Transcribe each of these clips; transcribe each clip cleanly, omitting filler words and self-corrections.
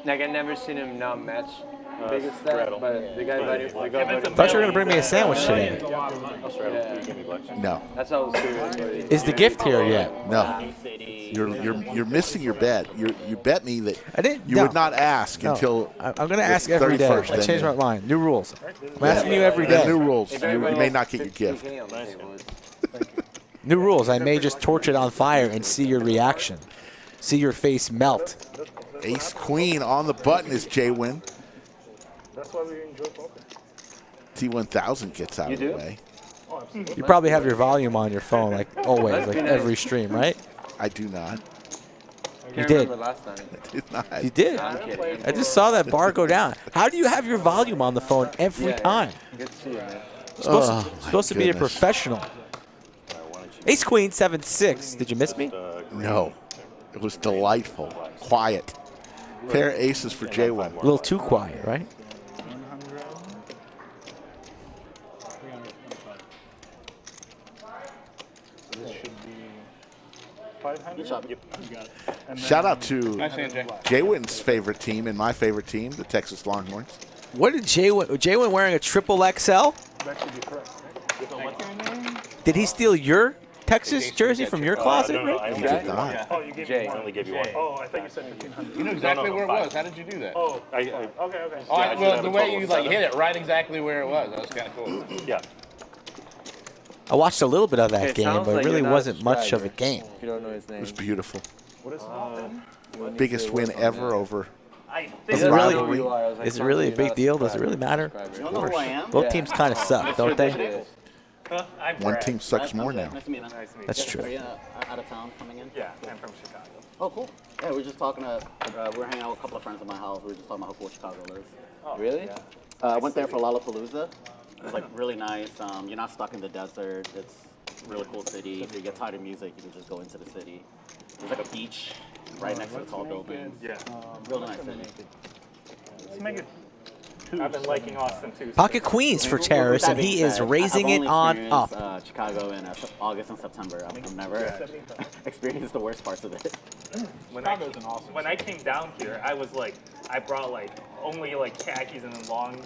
Like, I've never seen him not match biggest stat, but the guy I thought Thought you were gonna bring me a sandwich today. I'll straddle. You give me black. No. That's how serious. Is the gift here yet? No. You're missing your bet. You bet me that I didn't. you no. would not ask No. until I'm going to ask every day. 31st, I then changed you- my mind. New rules. I'm asking you every the day. new rules. You may not get your gift. New rules. I may just torch it on fire and see your reaction. See your face melt. Ace Queen on the button is JWin. That's why we enjoy poker. T1000 gets out of the way. You probably have your volume on your phone, like always, like every stream, right? I do not. You did. Last time. I did not. You did. I'm kidding. I just saw that bar go down. How do you have your volume on the phone every time? Good to see you, man. Supposed to be a goodness. professional. Ace Queen 7-6. Did you miss me? No. It was delightful. Quiet. Pair of aces for JWin. A little too quiet, right? 100, 325. This should be 500. You got it. And Shout then- out to JWin's favorite team and my favorite team, the Texas Longhorns. What did JWin wearing a triple XL? That should be correct. Did he steal your Texas jersey from your closet, No, Rick? I He did not. Oh, you gave Jay. me one. I only gave you one. Oh, I thought you said 1,500. You knew exactly where it was. How did you do that? Oh, okay. okay. Oh, I should well, have the a way total you of like 7. hit it right exactly where it was. That was kind of cool. Yeah. I watched a little bit of that It game, sounds but it like really you're not wasn't much of a Strider, game. If you don't know his name. It was beautiful. What is it? Biggest win ever over. I Is think it really? Who you are. I was like, Is it really a you're big not deal? Does it subscriber. really matter? You don't know who I am? Both Yeah. teams kind of suck, don't they? I'm One Brad. team sucks more now. Nice to meet you, man. Nice to meet That's you. true. Are you out of town coming in? Yeah, I'm from Chicago. Oh, cool. Yeah, we were just talking to, we were hanging out with a couple of friends at my house. We were just talking about how cool Chicago is. Really? I went there for Lollapalooza. It was like really nice. You're not stuck in the desert. It's a really cool city. If you get tired of music, you can just go into the city. There's like a beach right next to the tall buildings. Yeah. Really nice city. Let's make it 2. I've been liking Austin too. Pocket Queens for Terrace, and he is raising it on up. Chicago in August and September. I've never experienced the worst parts of it. Chicago's an awesome. When I came down here, I was like, I brought like only like khakis and then long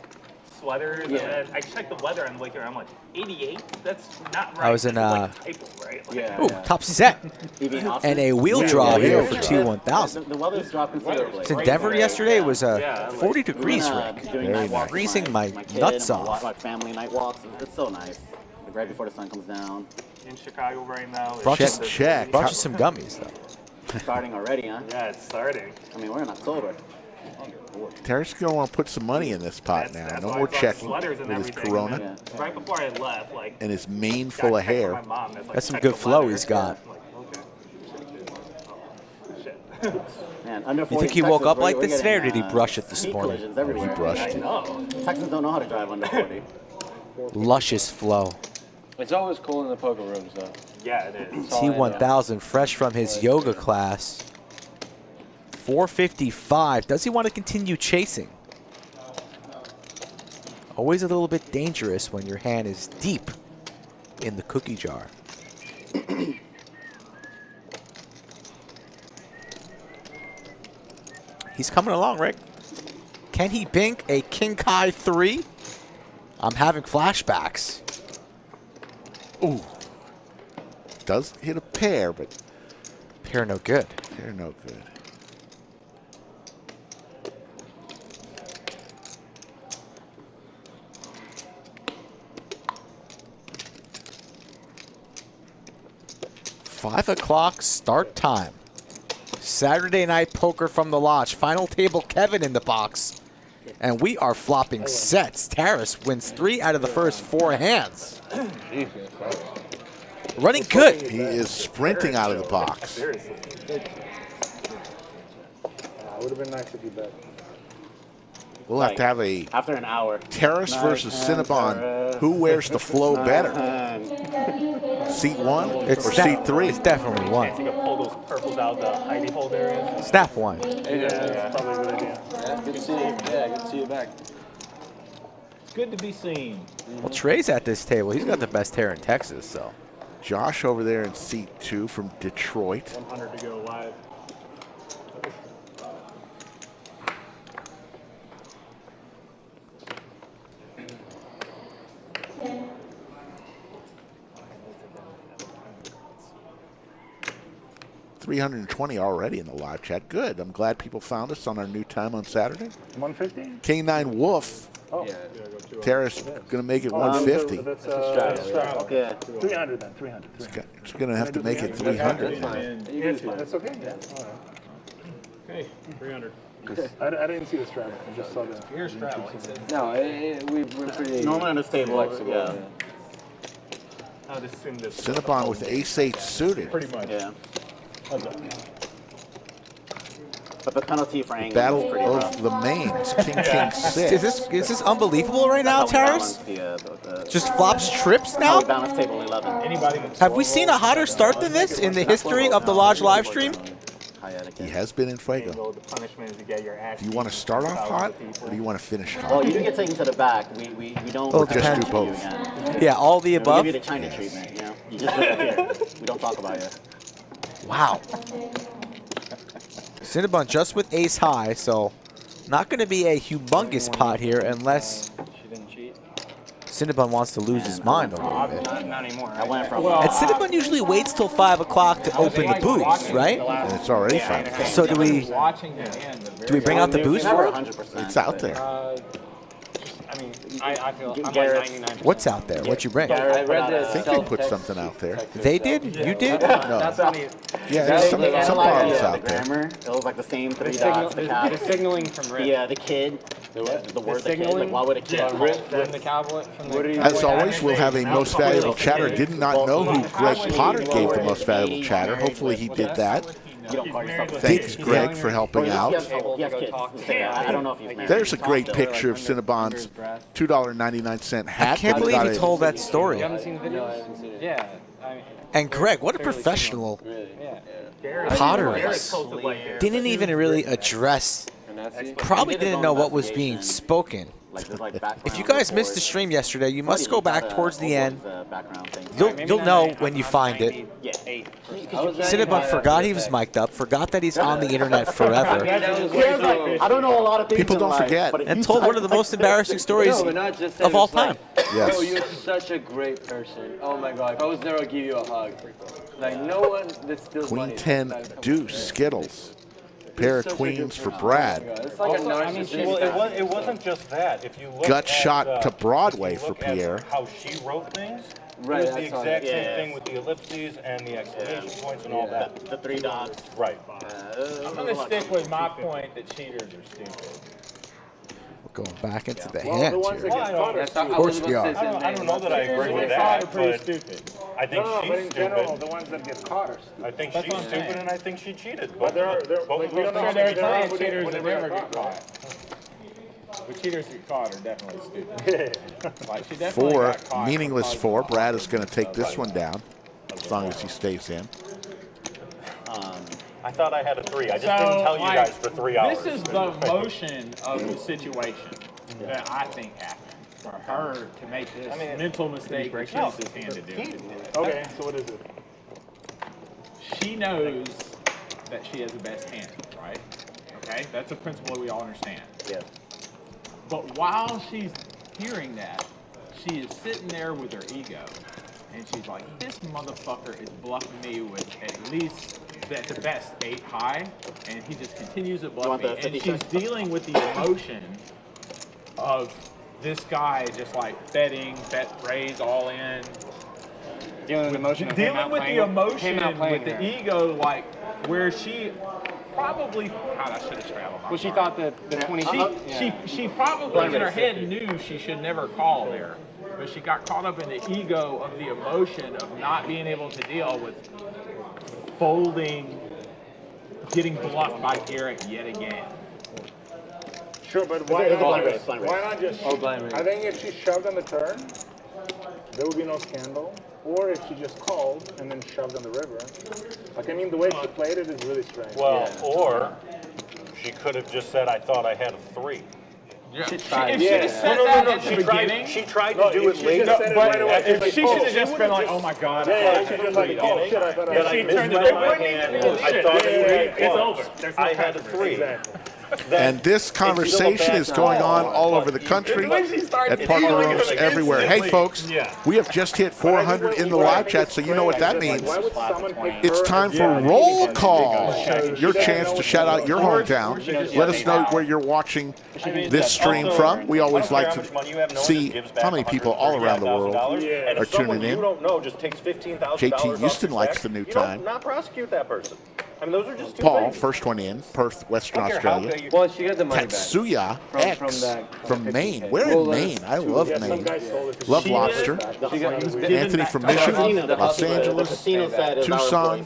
sweaters. Yeah. And then I checked the weather on the way here. I'm like, 88? That's not right. I was in, This is like typo, right? Like, Yeah. Ooh, top set. Even Austin. And a wheel draw Yeah, here yeah, for yeah. T1000. The weather's dropped considerably. It's in Denver yesterday. It was Yeah, 40 degrees, Rick. Doing Very night walks with Freezing my kid, nuts my off. My family night walks. It's so nice. Like right before the sun comes down. In Chicago right now. Brought it's you- Check. Brought you some gummies, though. Starting already, huh? Yeah, it's starting. I mean, we're in October. Terrace going to want to put some money in this pot now. That's No why more I brought checking sweaters with and his everything, Corona and then Right before I left, like. and his mane got full of a text from hair. my mom that's like, That's some check good the flow weather. he's got. I'm like, okay. Shit. Man, under 40 You think he in woke Texas, up like we're this today, or getting, did he brush it this speed morning? collisions everywhere. He brushed I it. know. Texans don't know how to drive under 40. Luscious flow. It's always cool in the poker rooms, though. Yeah, it is. T1000, fresh from his yoga class. 455. Does he want to continue chasing? Always a little bit dangerous when your hand is deep in the cookie jar. He's coming along, Rick. Can he bink a King Kai 3? I'm having flashbacks. Ooh. Does hit a pair, but Pair no good. they're no good. Five o'clock start time. Saturday night poker from the lodge. Final table Kevin in the box. And we are flopping sets. Terrace wins 3 out of the first 4 hands. Running good. He is sprinting out of the box. Seriously. Would have been nice if you bet. We'll have to have a After an hour. Terrace versus Cinnabon. Who wears the flow better? Seat 1 or seat 3? It's definitely You 1. can pull those purples out the hidey hole there. Snap 1. Yeah, that's probably a good idea. Yeah, good to see you. Yeah, good to see you back. It's good to be seen. Well, Trey's at this table. He's got the best hair in Texas, so. Josh over there in seat 2 from Detroit. 100 to go live. 320 already in the live chat. Good. I'm glad people found us on our new time on Saturday. 150? K9 Wolf. Oh. Yeah. Terrace going to make it 150. That's straddle. Okay. 300 then, 300. It's going to have to make it 300. That's okay? Yeah. All right. Okay, 300. I didn't see the straddle. I just saw the... Here's straddle. No, we're pretty Normally on this table, flexible. yeah. I would assume this. Cinnabon with ace-8 suited. Pretty much. Yeah. But the penalty for angling Battle is pretty rough. of the mains. King 6. Is this unbelievable right now, Terrace? Just flops trips now? Balance table 11. Anybody Have we seen a hotter start than this in the history of the Lodge live stream? He has been in Fuego. The punishment is to get your ass. Do you want to start off hot, or do you want to finish Well, hot? you do get taken to the back. We don't. Oh, just do you both. again. Yeah, all the We above. give you the China treatment. You know, you just disappear. We don't talk about you. Wow. Cinnabon just with ace high, so not going to be a humongous pot here unless She didn't cheat. Cinnabon wants to lose his mind a little bit. Not anymore. I went from. And Cinnabon usually waits till 5 o'clock to open the booths, right? And it's already 5. So do we bring out the booths Never for it? 100%. It's out there. I mean, I feel I'm like Garrett's- 99%. What's out there? What'd you bring? I read the I think they put something out there. They did? You did? No. That's not me. Yeah, there's some problems the out there. grammar. It was like the same The, 3 signal, dots. The the cat. signaling from Rip. The kid. The word the kid. signaling? Like, why would a kid? Rip from the cowboy. From the As always, we'll have a most valuable chatter. Did not know who Greg Potter gave the most valuable chatter. Hopefully he did that. You don't call yourself a Thanks, Greg, for helping out. Yes, kids. I don't know if he's married. There's a great picture of Cinnabon's $2.99 hat. I can't that believe got he a- told that story. You haven't seen the video? I haven't seen it. Yeah. I mean, And Greg, what a professional really. Potter is. Didn't even really address, And that's it. probably didn't know what was being spoken. Like, there's, like, background If you guys missed the reports. stream yesterday, you must go back towards the end. Background thing. You'll know when you find it. Yeah. Cinnabon forgot he was mic'd up, forgot that he's on the internet forever, I don't know a lot of things. People in don't life, forget. but if and you told type one of the most embarrassing stories No, but not just that, of all it's like, time. Yes. Yo, you're such a great person. Oh my God. If I was there, I'd give you a hug. Like no one that steals Queen money. 10 deuce Skittles. Pair of Such a queens good for person. Brad. Oh my God, it's like a narcissist. It wasn't just that. If you look Gut at, shot to Broadway if you for look at Pierre. how she wrote things, Right, it was the I saw exact that. same thing with the ellipses and the exclamation points and all that. The 3 dots. Right. I'm going to stick with my point that cheaters are stupid. We're going back into the Well, the hands ones that here. get caught are That's not- stupid. I course was we about to are. say I something. don't know that I agree with Cheaters are that, pretty but stupid. I think No, but she's in general, stupid. the ones that get caught are stupid. I think That's she's what I'm saying. stupid, and I think she cheated. But there are, Both like, of we don't those know how things. many There there are are plenty who of cheaters didn't that never get get caught. caught. But cheaters who caught are definitely stupid. Like, she definitely 4, got caught meaningless because 4. of- Brad is going to take this one down as long as he stays in. I thought I had a 3. I just didn't tell you guys for 3 hours. This is the emotion of the situation that I think happened. For her to make this mental mistake that she was handed to do. Okay, so what is it? She knows that she has the best hand, right? Okay, that's a principle we all understand. Yeah. But while she's hearing that, she is sitting there with her ego, and she's like, "This motherfucker is bluffing me with at least, at the best, 8 high," and he just continues to bluff want me. the And 50 she's cents? dealing with the emotion of this guy just like bet raise all in. Dealing with emotion. of him Dealing out with the playing- emotion, him out playing with the her. ego, like where she probably, God, I should have straddled. I'm Well, she sorry. thought that the 20. She probably in her head knew she should never call there, but she got caught up in the ego of the emotion of not being able to deal with folding, getting bluffed by Garrett yet again. Sure, but why It's a blind not, race, blind race. why not just Oh, blind race. I think if she shoved on the turn, there would be no scandal. Or if she just called and then shoved on the river. Like, I mean, the way she played it is really strange. Well, or she could have just said, I thought I had a 3. If she tried. had said that at the beginning, She tried to do if it she later. just said it right away, if she's she like, should have oh, just been like, "Oh my God," yeah, she just like, oh shit, I thought I But had I she missed turned my it hand. over. I thought it It's was over. There's no I had a controversy. 3. Exactly. And this conversation is going on all over the country, at Parker Rooms everywhere. Hey, folks, we have just hit 400 in the live chat, so you know what that means. It's time for roll call. Your chance to shout out your hometown. Let us know where you're watching this stream from. We always like to see how many people all around the world are tuning in. JT Houston likes the new time. Not prosecute that person. I mean, those are just two Paul, things. first one in, Perth, Western Australia. Well, she got the money back. Tatsuya X from Maine. We're in Maine. I love Maine. Love Love lobster. Anthony from Michigan, Los Angeles, Tucson,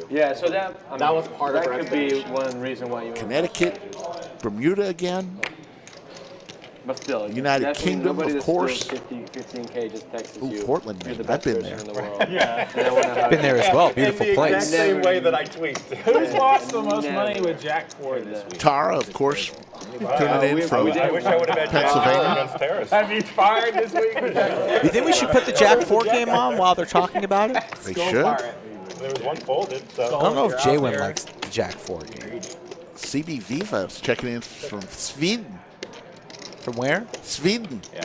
Yeah, so that was part of that her could be one reason why you went. Connecticut, Bermuda again. But still, United definitely Kingdom, nobody of that's course. still 15K just texts Ooh, you. Portland, "You're Maine. the I've best been person there. in the world." Yeah. Been there as well. Beautiful place. Same way that I tweet. Who's lost the most money with Jack for this week? Tara, of course, tuning in from I wish I would have had Pennsylvania. against Terrace. Have you fired this week with Jack? You think we should put the Jack 4 game on while they're talking about it? They Go should. fire it. There was one folded, so. I don't know if You're out JWin there. likes the Jack 4 game. CB Viva's checking in from Sweden. From where? Sweden. Yeah.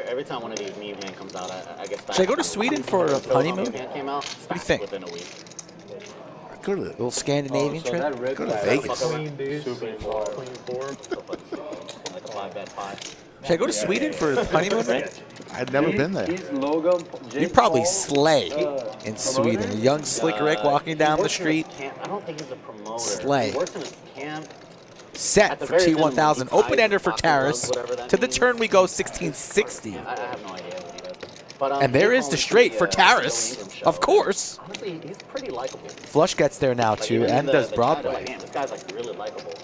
Every time one of these meme hand comes out, I get back. Should I go to Sweden for a honeymoon? Hand came out. What do you think? Within a week. Go to Little Scandinavian So trip? that rib Go to guy, Vegas. Clean, dude. super involved. Clean four. Like a 5-bet 5. Should I go to Sweden for the honeymoon? I've never been there. His logo. You'd probably slay in Sweden. A young slick Rick walking down the street. I don't think he's a promoter. Slay. He works in his camp. Set for T1000. Open ender for Terrace. To the turn we go 1660. I have no idea what he does. But, And there is the straight for Terrace. Of course. Honestly, he's pretty likable. Flush gets there now too Even and the- does the Broadway. chat, like, this guy's like really likable.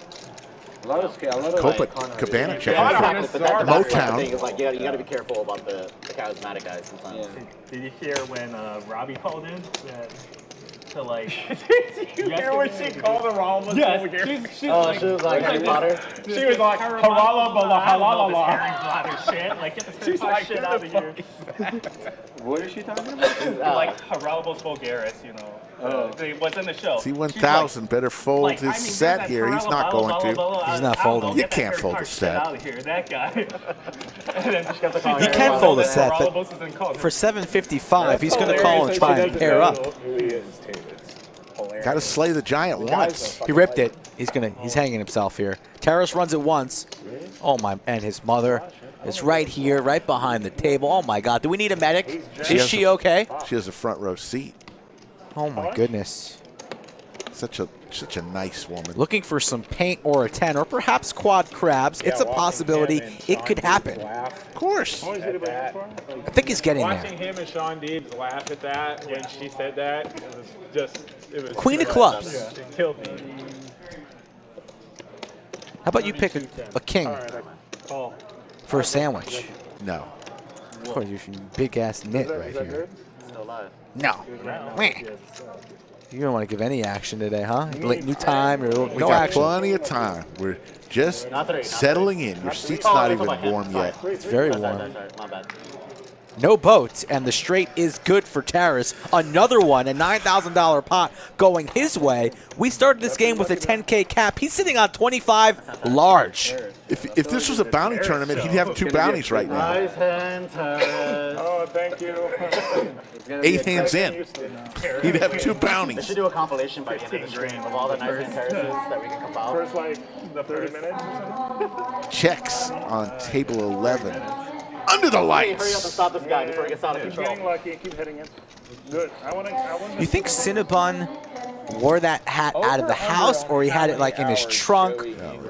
A lot of Cabana Yeah, checking I in don't from know. That's Motown. the thing is like you gotta be careful about the charismatic guys sometimes. Yeah. Did you hear when Robbie called in to like? Did you hear what she called the Rollins? Yes, she's like, She was like Harry Potter. She was like, halala, halala. Harry Potter shit. Like, get the She's like, shit who out the of here. What is she talking about? Like Haralabos Vulgaris, you know. What's in the show? T1000 better fold his set here. He's not going to. He's not folding. You can't fold a set. Out of here, that guy. And then He can fold a set, but Haralabos is in call. for 755, he's going to call and try and pair up. Got to slay the giant once. He ripped it. He's hanging himself here. Terrace runs it once. Oh my! And his mother is right here, right behind the table. Oh my God! Do we need a medic? Is she okay? She has a front row seat. Oh my goodness! Such a nice woman. Looking for some paint or a 10 or perhaps quad crabs. It's a possibility. It could happen. Of course. I think he's getting Watching there. him and Sean Deebs laugh at that when she said that, it was Queen of clubs. It killed me. How about you pick a king Call. for a sandwich? No. Of course, you're big ass knit right here. Still alive. No. Meh. You don't want to give any action today, huh? New time or We no got action? plenty of time. We're just Not today, not settling in. Your seat's not even warm yet. It's very warm. Sorry, my bad. No boats, and the straight is good for Terrace. Another one, a $9,000 pot going his way. We started this game with a 10K cap. He's sitting on 25 large. If this was a bounty tournament, he'd have 2 bounties right now. Nice hand, Terrace. Oh, thank you. 8 hands in. He'd have 2 We bounties. should do a compilation by the end of the stream of all the nice hand terraces that we can compile. First, like, the 30 minutes or something. Checks on table 11. Under the Hey, hurry up and lights. stop this guy before he gets out of Keep control. getting lucky. Keep hitting it. Good. I want to. You think Cinnabon wore that hat out of the house, or he had it like in his trunk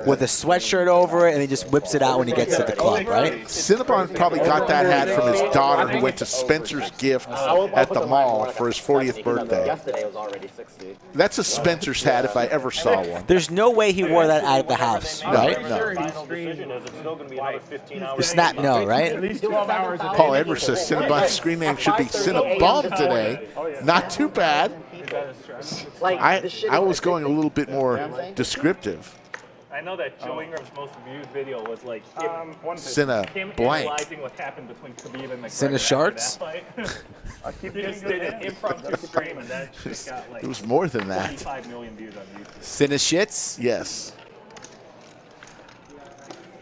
with a sweatshirt over it, and he just whips it out when he gets to the club, right? Cinnabon probably got that hat from his daughter who went to Spencer's Gift at the mall for his 40th birthday. Yesterday was already 60. That's a Spencer's hat if I ever saw one. There's no way he wore that out of the house, right? No. Final decision is it's still going to be another 15 hours. The snap, no, right? At least 12 hours a day. Paul Edwards says Cinnabon's screen name should be Cinnabon today. Not too bad. Like, this shit I is was going a little bit more descriptive. I know that Joe Ingram's most viewed video was like him Cinnabon. analyzing what happened between Khabib and McGregor Cinna Sharts? after that fight. He just did an impromptu stream, and that just got like It was more than that. 25 million views on YouTube. Cinna Shits? Yes.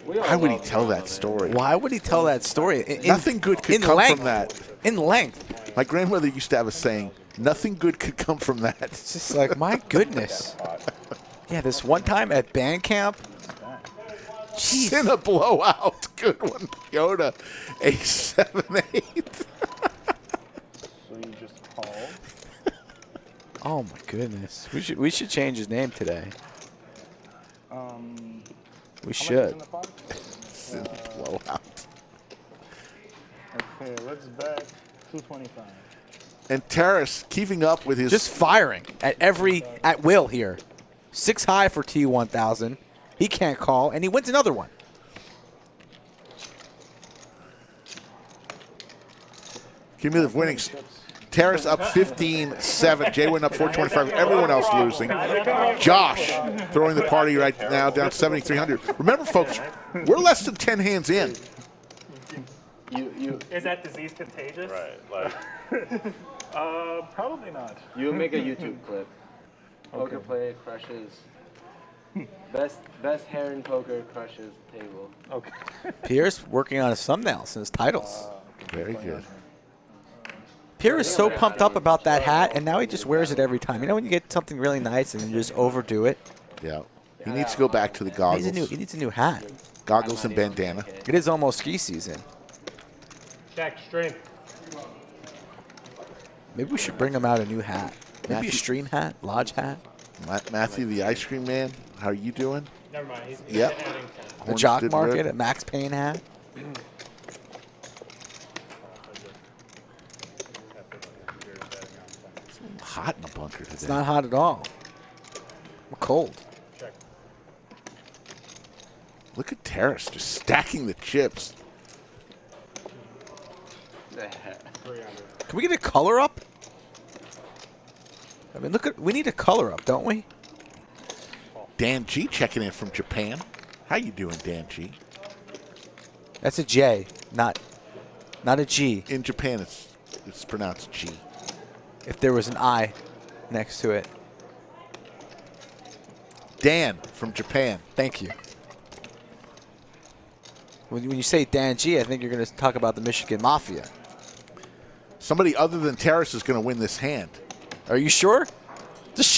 We all Why would he love tell drama, that man. story? Why would he tell that story? Nothing good could in come length. from that. In length. My grandmother used to have a saying, nothing good could come from that. It's just like, my goodness. Yeah, this one time at band camp. Jeez. Cinna blowout. Good one, Yoda. A 7-8. So you just call. Oh my goodness. We should change his name today. We should. Cinna blowout. Okay, let's bet 225. And Terrace keeping up with his... Just firing at will here. 6 high for T1000. He can't call, and he wins another one. cumulative winnings. Terrace up 15-7. JWin up 425. Everyone else losing. Josh throwing the party right now down 7,300. Remember, folks, we're less than 10 hands in. Is that disease contagious? Right. Like, Probably not. You make a YouTube clip. Poker play crushes. Best hair in poker crushes table. Okay. Pierce working on his thumbnails and his titles. Very good. Pierre is so pumped up about that hat, and now he just wears it every time. You know when you get something really nice and you just overdo it? Yeah. He needs to go back to the goggles. He needs a new hat. Goggles and bandana. It is almost ski season. Check stream. Maybe we should bring him out a new hat. Maybe a stream hat, lodge hat. Matthew, the ice cream man, how are you doing? Never mind. He's Yep. adding 10. The Horns Jock did Market, red. a Max Payne hat. It's hot in the bunker today. It's not hot at all. I'm cold. Look at Terrace just stacking the chips. Can we get a color up? I mean, we need a color up, don't we? Dan G checking in from Japan. How you doing, Dan G? That's a J, not a G. In Japan, it's pronounced G. If there was an I next to it. Dan from Japan. Thank you. When you say Dan G, I think you're going to talk about the Michigan Mafia. Somebody other than Terrace is going to win this hand. Are you sure? Just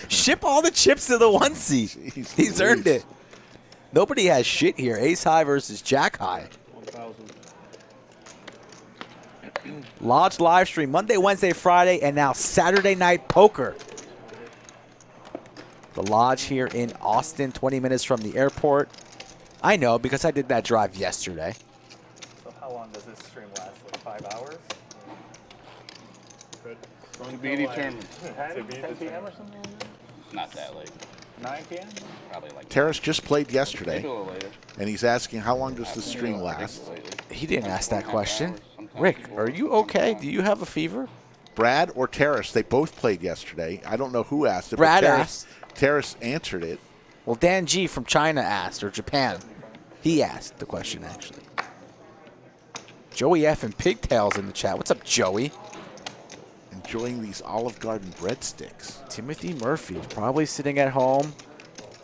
ship all the chips to the 1 seat. Jeez He's earned Louise. it. Nobody has shit here. Ace high versus Jack high. 1,000. Lodge live stream Monday, Wednesday, Friday, and now Saturday night poker. The Lodge here in Austin, 20 minutes from the airport. I know because I did that drive yesterday. So how long does this stream last? Like 5 hours? Good. To be determined. 10 p.m. or something like that? Not that late. 9 p.m.? Probably like Terrace just played maybe a yesterday, little later. and he's asking how long does the stream last. He didn't ask that question. Rick, are you okay? Do you have a fever? Brad or Terrace, they both played yesterday. I don't know who asked it, Brad but asked. Terrace answered it. Well, Dan G from China asked, or Japan. He asked the question, actually. Joey F. and Pigtails in the chat. What's up, Joey? Enjoying these Olive Garden breadsticks. Timothy Murphy, probably sitting at home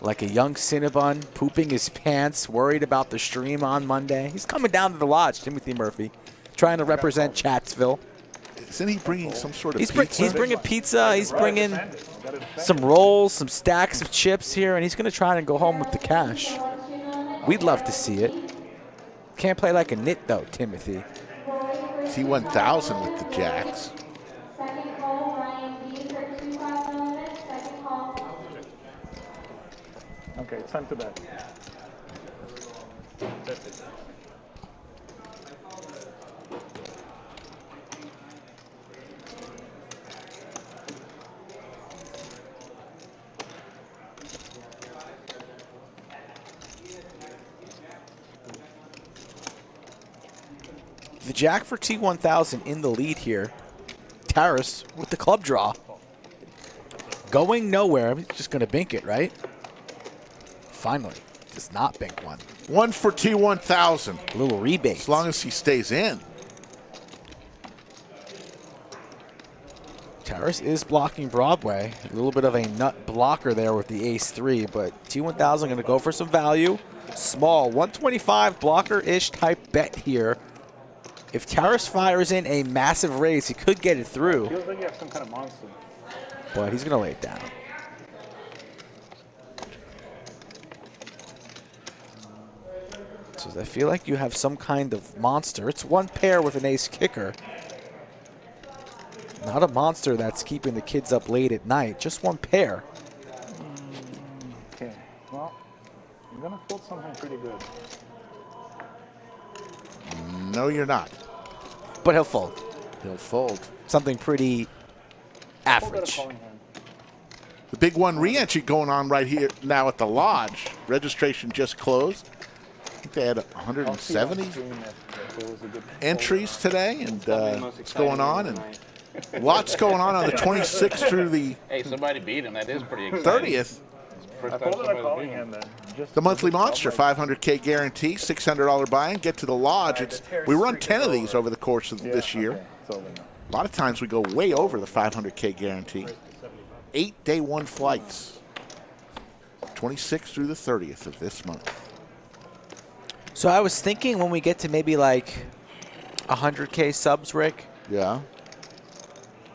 like a young Cinnabon, pooping his pants, worried about the stream on Monday. He's coming down to the Lodge, Timothy Murphy, trying to represent Chatsville. Isn't he bringing some sort of He's pizza? bringing pizza. He's bringing some rolls, some stacks of chips here, and he's going to try and go home with the cash. We'd love to see it. Can't play like a nit, though, Timothy. T1000 with the Jacks. Okay, it's time to bet. The Jack for T1000 in the lead here. Taras with the club draw. Going nowhere. He's just going to bink it, right? Finally, does not bank one. One for T1000. A little rebate. As long as he stays in. Terrace is blocking Broadway. A little bit of a nut blocker there with the ace-3, but T1000 going to go for some value. Small, 125 blocker-ish type bet here. If Terrace fires in a massive raise, he could get it through. Feels like you have some kind of monster. But he's going to lay it down. So I feel like you have some kind of monster. It's one pair with an ace kicker. Not a monster that's keeping the kids up late at night. Just one pair. Okay. Well, you're going to fold something pretty good. No, you're not. But he'll fold. He'll fold. Something pretty average. The big one re-entry going on right here now at the lodge. Registration just closed. I think they had 170 entries today, and what's going on? And lots going on the 26th through the Hey, somebody beat him. That is pretty exciting. 30th. I folded a calling hand then. The monthly monster, 500K guarantee, $600 buy-in. Get to the lodge. We run 10 of these over the course of this year. A lot of times we go way over the 500K guarantee. 8 day one flights. 26th through the 30th of this month. So I was thinking when we get to maybe like 100K subs, Rick. Yeah.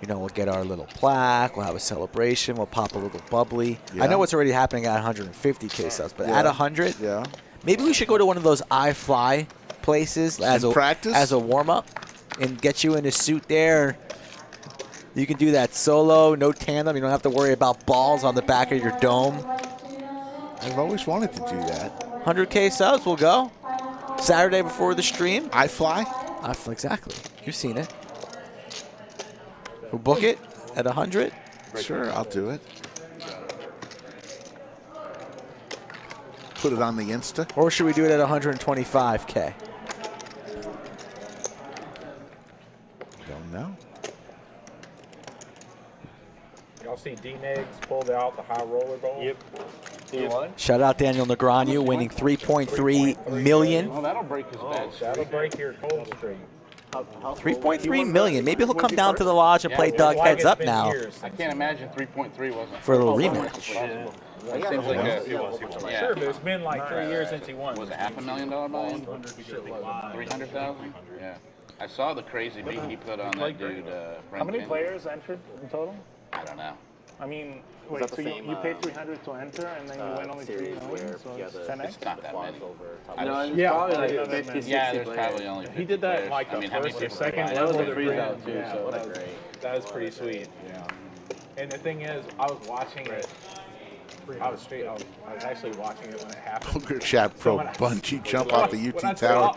You know, we'll get our little plaque, we'll have a celebration, we'll pop a little bubbly. Yeah. I know it's already happening at 150K subs, but at 100, yeah, maybe we should go to one of those iFly places as a warm-up and get you in a suit there. You can do that solo, no tandem. You don't have to worry about balls on the back of your dome. I've always wanted to do that. 100K subs, we'll go. Saturday before the stream. iFly? Exactly. You've seen it. We'll book it at 100. Sure, I'll do it. Put it on the Insta. Or should we do it at 125K? Don't know. Y'all see D-Negs pulled out the high roller ball? Yep. Shout out Daniel Negreanu winning $3.3 million. Well, that'll break his bad That'll break your cold streak. 3.3 million. Maybe he'll come down to the lodge and play Doug heads up now I can't imagine 3.3 wasn't for a little rematch. It seems like yeah. Sure, but it's been like 3 years since he won. Was it $500,000 buy-in? 300,000? Yeah. I saw the crazy beat he put on that dude. How many players entered in total? I don't know. I mean, wait, so you paid 300 to enter, and then you win only 3 million, so it's 10x? It's not that many. No, probably like 50, 60 there's players. probably only 50 He did that in players. like the I mean, how many first or people second could buy it? That was level. a freeze out too, Yeah, so that was pretty sweet. Yeah. And the thing is, I was watching it. I was actually watching it when it happened. Poker Chat Pro bungee jump off the UT tower.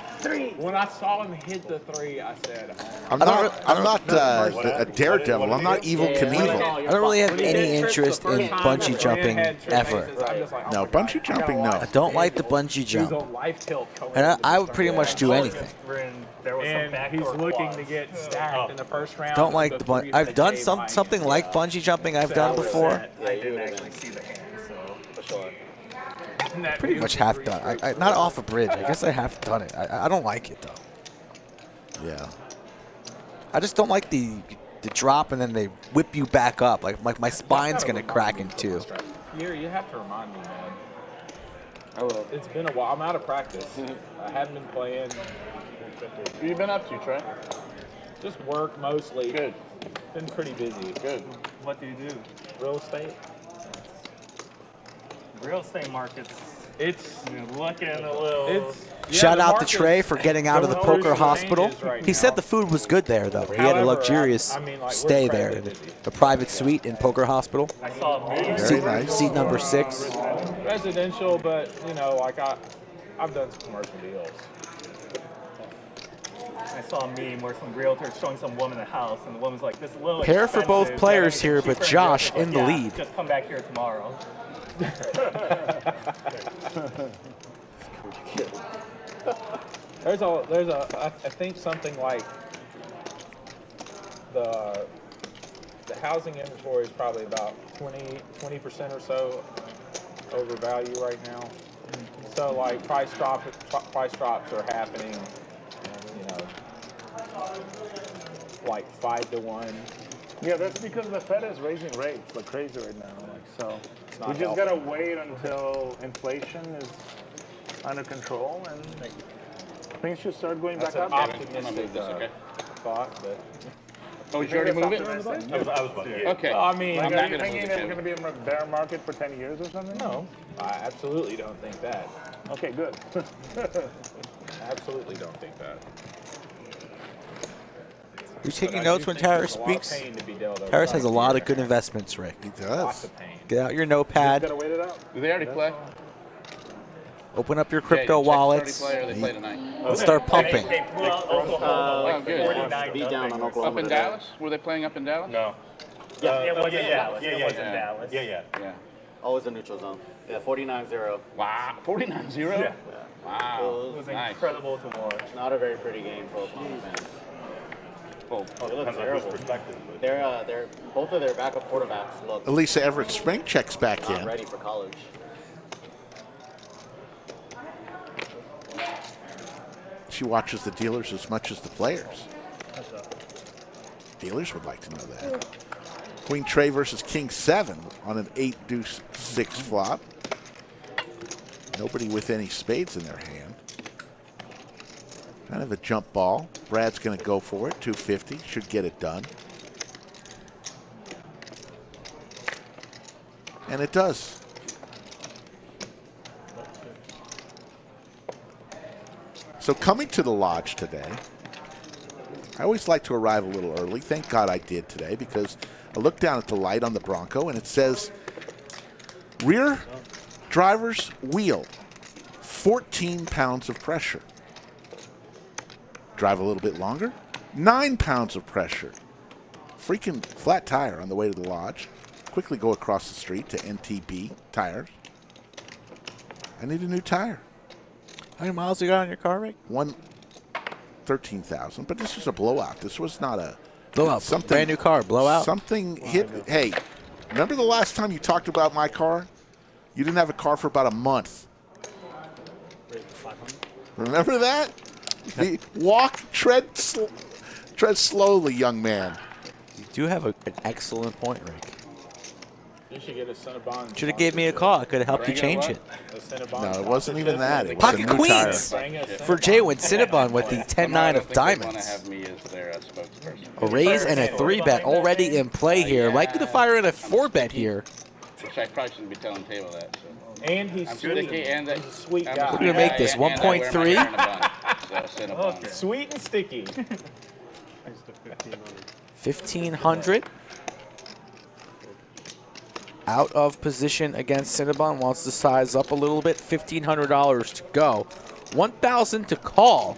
When I saw him hit the 3, I said, I'm not a daredevil. I'm not Evil Knievel. I don't really have any interest in bungee jumping ever. No, bungee jumping, no. I don't like the bungee jump. And I would pretty much do anything. And he's looking to get stacked in the first round. Don't like the bungee. I've done something like bungee jumping I've done before. I didn't actually see the hand, so. Pretty much half done. I not off a bridge. I guess I have done it. I don't like it though. Yeah. I just don't like the drop and then they whip you back up. Like my spine's gonna crack in two. You have to remind me, man. I will. It's been a while. I'm out of practice. I haven't been playing. What have you been up to, Trey? Just work mostly. Good. Been pretty busy. Good. What do you do? Real estate. Real estate markets. It's Looking a little. Shout out to Trey for getting out of the poker hospital. He said the food was good there, though. He had a luxurious stay there in the private suite in Poker Hospital. I saw a movie. Very nice. Seat number 6. residential, but you know, like I've done some commercial deals. I saw a meme where some realtor's showing some woman a house, and the woman's like, "This is a little Pair for both expensive, players but here, cheaper but and Josh realtor's in the like, lead. Just come back here tomorrow." I think something like the housing inventory is probably about 20% or so overvalue right now. So like price drops are happening, you know, like 5 to 1. Yeah, that's because the Fed is raising rates like crazy right now. Like, so we just helping. gotta wait until inflation is under control and things should start going That's back an up. optimistic thought, but Oh, did you already move it? I was about to get Okay. well, I mean, Like, I'm are not you gonna thinking move it, it's gonna be a bear market for 10 years or something? no, I absolutely don't think that. Okay, good. Absolutely don't think that. You're taking But I notes do when think Tyrus there's a lot of speaks? pain to be dealt over Tyrus has a lot of here. good investments, Rick. He Lots does. of pain. Get out your Just notepad, gotta wait it out. Do they already play? open up your Jay, crypto Checkers wallets, already play or they play tonight? and start pumping. They blew out Oklahoma Oh, good. 49 Beat down on Oklahoma. Up in today. Dallas? Were they playing up in Dallas? No. Yeah, it was in yeah, Dallas. yeah, It yeah, was in yeah. Dallas. Yeah, yeah. Yeah. Always a neutral zone. Yeah, 49-0. Wow. 49-0? Yeah. Wow. It was Nice. incredible to watch. Not a very pretty game for Oklahoma fans. Oh, They look Depends on whose terrible. perspective. But They're both of their backup quarterbacks look Elisa Everett Spring checks back not in. ready for college. She watches the dealers as much as the players. Dealers would like to know that. Queen Trey versus King 7 on an 8-deuce-6 flop. Nobody with any spades in their hand. Kind of a jump ball. Brad's going to go for it. 250. Should get it done. And it does. So coming to the lodge today, I always like to arrive a little early. Thank God I did today because I looked down at the light on the Bronco and it says rear driver's wheel, 14 pounds of pressure. Drive a little bit longer, 9 pounds of pressure. Freaking flat tire on the way to the lodge. Quickly go across the street to NTB Tires. I need a new tire. How many miles you got on your car, Rick? 13,000, but this was a blowout. This was not a Blowout. something. Brand new car. Blowout. Something hit. Hey, remember the last time you talked about my car? You didn't have a car for about a month. Remember that? Tread slowly, young man. You do have an excellent point, Rick. You should get a Cinnabon. Should have gave me a call. I could have helped you Bring it change what? it. A Cinnabon No, it wasn't even that. It was Pocket a new Queens. tire. Bring a For JWin, Cinnabon with the 10-9 of They want to diamonds. have me as their spokesperson. A raise and a 3-bet already in play here. Likely to fire in a 4-bet here. Which I probably shouldn't be telling Taylor that. So. And he's I'm sweet. sticky and He's a sweet I'm guy. We're gonna make this and I wear my 1.3. hair in a bun. So, Cinnabon. Sweet and sticky. 1,500. Out of position against Cinnabon. Wants to size up a little bit. $1,500 to go. 1,000 to call.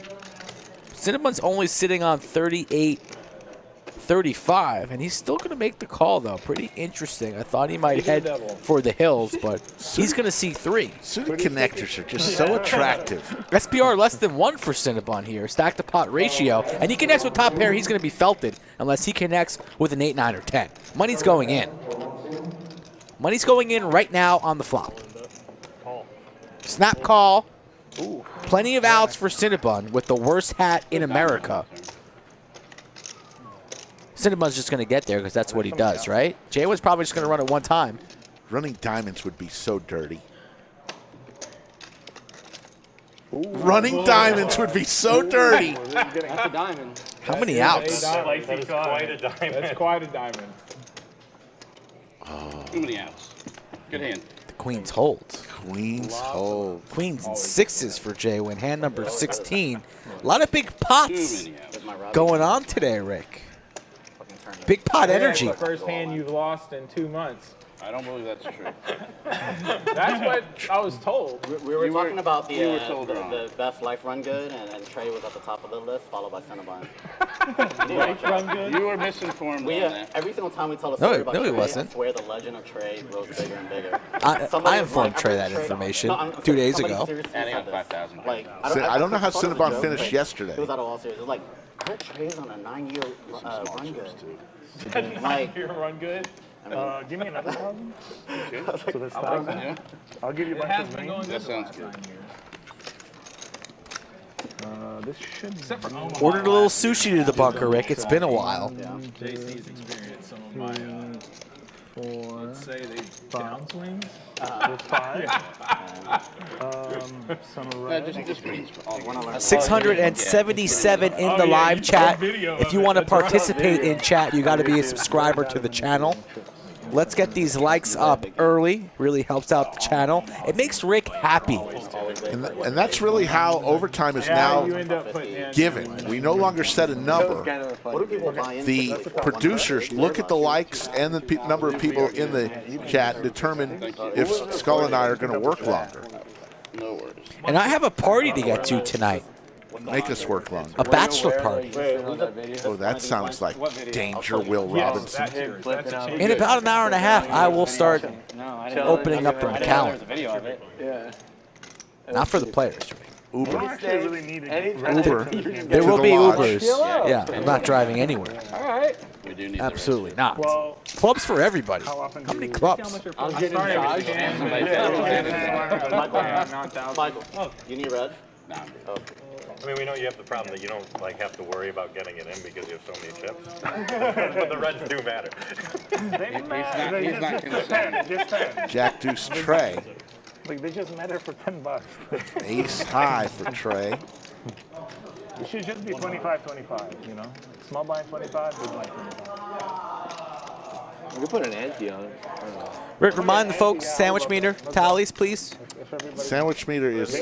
Cinnabon's only sitting on 38.35, and he's still going to make the call, though. Pretty interesting. I thought he might head for the hills, but he's going to see 3. Suited connectors are just so attractive. SPR less than 1 for Cinnabon here. Stack to pot ratio. And he connects with top pair, he's going to be felted unless he connects with an 8, 9, or 10. Money's going in. Money's going in right now on the flop. Snap call. Plenty of outs for Cinnabon with the worst hat in America. Cinnabon's just going to get there because that's what he does, right? Jay was probably just going to run it one time. Running diamonds would be so dirty. Running diamonds would be so dirty. That's a diamond. How many outs? that is quite a diamond. That's quite a diamond. Too many outs. Good hand. The Queen's holds. Queens hold. Queens and 6s for JWin. Hand number 16. A lot of big Too pots many outs. There's my Robbie. going on today, Rick. Big pot energy. That's the first hand you've lost in 2 months. I don't believe that's true. That's what I was told. We were You talking were- about you were told wrong. the best life run good, and Trey was at the top of the list, followed by Cinnabon. You were misinformed on that. Every single time we tell a No, story about no, he Trey, wasn't. I swear the legend of Trey grows bigger and bigger. I Somebody was informed like, Trey I that heard information I'm 2 days somebody ago. seriously Adding said up this. 5,000. Like, I don't know how thought it was a Cinnabon joke, finished but yesterday. It was out of all serious. It was like, I heard Trey's on a 9-year run good. Like, You're run good. Give me another 1,000. So that's 1,000. Yeah, I'll give you a It bunch has of been names. going that good the sounds last good. 9 years. This should Except for Omaha. Ordered a little sushi to the bunker, Rick. It's been a while. JC's experienced some of my, let's say they downswings. There's 5. Some red. just reads all 677 in the live chat. If you want to participate in chat, you got to be a subscriber to the channel. Let's get these likes up early. Really helps out the channel. It makes Rick happy. And that's really how overtime is now given. We no longer set a number. What do people buy into? The producers look at the likes and the number of people in the chat and determine if Skull and I are going to work longer. No worries. And I have a party to get to tonight. Make us work longer. A bachelor party. Oh, that sounds like danger, Will Robinson. In about an hour and a half, I will start opening up the McAllen. Yeah. Not for the players. Uber. Uber. To There will the be lodge. Ubers. Yeah, I'm not driving anywhere. All right. We do need Absolutely not. Clubs for everybody. How many clubs? I'll get in Dodge. Michael, you need red? Nah, I mean, we know you have the problem that you don't like have to worry about getting it in because you have so many chips. But the reds do matter. he's not concerned. Jack Deuce Trey. Like, they just matter for $10. Ace high for Trey. It should just be 25-25, you know? Small blind 25, big blind 25. We could put an ante on it. Rick, remind the folks, sandwich meter, tallies, please. Sandwich meter is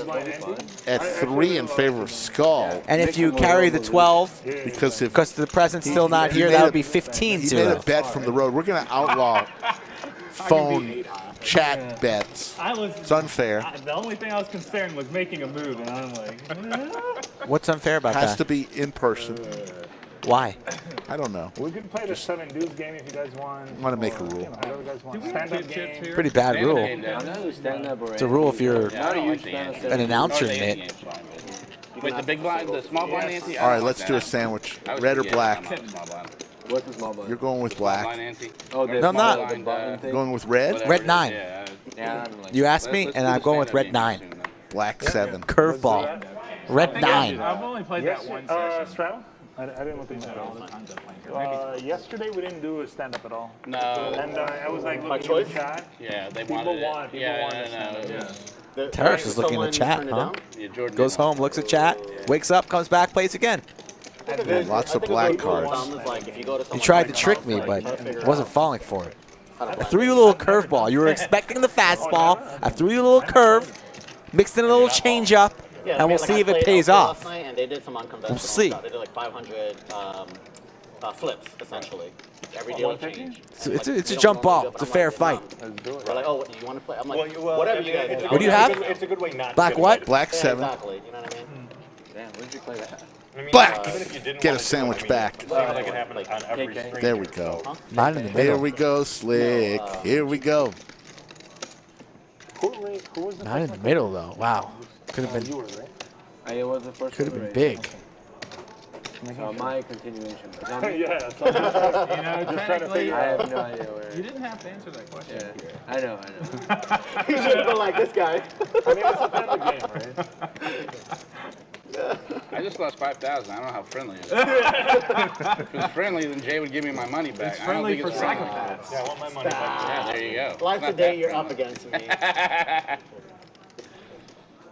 at 3 in favor of Skull. And if you carry the 12, Because the president's still not here, that would be 15-0. He made a bet from the road. We're going to outlaw phone chat bets. It's unfair. The only thing I was concerned was making a move, and I'm like, What's unfair about Has that? to be in person. Why? I don't know. We could play the 7 dudes game if you guys want. I want to make a rule. Whatever you guys want. Stand-up game. Pretty bad rule. It's a rule if you're Not a huge fan of an announcer, Nate. Wait, the big blind, the small blind ante? All right, let's do a sandwich. Red or black? What's the small blind? You're going with Blind black. ante? Oh, the No, I'm not. the button thing? Going with red? Red 9. Yeah. Yeah, I don't like You asked me, Let's and do I'm the going with red stand-up 9. game soon, then. Black 7. Curveball. Red 9. I've only played that one session. Straddle? I didn't look at that all the time. Yesterday we didn't do a stand-up at all. No. And I was like looking at the chat. Yeah, they People wanted want it. it. People Yeah, want no, it. no, no. Terrace is looking at the chat, huh? Yeah, Jordan Goes didn't home, looks at chat, wakes up, comes back, plays again. Lots of black cards. You tried to trick me, but wasn't falling for it. I threw you a little curveball. You were expecting the fastball. I threw you a little curve, mixed in a little changeup, and we'll see if it pays off. And they did some unconventional We'll see. stuff. They did like 500 flips, essentially. Every deal change. It's a jump ball. It's a fair fight. We're like, oh, you want to play? I'm like, whatever you guys do. What do you have? It's a good way not Black to what? Black Yeah, 7. exactly. You know what I mean? Damn, where'd you play that? I mean, Black. even if you didn't Get wanna a do it, sandwich I mean, back. it's not like it happens on every KK. stream. There we go. 9 in the There middle. we go, Slick. Here we go. Who was the 9 in the middle, though. Wow. Could have been. You were, right? I was the first Could have one been to big. raise. So my continuation. Yeah. So You know, technically, I have no idea where. you didn't have to answer that question. Yeah, I know. You should have been like this guy. I mean, it's a family game, right? I just lost 5,000. I don't know how friendly it is. If it was friendly, then Jay would give me my money back. It's I don't friendly think for it's friendly. psychopaths. Yeah, I want my money back. Yeah, there you go. Like It's the not day that you're up friendly. against me.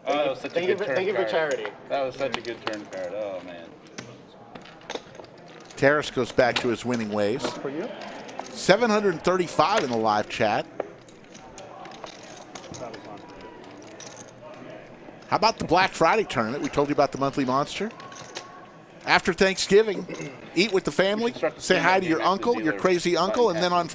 Oh, that was such a Thank you good for, turn card. charity. That was such a good turn card. Oh, man. Terrace goes back to his winning ways. For you? 735 in the live chat. How about the Black Friday tournament? We told you about the monthly monster. After Thanksgiving, eat with the family, say hi to your uncle, your crazy uncle, and then on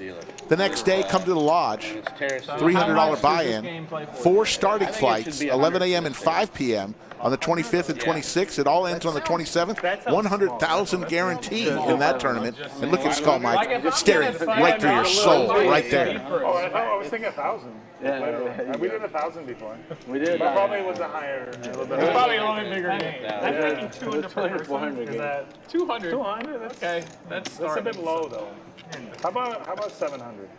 the next day, come to the lodge. It's Terrace. $300 buy-in, 4 starting flights, 11 a.m. and 5 p.m. on the 25th and 26th. It all ends on the 27th. 100,000 guaranteed in that tournament. And look at Skull Mike staring right through your soul, right there. Oh, I was thinking 1,000. Yeah. We did 1,000 before. We did. But probably it was a higher. It's probably a little bit bigger game. I'm thinking 200 per person. 400 Is that 200. 200? Okay, that's That's a bit low, though. How about 700?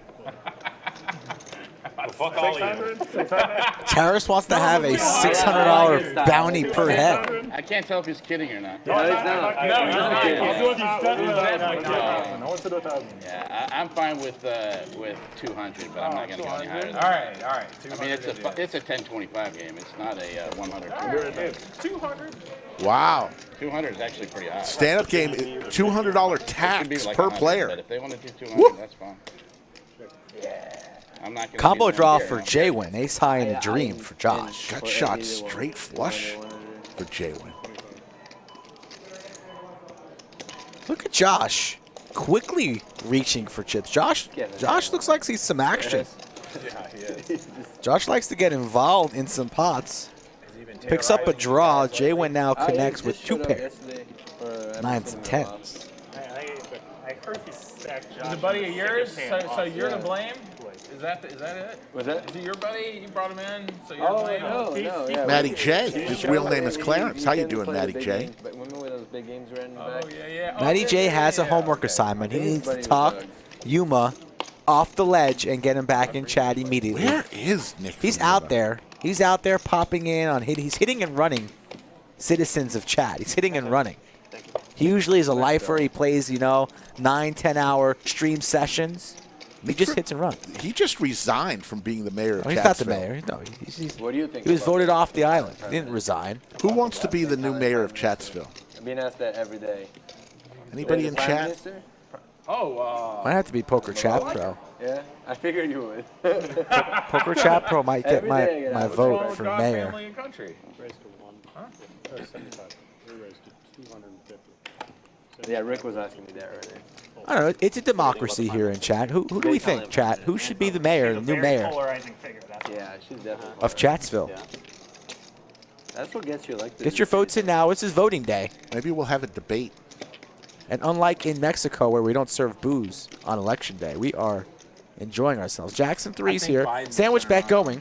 Fuck all of you. 600? Terrace wants to have a $600 bounty per head. I can't tell if he's kidding or not. No, he's not. I'll do 1,000. I want to do 1,000. Yeah, I'm fine with 200, but I'm not going to go any higher than that. All right. I mean, it's a 10-25 game. It's not a 100. 200. Wow. 200 is actually pretty high. Stand-up game, $200 It could be tax like per 100, player. But if they want to do 200, Woo. that's fine. I'm not going to Combo draw for JWin. Ace high and a dream for Josh. Got shot straight flush for JWin. Look at Josh quickly reaching for chips. Josh looks like he's some action. Josh likes to get involved in some pots. Picks up a draw. JWin now connects with 2 pairs. 9s and 10s. I heard he stacked Josh. He's a buddy of yours, so you're to Yeah. blame? Is that it? Was that? Is he your buddy? You brought him in, so you're to Oh, blame? no, yeah. Matty J. His real name is Clarence. How you doing, Matty J? But remember when those big games were in the back? Oh, yeah. Matty J has a homework assignment. He needs to talk Yuma off the ledge and get him back in chat immediately. Where is Nick? He's from out Yuma? there. He's out there popping in on hit. He's hitting and running citizens of chat. He's hitting and running. He usually is a lifer. He plays, 9-10 hour stream sessions. He just hits and runs. He just resigned from being the mayor of He's not the Chatsville. mayor. No, What do you think? he was about voted that? off the island. He didn't resign. Who wants to be the new mayor of Chatsville? I'm being asked that every day. Anybody in Prime chat? Minister? Oh, Might have to be Poker Chat Pro. Yeah, I figured you would. Poker Chat Pro might get Every day I get my out. vote for God, mayor. family, and country. Yeah, Rick was asking me that earlier. I don't know. It's a democracy here in chat. Who do we think, chat? Who should be the mayor, the new Very mayor polarizing figure. That's Yeah, she's definitely. of Chatsville? That's what gets you elected. Get your votes in now. This is voting day. Maybe we'll have a debate. And unlike in Mexico where we don't serve booze on election day, we are enjoying ourselves. Jackson threes here. Sandwich bet going.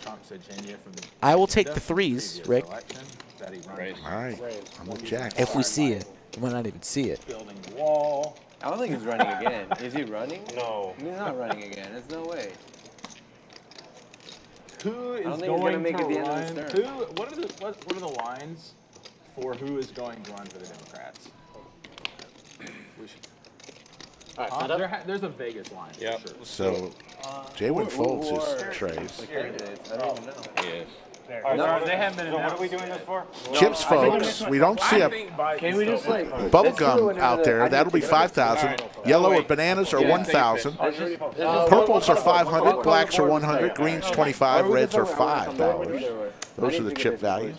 I will take the threes, Rick, All right. I'm with Jack. if we see it. We might not even see it. Building the wall. I don't think he's running again. Is he running? No. He's not running again. There's no way. Who is don't think he's going gonna make to it the end of run? the term. What are the lines for who is going to run for the Democrats? We should, All right, stand up. there's a Vegas line. Yep. For sure. So, JWin folds his trays. Candidates. I don't even know. Yes. No, they haven't been announced. What are we doing this for? Chips, folks. We don't see a Can we just like bubble gum out there. That'll be 5,000. Yellow or bananas are 1,000. Purples are 500. Blacks are 100. Greens 25. Reds are $5. Those are the chip values.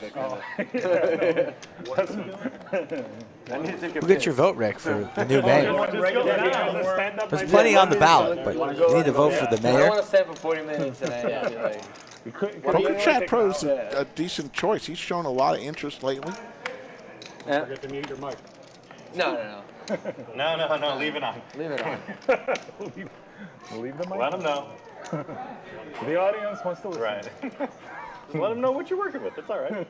We'll get your vote, Rick, for the new mayor. There's plenty on the ballot, but you need to vote for the I don't mayor. want to stand for 40 minutes and I feel like. Poker Chat Pro's a decent choice. He's shown a lot of interest lately. Yeah. Forget to mute your mic. No. No, leave it on. Leave it on. Leave the mic. Let them know. The audience wants to listen. Right. Just let them know what you're working with. It's all right.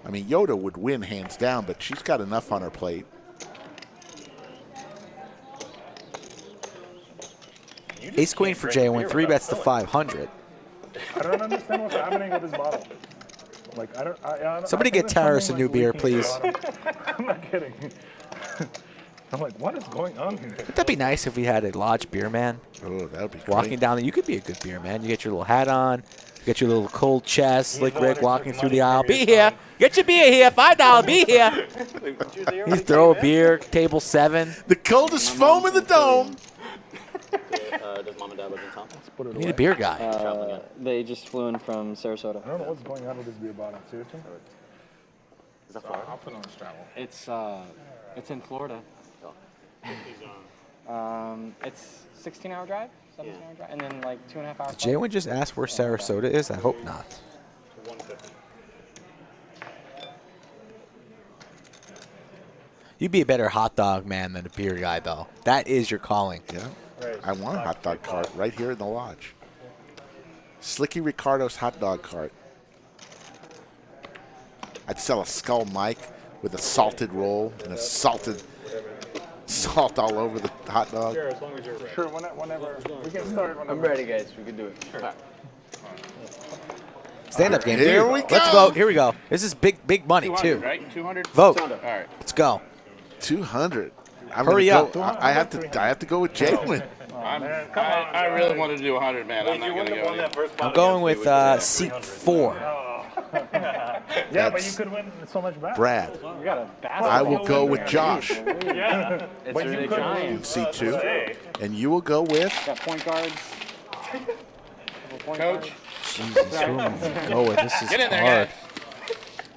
I mean, Yoda would win hands down, but she's got enough on her plate. Ace queen for JWin. 3 bets to 500. I don't understand what's happening with this bottle. Like, I don't. Somebody I think get there's Terrace something, a new like, beer, leaking please. at the bottom. I'm not kidding. I'm like, what is going on here? Wouldn't that be nice if we had a lodge beer man Oh, that would be great. walking down there? You could be a good beer man. You get your little hat on. You get your little cold chest, slick Rick walking through the aisle. Be here. Get your beer here. $5. Be here. You throw a beer, table 7. The coldest foam in the dome. Does mom and dad live in town? You need a beer guy. They just flew in from Sarasota. I don't know what's going on with this beer bottle. Seriously? Is that Florida? I'll put on a straddle. It's in Florida. It's 16-hour drive, 17-hour drive, and then like 2.5 hours. Did JWin just ask where Sarasota is? I hope not. 150. You'd be a better hot dog man than a beer guy, though. That is your calling. Yeah. I want a hot dog cart right here in the lodge. Slicky Ricardo's hot dog cart. I'd sell a skull Mike with a salted roll and a salted salt all over the hot dog. Sure, as long as you're ready. Sure, whenever. We can start whenever. I'm ready, guys. We can do it. Sure. Stand-up game. Here we go. Let's vote. Here we go. This is big money, 200, too. right? 200? Vote. All right. Let's go. 200. Hurry up. I have to go with JWin. I really wanted to do 100, man. I'm not going to go. I'm going with seat 4. Yeah, but you could win so much better. Brad. You got a basket. I will go with Josh. Yeah. It's But you really could giant. win. C2. And you will go with Got point guards. Coach, Jesus, who am I gonna go with? This is get in there, hard. guys.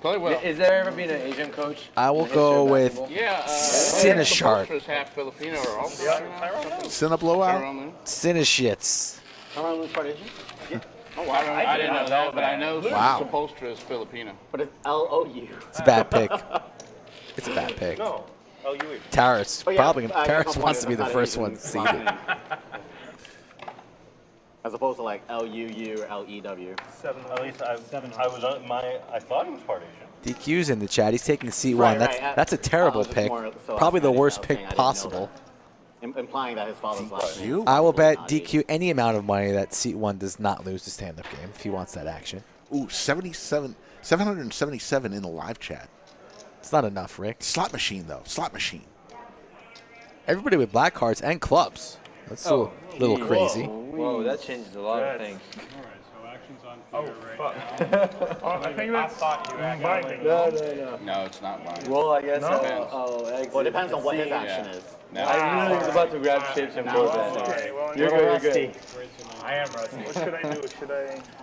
Play well. Is there ever been an Asian coach? I will in the history go of with basketball? Yeah. Sinashart. is half Filipino or all Cinna Blowout. Sinashits. Tyrone part Asian? Oh, I didn't know that, but I know Wow. Sepulchra is Filipino. But it's LOU. It's a bad pick. It's a bad pick. No. LUE. Taras Oh, yeah, probably. I Taras guess my wants to point be is the it's first not one Asian seated. As opposed to like LUU or LEW. At least I was on I thought he was part Asian. DQ's in the chat. He's taking seat Right, 1. right. That's a terrible I was just pick. more so Probably the I was worst saying pick I didn't know possible. that. Implying that his father's last name. You? I will bet Not Asian. DQ any amount of money that seat 1 does not lose the stand-up game if he wants that action. Ooh, 777 in the live chat. It's not enough, Rick. Slot machine, though. Slot machine. Everybody with black cards and clubs. That's a little crazy. Whoa, that changes a lot of things. Oh, fuck. Oh, I think that's binding. No. No, it's not mine. Well, I guess No. I'll exit. Well, it depends on what his See, action is. No. I really was about to grab chips and go back. Okay, well, You're good, you're good. I am rusty. What should I do?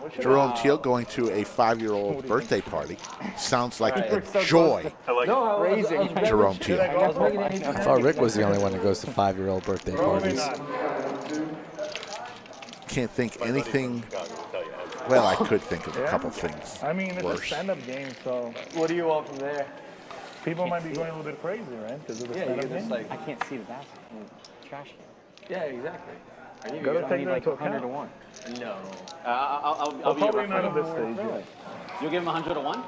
What should Jerome Teal going to a 5-year-old birthday party. Sounds like a joy. No, I was Jerome Teal. I was making it I thought Rick was the only one that goes to 5-year-old birthday parties. Can't think anything. Well, I could think of a couple things. I mean, it's Worse. a stand-up game, so What do you want from there? people might be going a little bit crazy, right? Because of the Yeah, you stand-up can just game. like. I can't see the basket. Trash can. Yeah, exactly. Are you Gotta good? take need that like into 100 to account. 1. No. I'll be your Probably not at referee. this stage yet. You'll give him 100 to 1?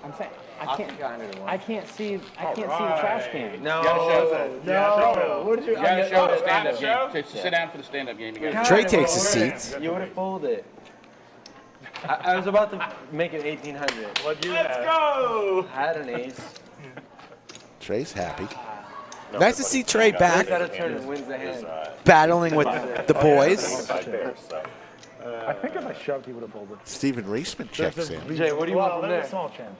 I'm saying I I'll can't. take 100 to 1. I can't see. I can't see the trash can. No. No. What did you? You gotta show the stand-up show? game. Sit down for the stand-up game. You gotta Trey takes a seat. You would have folded it. I was about to make it 1800. Let's go! I had an ace. Trey's happy. Nice to see Trey back, Ace out of turn and wins the hand. battling with the boys. I think if I shoved, he would have pulled it. Stephen Reisman checks in. Jay, what do you want from There's a there? small chance.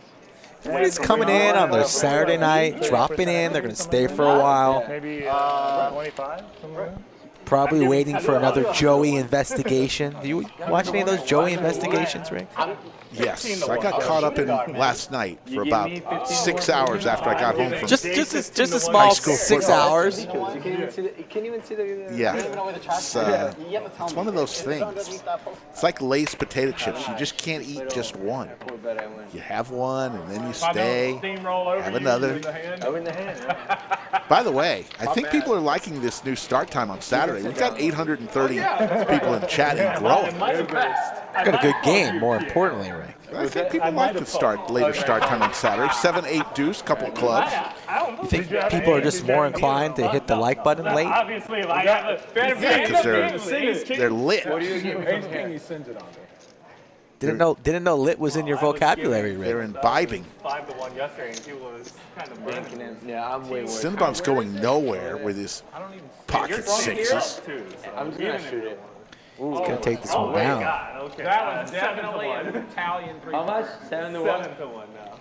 Everybody's coming in on their Saturday night, dropping in. They're going to stay for a while. Maybe 25, something like that. Probably waiting for another Joey investigation. Do you watch any of those Joey investigations, Rick? Yes, I got caught up in last night for about 6 hours after I got home from. Just a small school 6 football. hours. You can't even see the. You can't even see the. Yeah, You know where the trash it's, can is? You have to tell it's me. one of those Your son doesn't things. eat that post- It's like Lay's potato chips. You just can't eat just one. Poor bet I win. You have one, and then you stay. Steamroll over Have you, another. you in the hand. I win the hand. By the way, I think people are liking this new start time on Saturday. We've got 830 people in chat and growing. Got a good game, more importantly, Rick. I think people like the later start time on Saturday. 7-8 deuce, couple of clubs. You think people are just more inclined to hit the like button late? Obviously, like, I Yeah, because they're lit. What do you get from here? He sends it on there. Didn't know lit was in your vocabulary, They're Rick. imbibing. 5 to 1 yesterday, and he was kind of burning. Yeah, I'm way worse. Cinnabon's going nowhere with his pocket sixes. Too, so I'm just gonna shoot it. He's gonna take this one down. God, okay. That was definitely an Italian three. How much? 7 to 1. 7 to 1 now.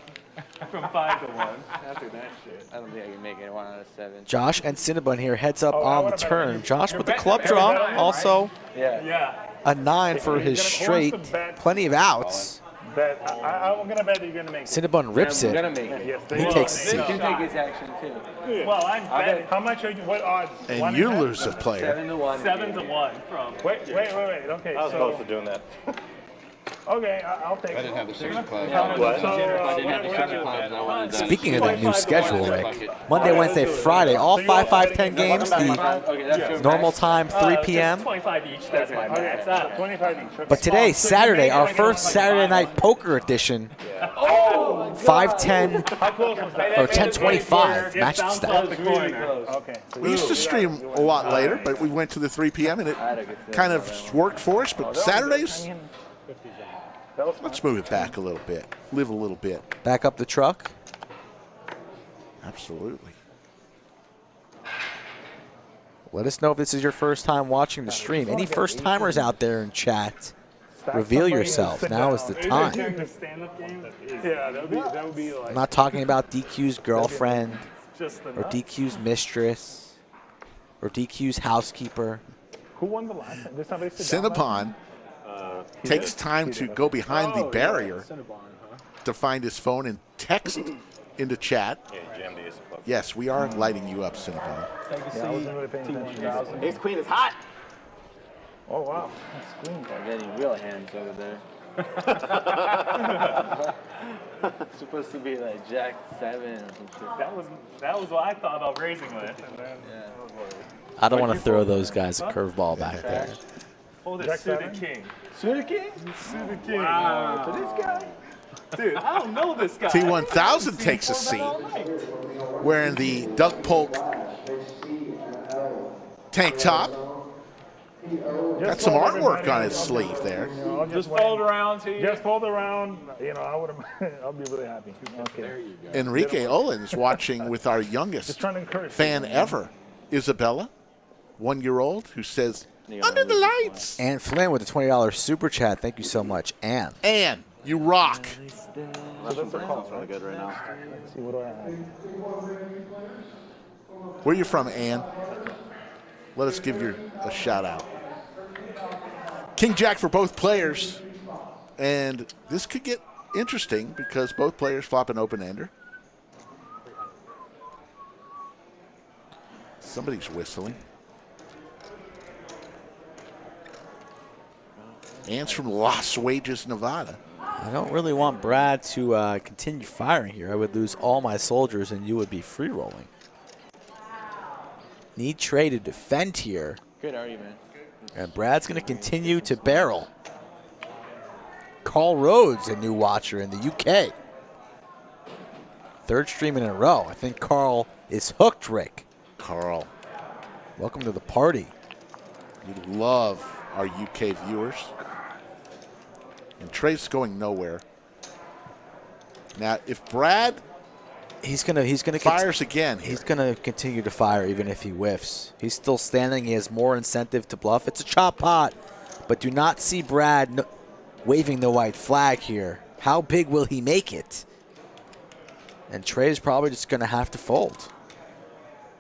From 5 to 1. After that shit. I don't think I can make it 1 out of 7. Josh and Cinnabon here heads up on the turn. Josh with the club draw, also Yeah. Yeah. a 9 for his straight. Plenty of outs. Bet I'm gonna bet you're gonna make it. Cinnabon rips I'm it. gonna make it. Yes, He takes a You seat. can take his action too. Well, I'm betting How much are you? What odds? And 1 you in 10? lose a player. 7 to 1. 7 to 1 from. Wait. Okay, I was so close to doing that. Okay, I'll take I didn't have the 6 of clubs. Yeah, I didn't have the 6 of clubs. I wanted that. Speaking of the new schedule, Rick, Monday, Wednesday, Friday, all 5-5-10 games, the normal time, 3 p.m. 25 each, that's my max. 25 each. But today, Saturday, our first Saturday night poker edition, 5-10 or 10-25 match start. Okay. We used to stream a lot later, but we went to the 3 p.m. and it kind of worked for us. But Saturdays, let's move it back a little bit. Live a little bit. Back up the truck. Absolutely. Let us know if this is your first time watching the stream. Any first timers out there in chat, reveal yourselves. Now is the time. Yeah, that would be like. I'm not talking about DQ's girlfriend or DQ's mistress or DQ's housekeeper. Who won the last time? Did somebody sit down? Cinnabon takes time to go behind the barrier to find his phone and text into chat. Yes, we are lighting you up, Cinnabon. Yeah, I wasn't really paying attention. Ace Queen is hot. Oh, wow. They're getting real hands over there. Supposed to be like Jack 7 or some shit. That was what I thought about raising with. And then, I don't want to throw those guys a curveball back there. hold it, suited king. Suited king? Suited king. Wow. To this guy? Dude, I don't know this guy. T1000 takes a seat, wearing the Duck Polk tank top. Got some artwork on his sleeve there. You know, just fold around to you. Just fold around. You know, I would have. I'll be really happy. Okay. There you go. Enrique Olin is watching with our youngest fan ever, Isabella, 1-year-old, who says, "Under the lights." Ann Flynn with a $20 super chat. Thank you so much, Ann. Ann, you rock. Russian sounds really good right now. Let's see, what do I have? Where are you from, Ann? Let us give you a shout out. King Jack for both players. And this could get interesting because both players flop an open-ender. Somebody's whistling. Ann's from Las Vegas, Nevada. I don't really want Brad to continue firing here. I would lose all my soldiers and you would be free rolling. Need Trey to defend here. Good argument. And Brad's going to continue to barrel. Carl Rhodes, a new watcher in the UK. Third stream in a row. I think Carl is hooked, Rick. Carl, welcome to the party. We love our UK viewers. And Trey's going nowhere. Now, if Brad he's gonna fires again, he's gonna continue to fire even if he whiffs. He's still standing. He has more incentive to bluff. It's a chop pot, but do not see Brad waving the white flag here. How big will he make it? And Trey's probably just gonna have to fold.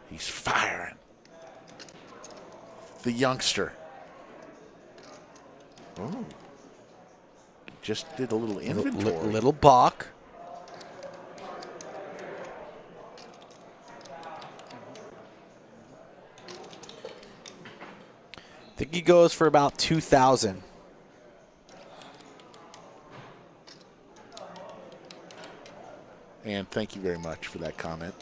He's firing. The youngster. Oh. Just did a little inventory. Little balk. I think he goes for about 2,000. And thank you very much for that comment.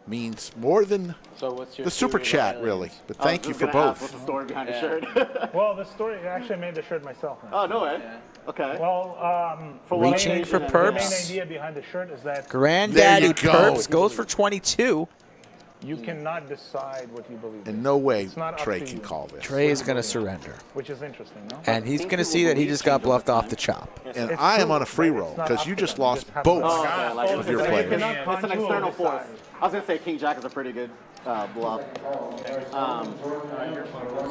Means more than the super chat, really. But thank you for both. What's the story behind the shirt? Well, the story, actually I made the shirt myself. Oh, no way. Okay. Well, reaching for perps. The main idea behind the shirt is that Granddaddy Perps goes for 22. You cannot decide what you believe in. In no way It's not up Trey to can you. call this. Trey is going to surrender. Which is interesting, no? And he's going to see that he just got bluffed off the chop. And I am on a free roll because you just lost both of your players. It's an external force. I was going to say King Jack is a pretty good bluff.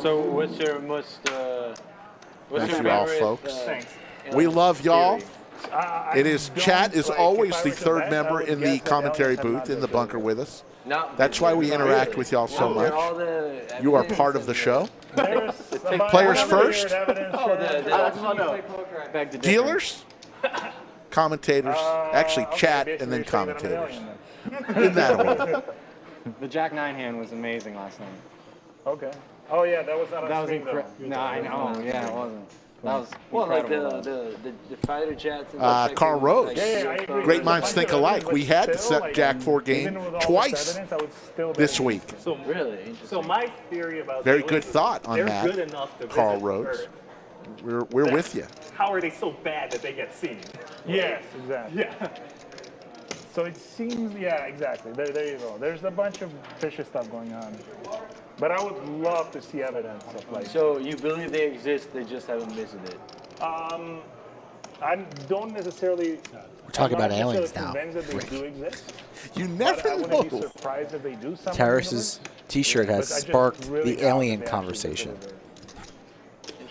So what's your most Thank your you all, favorite, folks. We love y'all. It is chat is always the third member in the commentary booth in the bunker with us. That's why we interact with y'all so much. You are part of the show. Players first. Dealers. Commentators. Actually, chat and then commentators. In that order. The Jack 9 hand was amazing last night. Okay. Oh, yeah, that was not on That was stream, though. incredible. No, I know. Yeah, it wasn't. was Well, like incredible. the fighter jets and Carl Rhodes. I agree. Great There's a minds bunch think of alike. evidence, We but had the still, set Jack 4 even game with all this twice evidence, I would still bet this against week. So really, So my theory about Very aliens good is thought on they're that, good enough to Carl visit Rhodes. Earth. We're with you. How are they so bad that they get seen? Yes, exactly. Yeah. So it seems, yeah, exactly. There you go. There's a bunch of fishy stuff going on. But I would love to see evidence of like. So you believe they exist, they just haven't visited. I don't necessarily. We're talking I'm about not aliens necessarily now. convinced that they do exist. You But never I wouldn't be know. surprised if they do something. Terrace's T-shirt has But I just sparked really the doubt alien that they actually conversation. visited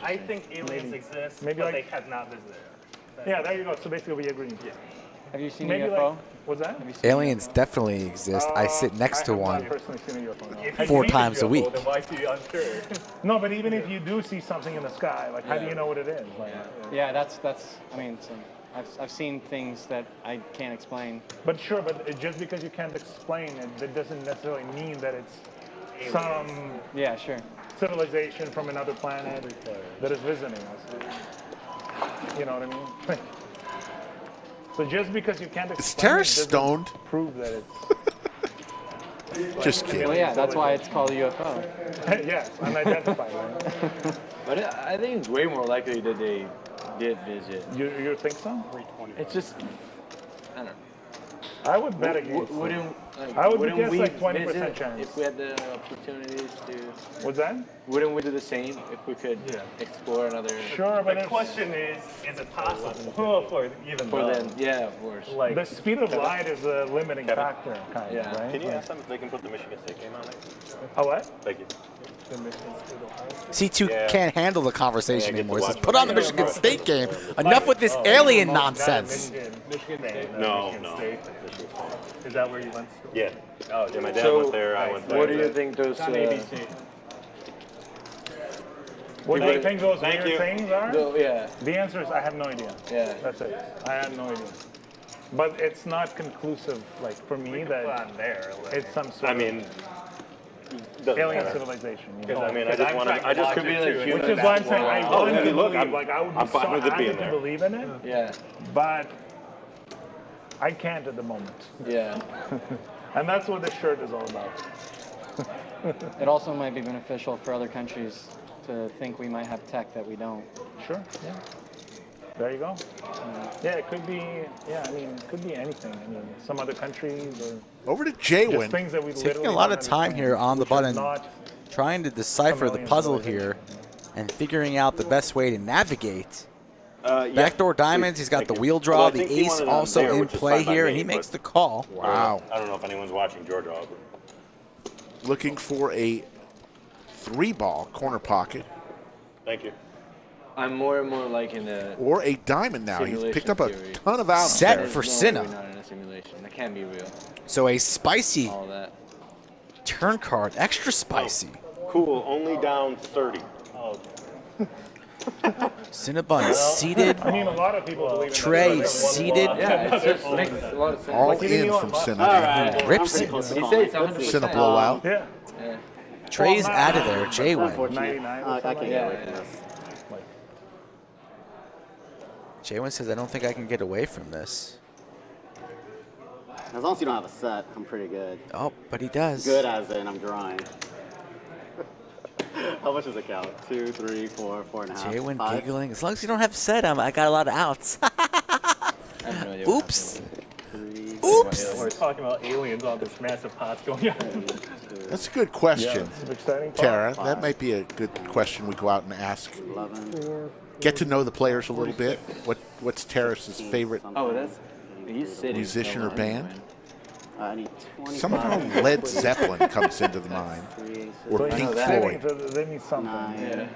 I think aliens exist, maybe but like- they have not visited. Earth. Yeah, there you go. So basically, we agree. Yeah. Have you seen Maybe a UFO? like, what's that? Aliens definitely exist. I sit next to I have one. not personally seen a UFO. No. If you 4 see times a UFO, week. Then why see you unsure? No, but even if you do see something in the sky, like how do you know what it is? Like, Yeah, that's. I mean, I've seen things that I can't explain. But sure, but just because you can't explain it, that doesn't necessarily mean that it's some Yeah, sure. civilization from another planet that is visiting us. You know what I mean? So just because you can't Is explain Terrace it doesn't stoned? prove that it's Just kidding. Well, yeah, that's why it's called a UFO. yes, unidentified. Right? But I think it's way more likely that they did visit. You think so? It's just, I don't know. I would bet against it. Wouldn't I would wouldn't guess we like 20% visit chance. if we had the opportunities to? What's that? Wouldn't we do the same if we could explore another? Sure, but The it's, question is it possible for even For them? them, yeah, of course. Like, the speed of light is a limiting factor, kind Yeah. of, right? Can you ask them if they can put the Michigan State game on there? A what? Thank you. C2 Yeah. can't handle the conversation Yeah, I get to anymore. He says, watch put it. on the Michigan State game. Enough with this alien nonsense. Michigan State. No, Michigan no. State. Is that where you went to? Yeah. Oh, yeah, my dad So, went there. I went there. What do you think those? On ABC. What do you think those Thank weird you. things are? Yeah, The answer is I have no idea. yeah. That's it. I have no idea. But it's not conclusive, like for me, Put that on there. Like, it's some sort I of mean, doesn't alien matter. civilization. You Because know? I mean, I just want to. I just Could be like Which human. is why I'm saying I Oh, want yeah, to look, believe. I'm- Like I would be I'm so fine with it happy being to there. believe in it, Yeah, but I can't at the moment. yeah. And that's what this shirt is all about. It also might be beneficial for other countries to think we might have tech that we don't. Sure. Yeah. There you go. Yeah, it could be. Yeah, I mean, it could be anything. I mean, some other countries or Over to just JWin. things that we Taking literally a lot don't of time understand, here on the which are button, not- trying to decipher the alien puzzle civilization. here and figuring out the best way to navigate. Yeah. Backdoor diamonds, he's got Thank the you. wheel Well, draw, I the think he ace wanted it on also there, in which is play fine by here, me, and he but- makes the call. Wow. I don't know if anyone's watching Georgia. Looking for a 3-ball corner pocket Thank you. I'm more and more liking the or a diamond now. He's picked up a Simulation theory. ton of outs Set there. for no way Cinna. we're not in a simulation. That can't be real. So a spicy All that. turn card, extra spicy. Cool. Only down 30. oh, Cinnabon seated. I mean, a lot of people believe in Trey that. seated. Yeah, it just makes a lot of sense. All Like, even in Elon from Musk. Cinna. Alright. Rips I'm pretty it. close to He calling. says 100%. Cinna blowout. Yeah. Yeah. Trey's Well, out of there. JWin. Unfortunate. 99 or I something can't get away like from that. this. JWin says, I don't think I can get away from this. As long as you don't have a set, I'm pretty good. Oh, but he does. Good as in I'm drawing. How much does it count? 2, 3, 4, 4.5. JWin 5? giggling. As long as you don't have set, I got a lot of outs. I have no idea what Oops. 3, Oops. we're talking about aliens on this massive pot going on. That's a good question, It's an exciting part. Tara. That might be a good question we go out and ask. 11. Get to know the players a little bit. What's Terrace's favorite Oh, that's. He's sitting. musician or band? I need 25. Somehow Led Zeppelin comes into the mind, 3, or So, you Pink know, Floyd. They need something. 9. Yeah.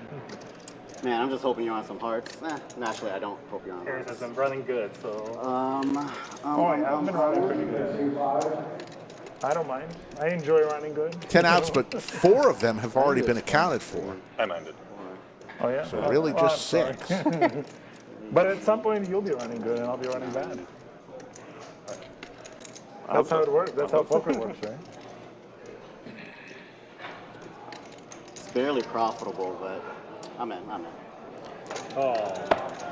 Man, I'm just hoping you're on some hearts. Naturally, I don't hope you're on Harris hearts. says I'm running good, so Oh, yeah, I've been running pretty good. I don't mind. I enjoy running good. 10 outs, but 4 of them have already been accounted for. I minded. Oh, yeah? So really Oh, just I'm sorry. 6. But at some point, you'll be running good, and I'll be running bad. That's how it works. That's how poker works, right? It's barely profitable, but I'm in.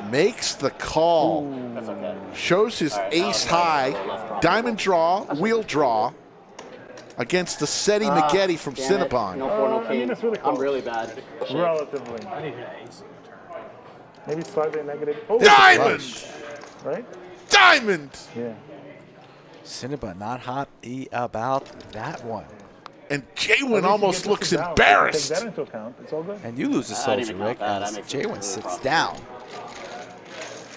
Makes the call. That's okay. Shows his ace high. Diamond draw, wheel draw against the Seti Magetti from Damn it. Cinnabon. No 4, no king. I mean, it's really close. I'm really bad. Relatively. I need an ace in the turn. Maybe slightly negative. Oh, Diamond! right? Diamond! Yeah. Cinnabon not happy about that one. And At least JWin you almost get to looks sit down. embarrassed. Take that into account. It's all good. And you lose a I didn't soldier, even Rick, count that. as That makes it JWin really sits profitable. down.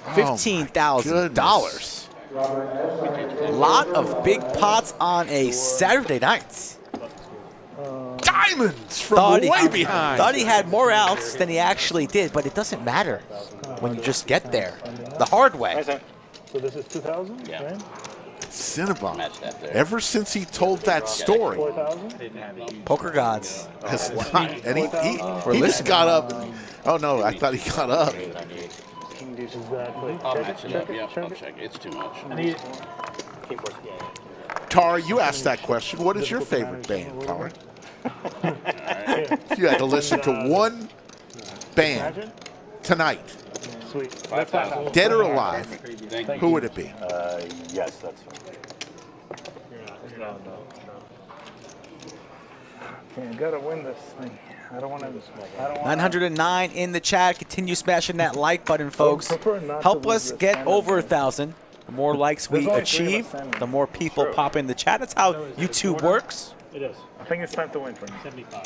Oh, $15,000. Lot of big pots on a Saturday night. Diamonds from way behind. Thought he had more outs than he actually did, but it doesn't matter when you just get there the hard way. So this is 2,000, Yeah. right? Cinnabon, Match that there. ever since he told that story, 4,000? Poker gods. has not, and he We're just listening. got up. Oh no, I thought he got up. Exactly. I'll Check match it, it up. check it, Yeah, check I'll it. check it. It's too much. Tara, you asked that question. What is your favorite band, Tara? If you had to listen to one band Imagine? tonight, Sweet. 5,000. dead or alive, Thank you. who would it be? Yes, that's fine. Okay, I gotta win this thing. I don't want to. 909 in the chat. Continue smashing that like button, folks. prefer not Help to lose us this get kind over of- 1,000. The more likes we There's only 3 of achieve, us standing. the more people pop in the chat. That's how YouTube works. It is. I think it's time to win for me. 75.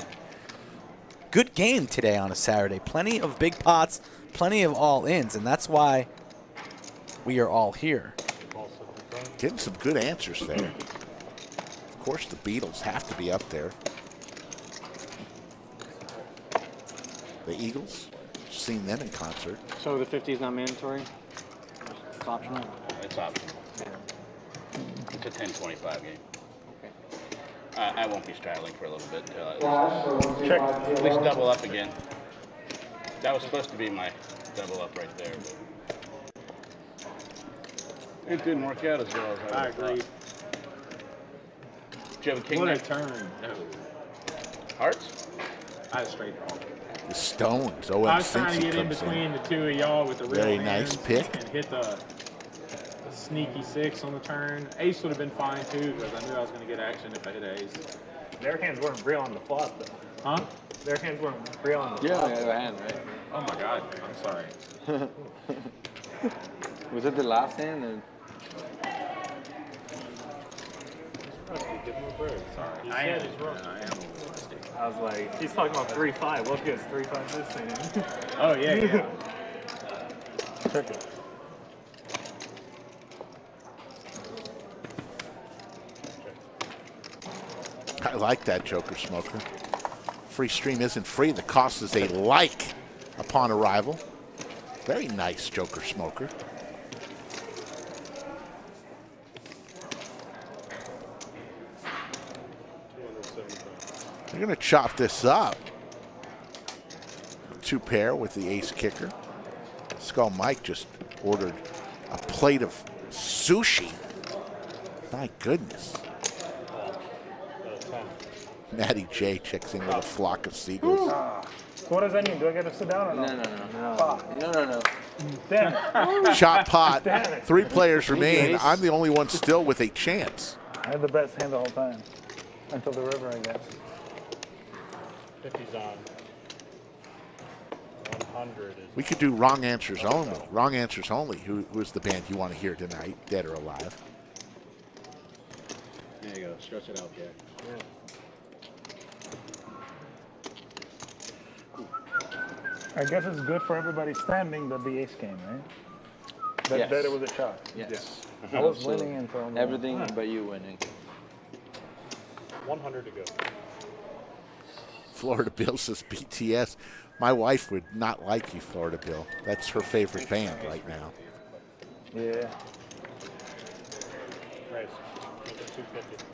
Good game today on a Saturday. Plenty of big pots, plenty of all-ins, and that's why we are all here. Getting some good answers there. Of course, the Beatles have to be up there. The Eagles, seen them in concert. So the 50 is not mandatory? It's optional? It's optional. It's a 10-25 game. I won't be straddling for a little bit until at least double up again. That was supposed to be my double up right there. But it didn't work out as well as I agree. Do you have a king What a there? turn. No. Hearts? I had a straight draw. The Stones, I OM was trying to Cincy get in comes between in. the two of y'all with the real Very nice hands pick. and hit the sneaky 6 on the turn. Ace would have been fine too because I knew I was going to get action if I hit ace. Their hands weren't real on the flop, though. Huh? Their hands weren't real on the flop. Yeah, hand, right? Oh my god, I'm sorry. Was it the last hand? Or? Sorry. I am a little rusty. I was like, he's talking about 3-5. What gets 3-5 this thing? Oh yeah, yeah. Check it. I like that, Joker Smoker. Free stream isn't free. The cost is a like upon arrival. Very nice, Joker Smoker. They're going to chop this up. 2 pair with the ace kicker. Skull Mike just ordered a plate of sushi. My goodness. Matty J checks in with a flock of seagulls. So what does that mean? Do I get to sit down or no? No. Damn it. Shot pot. Damn it. 3 players remain. I'm the only one still with a chance. I had the best hand the whole time. Until the river, I guess. 50's on. 100 is. We could do wrong answers only. Wrong answers only. Who is the band you want to hear tonight, dead or alive? There you go. Stretch it out, Jack. I guess it's good for everybody standing that the ace came, right? That, Yes. that it was a shot. Yes. I was winning until Everything but you winning. 100 to go. Florida Bill says BTS. My wife would not like you, Florida Bill. That's her favorite band right now. Yeah. Nice. 250.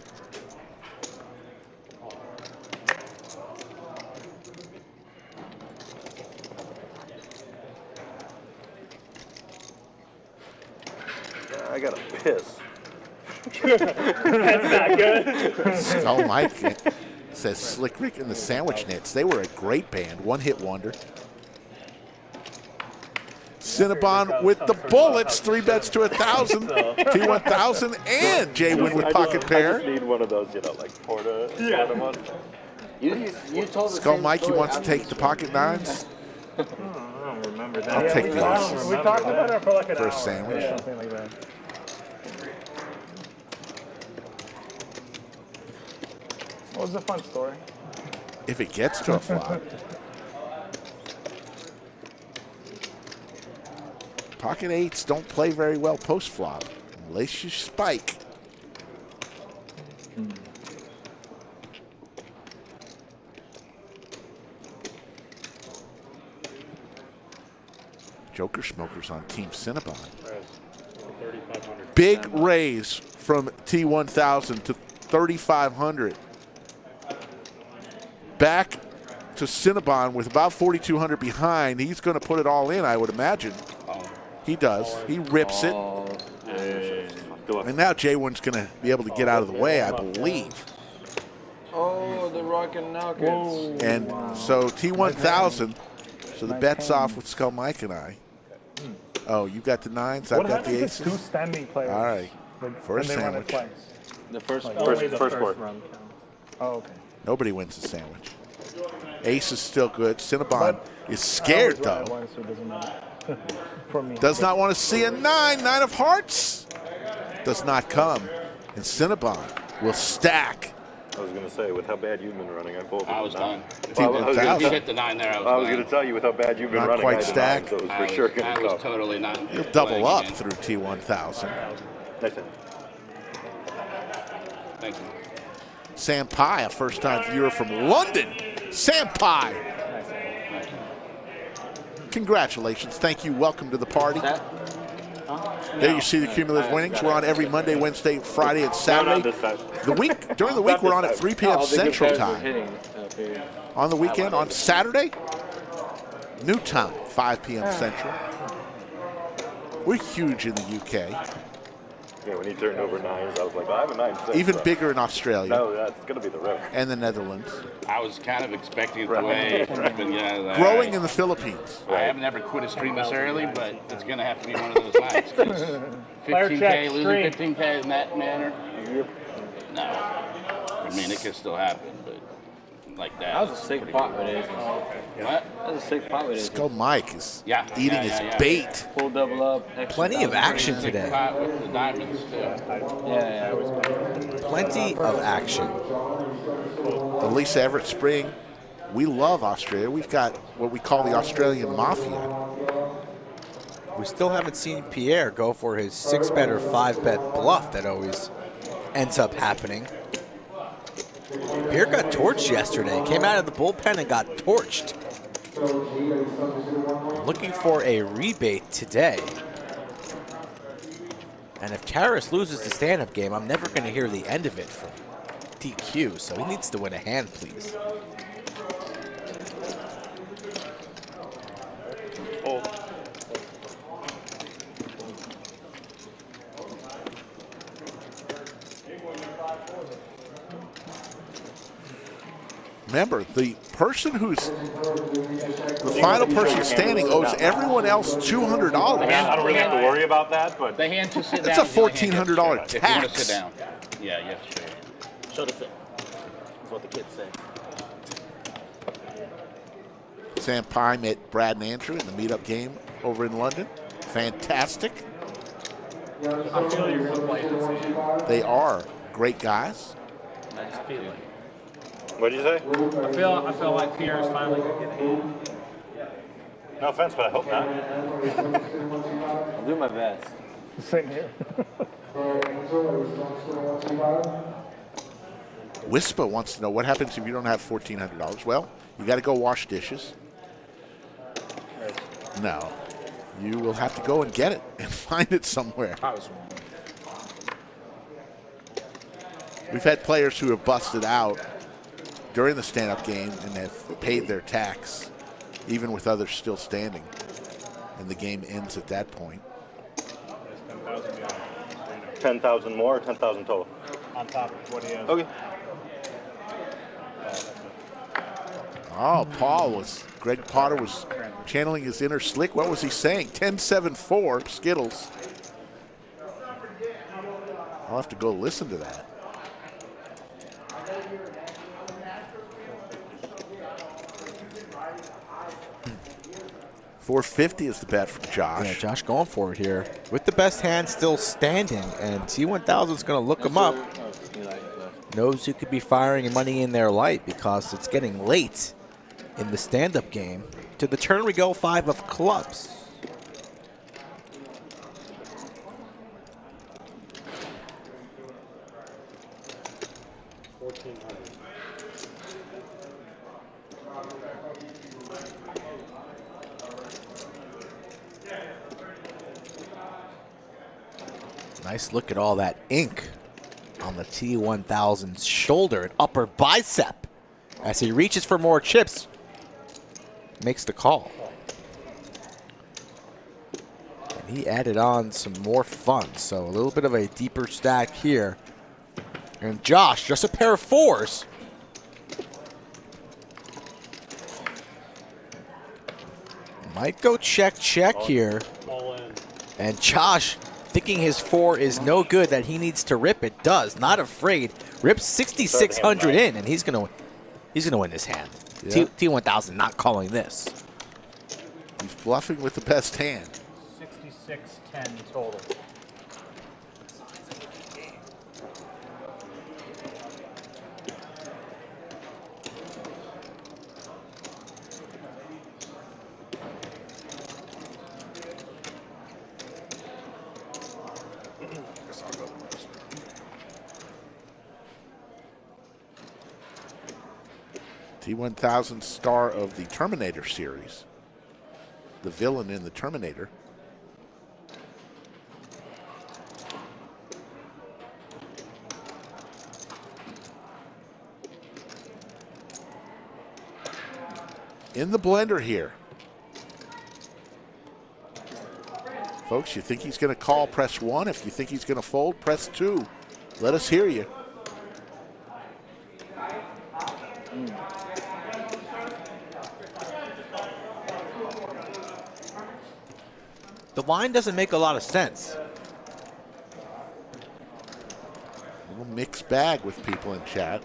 I gotta piss. That's not good. Skull Mike says Slick Rick and the Sandwich Knits. They were a great band. One-hit wonder. Cinnabon with the bullets. 3 bets to 1,000. T1000 and JWin with pocket I pair. just need one of those, you know, like Porta. Yeah. Porta one. You told the Skull same Mikey story. wants to take the pocket nines. I don't remember that. I'll take the aces We talked about it for like an for hour. a sandwich. Something like that. What was the fun story? If it gets to a flop. Pocket 8s don't play very well post flop unless you spike. Joker Smokers on Team Cinnabon. Big raise from T1000 to 3,500. Back to Cinnabon with about 4,200 behind. He's going to put it all in, I would imagine. He does. He rips it. And now JWin's going to be able to get out of the way, I believe. Oh, the Rockin' Knockers. And so T1000, so the bet's off with Skull Mike and I. Oh, you got the 9s, I've What got the happens if 8s. two standing players? All right. First and they run it sandwich. twice? The first First board. Oh, okay. Nobody wins the sandwich. Ace is still good. Cinnabon is scared, I always run it though. once, so it doesn't matter. For me. Does not want to see a 9. 9 of hearts. Does not come. And Cinnabon will stack. I was going to say, with how bad you've been running, I pulled. I was done. Well, I was gonna If you say- hit the 9 there, I was I was done. going to tell you, with how bad you've been Not running, quite I did stacked. so it was I for was, sure going I to was come. totally not. He'll double playing up again. through T1000. Nice hit. Thank you. Sam Pye, a first-time viewer from London. Sam Pye. Congratulations. Thank you. Welcome to the party. There you see the cumulative winnings. We're on every Monday, Wednesday, Friday, and Saturday. During the week, we're on at 3 p.m. Central Time. On the weekend, on Saturday, new time, 5 p.m. Central. We're huge in the UK. Yeah, when he turned over 9s, I was like, I have a 9-6. Even bigger in Australia. No, that's going to be the river. And the Netherlands. I was kind of expecting it to wait. Growing in the Philippines. I have never quit a stream this early, but it's going to have to be one of those nights. 'Cause Player check, 15K, losing stream. 15K in that manner? No. I mean, it could still happen, but like that. That was a sick pot with aces. What? That was a sick pot with aces. Skull Mike is Yeah, eating yeah, his yeah. bait. Full double up. extra Plenty of 1,000. action today. Pot with the diamonds, too. Yeah. Plenty of action. The Lisa Everett Spring. We love Australia. We've got what we call the Australian Mafia. We still haven't seen Pierre go for his 6-bet or 5-bet bluff that always ends up happening. Pierre got torched yesterday. Came out of the bullpen and got torched. Looking for a rebate today. And if Taras loses the stand-up game, I'm never going to hear the end of it from DQ. So he needs to win a hand, please. Remember, the person who's the final person standing owes everyone else $200. I don't really have to worry about that, but The hand to sit That's down. a $1,400 If you want to tax. sit down. Yeah, yeah, sure. Show the fit. That's what the kids say. Sam Pye met Brad and Andrew in the meetup game over in London. Fantastic. I feel you're going to play this hand. They are great guys. I just feel it. What'd you say? I feel like Pierre's finally going to get a hand. No offense, but I hope not. I'll do my best. Same here. Wispa wants to know what happens if you don't have $1,400. Well, you got to go wash dishes. No. You will have to go and get it and find it somewhere. I was wrong. We've had players who have busted out during the stand-up game and have paid their tax, even with others still standing. And the game ends at that point. 10,000 more or 10,000 total? On top of what he has. Okay. Oh, Greg Potter was channeling his inner slick. What was he saying? 10-7-4, Skittles. I'll have to go listen to that. $450 is the bet from Josh. Yeah, Josh going for it here. With the best hand still standing, and T1000 is going to look him up. Knows who could be firing money in their light because it's getting late in the stand-up game. To the turn we go, 5 of clubs. Nice look at all that ink on the T1000's shoulder and upper bicep as he reaches for more chips. Makes the call. And he added on some more funds, so a little bit of a deeper stack here. And Josh, just a pair of 4s. Might go check here. All in. And Josh, thinking his 4 is no good, that he needs to rip, it does. Not afraid. Rips 6,600 in, and he's gonna win this hand. Yeah. T1000 not calling this. He's bluffing with the best hand. 66-10 total. T1000 star of the Terminator series. The villain in the Terminator. In the blender here. Folks, you think he's going to call, press 1. If you think he's going to fold, press 2. Let us hear you. The line doesn't make a lot of sense. A little mixed bag with people in chat.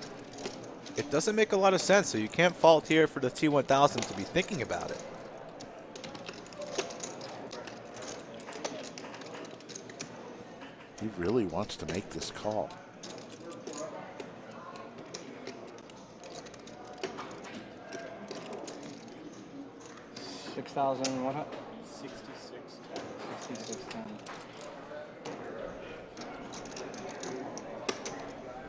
It doesn't make a lot of sense, so you can't fault here for the T1000 to be thinking about it. He really wants to make this call. $6,100. 66-10. 66-10.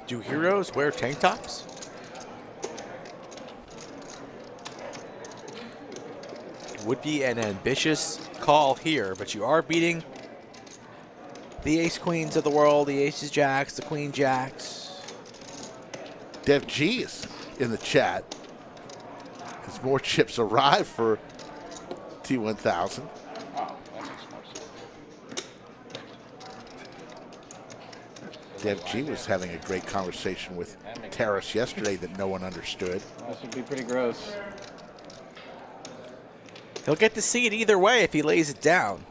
Do heroes wear tank tops? Would be an ambitious call here, but you are beating the ace queens of the world, the aces jacks, the queen jacks. Dev G is in the chat as more chips arrive for T1000. Dev G was having a great conversation with Terrace yesterday that no one understood. This would be pretty gross. He'll get to see it either way if he lays it down.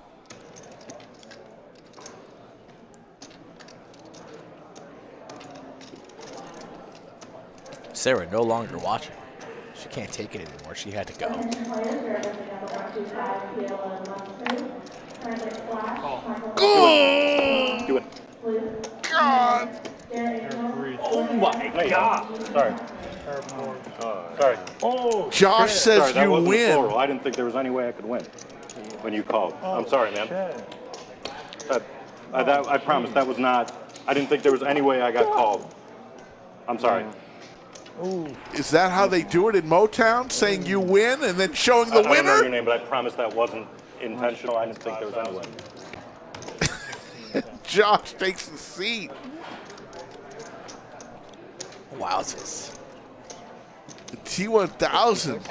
Sarah no longer watching. She can't take it anymore. She had to go. Do it. God! Oh my God! Sorry. Sorry. Oh, Josh says Sorry, that you wasn't win. plural. I didn't think there was any way I could win when you called. I'm sorry, man. I promise that was not. I didn't think there was any way I got called. I'm sorry. Is that how they do it in Motown? Saying you win and then showing the I don't know your winner? name, but I promise that wasn't intentional. I didn't think there was any way. Josh takes the seat. Wowzers. The T1000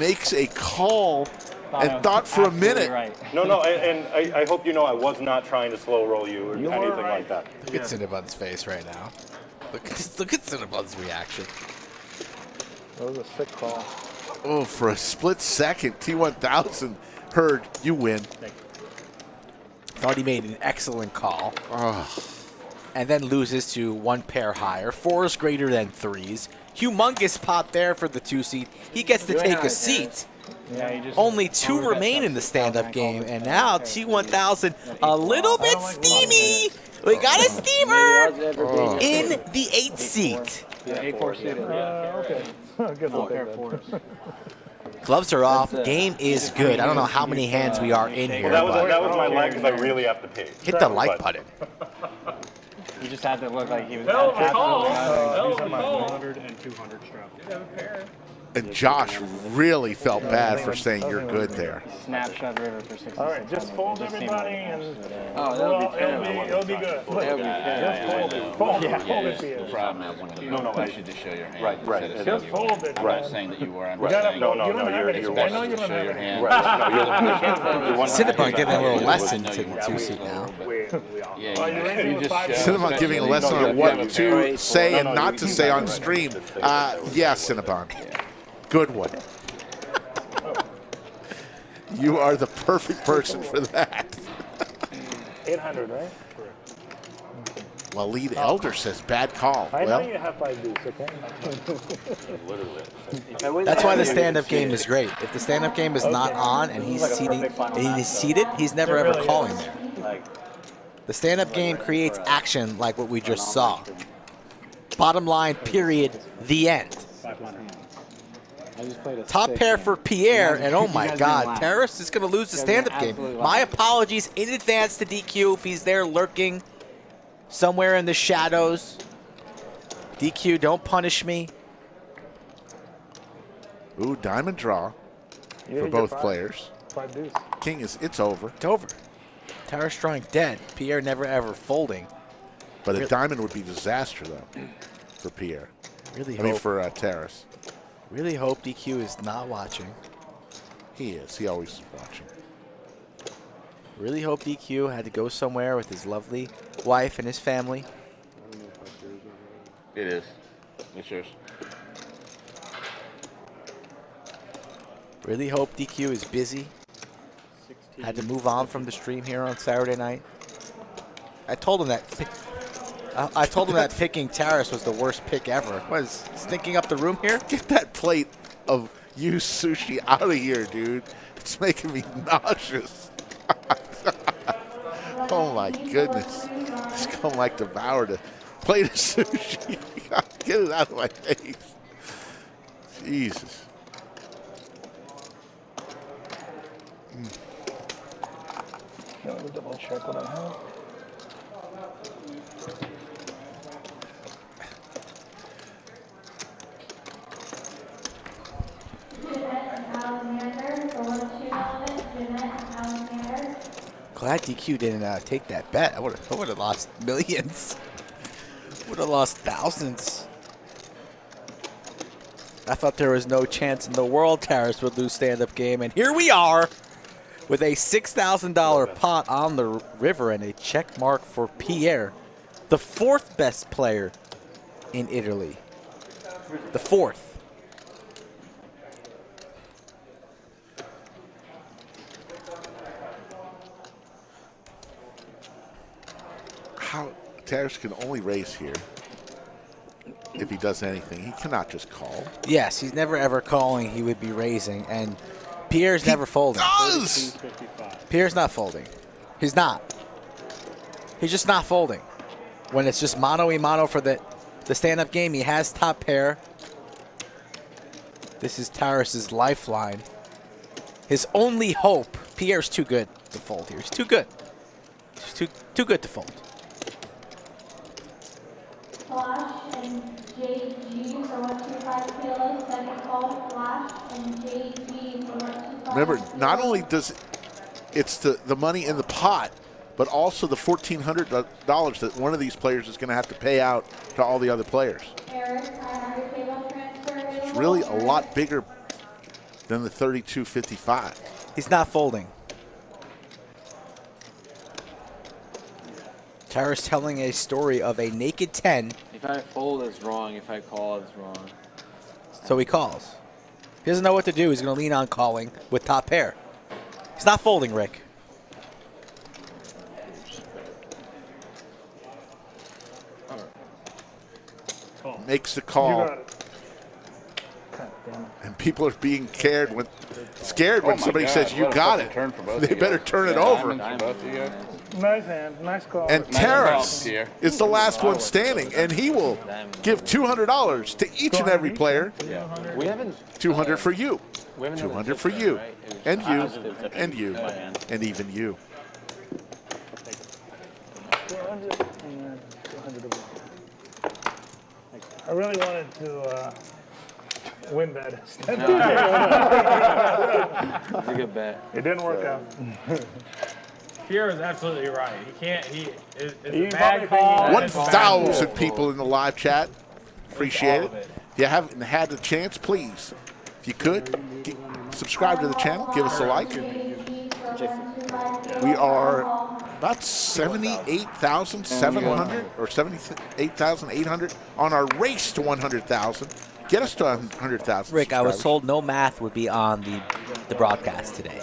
makes a call and thought for a minute. Right. No, and I hope you know I was not trying to slow roll you or anything like that. Look at Cinnabon's face right now. Look at Cinnabon's reaction. That was a sick call. Oh, for a split second, T1000 heard you win. Thought he made an excellent call. Oh. And then loses to one pair higher. 4s greater than 3s. Humongous pot there for the 2 seed. He gets to take a seat. Yeah, he just Only 2 remain in the stand-up game. And now T1000 a little bit steamy. We got a steamer in the 8th seat. Yeah, 8-4 suited. Okay. Good luck. Gloves are off. Game is good. I don't know how many hands we are in here. Well, but that was my leg because I really have to pee. hit the like button. He just had to look like he was Hell of a absolutely call. out of Hell of a on my call. 100 and 200 straddles. And Josh really felt bad for saying you're good there. snap shove river for 60 All right, just fold everybody and it'll be good. I know. Fold it. Yeah, Fold it it's to you. the problem is when you you should just show your hand. Right. instead of Just saying fold it. I'm not saying that you were. I'm You just gotta- saying No, you don't have you're any. it's I best know to you just don't show your have hand. Cinnabon giving a little lesson to the 2 seat now. Yeah, you just show. Cinnabon giving a lesson on what to say and not to say on stream. Yeah, Cinnabon. Good one. You are the perfect person for that. 800, right? Well, Lead Elder says bad call. I know Well, you have 5 Ds, okay? That's why the stand-up game is great. If the stand-up game is not on and he's seated, he's never ever calling there. The stand-up game creates action like what we just saw. Bottom line, period, the end. Top pair for Pierre, and oh my God, Terrace is going to lose the stand-up game. My apologies in advance to DQ if he's there lurking somewhere in the shadows. DQ, don't punish me. ooh, diamond draw for both players. 5 Ds. King it's over. It's over. Terrace drawing dead. Pierre never ever folding. But a diamond would be disaster, though, for Pierre. Really I mean, hope, for Terrace. really hope DQ is not watching. He is. He always is watching. Really hope DQ had to go somewhere with his lovely wife and his family. It is. It's yours. Really hope DQ is busy. Had to move on from the stream here on Saturday night. I told him that. I told him that picking Terrace was the worst pick ever. What is stinking up the room here? Get that plate of used sushi out of here, dude. It's making me nauseous. Oh my goodness. It's going like devoured a plate of sushi. Get it out of my face. Jesus. Let me double check what I have. Glad DQ didn't take that bet. I would have lost millions. Would have lost thousands. I thought there was no chance in the world Terrace would lose stand-up game, and here we are with a $6,000 pot on the river and a check mark for Pierre, the 4th best player in Italy. The 4th. How Terrace can only raise here if he does anything. He cannot just call. Yes, he's never ever calling. He would be raising, and Pierre's never folding. Does! Pierre's not folding. He's not. He's just not folding. When it's just mano-a-mano for the stand-up game, he has top pair. This is Terrace's lifeline. His only hope. Pierre's too good to fold here. He's too good. He's too good to fold. Flash and JG for 125 kilos, second call, Flash and JG for 125 Remember, not only does it's the money in the pot, but also the $1,400 that one of these players is going to have to pay out to all the other players. It's really a lot bigger than the $32.55. He's not folding. Terrace telling a story of a naked 10. If I fold, it's wrong. If I call, it's wrong. So he calls. He doesn't know what to do. He's going to lean on calling with top pair. He's not folding, Rick. Makes the call. And people are being scared when somebody says you got it. They better turn it over. Nice hand, nice call. And Terrace is the last one standing, and he will give $200 to each and every player. We haven't. 200 for you. We haven't 200 for you, and you, and you, and even you. 200 and 200. I really wanted to win that instead. That's a good bet. It didn't work out. Pierre is absolutely right. He can't. He is He a bad probably call. 1,000 people in the live chat. Appreciate it. If you haven't had the chance, please, if you could, subscribe to the channel. Give us a like. We are about 78,700 or 78,800 on our race to 100,000. Get us to 100,000. Rick, I was told no math would be on the broadcast today.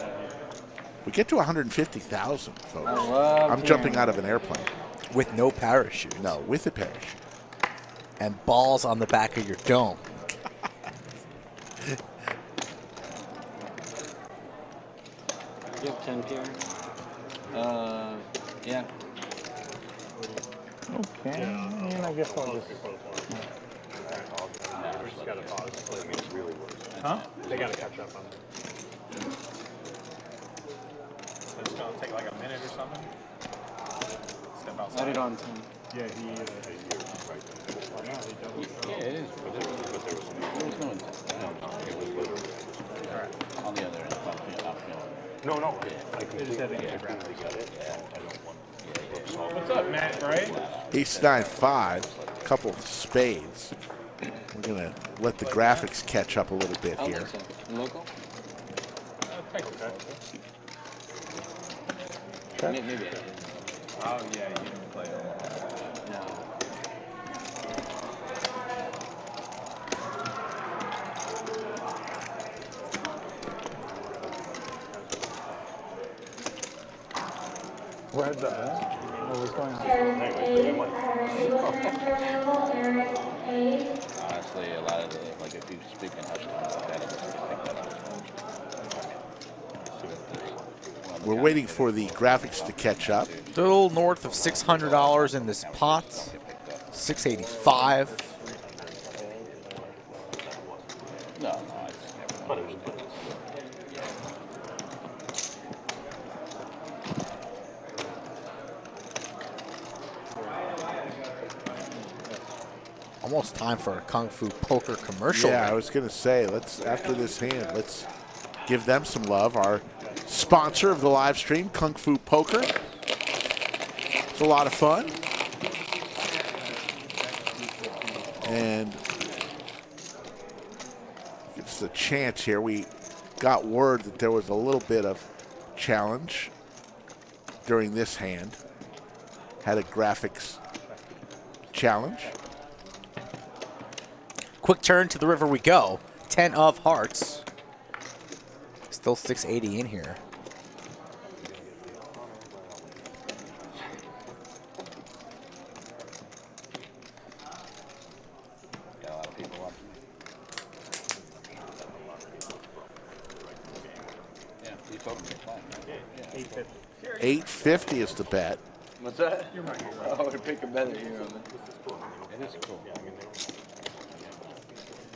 We get to 150,000, folks. I'm jumping out of an airplane. With no parachute. No, with a parachute. And balls on the back of your dome. You have 10 Pierre? Yeah. Okay, and I guess I'll just. Huh? They got to catch up on it. It's going to take like a minute or something. Step outside. I did on 10. Yeah, he Yeah, it is. But there was no intent. It was literally. On the other end, I'm feeling. No. Yeah. I just had to What's up, Matt, right? Ace 9-5, couple of spades. We're going to let the graphics catch up a little bit here. Local? Maybe I did. Oh yeah, you didn't play it. No. Where's that? What was going on? Honestly, a lot of the, like, if you speak in hush tones like that, it doesn't pick that up. We're waiting for the graphics to catch up. A little north of $600 in this pot. 685. No, I Almost time for a Kung Fu Poker commercial. Yeah, I was going to say, after this hand, let's give them some love. Our sponsor of the live stream, Kung Fu Poker. It's a lot of fun. And it's a chance here. We got word that there was a little bit of challenge during this hand. Had a graphics challenge. Quick turn to the river we go. 10 of hearts. Still 680 in here. got a lot of people watching. Yeah, you told me to play. Yeah, 850. 850 is the bet. What's that? Oh, to pick a better hero. It is cool.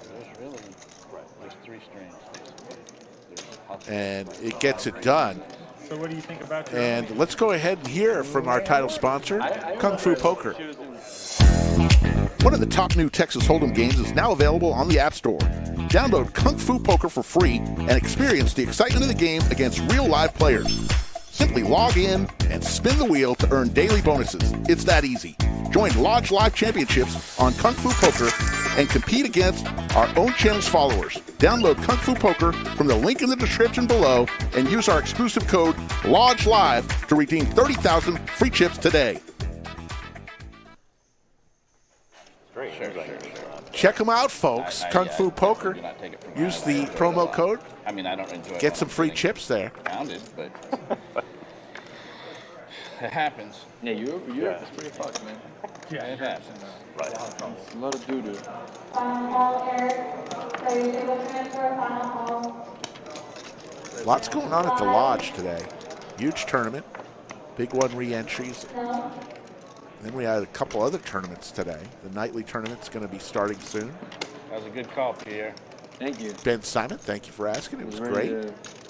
There's really, there's 3 strings. And it gets it done. So what do you think about your And let's go ahead and hear from our title sponsor, Kung Fu Poker. One of the top new Texas Hold'em games is now available on the App Store. Download Kung Fu Poker for free and experience the excitement of the game against real live players. Simply log in and spin the wheel to earn daily bonuses. It's that easy. Join LODGELIVE Championships on Kung Fu Poker and compete against our own channel's followers. Download Kung Fu Poker from the link in the description below and use our exclusive code LODGELIVE to redeem 30,000 free chips today. Check them out, folks. Kung Fu Poker. Do not take it from Use my the way. promo code. I mean, I don't enjoy Get some free chips there. Pounded, but it happens. Yeah, Europe is pretty fucked, man. Yeah, it happens. It's a lot of doo-doo. Final call, Eric. Trey, table transfer, final call. Lots going on at the Lodge today. Huge tournament. Big one re-entries. No. Then we had a couple other tournaments today. The nightly tournament's going to be starting soon. That was a good call, Pierre. Thank you. Ben Simon, thank you for asking. It was great.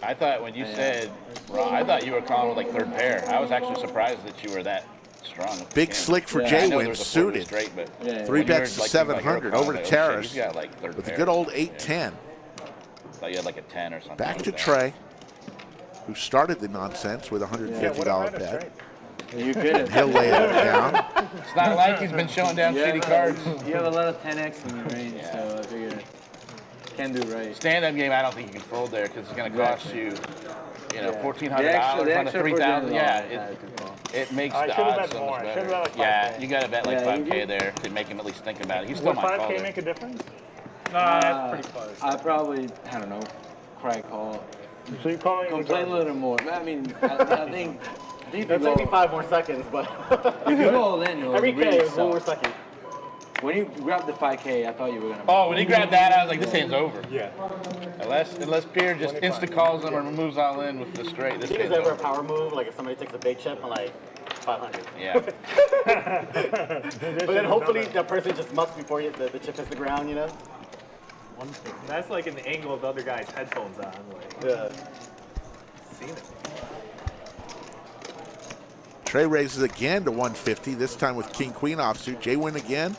I thought when you said, I thought you were calling with like third pair. I was actually surprised that you were that strong. Big slick for JWin, suited. Straight, but 3 bets to 700 over to Terrace got like third with a pair. good old 8-10. Thought you had like a 10 or something. Back to Trey, who started the nonsense with a $150 bet. You get it. He'll lay it down. It's not like he's been showing down shitty cards. You have a lot of 10x in your range, so I figured can do right. Stand-up game, I don't think you can fold there because it's going to cost you, $1,400 The on the extra $3,000. Yeah, $4,000. it makes I the should have odds bet so more. much I better. should have bet like Yeah, 5K. you got to bet like Yeah, 5K there to make him at least think about it. He still Would might call 5K there. make a difference? Nah, that's pretty close. I probably, I don't know, cry call. So you're calling Complain a little more. I mean, I think if That's you only go, 5 more seconds, but if you go all in, it'll every really K is 1 more suck. second. When you grabbed the 5K, I thought you were gonna. Oh, when he grabbed that, I was like, this hand's over. Yeah. Unless Pierre just insta-calls him or moves all in with the straight, this If hand's there's ever a over. power move, like if somebody takes a big chip and like 500. Yeah. But then hopefully that person just mucks before the chip hits the ground, That's like in the angle of the other guy's headphones on. Like, Yeah. seen it. Trey raises again to 150, this time with King-Queen offsuit. JWin again.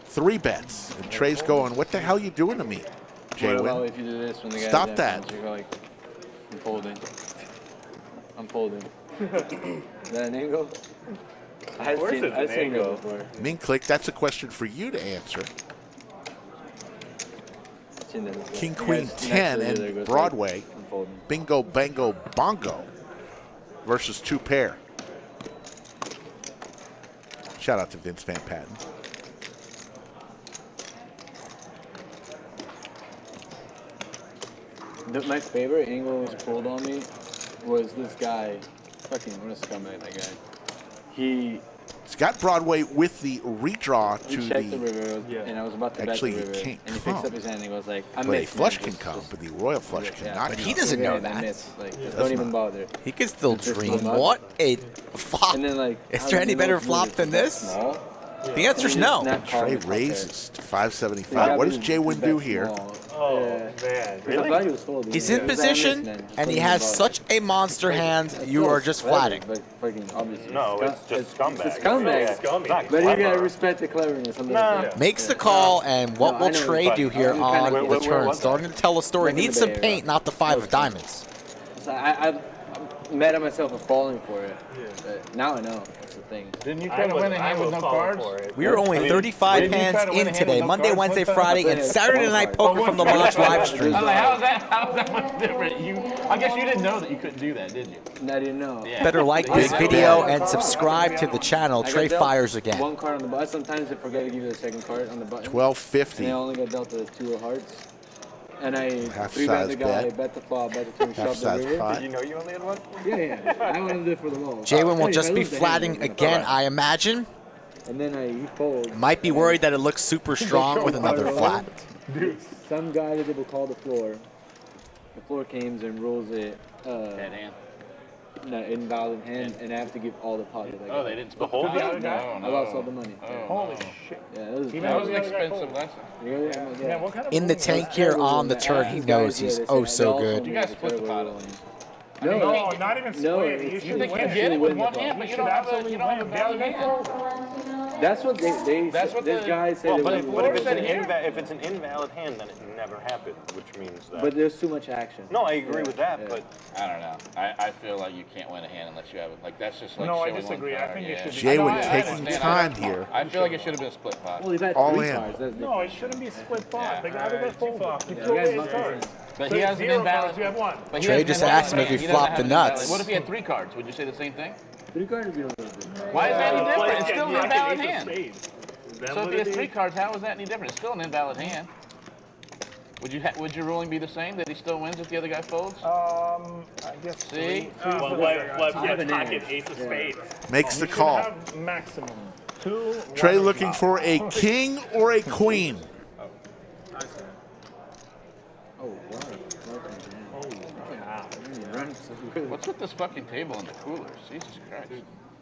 3 bets. And Trey's going, what the hell you doing to me, What about JWin? if you do this when the guy Stop that. You're like, I'm folding. I'm folding. Is that an angle? I've course it's an seen angle. that before. Ming Click, that's a question for you to answer. I've seen that before. King-Queen Next to 10 the other and goes Broadway. like, I'm folding. Bingo, bango, bongo versus 2 pair. Shout out to Vince Van Patten. My favorite angle was pulled on me was this guy. Fucking, what a scumbag, that guy. It's got Broadway with the redraw He to checked the the. river, and I was about to Actually, bet the he river. can't and he come. picks up his hand and he goes like, I But a missed, flush man. can come, but the royal flush cannot But come. he doesn't know I that. missed. Like, does don't even not. bother. He can still Just dream. flop. What a flop. And then like, Is how there do any you better know if flop it's than that this? small? The answer's no. Trey raises to 575. What does JWin do here? Oh, Yeah. man. I thought he was folding. He's Yeah, in it was that position, miss, man. and he Don't has even such a monster hand, you are just clever, flatting. But fucking obviously. No, it's just scumbag. It's a scumbag. It's scummy. But you gotta respect the cleverness. Nah. Makes the call, and what No, will I know, Trey but do here I'm on kinda- the Where turn? was that? Starting to tell a story. Back in Needs the some Bay paint, Area. not the 5 of diamonds. So I'm mad at myself for falling for it. But now I know that's the thing. Didn't you try to win a hand with no cards? We are only 35 didn't you hands try to win a in hand today, with no Monday, cards Wednesday, one time? Friday, and Saturday Night Poker from the Lodge live stream. I was like, how's that much different? I guess you didn't know that you couldn't do that, did you? I didn't know. Yeah. Better like this video and subscribe to the channel. I got Trey dealt fires again. One card on the button. Sometimes I forget to give you the second card on the button. 1250. And I only got dealt the 2 of hearts. And I Half 3-bet size the guy, bet. bet the flop, bet the 2, Half shove the size rear. pot. Did you know you only had one? Yeah. I wanted to do it for the low. JWin will Hey, just I be lose the hand, flatting man. again, I imagine. And then he folds. Might be worried that it looks super strong with another flat. Some guy that will call the floor. The floor comes and rules it. Bad hand. No, invalid hand, and I have to give all the pot. Oh, they didn't split whole the thing? pot? I lost all the money. Holy shit. Yeah, it was That was an expensive lesson. Man, what kind of In the tank here on the turn, he knows he's oh so good. You guys split the pot. No, No, not even No, split. you You You should think you win. get it with one the hand, but You you should don't have a absolutely valid win. hand. that's what they That's what this the- guy said. well, it but was- if But if it's, Said if it's an invalid hand, then it never happened, which means that. but there's too much action. No, I agree with that, Yeah. but I don't know. I feel like you can't win a hand unless you have it. Like, that's just like No, I showing disagree. one I card, think you yeah. should be- JWin I taking understand. time here. I feel like it should have been a split pot. Well, he's had All 3 in. cards. That's no, it shouldn't be split pot. Yeah. The guy that got folded. He Yeah, threw you guys away his must- cards. But So he it's has an 0 invalid. cards, you have 1. But he Trey has an just invalid asked him if hand. he doesn't flopped have the an invalid- nuts. What if he had 3 cards? Would you say the same thing? 3 cards would be Why is that any different? It's still an invalid Ace of hand. spades. So if he has 3 cards, how is that any different? It's still an invalid hand. Would your ruling be the same, that he still wins if the other guy folds? I guess. See? Well, what pocket ace of spades? Makes the You should call. have maximum 2. Trey 1 looking top. for a king or a queen. What's with this fucking table and the coolers? Jesus Christ.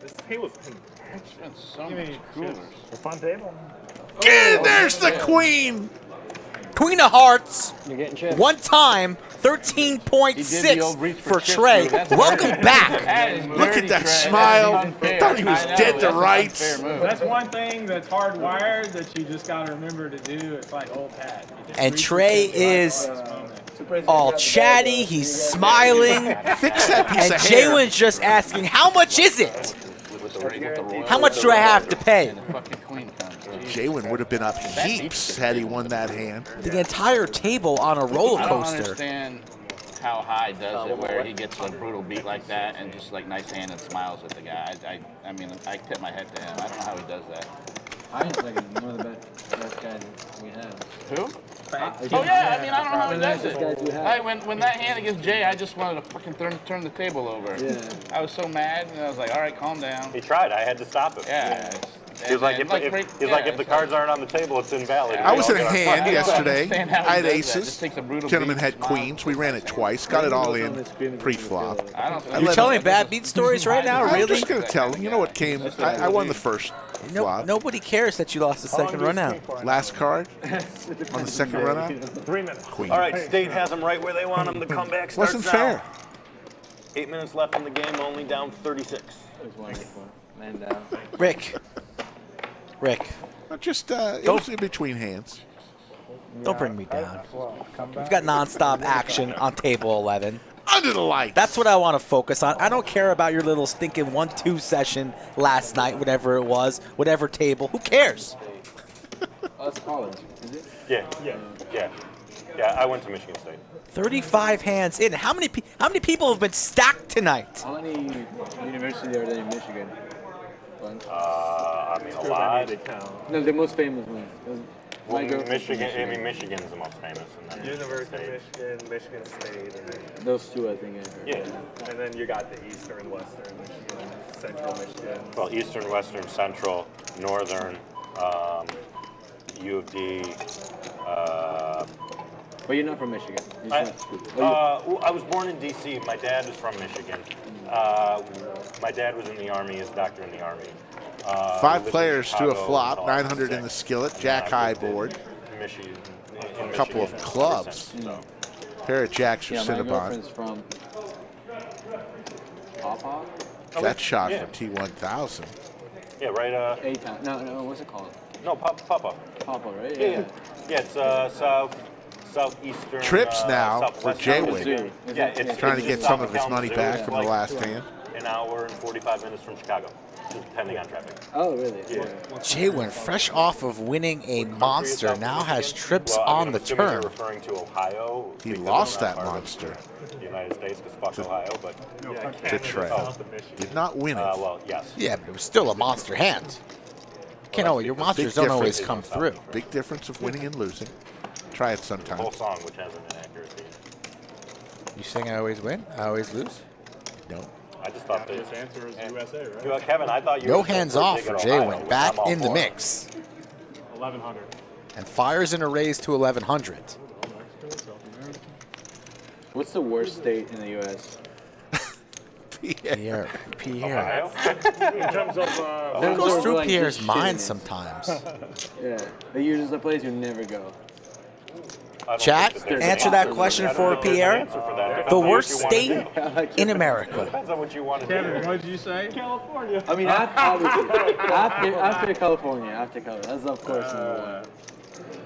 This table's There's been so much coolers. A fun table. And there's the queen. Queen of Hearts. You're getting chipped. One time, He did the old 13.6 reach for chips Trey. move. That's Welcome dirty. back. That is Look at dirty, that Trey. smile. That's unfair. Thought he was I know, dead to that's an rights. unfair move. That's one thing that's hardwired that you just got to remember to do. It's like old hat. You just And reach Trey the tip right is at this moment. all chatty. He's smiling. Fix that piece And of hair. JWin's just asking, how much is it? How much do I have to pay? Fucking queen comes. JWin would have been up heaps had he won that hand. The entire table on a roller I don't coaster. understand how High does it, where he gets a brutal beat like that and just like nice hand and smiles at the guy. I mean, I tip my head to him. I don't know how he does that. I think he's like one of the best guys we have. Who? Oh yeah, I mean, I don't know how he does it. Guys we have. Hey, when that hand against Jay, I just wanted to fucking turn the table over. Yeah. I was so mad, and I was like, all right, calm down. He tried. I had to stop him. Yeah. He was like, if the cards aren't on the table, it's invalid. I was in a We all get our hand fun. yesterday. understand how he I had does that. aces. Just takes a brutal Gentleman beat, had smiles. queens. We ran it twice. Got it all in pre-flop. I don't I You're let telling him- bad beat stories right now, I'm really? just going to tell him. You know what came? I won the first flop. Nobody cares that you lost the second run out. Last card on the second run out. 3 minutes. Queen. All right, State has them right where they want them. The comeback starts Wasn't now. fair. 8 minutes left in the game, only down 36. It was wonderful. Man down. Rick. Just it was in between hands. Don't bring me down. Well, come We've back. got nonstop action on table 11. Under the lights. That's what I want to focus on. I don't care about your little stinking 1-2 session last night, whatever it was, whatever table. Who cares? Oh, that's college, is it? Yeah. I went to Michigan State. 35 hands in. How many people have been stacked tonight? How many universities are there in Michigan? One? I mean, a lot. No, the most famous ones. Well, My girlfriend's from Michigan. I mean, Michigan's the most famous. And then University State. of Michigan, Michigan State, and then, Those two, I think. I heard. Yeah. and then you got the Eastern, Western Michigan, Central Michigan. Well, Eastern, Western, Central, Northern, U of D. But you're not from Michigan. You I, just went to school. I was born in D.C. My dad was from Michigan. My dad was in the Army. He's a doctor in the Army. 5 players to a Chicago flop. until 900 in the 6. skillet. Jack high board. Michigan. A couple of clubs. Pair of jacks for Yeah, my Cinnabon. girlfriend's from Papa? That shot yeah. for T1000. Yeah, right. A-Town. No, what's it called? No, Papa. Papa, right? Yeah. It's southeastern. Trips now for southwestern. JWin. Yeah, it's Trying to it's get south some of of his money Kalamazoo. back It's from the like last hand. An hour and 45 minutes from Chicago, depending on traffic. Oh, really? Yeah. JWin, fresh off of winning a monster, now has trips Well, on I'm the assuming turn. You're referring to Ohio. He because lost we're not that part of monster the United States, because fuck Ohio, but to Trey. Did not win it. well, yes. Yeah, but it was still a monster hand. Can't always, your monsters don't always come through. Big difference of winning and losing. Try it The sometime. whole song, which has an inaccuracy. You saying I always win? I always lose? No. I just thought that. His answer is USA, right? Well, Kevin, I thought you No were still hands pretty off big for at Ohio, JWin. which Back I'm all in the for. mix. 1,100. And fires in a raise to 1100. What's the worst state in the U.S.? Pierre. Ohio? In terms of What goes through Like, Pierre's just mind shittiness. sometimes? Yeah. But you're just a place you never go. I don't Chat, think that there's answer an that answer question that. for I don't know if there's an Pierre. answer for that. Depends The on what worst you wanna state do. in America. Depends on what you want to do. Kevin, what did you say? California. I mean, after California. After California. That's, of course, number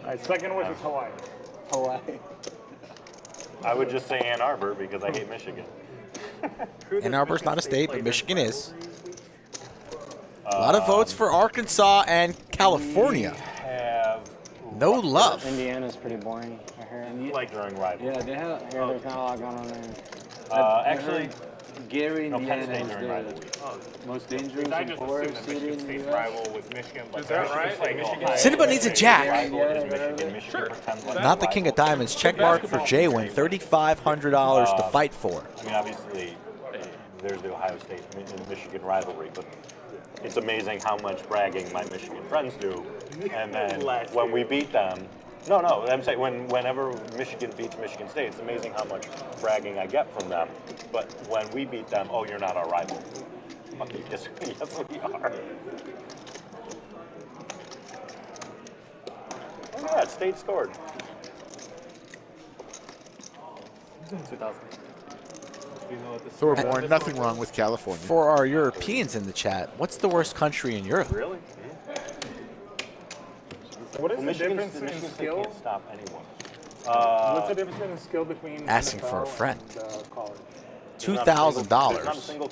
one. second wish is Hawaii. Hawaii. I would just say Ann Arbor because I hate Michigan. Ann Arbor's not a state, but Michigan is. A lot of votes for Arkansas and California. No love. Indiana's pretty boring, I heard. Like during rivalry. Yeah, they have. I hear there's not a lot going on there. Actually, Gary, No, Penn Indiana State's is during rivalry. the most dangerous I and just poorest assumed that city Michigan in the State's US. rival was Michigan, but Is that it's right? just like Michigan. Cinnabon needs a jack. Rival is Michigan. Michigan pretends like Not the a king of rival. diamonds. Check mark for JWin. $3,500 to fight for. I mean, obviously, there's the Ohio State and Michigan rivalry, but it's amazing how much bragging my Michigan friends do. And then when we beat them, no, I'm saying whenever Michigan beats Michigan State, it's amazing how much bragging I get from them. But when we beat them, oh, you're not our rival. Yes, we are. Oh, yeah, State scored. 2000. You know what this Thorborn, nothing wrong with California. For our Europeans in the chat, what's the worst country in Europe? Really? What is the Michigan difference in State skill? can't stop anyone. What's the difference in skill between Asking NFL for a friend. and college? There's not a $2,000. single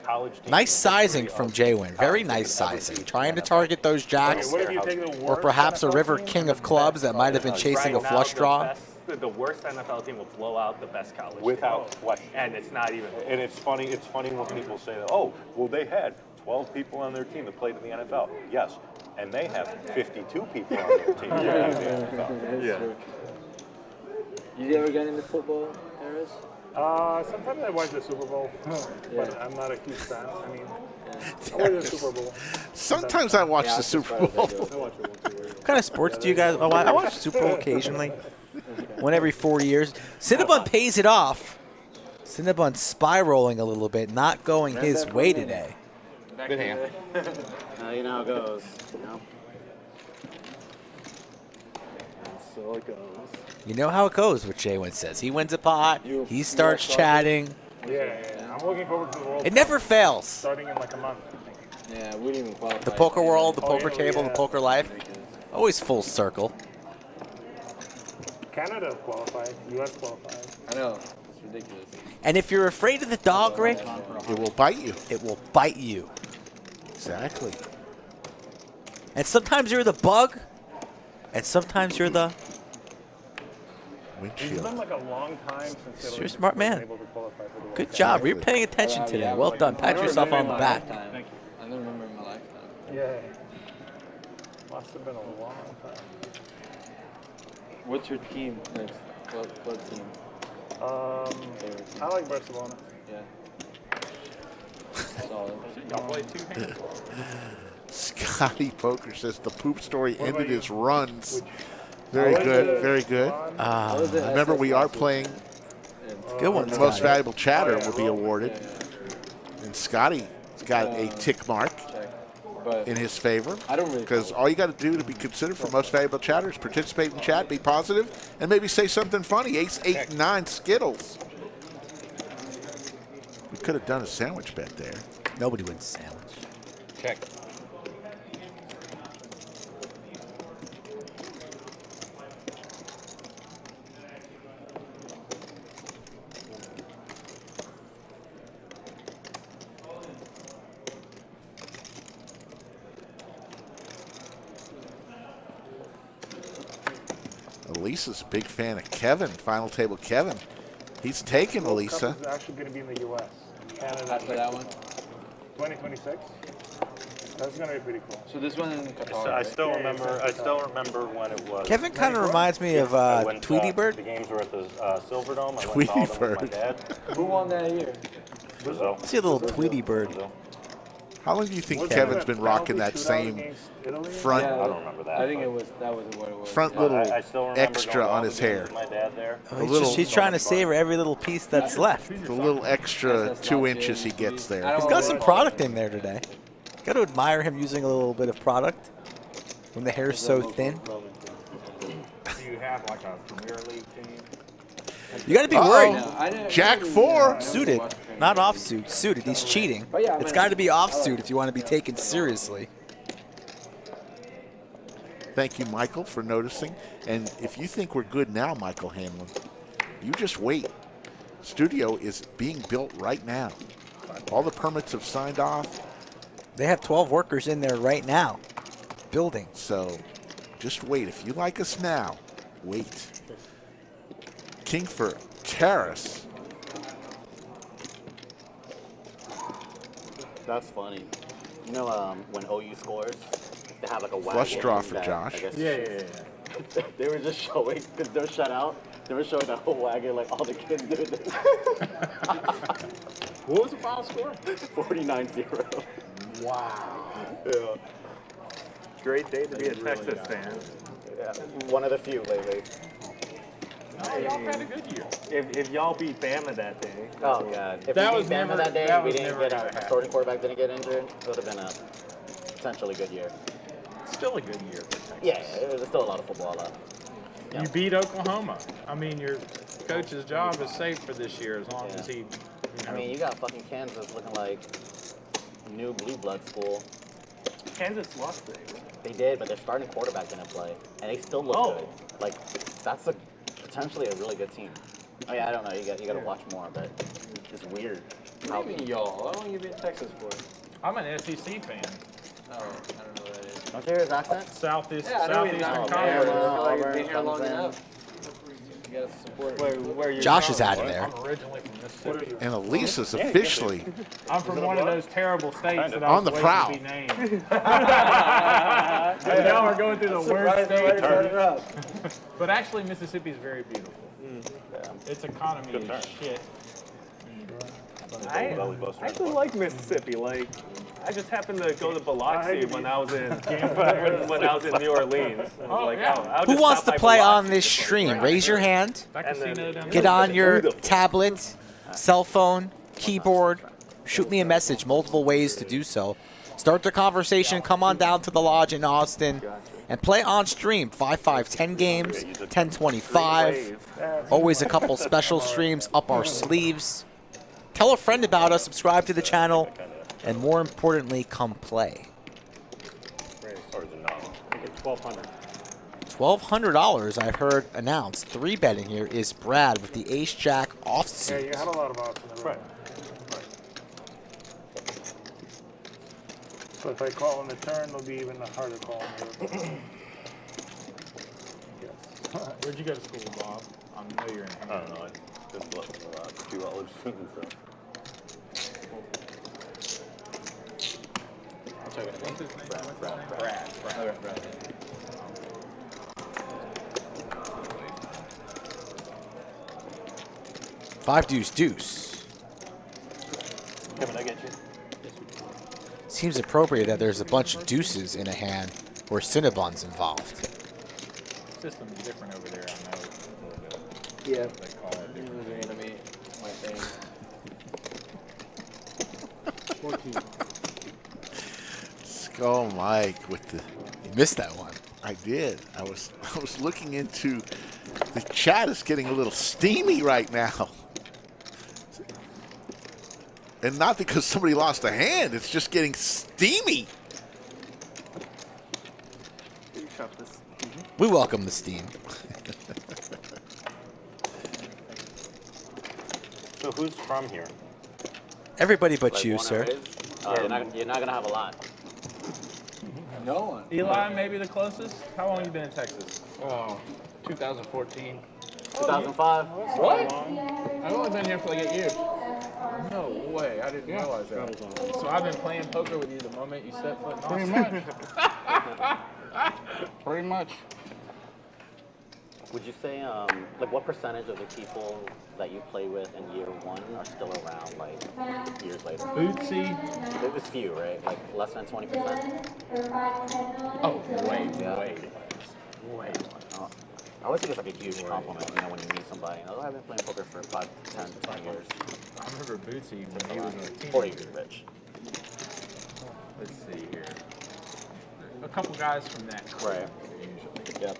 college team. Nice sizing from JWin. Very nice sizing. Trying to target those jacks. What if you take the Or worst perhaps a NFL river team king and of the clubs that best might have been college? chasing a Right flush now, draw. the worst NFL team will blow out the best college Without team. question. And it's not even. And it's funny when people say that, oh, well, they had 12 people on their team that played in the NFL. Yes. And they have 52 people on their team. Yeah. You ever got into football, Harris? Sometimes I watch the Super Bowl, but I'm not a huge fan. I mean, I watch the Super Bowl. Sometimes I watch the Super Bowl. What kind of sports do you guys? Oh, I watch Super Bowl occasionally. One every 4 years. Cinnabon pays it off. Cinnabon spiraling a little bit, not going his way today. Good hand. You know how it goes. You know? So it goes. You know how it goes, what JWin says. He wins a pot, he starts chatting. Yeah. I'm looking forward to the World It Cup never fails. starting in like a month. Yeah, we didn't even qualify. The poker world, the Oh, poker yeah, table, the yeah. poker life. Always full circle. Canada qualified, US qualified. I know. It's ridiculous. And if you're afraid of the dog, Rick, It will bite you. it will bite you. Exactly. And sometimes you're the bug, and sometimes you're the... It's Windshield. been like a long time since You're a Italy smart was man. able to qualify for the World Good Cup. job. You're paying attention today. Well done. Pat yourself on the back. Thank you. I don't remember in my lifetime. Yeah. Must have been a long time. What's your team next? What team? I like Barcelona. Yeah. Solid. Y'all play two hands. Scotty Poker says the poop story ended about you? his runs. Very good, very good. Remember, we are playing. Good one, The most Scotty. valuable chatter will be awarded. And Scotty's got a tick mark But in his favor. I don't really. Because all you got to do to be considered for most valuable chatter is participate in chat, be positive, and maybe say something funny. Ace, 8, 9 Skittles. We could have done a sandwich bet there. Nobody wins a sandwich. Check. Elisa's a big fan of Kevin, final table Kevin. He's taking World Elisa. Cup is actually going to be in the US. Canada. After that one. 2026. That's going to be pretty cool. So this one in Qatar. I right? still remember when it was. Kevin kind of reminds me of I went, Tweety Bird. The games were at the Silverdome. I went Tweety to all of them with my Bird. dad. Who won that year? Brazil. See a little Tweety Bird. Brazil. How long do you think Wasn't Kevin's it been a rocking penalty that shootout same against Italy? front Yeah, I don't remember that. I think but- that was what it was. front I little still remember extra going to all on the his games hair? with my dad there. He's trying to savor every little piece that's left. The little extra 2 inches he gets there. He's got some product in there today. Got to admire him using a little bit of product when the hair's so thin. Do you have like a Premier League team? You got to be worried. Jack 4. Suited, not offsuit. Suited. He's cheating. It's got to be offsuit if you want to be taken seriously. Thank you, Michael, for noticing. And if you think we're good now, Michael Hanlon, you just wait. Studio is being built right now. All the permits have signed off. They have 12 workers in there right now, building. So just wait. If you like us now, wait. Kingford Terrace. That's funny. You know, when OU scores, they have like a Flush wagon draw for that, Josh. I guess, Yeah. They were just showing, because they're shut out, they were showing the whole wagon, like all the kids doing this. What was the final score? 49-0. Wow. Yeah. Great day to be a Texas fan. Yeah. One of the few lately. Oh, y'all had a good year. If y'all beat Bama that day. Oh, God. If That we was beat Bama never- that day that and we was didn't never get gonna our happen. starting quarterback didn't get injured, it would have been a potentially good year. Still a good year for Texas. Yeah, there's still a lot of football left. Yeah. You beat Oklahoma. I mean, your coach's job is safe for this year as long as he, you know. I mean, you got fucking Kansas looking like new blue blood school. Kansas lost it. They did, but their starting quarterback didn't play, and they still look good. Like, that's potentially a really good team. Oh yeah, I don't know. You got to watch more, but it's weird. How many y'all? How long you been in Texas for? I'm an SEC fan. Oh, I don't know what that is. Don't you hear his accent? Southeastern Yeah, I know he's not Conference. there. I feel like you've been Auburn, here long Clemson. enough. You gotta support Where you Josh is out of there. I'm originally from Mississippi. And Elisa's officially I'm from one of those terrible states that I on was the waiting prowl. to be named. And y'all are going through the worst state. But actually, Mississippi is very beautiful. Its economy is shit. I actually like Mississippi. Like, I just happened to go to Biloxi when I was in when I was in New Orleans. I was like, I'll Who just wants stop to by play Biloxi. on this stream? Raise your hand. That casino down Get there. on your tablet, cell phone, keyboard. Shoot me a message. Multiple ways to do so. Start the conversation. Come on down to the lodge in Austin and play on stream. 5-5, 10 games, 10-25. Always a couple special streams up our sleeves. Tell a friend about us. Subscribe to the channel. And more importantly, come play. $1,200 I've heard announced. 3-betting here is Brad with the ace-jack Yeah, offsuit. you had a lot of options. Right. So if I call on the turn, it'll be even a harder call. Where'd you go to school, Bob? I know you're in. I don't know. I just left a lot. 2 college students. So. What's his name? Brad. Five deuce. Kevin, I get you. Seems appropriate that there's a bunch of deuces in a hand where Cinnabon's involved. System's different over there, I know. A little bit. Yeah. They call it different. Enemy, my thing. 14. Skull Mike with the. You missed that one. I did. I was looking into the chat. Is getting a little steamy right now, and not because somebody lost a hand. It's just getting steamy. We welcome the steam. So who's from here? Everybody but Like you, one sir. of his? You're not going to have a lot. No one. Eli, maybe the closest? How long you been in Texas? Oh, 2014. 2005. What? I've only been here for like 8 years. No way. I didn't realize that. So I've been playing poker with you the moment you set foot in Pretty Austin? much. Pretty much. Would you say, like, what percentage of the people that you play with in year one are still around, like, years later? Bootsy. It was few, right? Like, less than 20%? Oh, way. Oh, I always think it's like a huge compliment, you know, when you meet somebody. Oh, I've been playing poker for 5, 10, 20 years. I remember Bootsy when he was a teenager. 40 years rich. Let's see here. A couple guys from that crew, Right. usually. Yep.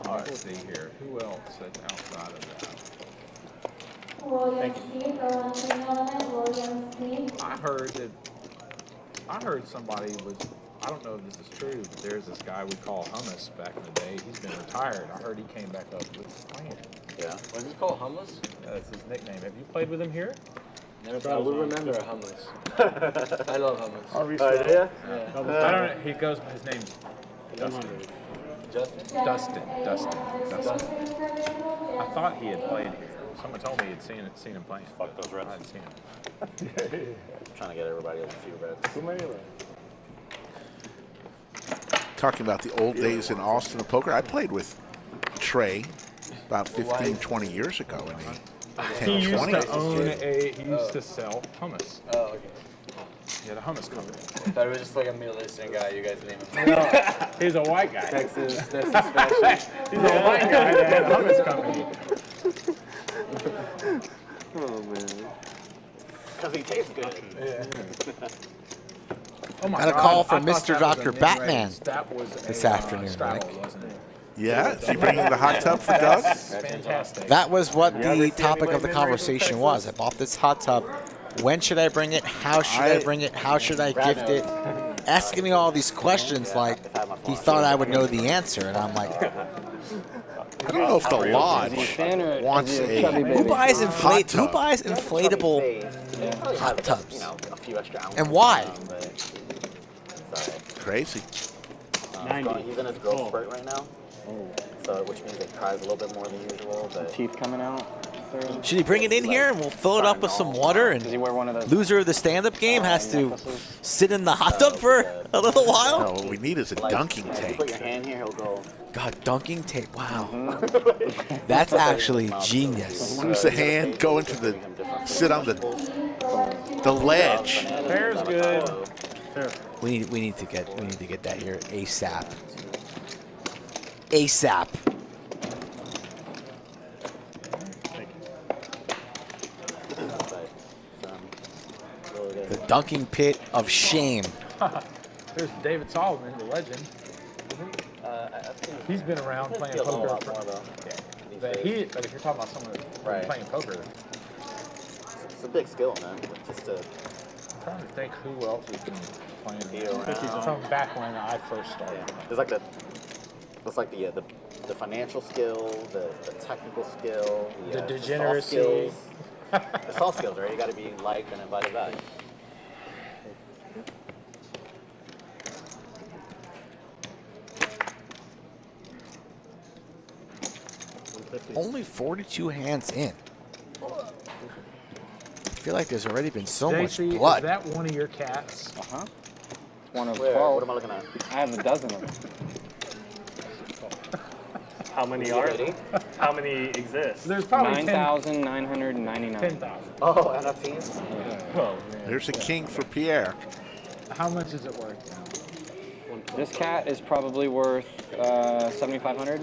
Let's see here. Who else that's outside of that? William Steve, William Steve. I heard somebody was, I don't know if this is true, but there's this guy we call Hummus back in the day. He's been retired. I heard he came back up with playing. Yeah. What's it called? Hummus? That's his nickname. Have you played with him here? Never. I will remember a hummus. I love hummus. Yeah? I don't know. He goes, his name's Dustin. Justin. I thought he had played here. Someone told me he'd seen him playing. Fuck those Reds. I hadn't seen him. Trying to get everybody a few Reds. Too many Reds. Talking about the old days in Austin of poker, I played with Trey about 15, 20 years ago. In the He used 10, 20. to he used to sell hummus. Oh, okay. He had a hummus company. I thought it was just like a Middle Eastern guy. You guys name him. He's a white guy. Texas special. He's a white guy that had a hummus company. Oh man. Because he tastes good. Oh my Got a God, call I from thought Mr. that was Dr. a Batman mid-range. That was this a, afternoon, straddle, Mike. wasn't it? Yeah, is he bringing the hot tub for Doug? Fantastic. That was what the topic of the conversation was. I bought this hot tub. When should I bring it? How should I bring it? How should I gift it? Asking me all these questions like he thought I would know the answer. And I'm like, I don't know if the lodge wants a who buys hot tub. inflatable hot tubs? A few extra ounces. And why? Crazy. He's in his growth spurt right now. So, which means it cries a little bit more than usual. But Teeth coming out. Should he bring it in here and we'll fill it up with some water? And Does he wear one of those? loser of the stand-up game has to sit in the hot tub for a little while. No, what we need is a dunking Put tank. your hand here, he'll go. God, dunking tape. Wow, that's actually genius. Use the hand, go into the, sit on the ledge. Fair's good. We need to get that here ASAP. ASAP. The dunking pit of shame. There's David Solomon, the legend. He's been around playing poker. But if you're talking about someone playing poker, It's a big skill, man. Just to I'm trying to think who else has been playing be around. from back when I first started. There's like the financial skill, the technical skill, The soft degeneracy. skills. The soft skills, right? You got to be liked and invited back. Only 42 hands in. I feel like there's already been so much JC, blood. Is that one of your cats? Uh-huh. One of Where? 12. What am I looking at? I have a dozen of them. How many are there? How many exist? There's probably 9,999. 10,000. Oh, NFTs? Oh, There's a king for Pierre. How much is it worth now? This cat is probably worth 7,500.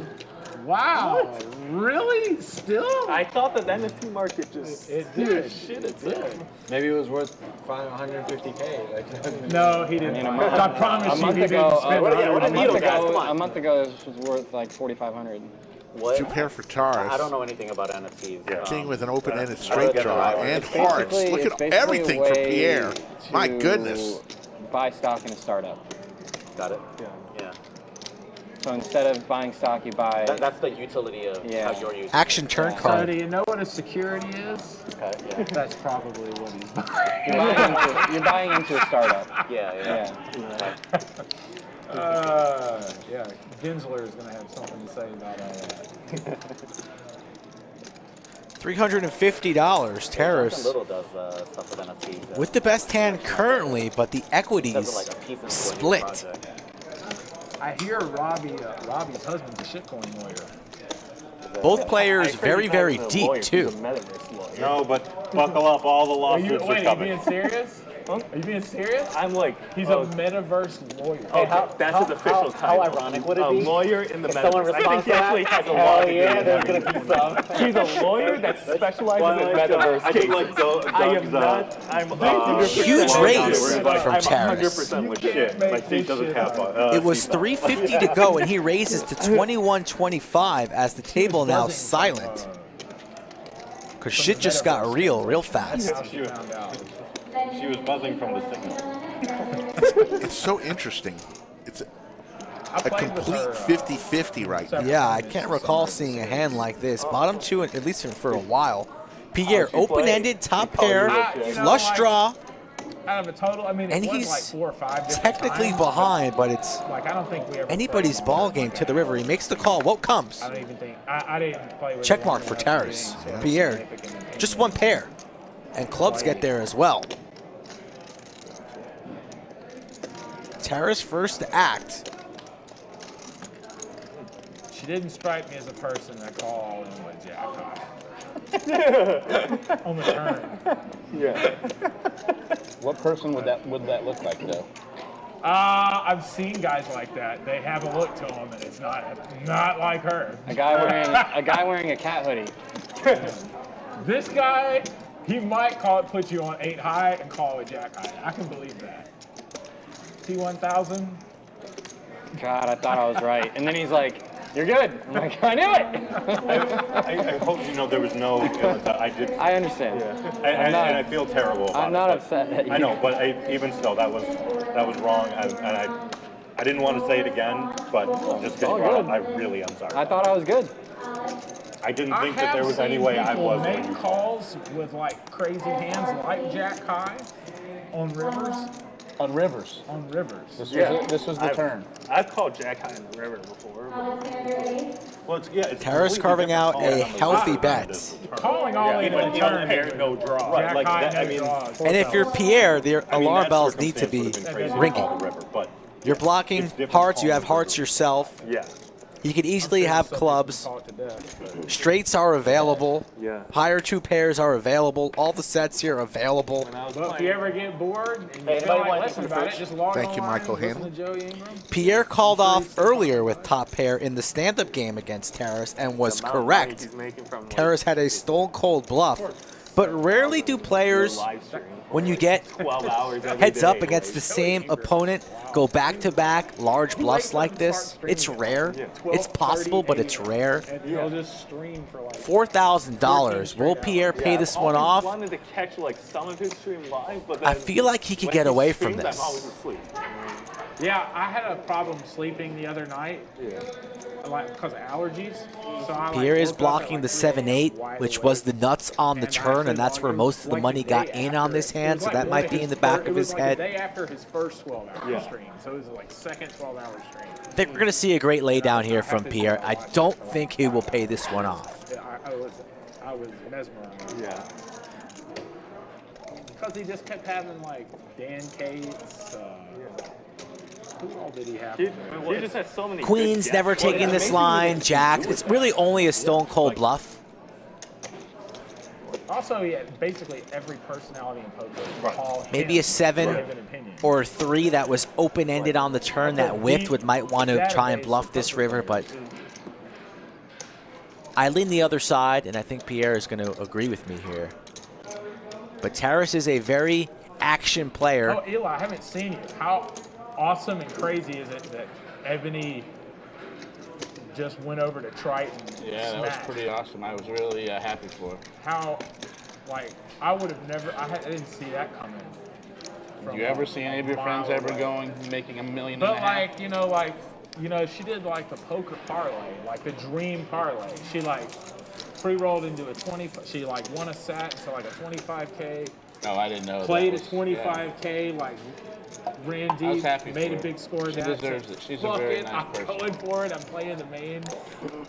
Wow, really? Still? I thought that NFT market just It did. shit itself. Maybe it was worth 150K. Like, No, he didn't. I promise you, he didn't spend A month ago, this was worth like 4,500. What? Two pair for Taurus. I don't know anything about NFTs. King with an open-ended straight draw and hearts. Look It's at basically everything a for way Pierre. My to goodness. Buy stock in a startup. Got it. Yeah. So instead of buying stock, you buy. That's the utility of how you're using Action turn So card. do you know what a security is? Okay, yeah. That's probably what he's buying. You're buying into a startup. Yeah. Yeah, Gensler is going to have something to say about all that. $350, Terrace. Little does stuff with NFTs. With the best hand currently, but the equities split. I hear Robbie's husband's a shitcoin lawyer. Both players very, very deep, too. No, but buckle up. All the lawsuits are Are you coming. being serious? Are you being serious? I'm like, He's a metaverse lawyer. Oh, that's his official title. How ironic would it be? A lawyer in the If metaverse. someone I think responds he to actually that, has a hell law degree. yeah, there's gonna be some. He's a lawyer that specializes in metaverse I think cases. like Doug's, I am not. I'm 100% Huge raise from I'm Terrace. 100% with shit. My seat doesn't have It was $350 to go, and he raises to $21.25 as the table now silent. Because shit just got real fast. She was buzzing from the signal. It's so interesting. It's a complete 50-50 right now. Yeah, I can't recall seeing a hand like this. Bottom two, at least for a while. Pierre, open-ended, top pair, flush draw. out of a total. I mean, And it was he's like 4 or 5 different technically times, behind, but it's like I don't think we ever anybody's played ball long game like to the that. river. He makes the call. What comes? I don't even think I didn't play with Check it mark long for enough Terrace. to be any Pierre, significant opinion. just one pair. And clubs get there as well. Terrace first to act. She didn't strike me as a person that called and went jack high. On the turn. Yeah. What person would that look like though? I've seen guys like that. They have a look to them, and it's not like her. A guy wearing a cat hoodie. This guy, he might put you on 8 high and call it jack high. I can believe that. T1000. God, I thought I was right. And then he's like, "You're good." I'm like, "I knew it." I hope you know there was no. I did. I understand. Yeah. And I feel terrible about I'm not it. upset at you. I know, but even still, that was wrong. I didn't want to say it again, but just getting brought up, I really am sorry. I thought I was good. I didn't think that there was any way I was. Make calls with like crazy hands like jack high on rivers. On rivers. On rivers. This was the turn. I've called jack high in the river before. Well, it's Terrace carving out a healthy bet. Calling all in Even a turn. pair, no draw. Right, like high, that, no I mean, draws. And if you're Pierre, the alarm that bells need to be circumstance would've been crazy to ringing. call the river, but You're blocking it's different hearts. You calling have the hearts yourself. Yeah. You could easily have clubs. Straights are available. Yeah. Higher 2 pairs are available. All the sets here are available. But if you ever get bored and you Hey, feel anybody like want listening anything about it, for just log Thank you, online, Michael listen Hanlon. to Joey Ingram. Pierre called off earlier with top pair in the stand-up game against Terrace and was correct. Terrace had a stone-cold bluff. But rarely do players, when you get 12 hours every heads up day, against the same opponent, go back-to-back large bluffs like this. It's rare. It's possible, but it's rare. And you'll just stream for like $4,000. Will Pierre pay this one off? I wanted to catch like some of his stream live, but then I feel like he could when get he away from streams, this. I'm always asleep. Yeah, I had a problem sleeping the other night, like because of allergies. So I, Pierre is woke up at, blocking like, the 3 a.m. 7-8, wide which awake. was the nuts on the And I turn, actually and that's where logged most of the like money day got in on after. this It was hand, so like that might be his in the back it of was his like head. The day after his first 12-hour stream, so it was like second 12-hour stream. I think we're going to see a great laydown here from Pierre. I don't think he will pay this one off. Yeah, I was mesmerized. Yeah. Because he just kept having like Dan Cates. Who all did he have? He just has so many. Queen's good never guesses. taking this line. Jacks. It's really only a stone-cold bluff. Also, he had basically every personality in poker. Call Maybe him a 7 to give an opinion. or a 3 that was open-ended on the turn that whiffed might want to try and bluff this river, but I lean the other side, and I think Pierre is going to agree with me here. But Terrace is a very action player. Oh, Eli, I haven't seen you. How awesome and crazy is it that Ebony just went over to Triton? Yeah, that was pretty awesome. I was really happy for her. How, like, I would have never, I didn't see that coming. Did you ever see any of your friends ever going, making $1.5 million? But she did like the poker parlay, like the dream parlay. She like pre-rolled into a 20. She like won a set to like a 25K. Oh, I didn't know. Played a 25K, like ran deep, I was happy made for a her. big score. She deserves it. She's a very nice person. I'm going for it. I'm playing the main.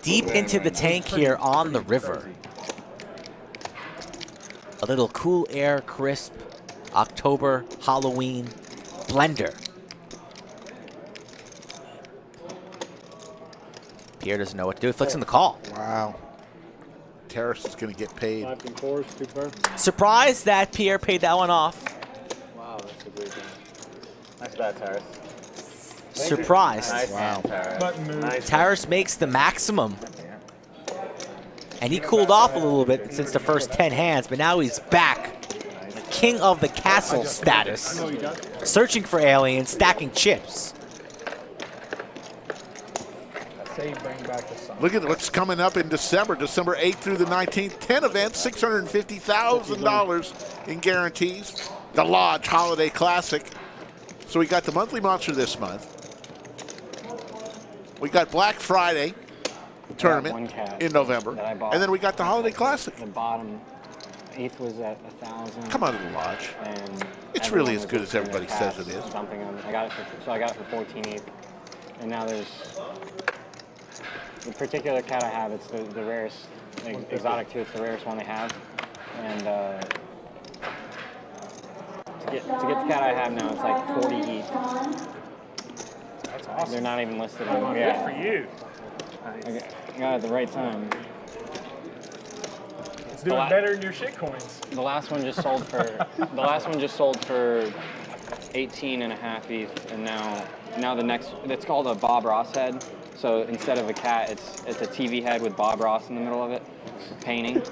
Deep into the tank here on the river. A little cool air, crisp, October, Halloween blender. Pierre doesn't know what to do. He flicks in the call. Wow. Terrace is going to get paid. 5 and 4s, 2 pairs. Surprised that Pierre paid that one off. Wow, that's a great game. Nice bat, Terrace. Surprised. Nice Wow. Terrace. Terrace makes the maximum. And he cooled off a little bit since the first 10 hands, but now he's back. King of the castle status. Searching for aliens, stacking chips. I say bring back the sun. Look at what's coming up in December 8th through the 19th. 10 events, $650,000 in guarantees. The Lodge Holiday Classic. So we got the monthly monster this month. We got Black Friday tournament in November. And then we got the Holiday Classic. The bottom 8th was at 1,000. Come on to the Lodge. And It's really as good as everybody says it is. Dumping them. I got it for 14 ETH. And now there's the particular cat I have. It's the rarest, exotic too. It's the rarest one they have. And to get the cat I have now, it's like 40 ETH. That's awesome. They're not even listed. Good for you. I got it at the right time. It's doing better than your shit coins. The last one just sold for 18.5 ETH, and now the next, it's called a Bob Ross head. So instead of a cat, it's a TV head with Bob Ross in the middle of it, painting.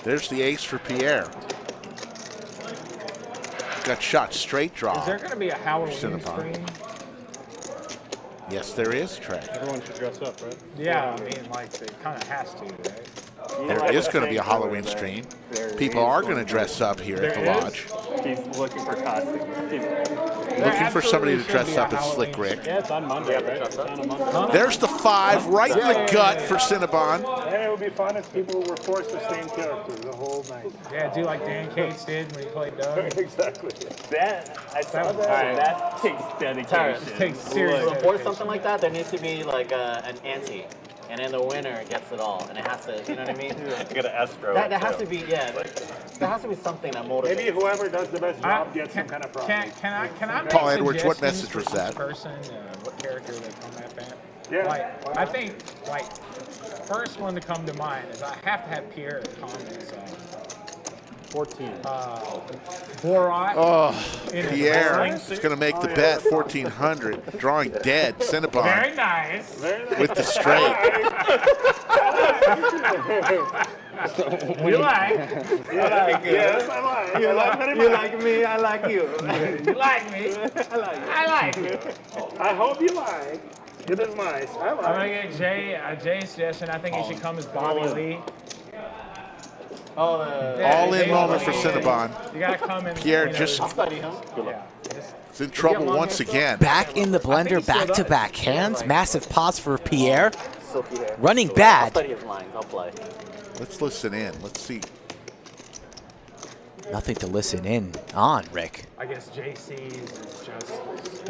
There's the ace for Pierre. Got shot straight draw. Is there going to be a Halloween Cinnabon. screen? Yes, there is, Trey. Everyone should dress up, right? Yeah, I mean, like, it kind of has to, right? There is going to be a Halloween stream. People are going to dress up here at the lodge. He's looking for costumes. Looking for somebody to dress up as Slick Rick. Yeah, it's on Monday, right? It's on a Monday. There's the 5 right in the gut for Cinnabon. Yeah, it would be fun if people were forced to stay in character the whole night. Yeah, do like Dan Cates did when he played Doug. Exactly. I saw that. That takes dedication. It takes serious For dedication. something like that, there needs to be like an ante. And then the winner gets it all, and it has to, you know what I mean? Get an escrow. That has to be, yeah. There has to be something that motivates. Maybe whoever does the best job gets some kind of prize. Can I make Paul Edwards, what suggestions message was for each that? person, what character they come at that? Yeah. Like, I think, like, first one to come to mind is I have to have Pierre at comments. 14. Borat. Oh, in his Pierre wrestling is suit. going to make the bet, 1,400. Drawing dead, Cinnabon Very nice. with the straight. You like? Yes, I like. You like very much. You like me, I like you. You like me? I like you. I hope you like. It is nice. I I'm like. gonna get Jay's suggestion. I think he should come as Bobby Lee. Oh, All in moment for Cinnabon. You gotta come in. Pierre you know, just I'll study him. is in trouble once again. Back in the blender, back-to-back hands. Massive pause for Pierre. Silky hair. Running I'll bad. study his lines. I'll play. Let's listen in. Let's see. Nothing to listen in on, Rick. I guess JC's is just.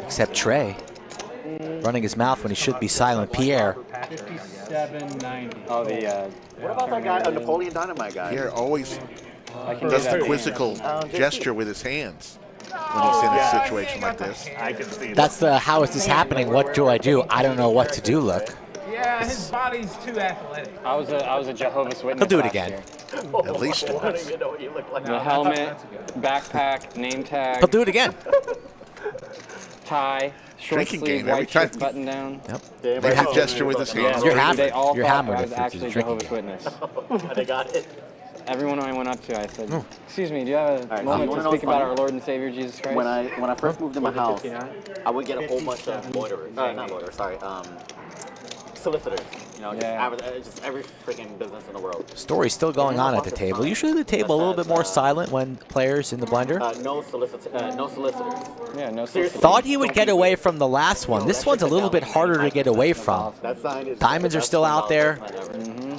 Except Trey. Running his mouth when he should be silent. Pierre. 57.90. Oh, the. What about that guy, a Napoleon Dynamite guy? Pierre always I can does do the that. quizzical gesture with his hands when he's in a situation like this. I can see that. That's the how is this happening? What do? I don't know what to do look. Yeah, his body's too athletic. I was a Jehovah's Witness. He'll do it last again. year. At least I don't once. even know what you look like. The helmet, backpack, name tag, He'll do it again. tie, short Drinking sleeve, game every white shirt time. button down. Yep. They have gesture with his hands. You're They hammered. all You're thought hammered I if was it's actually a drinking Jehovah's game. Witness. They got it. Everyone I went up to, I said, "Excuse me, do you have a right, moment you wanna to know speak what's about funny? our Lord and Savior Jesus Christ?" When I first moved in my house, I would get a whole bunch of loiterers. Not loiterers, sorry. Solicitors. You know, just every freaking business in the world. Story's still going on at the table. Usually the table a little bit more silent when players in the blender. No solicitors. Yeah, no. Seriously. Thought he would get away from the last one. This one's a little bit harder to get away from. That sign is Diamonds are still out there. Mm-hmm.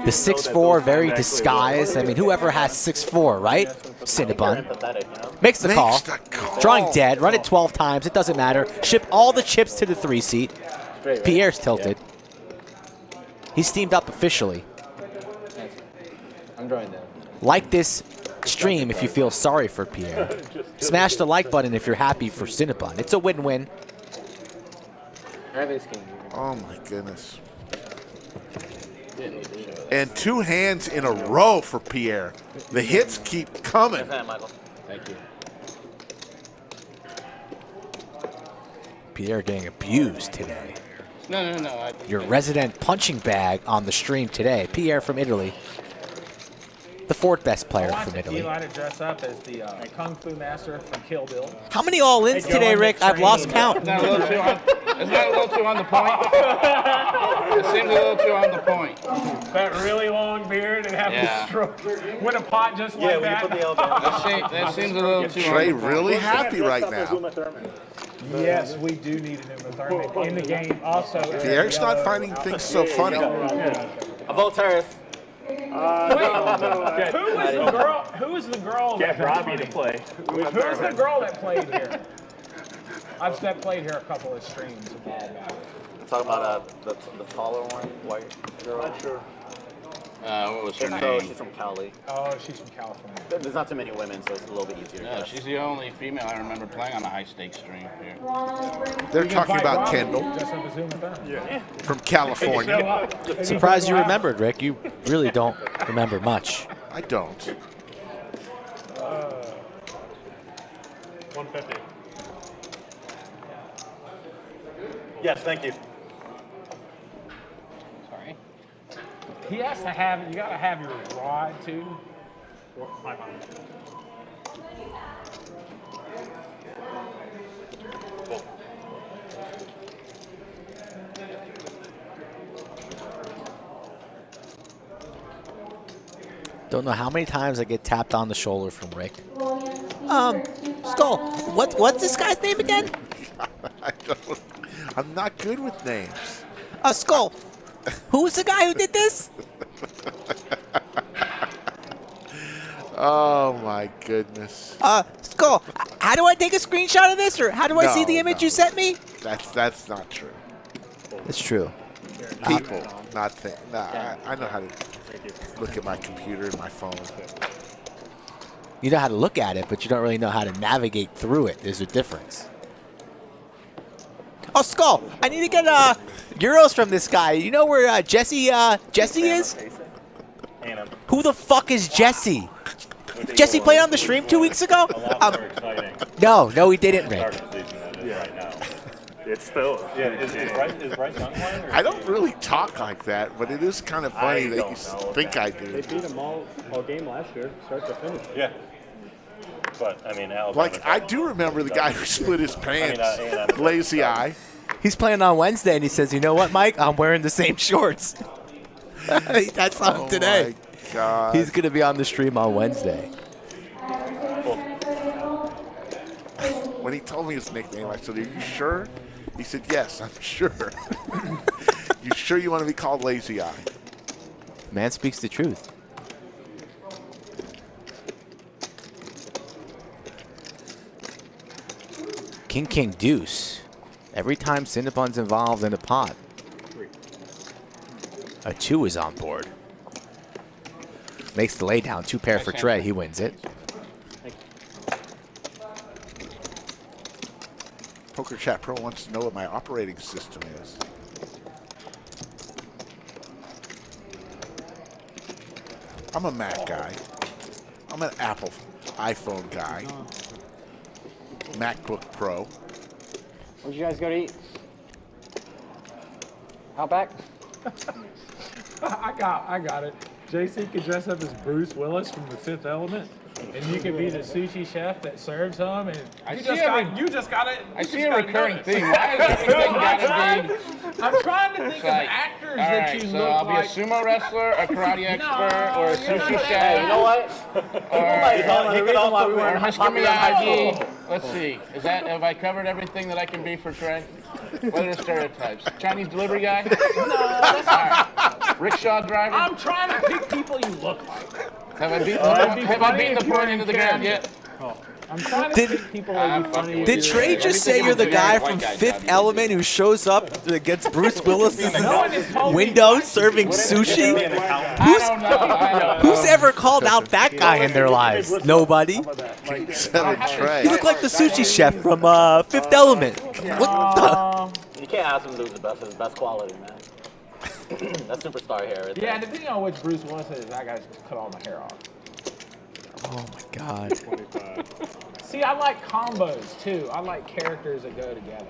The 6'4", very disguised. I mean, whoever has 6'4", right? Cinnabon. Makes the call. Drawing dead. Run it 12 times. It doesn't matter. Ship all the chips to the 3-seat. Pierre's tilted. He's steamed up officially. I'm drawing that. Like this stream if you feel sorry for Pierre. Smash the like button if you're happy for Cinnabon. It's a win-win. Oh my goodness. And 2 hands in a row for Pierre. The hits keep coming. Thank you. Pierre getting abused today. No. Your resident punching bag on the stream today. Pierre from Italy. The 4th best player I from want Italy. Eli to dress up as the Kung Fu Master from Kill Bill. How many all-ins today, Rick? I've lost count. Isn't that a little too on the point? It seems a little too on the point. That really long beard and have Yeah. the stroke. Win a pot just like that. That seems a little too Trey on the point. really happy right now. Yes, we do need an Uma Thurman in the game. Also, Pierre's not finding things so funny. A Voltaire. Who was the girl? Get Robbie to play. Who was the girl that played here? I've played here a couple of streams a while back. Talk about the taller one, white girl. Not sure. What was her So name? she's from Cali. Oh, she's from California. There's not too many women, so it's a little bit easier. No, she's the only female I remember playing on a high stakes stream here. They're talking about Kendall from California. Surprised you remembered, Rick. You really don't remember much. I don't. 150. Yes, thank you. Sorry. He has to have. You got to have your rod too. Don't know how many times I get tapped on the shoulder from Rick. Skull, what's this guy's name again? I'm not good with names. Skull, who's the guy who did this? Oh my goodness. Skull, how do I take a screenshot of this, or how do I see the image you sent me? That's not true. It's true. People, not things. Nah, I know how to look at my computer and my phone. You know how to look at it, but you don't really know how to navigate through it. There's a difference. Oh, Skull, I need to get euros from this guy. You know where Jesse is? Who the fuck is Jesse? Jesse played on the stream 2 weeks ago? No, he didn't, Rick. It's still. Yeah, is Bryce young playing? I don't really talk like that, but it is kind of funny that you think I do. They beat him all game last year, start to finish. Yeah. But, I mean, Alabama. Like, I do remember the guy who split his pants. Lazy eye. He's playing on Wednesday, and he says, you know what, Mike? I'm wearing the same shorts. That's on today. My God. He's going to be on the stream on Wednesday. When he told me his nickname, I said, are you sure? He said, yes, I'm sure. You sure you want to be called Lazy Eye? Man speaks the truth. King, deuce. Every time Cinnabon's involved in a pot, a 2 is on board. Makes the lay down. 2 pair for Trey. He wins it. Poker Chat Pro wants to know what my operating system is. I'm a Mac guy. I'm an Apple iPhone guy. MacBook Pro. Where'd you guys go to eat? Outback? I got it. JC could dress up as Bruce Willis from The Fifth Element, and you could be the sushi chef that serves him. And you just got it. I see a recurring theme. Why is everything gotta be? I'm trying to think of actors that you look I'll like. be a sumo wrestler, a karate expert, or a sushi chef. Hey, you know what? Or Mr. Miyagi. Let's see. Have I covered everything that I can be for Trey? What are the stereotypes? Chinese delivery guy? No, that's not. Rickshaw driver? I'm trying to pick people you look like. Have I beaten the point into the ground yet? I'm trying to pick people that would be funny. Did Trey just say you're the guy from Fifth Element who shows up against Bruce Willis's window serving sushi? Who's ever called out that guy in their lives? Nobody. You look like the sushi chef from Fifth Element. What the? You can't ask him to do his best quality, man. That's superstar hair. Right there. Yeah, depending on which Bruce Willis is, that guy's just cut all my hair off. Oh my God. See, I like combos too. I like characters that go together.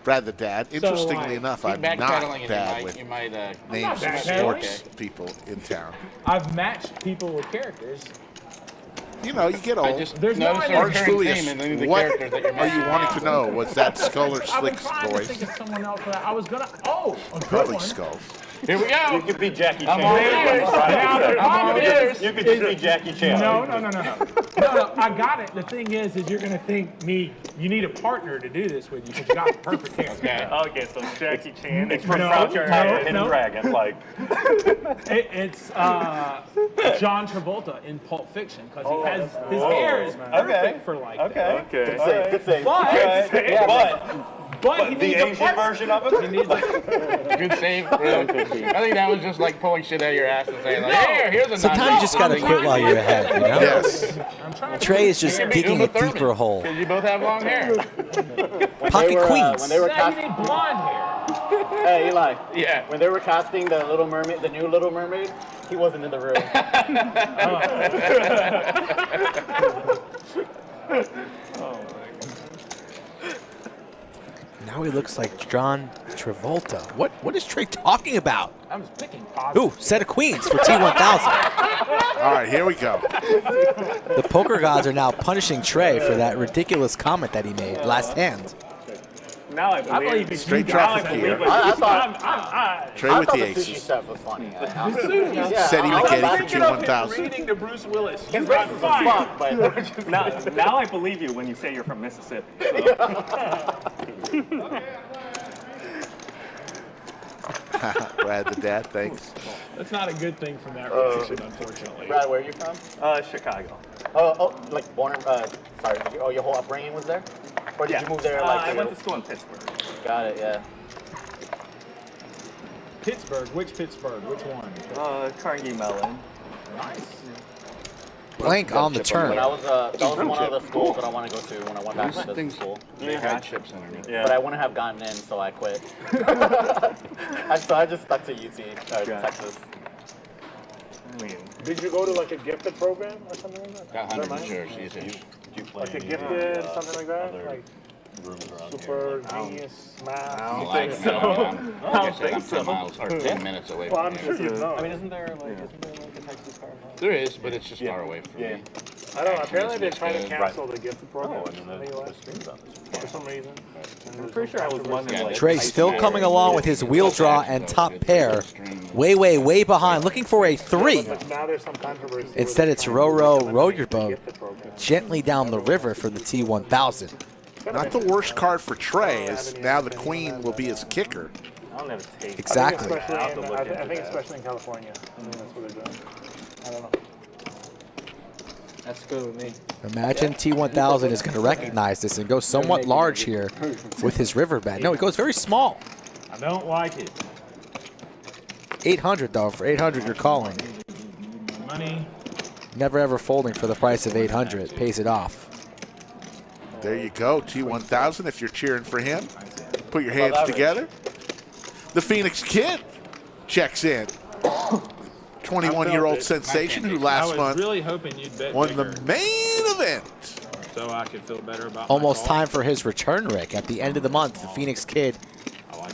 Brad the Dad. Interestingly enough, I'm not bad with names of sports people in town. I've matched people with characters. You know, you get old. There's no Orange Julius, what are you wanting to know? Was that Skull or Slick's I've been trying to voice? think of someone else for that. I was gonna. Oh, a good Probably one. Skulls. Here we go. You could be Jackie Chan. I'm all ears. Now the problem is. You could just be Jackie Chan. No. I got it. The thing is you're gonna think you need a partner to do this with you because you got the perfect hair. Okay, so Jackie Chan. It's from Hidden Dragon, like. It's John Travolta in Pulp Fiction because he has his hair is perfect for like that. Good save. But he the needs a Asian partner. version of him? He needs a good save. Yeah. I think that was just like pulling shit out of your ass and saying, like, here's a Sometimes you just gotta quit while you're ahead, you know? Yes. Trey is just digging a deeper hole. Because you both have long hair. Pocket Queens. When they were You need blonde hair. Hey, Eli. Yeah. When they were casting the Little Mermaid, the new Little Mermaid, he wasn't in the room. Now he looks like John Travolta. What is Trey talking about? I was picking positive. Ooh, set of queens for T1000. All right, here we go. The poker gods are now punishing Trey for that ridiculous comment that he made last hand. Now I believe it. Straight drop for Kier. I thought Trey with the the sushi aces. chef was funny. Said he would get it for T1000. Reading to Bruce Willis. His racist as fuck, but Now I believe you when you say you're from Mississippi. Brad the dad, thanks. That's not a good thing from that relation, unfortunately. Brad, where are you from? Chicago. Like born. Sorry. Your whole upbringing was there, or did you move there? I went to school in Pittsburgh. Got it. Yeah. Pittsburgh. Which Pittsburgh? Which one? Carnegie Mellon. Nice. Blank on the turn. When I was that was one of the schools that I want to go to when I went back to business school. They had chips underneath. But I wouldn't have gotten in, so I quit. So I just stuck to UT, Texas. I mean, Did you go to like a gifted program or something like that? Got 100 shares, easy. Like a gifted, something like that? Like super genius math? I don't like it, man. Like I said, I'm 10 miles or 10 minutes away Well, from I'm here. sure you know. I mean, isn't there like a Texas car? There is, but it's just far away from me. I don't know. Apparently they're trying to Right. cancel the gifted program for some reason. I'm pretty sure I was one in like. Trey still coming along with his wheel draw and top pair. Way behind, looking for a 3. But now there's some controversy. Instead, it's row your boat gently down the river for the T1000. Not the worst card for Trey, as now the queen will be his kicker. I'll never take. Exactly. I think especially in California. I think that's what they're doing. I don't know. That's good with me. Imagine T1000 is going to recognize this and go somewhat large here with his river bet. No, it goes very small. I don't like it. 800 though. For 800, you're calling. Money. Never ever folding for the price of 800. Pays it off. There you go, T1000, if you're cheering for him. Put your hands together. The Phoenix Kid checks in. 21-year-old sensation who last month really hoping you'd bet won bigger, the main event. so I could feel better about Almost my call. time for his return, Rick. At the end of the month, the Phoenix Kid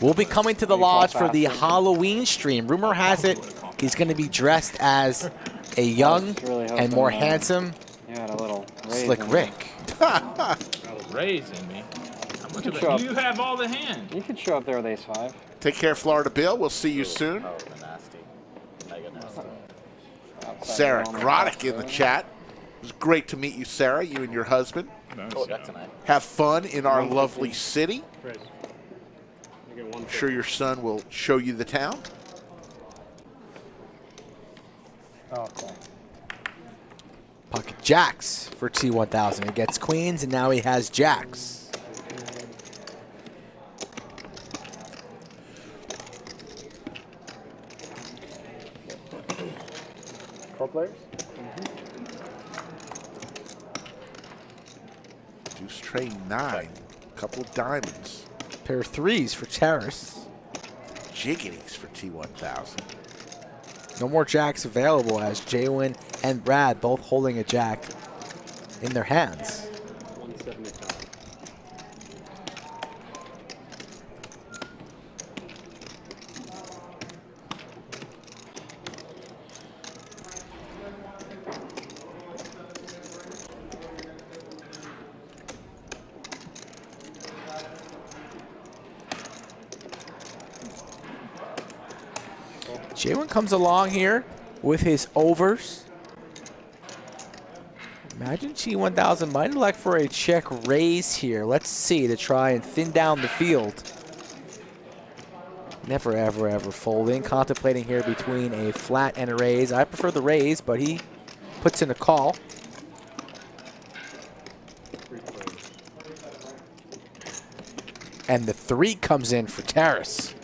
will be coming to the lodge for the Halloween stream. Rumor has it he's going to be dressed as a young and more handsome Slick Rick. Raising me. How much of show up. it? You have all the hand. You could show up there with ace-5. Take care, Florida Bill. We'll see you soon. Sarah Grodick in the chat. It was great to meet you, Sarah, you and your husband. Have fun in our lovely city. I'm sure your son will show you the town. Okay. Pocket jacks for T1000. He gets queens, and now he has jacks. Four players? Deuce Trey 9. Couple of diamonds. Pair of 3s for Terrace. Jiggities for T1000. No more jacks available as JWin and Brad both holding a jack in their hands. 175. JWin comes along here with his overs. Imagine G1000 might elect for a check raise here. Let's see, to try and thin down the field. Never, ever, ever folding. Contemplating here between a flat and a raise. I prefer the raise, but he puts in a call. And the 3 comes in for Terrace.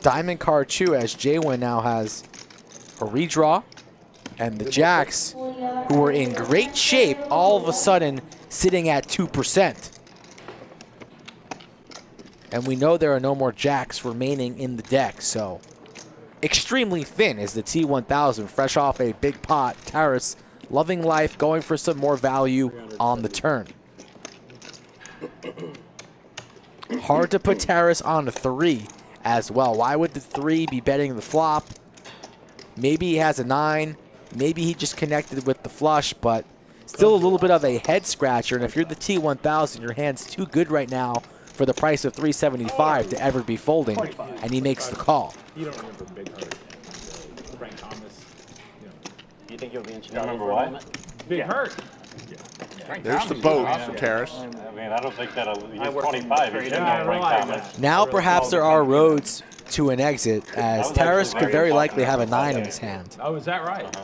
Diamond card 2 as JWin now has a redraw. And the Jacks, who were in great shape, all of a sudden sitting at 2%. And we know there are no more Jacks remaining in the deck, so extremely thin is the T1000, fresh off a big pot. Terrace loving life, going for some more value on the turn. Hard to put Terrace on a 3 as well. Why would the 3 be betting the flop? Maybe he has a 9. Maybe he just connected with the flush, but still a little bit of a head scratcher. And if you're the T1000, your hand's too good right now for the price of $375 to ever be folding, and he makes the call. You don't remember Big Hurt, Frank Thomas. You think you'll be in You remember what? Big Hurt. There's the boat for Terrace. I mean, I don't think that he's 25. He should know Frank Thomas. Now perhaps there are roads to an exit, as Terrace could very likely have a 9 in his hand. Oh, is that right?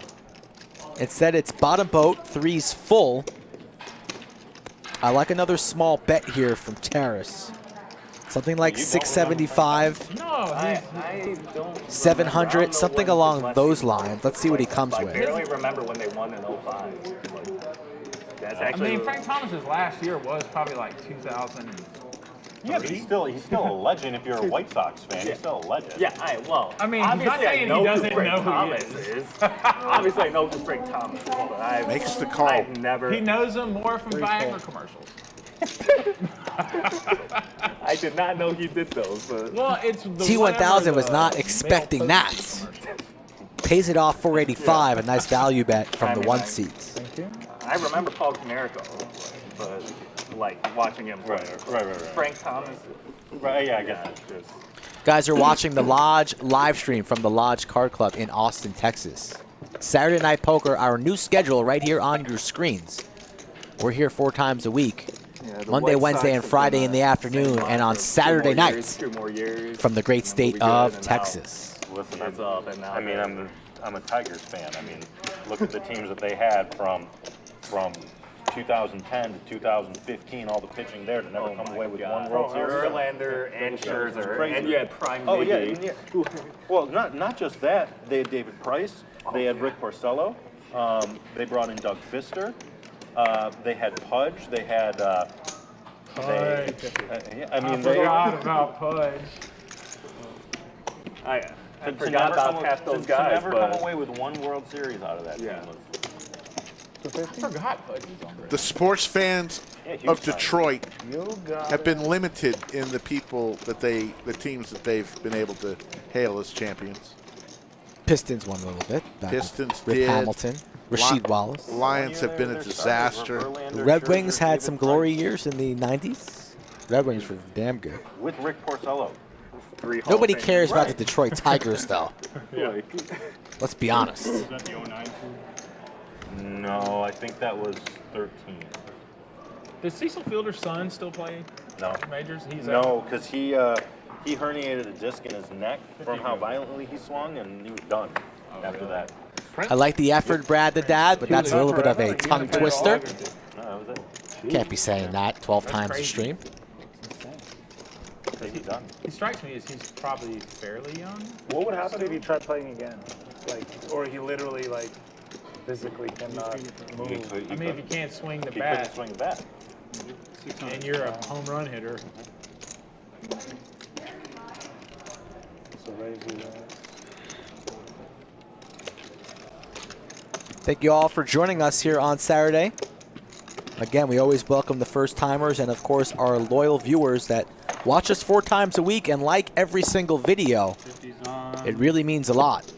Instead, it's bottom boat, 3's full. I like another small bet here from Terrace. Something like 675, No, I 700, something along those lines. Let's see what he comes I with. barely remember when they won in 05. That's I actually. mean, Frank Thomas's last year was probably like 2000. Yeah, but he's still a legend if you're a White Sox fan. He's still a legend. Yeah, I mean, he's not saying he doesn't know who he is. Obviously, I know who Frank Thomas is, but Makes the call. I've never. He knows him more from Viagra commercials. I did not know he did those. But Well, it's the T1000 was not expecting that. Pays it off 485, a nice value bet from the 1 seats. I remember Paul Comerico, but like watching him play. Right. Frank Thomas. Right, yeah, I guess it's just. Guys are watching the Lodge live stream from the Lodge Card Club in Austin, Texas. Saturday Night Poker, our new schedule right here on your screens. We're here 4 times a week. Monday, Wednesday, and Friday in the afternoon, and on Saturday nights from the great state of Texas. Listen, I mean, I'm a Tigers fan. I mean, look at the teams that they had from 2010 to 2015, all the pitching there to never come away with one World Series. Verlander and Scherzer, and you had Prime. Oh yeah. Well, not just that. They had David Price. They had Rick Porcello. They brought in Doug Fister. They had Pudge. They had. I forgot about Pudge. I forgot about half those guys. To never come away with one World Series out of that team was. I forgot Pudge was on there. The sports fans of Detroit have been limited in the teams that they've been able to hail as champions. Pistons won a little bit. Pistons Rip did. Hamilton, Rasheed Wallace. Lions have been a disaster. The Red Wings had some glory years in the 90s. Red Wings were damn good. With Rick Porcello. Nobody cares about the Detroit Tigers, though. Yeah. Let's be honest. Was that the 09? No, I think that was 13. Does Cecil Fielder's son still play No. majors? He's No, because he herniated a disc in his neck from how violently he swung, and he was done after that. I like the effort, Brad the Dad, but that's a little bit of a tongue twister. No, that was it. Can't be saying that 12 times a stream. He's done. He strikes me as he's probably fairly young. What would happen if he tried playing again? Like, or he literally like physically cannot move? I mean, if you can't swing the He couldn't bat swing the bat. and you're a home run hitter, So raise you Thank you all for joining us here on Saturday. Again, we always welcome the first timers and, of course, our loyal viewers that watch us 4 times a week and like every single video. It really means a lot.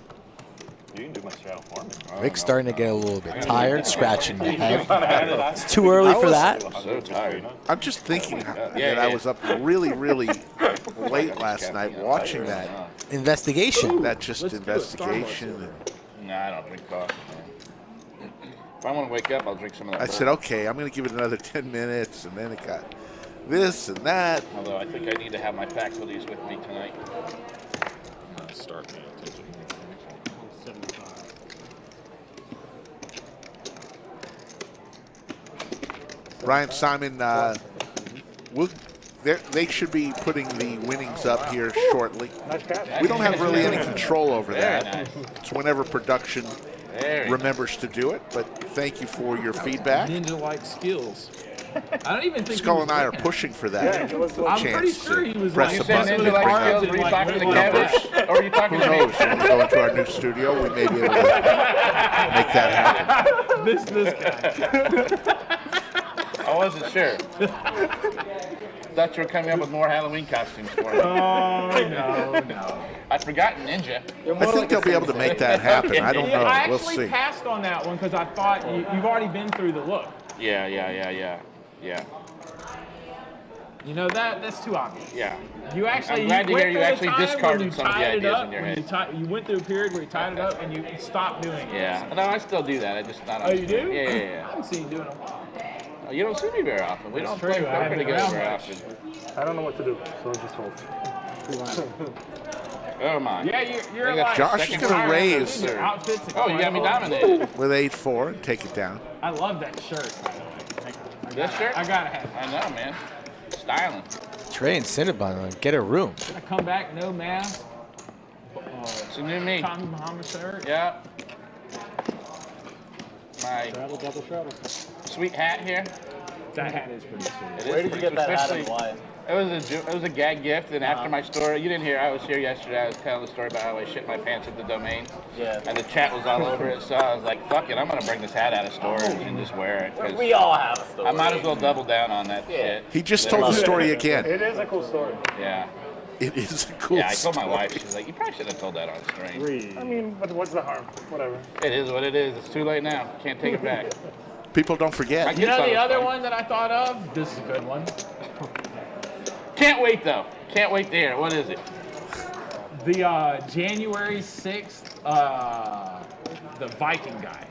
You can do my straddle for me. Rick's starting to get a little bit tired, scratching the head. It's too early for that. So tired. I'm just thinking that I was up really, really late last night watching that. investigation. That's just investigation. Nah, I don't drink coffee, man. If I want to wake up, I'll drink some of that. I said, okay, I'm going to give it another 10 minutes, and then it got this and that. Although I think I need to have my faculties with me tonight. Start paying attention. 75. Ryan Simon, they should be putting the winnings up here shortly. Nice catch. We don't have really any control over that. Very nice. It's whenever production Very remembers to do it, but thank you for your feedback. Ninja-like skills. I don't even think Skull and I are pushing for that. I'm pretty sure he was Press like, the button to bring up Were you talking to the cabinet? Or are you talking Who to me? knows? When we go into our new studio, we may be able to make that happen. this guy. I wasn't sure. Thought you were coming up with more Halloween costumes for me. Oh, no. I'd forgotten Ninja. I think they'll be able to make that happen. I don't know. I We'll actually see. passed on that one because I thought you've already been through the look. Yeah. You know, that's too obvious. Yeah. You actually, I'm glad to went hear you through the actually time when discarded you some of the tied it ideas up, in your when head. you went through a period where you tied it up and you stopped doing it. Yeah. No, I still do that. I just not. Oh, you do? Yeah. I haven't seen you do it in a while. Oh, you don't see me very often. We That's don't play true. I poker haven't together around very much. often. I don't know what to do, so just hold. Oh my. Yeah, you're I think like Josh is second going to time. raise your outfits. Oh, you got me dominated. with 8-4 and take it down. I love that shirt, by the way. This shirt? I gotta have it. I know, man. Styling. Trey and Cinnabon, get a room. I come back, no mask. It's a new me. Tommy Bahama shirt. Yeah. My Straddle, double straddle. sweet hat here. That hat is pretty sweet. It is Where did you pretty get that hat sweet. and why? It was a gag gift, and after my story, you didn't hear. I was here yesterday. I was telling the story about how I shit my pants at the domain. Yeah. And the chat was all over it, so I was like, "Fuck it, I'm gonna bring this hat out of storage and just wear it." 'cause We all have a story. I might as well double down on that shit. He just told the story again. It is a cool story. Yeah. It is a cool Yeah, I told my story. wife. She's like, "You probably should have told that on stream." I mean, but what's the harm? Whatever. It is what it is. It's too late now. Can't take it back. People don't forget. You know the other one that I thought of? This is a good one. Can't wait though. Can't wait to hear. What is it? The January 6th, the Viking guy.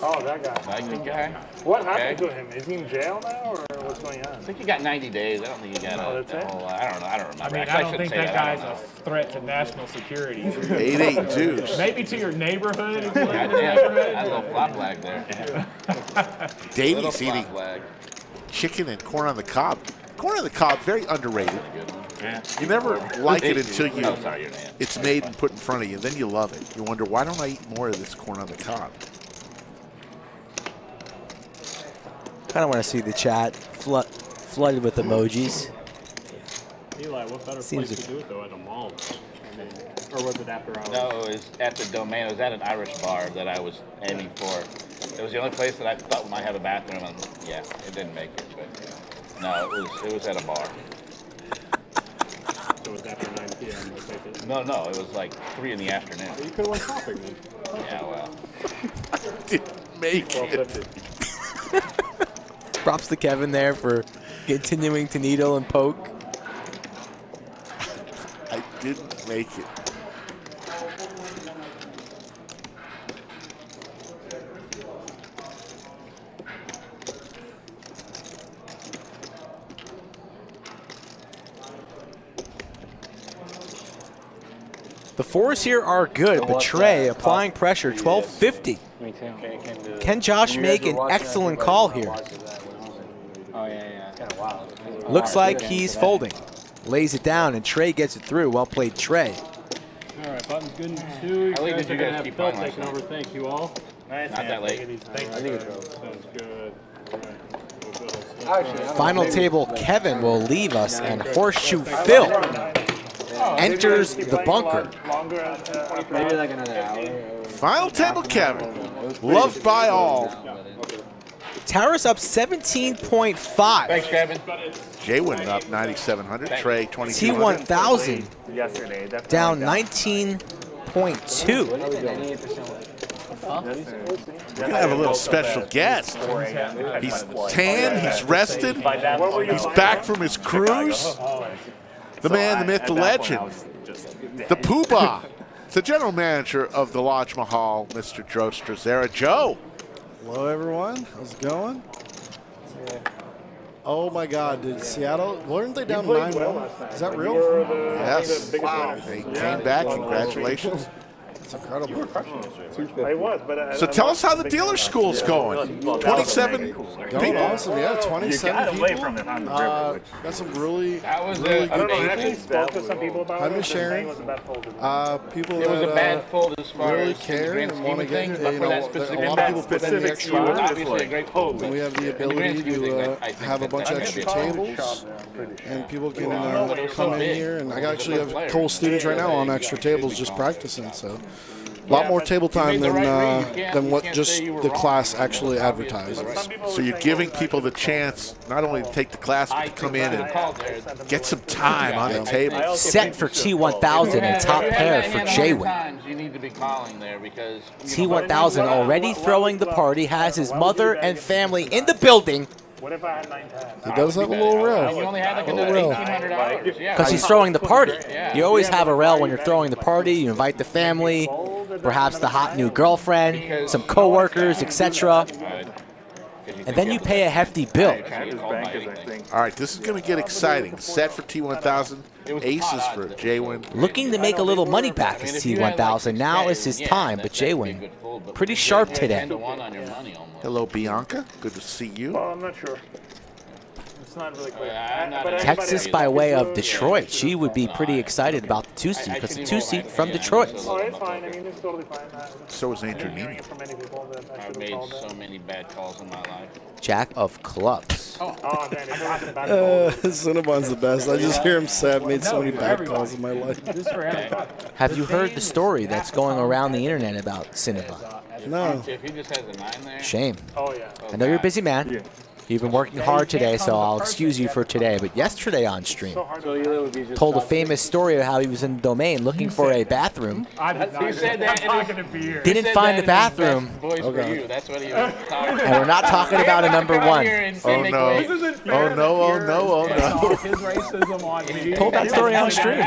Oh, that guy. Viking guy? What happened to him? Is he in jail now, or what's going on? I think he got 90 days. I don't think he got a whole lot. I don't know. I don't remember. I mean, Actually, I don't shouldn't think say that I guy's don't a know. threat to national security. 8-8 deuce. Maybe to your neighborhood. If you live in God your damn. neighborhood. That's a little flop lag there. Davey's Little flop eating lag. chicken and corn on the cob. Corn on the cob, very underrated. Yeah. You never like it until Oh, sorry, you're an ant. it's made and put in front of you. Then you love it. You wonder, why don't I eat more of this corn on the cob? Kind of want to see the chat flooded with emojis. Eli, what better Seems place to do it though at a mall? I mean, or was it after hours? No, it was at the Domain. It was at an Irish bar that I was aiming for. It was the only place that I thought might have a bathroom, and yeah, it didn't make it. But no, it was at a bar. So it was after 9 p.m. I take it. No, it was like 3 in the afternoon. You could have went shopping then. Yeah, well. Didn't make it. Props to Kevin there for continuing to needle and poke. I didn't make it. The fours here are good, but Trey applying pressure, 1250. Me too. Can Josh make an excellent call here? Oh, yeah. Kind of wild. Looks like he's folding. Lays it down, and Trey gets it through. Well played, Trey. All right, button's good in 2. How late did you are gonna guys have keep Phil playing last taking over. Thank you all. Not that late. Thank you. Sounds good. All right. We'll go. Final table, Kevin will leave us, and Horseshoe Phil enters the bunker. Maybe like another hour. Final table, Kevin. Loved by all. Towers up 17.5. Thanks, Kevin. JWin up 9,700. Trey 2,200. T1000 Yesterday, definitely down like 19.2. We're going to have a little special guest. He's tan, he's rested, he's back from his cruise. The man, the myth, the legend. the Poobah, the general manager of the Lodge Mahal, Mr. Joe Strazzera. Joe. Hello, everyone. How's it going? Oh my God! Did Seattle? Weren't they down 9-1? Is that real? Yes. Wow. They came back. Congratulations. It's incredible. You were crushing yesterday. I was, but So tell us how the dealer school's going. 27 Going awesome, yeah. 27 You got people. away from it on the river, Got some really, That was really I don't good know. I actually people. spoke to some people about Hi, it. Miss The name Sharon. was a bad fold. People It was a that bad fold as far really as the care grand and scheme want to of get, things, but you for that know, specific a lot of people put in the extra it was work. obviously a great fold. And we have the ability to have a bunch of extra tables, and people can come in here. And I actually have a couple students right now on extra tables just practicing. So a lot more table time than what just the class actually advertises. So you're giving people the chance not only to take the class, but to come in and get some time on the table. Set for T1000 and top pair for JWin. You need to be calling there because T1000 already throwing the party, has his mother and family in the building. What if I had 9 times? He does have a little rail. you only had like another $1,800. Yeah. Because he's throwing the party. You always have a rail when you're throwing the party. You invite the family, perhaps the hot new girlfriend, some coworkers, etc. And then you pay a hefty bill. All right, this is going to get exciting. Set for T1000, aces for JWin. Looking to make a little money back as T1000. Now is his time, but JWin pretty sharp today. Hello, Bianca. Good to see you. Well, I'm not sure. It's not really clear. Texas by way of Detroit. She would be pretty excited about the 2-seed because the 2-seed from Detroit. Oh, it's fine. I mean, it's totally fine. So is Andrew Hearing it from many people that I I've should made have called so that. many bad calls in my life. Jack of clubs. Oh, man, it's not bad call. Cinnabon's the best. I just hear him say, I've made so many bad calls in my life. Have you heard the story that's going around the internet about Cinnabon? No. If he just has a 9 there. Shame. Oh, yeah. I know you're a busy man. You've been working hard today, so I'll excuse you for today. But yesterday on stream, told a famous story of how he was in the domain looking for a bathroom. He said that Didn't find the bathroom. Okay. That's what he was talking And we're not talking about a number one. Oh, no. Oh, no, oh, no, oh, no. His racism on me. Told that story on stream.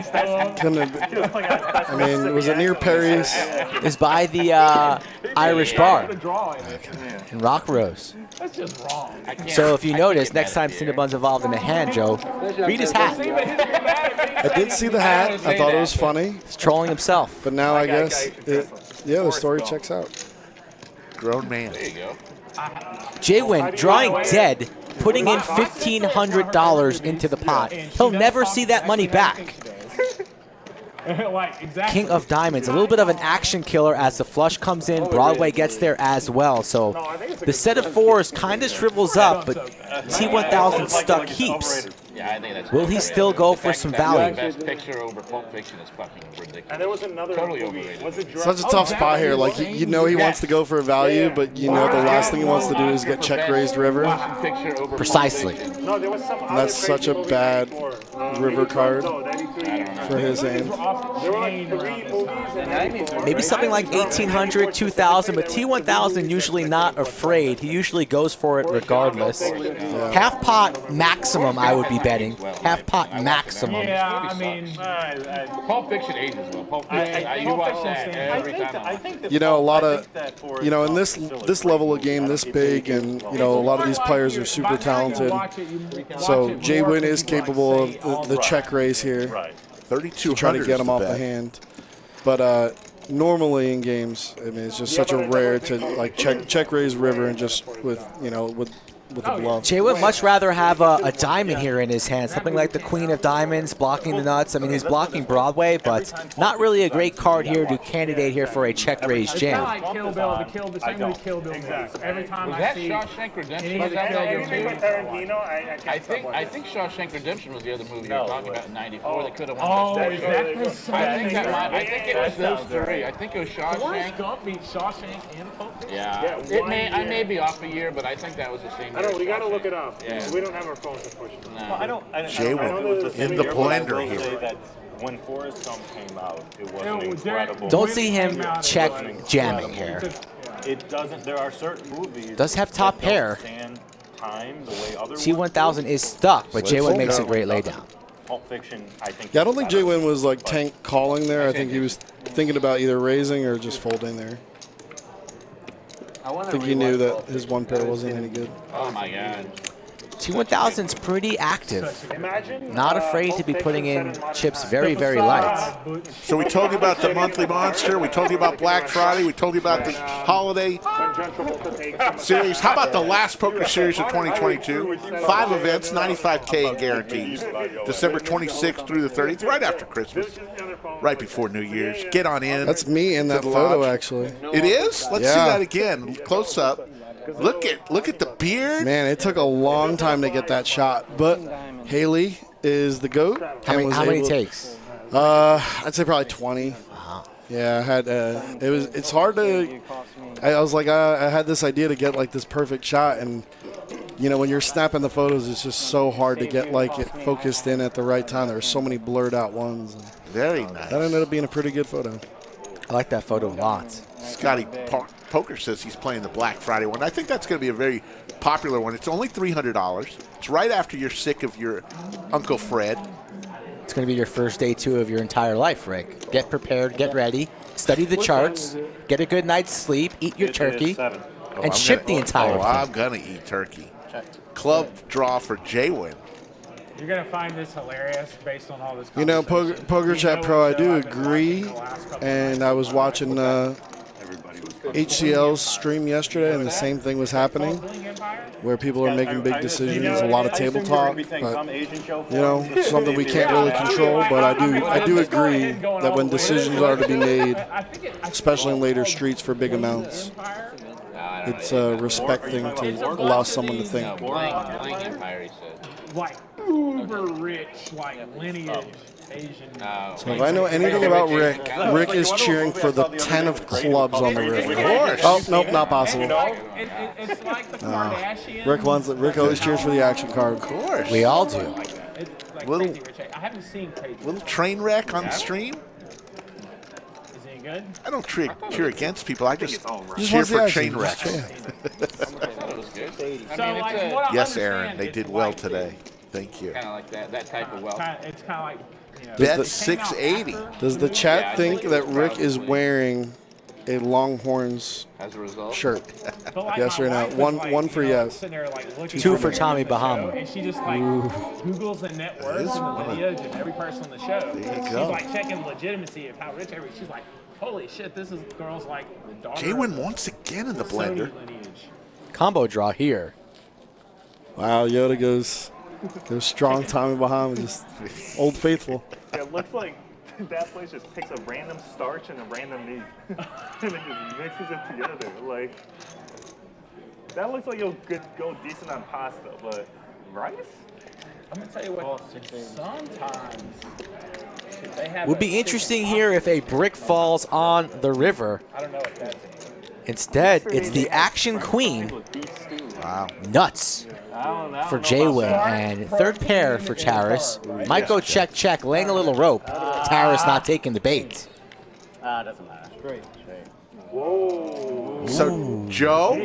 I mean, was it near Perry's? It's by the Irish bar in Rock Rose. That's just wrong. So if you notice, next time Cinnabon's involved in a hand, Joe, read his hat. I did see the hat. I thought it was funny. He's trolling himself. But now I guess, yeah, the story checks out. Grown man. There you go. JWin drawing dead, putting in $1,500 into the pot. He'll never see that money back. Like, exactly. King of Diamonds, a little bit of an action killer as the flush comes in. Broadway gets there as well. So the set of fours kind of shrivels up, but T1000 stuck heaps. Yeah, I think that's Will he still go for some value? Best picture over Pulp Fiction is fucking ridiculous. And there was another Totally movie. overrated. Was it Such a tough spot here. Like, you know he wants to go for a value, but you know the last thing he wants to do is get check-raised river. Precisely. No, there was some And that's such a bad river card for his hand. There were like 3 movies and Maybe something like 1,800, 2,000, but T1000 usually not afraid. He usually goes for it regardless. Half pot maximum, I would be betting. Half pot maximum. Yeah, I mean, Pulp Fiction ages well. Pulp Fiction, you watch that every time. You know, a lot of, you know, in this level of game, this big, and, you know, a lot of these players are super talented. So JWin is capable of the check raise here. Right. 3,200 to try to get him off the hand. But normally in games, I mean, it's just such a rare to like check raise river and just with, you know, with a bluff. Jay would much rather have a diamond here in his hand, something like the Queen of Diamonds, blocking the nuts. I mean, he's blocking Broadway, but not really a great card here to candidate here for a check raise jam. It's kind of like Kill Bill, the same way Kill Bill movies. Every time I see Shawshank Redemption? any of the Kill Bill movies. I think Shawshank Redemption was the other movie you were talking about in '94 that could have won. Oh, is that the same? I think it was those three. I think it was Forrest Shawshank. Gump beat Shawshank and Pulp Fiction? Yeah, I may be off a year, but I think that was the same. I know, we got to look it up. Yeah. We don't have our phones, unfortunately. No. Well, I don't in the blender here. here. That when Forrest Gump came out, it was an incredible. Don't see him check jamming here. It doesn't. There are certain movies. Does have top pair. Stand time the way other T1000 is stuck, but J1 makes a great laydown. Pulp Fiction, I think. Yeah, I don't think JWin was like tank calling there. I think he was thinking about either raising or just folding there. I think he knew that his one pair wasn't any good. Oh my God. T1000's pretty active. Imagine, Not afraid to be putting in chips very, very light. So we told you about the monthly monster. We told you about Black Friday. We told you about the holiday series. How about the last poker series of 2022? 5 events, 95K in guarantees. December 26th through the 30th, right after Christmas, right before New Year's. Get on in. That's me in that photo, actually. It is? Let's see that again. Close up. Look at the beard. Man, it took a long time to get that shot, but Haley is the GOAT. How many takes? I'd say probably 20. Yeah, I had. It's hard to. I was like, I had this idea to get like this perfect shot, and you know, when you're snapping the photos, it's just so hard to get like it focused in at the right time. There are so many blurred out ones. Very nice. That ended up being a pretty good photo. I like that photo a lot. Scotty Poker says he's playing the Black Friday one. I think that's going to be a very popular one. It's only $300. It's right after you're sick of your Uncle Fred. It's going to be your first day, too, of your entire life, Rick. Get prepared, get ready, study the charts, get a good night's sleep, eat your turkey, and ship the entire thing. I'm going to eat turkey. Club draw for JWin. You're going to find this hilarious based on all this. You know, Poker Chat Pro, I do agree. And I was watching HCL's stream yesterday, and the same thing was happening, where people are making big decisions, a lot of table talk, but you know, something we can't really control. But I do agree that when decisions are to be made, especially in later streets for big amounts, it's a respect thing to allow someone to think. Like uber rich, like lineage Asian. So if I know anything about Rick, Rick is cheering for the 10 of clubs on the river. Of course. Oh, nope, not possible. It's like the Kardashians. Rick always cheers for the action card. Of course. We all do. Little, I haven't seen Crazy. Little train wreck on the stream. Is he good? I don't cheer against people. I just cheer wants the for action. train wrecks. Yes, Aaron, they did well today. Thank you. Kind of like that type of wealth. It's kind of like, you know. Bet 680. Does the chat think that Rick is wearing a Longhorns shirt? Yes or no? One for yes. 2 for Tommy Bahama. And she just like Googles the net worth and the lineage of every person on the show. She's like checking legitimacy of how rich everybody. She's like, holy shit, this is girls like the daughter. JWin once again in the blender. Combo draw here. Wow, Yoda goes strong. Tommy Bahama, just old faithful. Yeah, it looks like that place just picks a random starch and a random meat and it just mixes it together. Like, that looks like you'll go decent on pasta, but rice? I'm gonna tell you what. Sometimes they have. Would be interesting here if a brick falls on the river. I don't know what that's. Instead, it's the Action Queen. Wow. Nuts for JWin, and third pair for Taris. Might go check, laying a little rope. Taris not taking the bait. Doesn't matter. Straight. Whoa. So, Joe,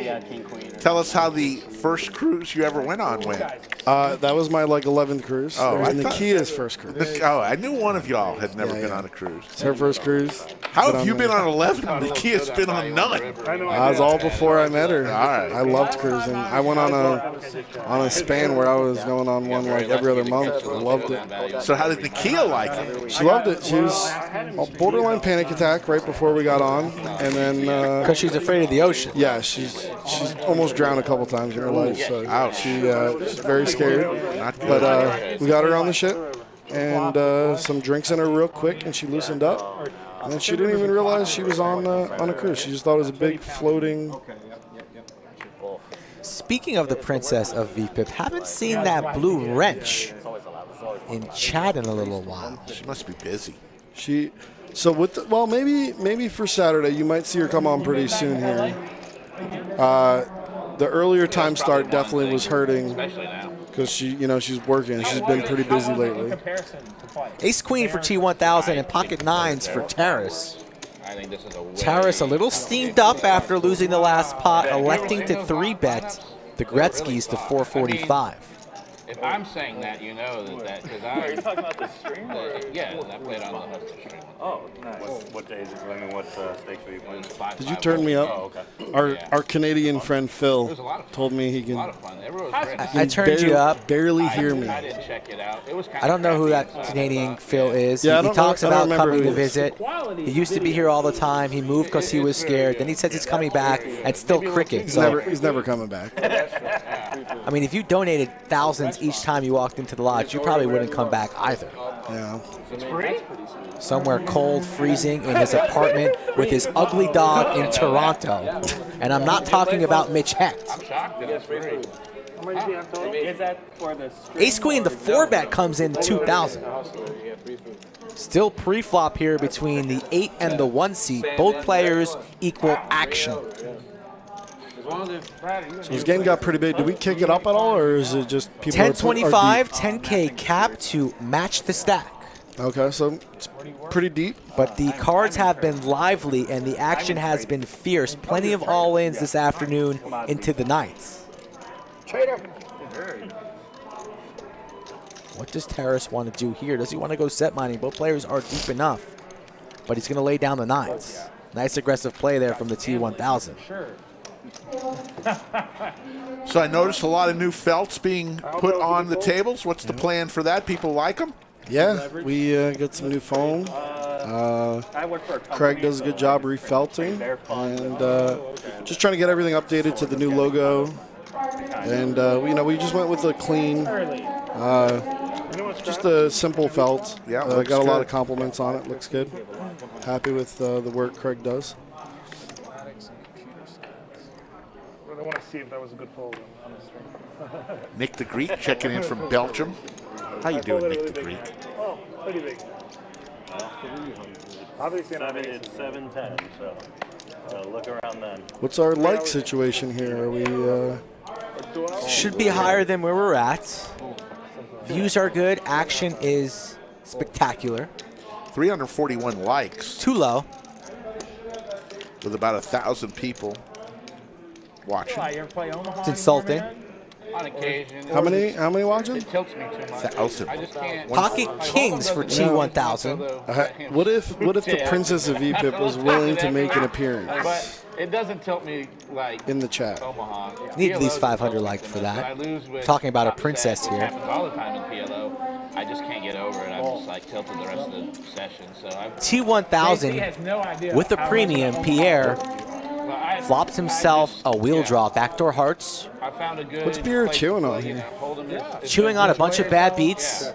tell us how the first cruise you ever went on went. That was my 11th cruise. Oh, and Nikia's first cruise. Oh, I knew one of y'all had never been on a cruise. It's her first cruise. How have you been on 11 and Nikia's been on none? I was all before I met her. All right. I loved cruising. I went on a span where I was going on one like every other month. I loved it. So how did Nikia like it? She loved it. She was a borderline panic attack right before we got on, and then because she's afraid of the ocean. Yeah, she's almost drowned a couple times in her life. So she's very scared. But we got her on the ship, and some drinks in her real quick, and she loosened up. And then she didn't even realize she was on a cruise. She just thought it was a big floating. Speaking of the Princess of VPIP, haven't seen that blue wrench in chat in a little while. She must be busy. Well, maybe for Saturday you might see her come on pretty soon here. The earlier time start definitely was hurting because she's working. She's been pretty busy lately. Ace Queen for T1000 and pocket nines for Taris. I think this is Taris a little steamed up after losing the last pot, electing to 3-bet the Gretzky's to 445. If I'm saying that, you know that because Are you talking about the stream? Yeah, I played on the hosted stream. Oh, nice. What days? I mean, what stakes are you playing? Did you turn me up? Oh, okay. Our Canadian friend Phil told me he can. I turned you up. Barely hear me. I didn't check it out. It was kind I don't know who that Canadian Phil is. Yeah, he talks I don't about remember coming who to he is. visit. He used to be here all the time. He moved because he was scared. Then he says he's coming back and still cricket. So He's never coming back. I mean, if you donated thousands each time you walked into the lodge, you probably wouldn't come back either. Yeah. It's free? Somewhere cold, freezing in his apartment with his ugly dog in Toronto. And I'm not talking about Mitch Hecht. I'm shocked that it's free. How much do you have total? Is that for the stream? Ace Queen, the 4-bet comes in 2,000. Still pre-flop here between the 8 and the 1 seat. Both players equal action. So this game got pretty big. Did we kick it up at all, or is it just people? 1025, 10K cap to match the stack. Okay, so it's pretty deep. But the cards have been lively and the action has been fierce. Plenty of all-ins this afternoon into the nights. What does Terrace want to do here? Does he want to go set mining? Both players are deep enough, but he's going to lay down the 9s. Nice aggressive play there from the T1000. So I noticed a lot of new felts being put on the tables. What's the plan for that? People like them? Yeah, we got some new foam. Craig does a good job refelting, and just trying to get everything updated to the new logo. And we just went with a clean, just a simple felt. Yeah, got a lot of compliments on it. Looks good. Happy with the work Craig does. I want to see if that was a good fold on the stream. Nick the Greek checking in from Belgium. How you doing, Nick the Greek? Oh, pretty big. Obviously, It's 7:10, so look around then. What's our like situation here? Are we? Should be higher than where we're at. Views are good. Action is spectacular. 341 likes. Too low. With about 1,000 people watching. It's insulting. On occasion. How many watching? It tilts me too much. 1,000. I just can't. Pocket Kings for T1000. What if the Princess of Egypt was willing to make an appearance But it doesn't tilt me like in the chat? Omaha. Need at least 500 likes for that. Talking about a princess here. Happens all the time in PLO. I just can't get over it. I'm just like tilted the rest of the session. So T1000 with the premium, Pierre flops himself a wheel draw, backdoor hearts. I found a good. What's Pierre chewing on here? Chewing on a bunch of bad beats.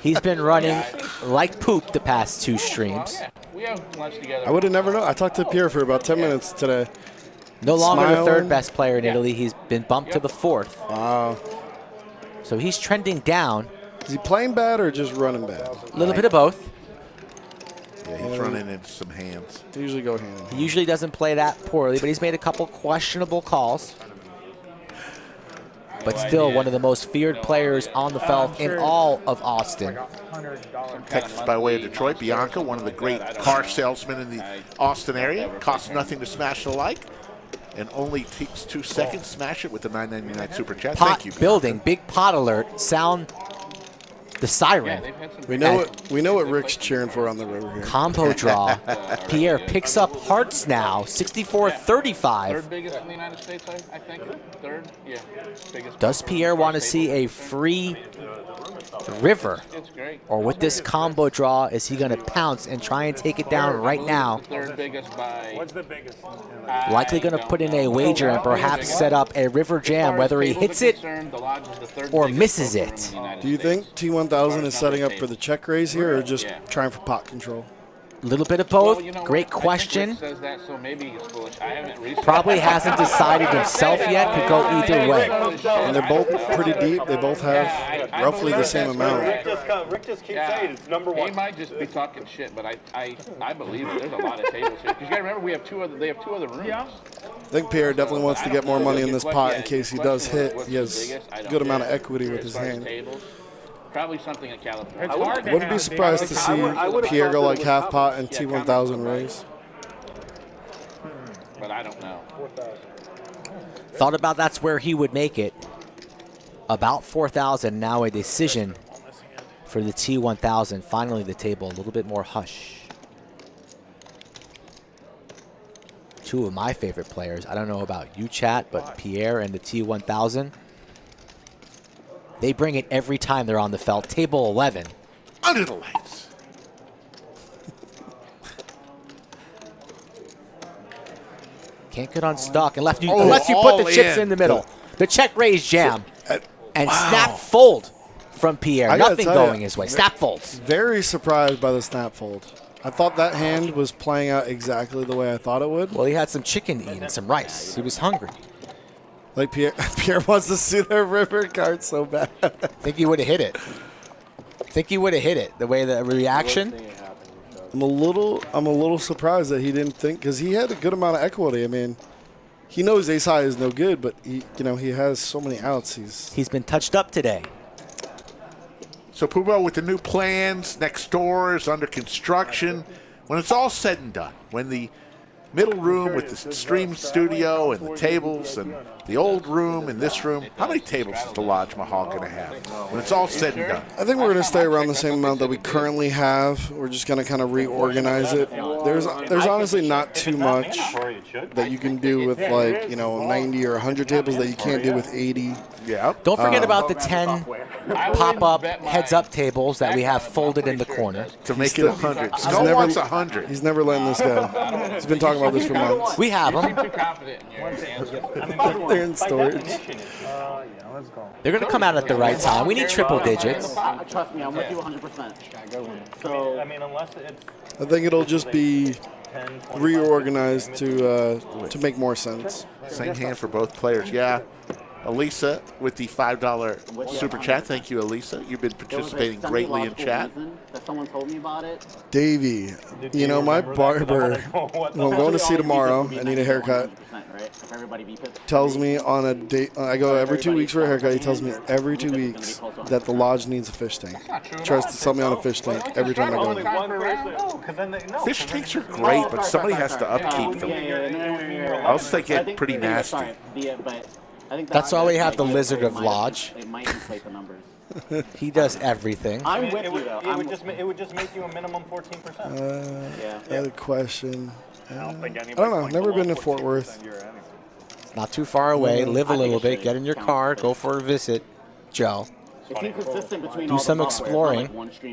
He's been running like poop the past 2 streams. We have lunch together. I would have never known. I talked to Pierre for about 10 minutes today. No longer Smiling. the 3rd best player in Italy. He's been bumped to the 4th. Wow. So he's trending down. Is he playing bad or just running bad? A little bit of both. Yeah, he's running into some hands. They usually go hand in hand. He usually doesn't play that poorly, but he's made a couple questionable calls. But still one of the most feared players on the felt in all of Austin. Texas by way of Detroit. Bianca, one of the great car salesmen in the Austin area. Costs nothing to smash the like. And only takes 2 seconds. Smash it with the $9.99 super chat. Pot Thank you, Bianca. building, big pot alert. Sound the siren. We know what Rick's cheering for on the river here. Combo draw. Pierre picks up hearts now. 64-35. Third biggest in the United States, I think. Third, yeah. Biggest. Does Pierre want to see a free river? It's great. Or with this combo draw, is he going to pounce and try and take it down right now? Third biggest by. What's the biggest? Likely going to put in a wager and perhaps set up a river jam, whether he hits it or misses it. Do you think T1000 is setting up for the check raise here, or just trying for pot control? A little bit of both. Great question. Says that, so maybe he's foolish. I haven't researched. Probably hasn't decided himself yet. Could go either way. And they're both pretty deep. They both have roughly the same amount. Rick just keeps saying it's number 1. He might just be talking shit, but I believe it. There's a lot of tables here. Because you got to remember, they have 2 other rooms. I think Pierre definitely wants to get more money in this pot in case he does hit. He has a good amount of equity with his hand. Probably something in California. I wouldn't be surprised to see Pierre go like half pot and T1000 raise. But I don't know. Thought about that's where he would make it. About 4,000, now a decision for the T1000. Finally, the table a little bit more hush. Two of my favorite players. I don't know about you, chat, but Pierre and the T1000. They bring it every time they're on the felt. Table 11. Under the lights. Can't get unstuck unless you put the chips in the middle. The check raise jam. And snap fold from Pierre. Nothing going his way. Snap folds. Very surprised by the snap fold. I thought that hand was playing out exactly the way I thought it would. Well, he had some chicken to eat and some rice. He was hungry. Like Pierre wants to see their river card so bad. I think he would have hit it. The way the reaction. I'm a little surprised that he didn't think, because he had a good amount of equity. I mean, he knows ace high is no good, but he has so many outs. He's been touched up today. So Pubo, with the new plans, next door is under construction. When it's all said and done, when the middle room with the stream studio and the tables and the old room and this room, how many tables is the Lodge Mahal going to have when it's all said and done? I think we're going to stay around the same amount that we currently have. We're just going to kind of reorganize it. There's honestly not too much that you can do with 90 or 100 tables that you can't do with 80. Yeah. Don't forget about the 10 pop-up heads-up tables that we have folded in the corner. To make it 100. Skull wants 100. He's never letting this go. He's been talking about this for months. We have them. Too confident in your answer. They're in storage. Let's They're going to come out at the right time. We need triple digits. Trust me, I'm with you 100%. So, I mean, unless it's I think it'll just be reorganized to make more sense. Same hand for both players. Yeah. Elisa with the $5 super chat. Thank you, Elisa. You've been participating greatly in chat. That someone told me about it. Davey, my barber, who I'm going to see tomorrow, I need a haircut, tells me on a date, I go every 2 weeks for a haircut, he tells me every 2 weeks that the Lodge needs a fish tank. Tries to sell me on a fish tank every time I go. Fish tanks are great, but somebody has to upkeep them. Else they get pretty nasty. That's why we have the Lizard of Lodge. It might inflate the numbers. He does everything. I'm with you, though. It would just make you a minimum 14%. I had a question. I don't know. Never been to Fort Worth. It's not too far away. Live a little bit. Get in your car. Go for a visit. Joe. Do some exploring.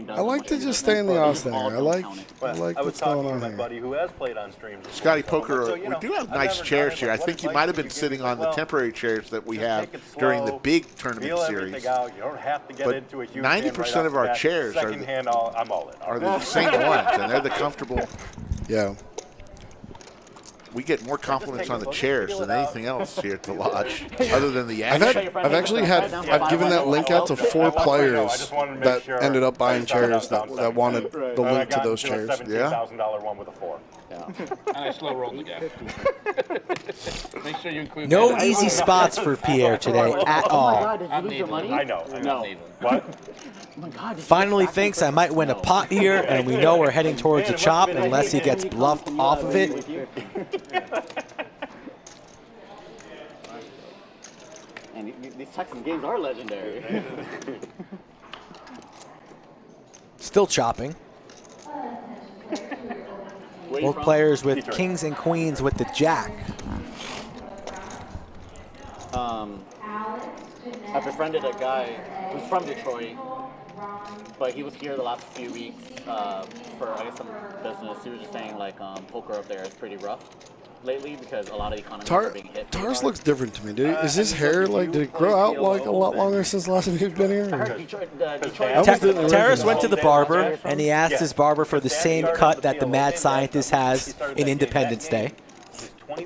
I like to just stay in the Austin area. I like what's going on my here. buddy who has played on streams. Scotty Poker, we do have nice chairs here. I think you might have been sitting on the temporary chairs that we have during the big tournament series. You don't have to get But into a huge 90% of our chairs are the same ones, and they're the comfortable. Yeah. We get more compliments on the chairs than anything else here at the Lodge, other than the I've action. I've given that link out to 4 players that ended up buying chairs that wanted the link to those chairs. Yeah. $1,000 one with a 4. And I slow rolled the gap. Make sure you include No easy spots for Pierre today at all. I know. No. What? Finally thinks I might win a pot here, and we know we're heading towards a chop unless he gets bluffed off of it. And these Texas games are legendary. Still chopping. Both players with kings and queens with the jack. I befriended a guy who's from Detroit, but he was here the last few weeks for, I guess, some business. He was just saying, poker up there is pretty rough lately because a lot of economies are being hit. Tars looks different to me, dude. Is his hair, did it grow out, a lot longer since the last time you've been here? Taras went to the barber, and he asked his barber for the same cut that the mad scientist has in Independence Day.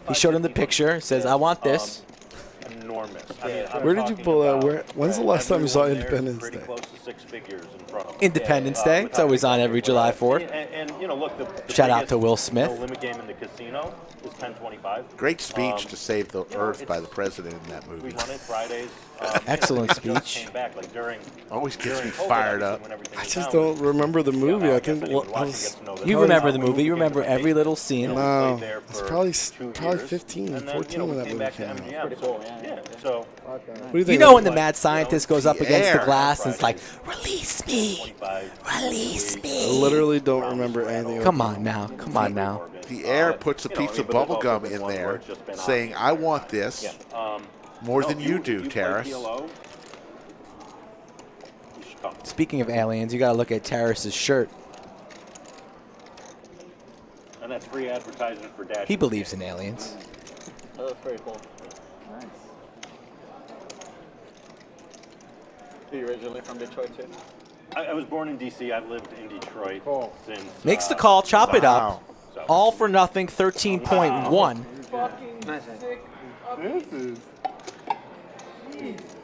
He showed him the picture, says, I want this. Enormous. Where did you pull that? When's the last time you saw Independence Day? Independence Day. It's always on every July 4th. And look, the shout out to Will Smith. limit game in the casino is 10.25. Great speech to save the earth by the president in that movie. We run it Fridays. Excellent speech. Came back, like, during Always gets me COVID, fired up. when everything I was just down, don't remember the movie. I think You remember the movie. You remember every little scene. No, it's probably 15, 14 when that movie came out. Pretty cool, yeah. So, What do you think? You know when the mad scientist goes up against the Pierre. glass and it's like, release me, release I me. literally don't remember anything. Come on now, come on now. Pierre puts a piece of bubble gum in there, saying, "I want this more than you do, Terrace." Speaking of aliens, you got to look at Terrace's shirt. and that's free advertisement for Dash. He believes in aliens. Oh, that's very cool. Nice. Are you originally from Detroit too? I was born in D.C. I've lived in Detroit since. Makes the call, chop it up. So- All for nothing, 13.1. This is.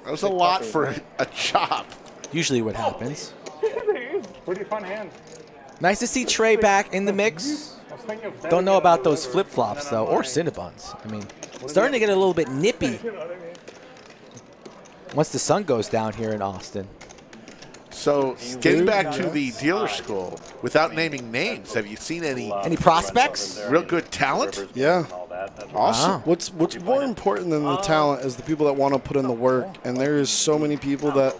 That was a lot for a chop. Usually what happens. Pretty fun hand. Nice to see Trey back in the mix. I was thinking of Don't know about those flip-flops, though, or Cinnabons. I mean, starting to get a little bit nippy once the sun goes down here in Austin. So, getting back to the dealer school, without naming names, have you seen any prospects? Real good talent? Yeah. Awesome. What's more important than the talent is the people that want to put in the work. And there is so many people that,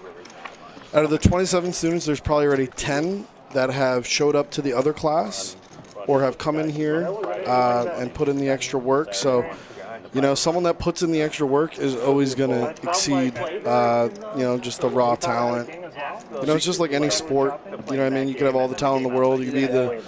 out of the 27 students, there's probably already 10 that have showed up to the other class or have come in here and put in the extra work. So, you know, someone that puts in the extra work is always going to exceed, you know, just the raw talent. You know, it's just like any sport. You know what I mean? You could have all the talent in the world. You could be the...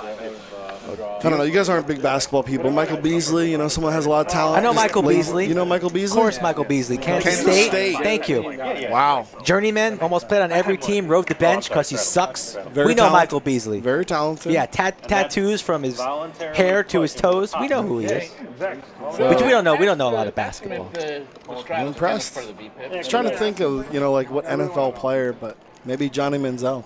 I don't know. You guys aren't big basketball people. Michael Beasley, you know, someone has a lot of talent. I know Michael Beasley. You know Michael Beasley? Of course, Michael Beasley. Kansas State. Thank you. Wow. Journeyman, almost played on every team, rode the bench because he sucks. Very We know talented. Michael Beasley. Very talented. Yeah, tattoos from his hair to his toes. We know who he is. So- But we don't know. We don't know a lot of basketball. I'm impressed. I was trying to think of, you know, like what NFL player, but maybe Johnny Manziel.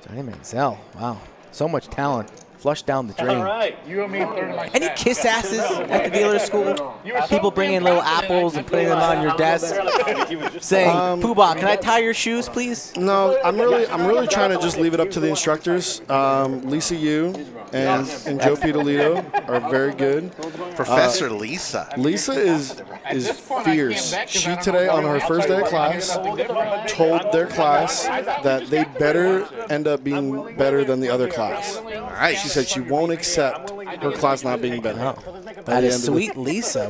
Johnny Manziel. Wow. So much talent. Flushed down the drain. All right. You and me third like Any kiss asses at the dealer school? People bringing little apples and putting them on your desk, saying, "Poobah, can I tie your shoes, please?" No, I'm really trying to just leave it up to the instructors. Lisa Yu and Joe Pitalito are very good. Professor Lisa. Lisa is fierce. She today on her first day of class told their class that they better end up being better than the other class. Nice. She said she won't accept her class not being better. That is sweet, Lisa.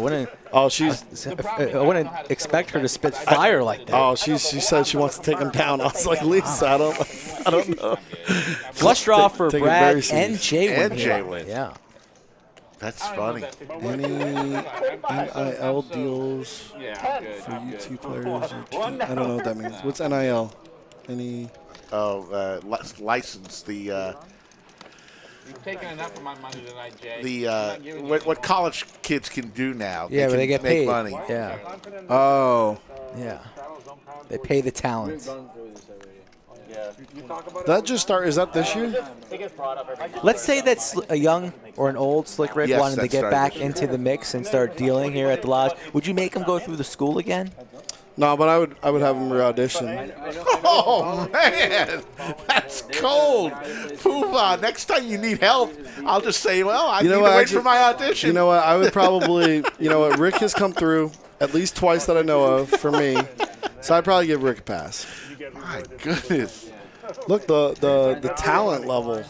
Oh, she's. I wouldn't expect her to spit fire like that. Oh, she said she wants to take him down. I was like, Lisa, I don't know. Flush draw for Take it Brad very serious. and JWin. And JWin. Yeah. That's funny. Any NIL deals for UT players? I don't know what that means. What's NIL? Any? Oh, license the. You've taken enough of my money tonight, Jay. What college kids can do now. Yeah, where they get make paid. money. Yeah. Oh. Yeah. They pay the talent. That just start. Is that this year? Let's say that's a young or an old Slick Rick Yes, wanted to that get started back this year. into the mix and start dealing here at the lodge. Would you make him go through the school again? No, but I would have him re-audition. Oh man, that's cold. Poobah, next time you need help, I'll just say, well, I need to wait for my audition. You know what? I would probably. You know what? Rick has come through at least twice that I know of for me, so I'd probably give Rick a pass. My goodness. Look, the talent level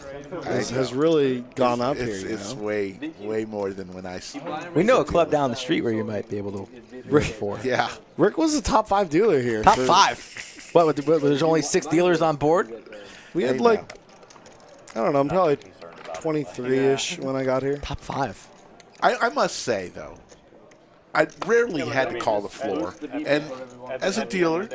has really gone up here. It's way more than when I. We know a club down the street where you might be able to Rick for. Yeah. Rick was the top 5 dealer here. Top so- 5. What? There's only 6 dealers on board. We had like, I don't know, I'm probably 23-ish when I got here. Top 5. I must say though, I rarely had to call the floor, and as a dealer,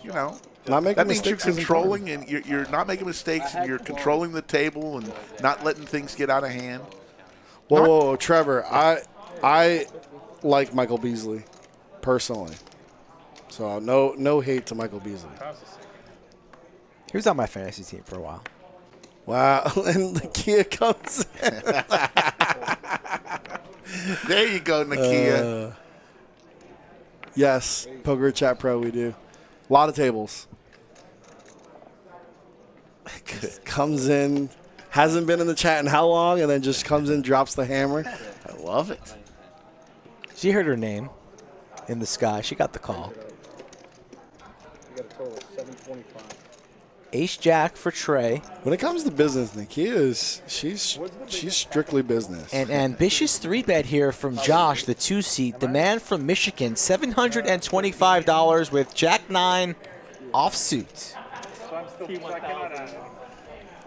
you know. Not making That means you're mistakes is controlling, and you're not making mistakes, and you're controlling the table and not letting things get out of hand. Whoa, Trevor, I like Michael Beasley, personally. So no hate to Michael Beasley. He was on my fantasy team for a while. Wow, and Nakia comes in. There you go, Nakia. Yes, Poker Chat Pro, we do. A lot of tables. Comes in, hasn't been in the chat in how long, and then just comes in, drops the hammer. I love it. She heard her name in the sky. She got the call. You got a total of 725. Ace Jack for Trey. When it comes to business, Nikia she's strictly business. An ambitious 3-bet here from Josh, the 2-seat. The man from Michigan, $725 with Jack 9 offsuit.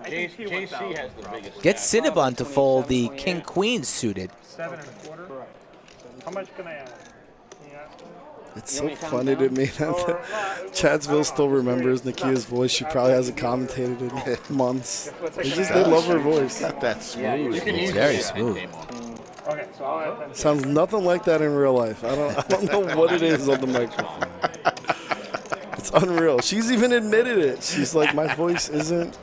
JC has the biggest. Gets Cinnabon to fold the King Queen suited. 7 1/4. How much can I add? It's so funny to me that Chadsville still remembers Nikia's voice. She probably hasn't commentated in months. They love her voice. Not that smooth. Very smooth. Okay, so I'll add 10. Sounds nothing like that in real life. I don't know what it is on the microphone. It's unreal. She's even admitted it. She's like, my voice isn't.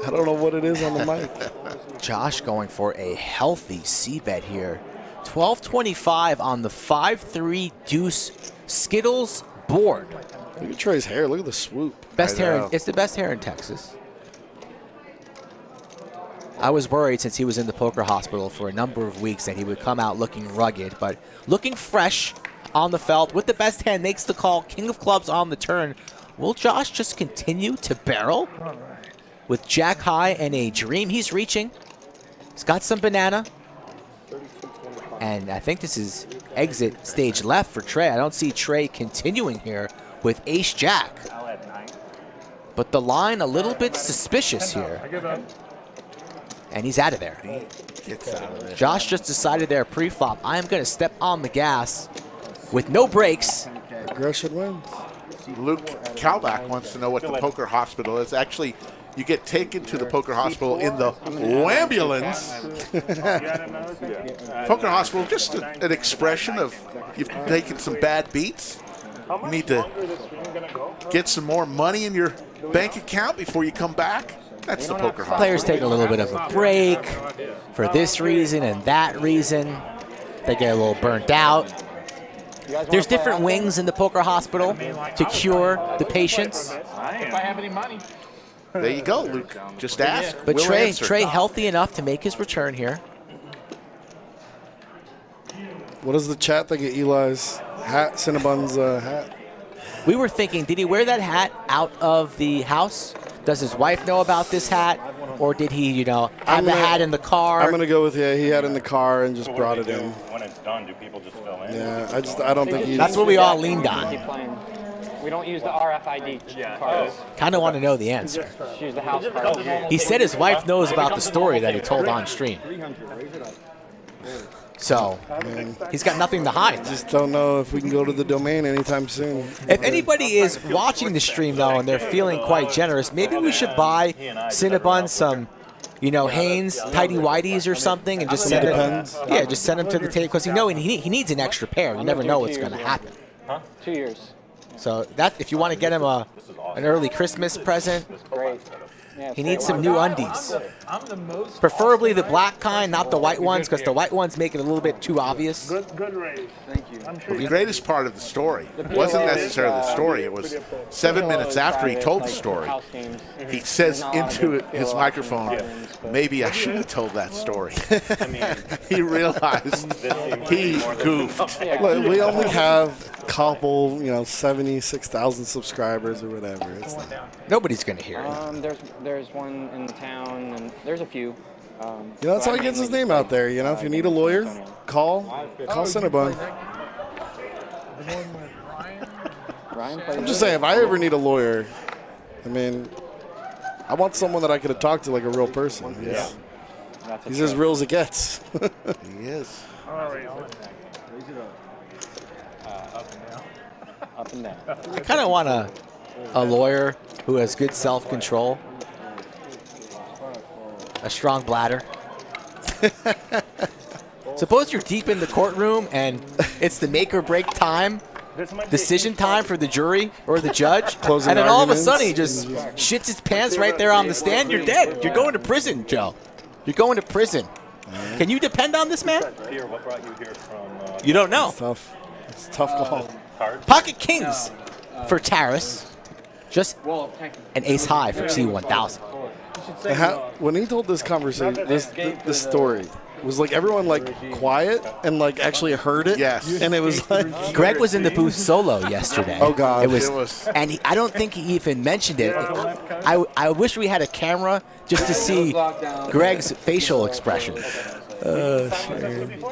I don't know what it is on the mic. Josh going for a healthy C-bet here. 1225 on the 5-3 deuce Skittles board. Look at Trey's hair. Look at the swoop. Best hair. It's the best hair in Texas. I was worried since he was in the poker hospital for a number of weeks that he would come out looking rugged, but looking fresh on the felt with the best hand. Makes the call. King of clubs on the turn. Will Josh just continue to barrel with Jack high and a dream? He's reaching. He's got some banana. And I think this is exit stage left for Trey. I don't see Trey continuing here with Ace Jack. But the line a little bit suspicious here. And he's out of there. Gets out of there. Josh just decided there pre-flop, I am going to step on the gas with no brakes. Aggression wins. Luke Kalbach wants to know what the poker hospital is. Actually, you get taken to the poker hospital in the ambulance. Poker hospital, just an expression of you've taken some bad beats. You need to get some more money in your bank account before you come back. That's the poker hospital. Players take a little bit of a break for this reason and that reason. They get a little burnt out. There's different wings in the poker hospital to cure the patients. If I have any money. There you go, Luke. Just ask. But We'll answer. Trey healthy enough to make his return here. What does the chat think of Eli's hat, Cinnabon's hat? We were thinking, did he wear that hat out of the house? Does his wife know about this hat? Or did he, have the hat in the car? I'm going to go with, he had it in the car and just brought it in. When it's done, do people just fill in? Yeah, I don't think he... That's what we all leaned on. We don't use the RFID cards. Kind of want to know the answer. Just use the house cards. He said his wife knows about the story that he told on stream. So, he's got nothing to hide. Just don't know if we can go to the domain anytime soon. If anybody is watching the stream, though, and they're feeling quite generous, maybe we should buy Cinnabon some, Hanes, Tidy Whities or something, and just send them. Yeah, just send them to the table because he needs an extra pair. You never know what's going to happen. 2 years. So if you want to get him an early Christmas present, Great. he needs some new undies. Preferably the black kind, not the white ones, because the white ones make it a little bit too obvious. Good raise. Thank you. I'm sure The greatest part of the story wasn't necessarily the story. It was 7 minutes after he told the story. He says into his microphone, maybe I should have told that story. He realized he goofed. Look, we only have a couple, 76,000 subscribers or whatever. It's not. Nobody's going to hear it. There's one in the town, and there's a few. That's how he gets his name out there. If you need a lawyer, call Cinnabon. I'm just saying, if I ever need a lawyer, I want someone that I could talk to like a real person. He's as real as it gets. He is. All right. Up and down. I kind of want a lawyer who has good self-control, a strong bladder. Suppose you're deep in the courtroom and it's the make or break time, decision time for the jury or the judge, Closing and then all of a arguments. sudden he just shits his pants right there on the stand. You're dead. You're going to prison, Joe. You're going to prison. Can you depend on this man? Here, what brought you here from? You don't know. It's tough. It's a tough call. Cards? Pocket kings. for Taras. Just an ace high for T1000. When he told this conversation, this story, it was like everyone like quiet and like actually heard it. Yes. And it was like Greg was in the booth solo yesterday. Oh God. It was and I don't think he even mentioned it. I wish we had a camera just to see Greg's facial expression. Shame.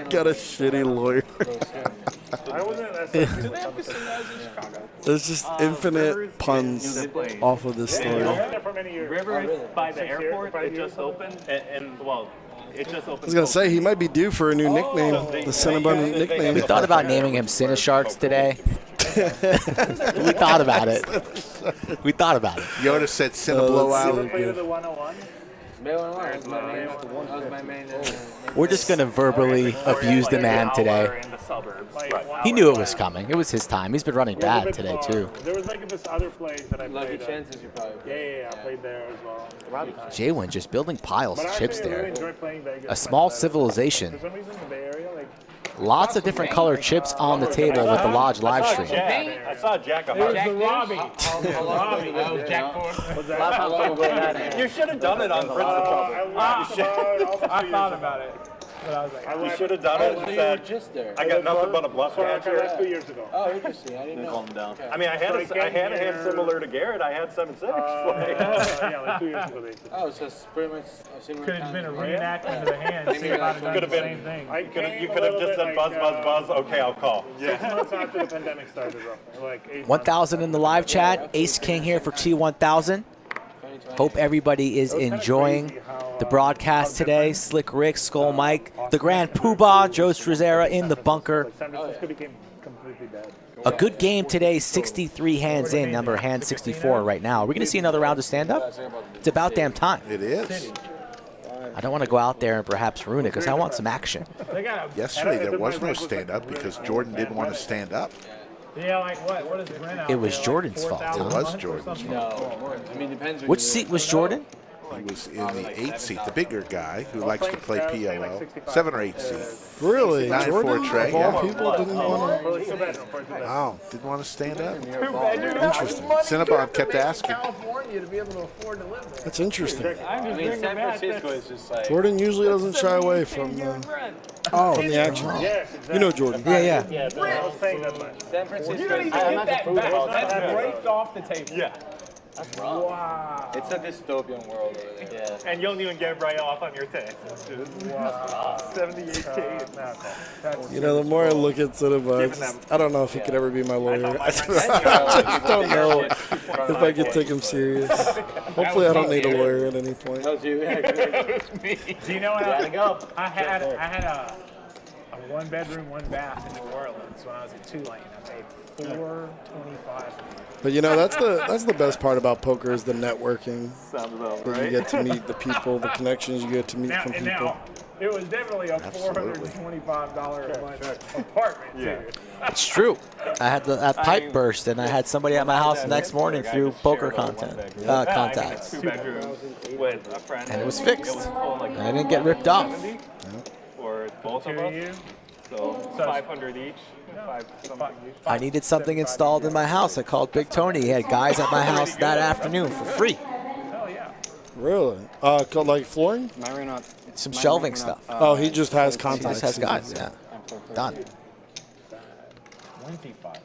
Got a shitty lawyer. There's just infinite puns off of this story. River by the airport, it just opened, and well, it just opened. I was gonna say he might be due for a new nickname, the Cinnabon nickname. We thought about naming him Cinesharks today. We thought about it. We thought about it. Yoda said Cinnablowout. We're just going to verbally abuse the man today. He knew it was coming. It was his time. He's been running bad today, too. There was like this other place that I Lucky played. chances you probably played. Yeah, I played there as well. JWin just building piles of chips I really there. enjoy playing Vegas. A small civilization. For some reason, in the Bay Area, like, Lots of different colored chips on the table with the Lodge live stream. I saw Jack a It was the Robbie. Robbie. That was Jack Ford. You should have done it on principle. I thought about it. But I was like, You should have done it and said, just there. I got nothing but a bluff catcher. that's 2 years ago. Oh, interesting. I didn't know. Calm down. I mean, I had a hand similar to Garrett. I had 7-6. Yeah, like 2 years ago, basically. Oh, so it's pretty much a similar could have been a time. reenactment of the hand. See if I'd have done Could the have been. same thing. You could have just said buzz, buzz, buzz. Okay, I'll call. 6 months after the pandemic started, roughly. Like 8 months. 1,000 in the live chat. Ace King here for T1000. Hope everybody is enjoying the broadcast today. Slick Rick, Skull Mike, the Grand Poobah, Joe Strazera in the bunker. San Francisco became completely dead. A good game today, 63 hands in, number hand 64 right now. Are we going to see another round of stand-up? It's about damn time. It is. I don't want to go out there and perhaps ruin it because I want some action. Yesterday there was no stand-up because Jordan didn't want to stand up. Yeah, like what? What is Brent out It was there, Jordan's fault. It was Jordan's fault. No, I mean, depends. Which seat was Jordan? He was in the 8th seat, the bigger guy who likes to play PLO. 7 or 8 seat. Really? 9-4 Jordan, Trey. of all people, didn't want Wow, didn't want to stand up. to. Interesting. Cinnabon kept asking. California to be able to afford to live there. That's interesting. I mean, San Francisco is just like. Jordan usually doesn't shy away from the action. Yes, exactly. You know Jordan. Yeah. Yeah, I was saying that much. San Francisco. You don't even get that back. That's raked off the table. Yeah. That's wrong. Wow. It's a dystopian world over there. Yeah. And you don't even get right off on your taxes, dude. Wow. 78K. You know, the more I look at Cinnabon, I don't know if he could ever be my lawyer. I just don't know if I could take him serious. Hopefully, I don't need a lawyer at any point. That was you. Do you know what I had a 1-bedroom, 1-bath in New Orleans when I was in Tulane. I paid $425. But you know, that's the best part about poker is the networking. Sounds about That you get to meet the people, the connections you get to meet from people. Now, it was definitely a $425 a month apartment, too. It's true. I had that pipe burst, and I had somebody at my house the next morning through poker contacts. 2 bedrooms with a friend. And it was fixed. Like I didn't get ripped off. for both of us. So 500 each. 5 something each. I needed something installed in my house. I called Big Tony. He had guys at my house that afternoon for free. Hell yeah. Really? Called like flooring? Some shelving stuff. Oh, he just has He contacts. just has guys, yeah. Done. 25%.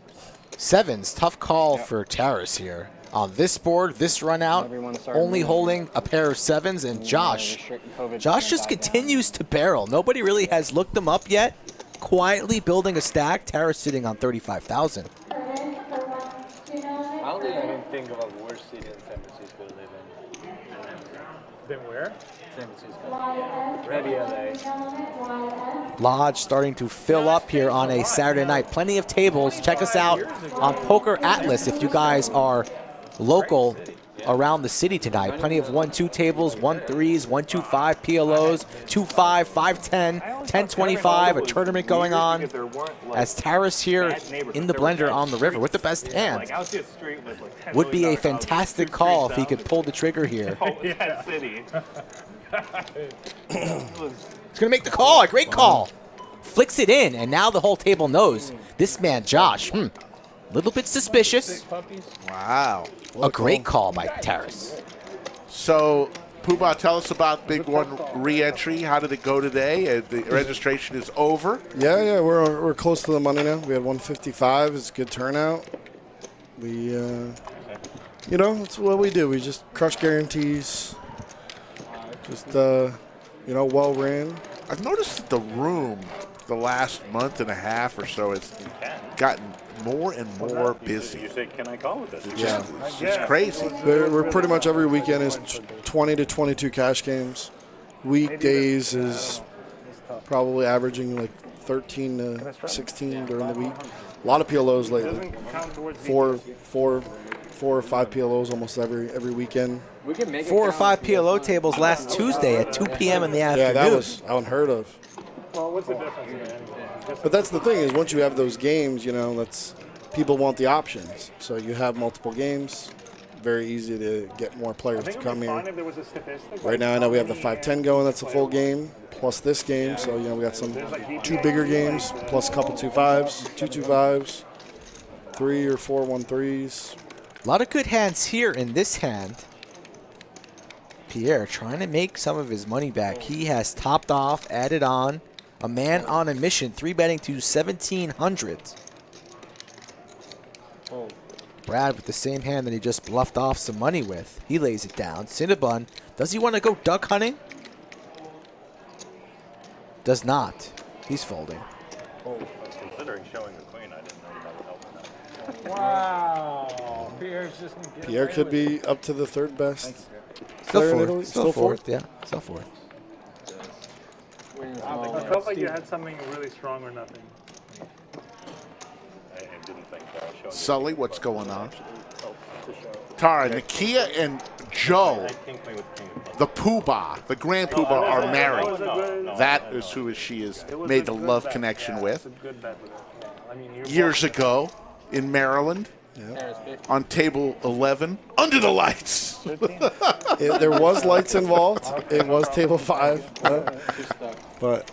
Sevens, tough call for Taras here. On this board, this run out, only holding a pair of sevens, and Josh just continues to barrel. Nobody really has looked them up yet. Quietly building a stack. Taras sitting on 35,000. I don't think I can think of a worse city than San Francisco to live in. Then where? San Francisco. Maybe LA. Lodge starting to fill up here on a Saturday night. Plenty of tables. Check us out on Poker Atlas if you guys are local around the city tonight. Plenty of 1-2 tables, 1-3s, 1-2-5 PLOs, 2-5, 5-10, 10-25, a tournament going on. As Taras here in the blender on the river with the best hand. Would be a fantastic call if he could pull the trigger here. Yeah, city. He's going to make the call. A great call. Flicks it in, and now the whole table knows this man, Josh, Little bit suspicious. Wow. A great call by Terrace. So, Poobah, tell us about Big One re-entry. How did it go today? The registration is over. Yeah, we're close to the money now. We had 155. It's a good turnout. We, that's what we do. We just crush guarantees. Just, well ran. I've noticed that the room, the last month and a half or so, has gotten more and more busy. You say, can I call with this? It's just crazy. We're pretty much every weekend is 20 to 22 cash games. Weekdays is probably averaging like 13 to 16 during the week. A lot of PLOs lately. Four or five PLOs almost every weekend. 4 or 5 PLO tables last Tuesday at 2 p.m. in the afternoon. Yeah, that was unheard of. Well, what's the difference? But that's the thing is once you have those games, that's people want the options. So you have multiple games. Very easy to get more players to come here. Right now I know we have the 5-10 going. That's a full game plus this game. So we got some 2 bigger games plus a couple 2-5s, 2-2-5s, 3 or 4 1-3s. A lot of good hands here in this hand. Pierre trying to make some of his money back. He has topped off, added on. A man on a mission, 3-betting to 1,700. Brad with the same hand that he just bluffed off some money with. He lays it down. Cinnabon, does he want to go duck hunting? Does not. He's folding. Considering showing the queen, I didn't know that would help. Wow. Pierre's just Pierre could be up to the third best. Still fourth. Still fourth, yeah. Still fourth. I felt like you had something really strong or nothing. I didn't think that showing. Sully, what's going on? Tara, Nakia and Joe, the Poobah, the Grand Poobah, are married. That is who she has made the love connection with. Years ago in Maryland, on table 11, under the lights. There was lights involved. It was table 5. But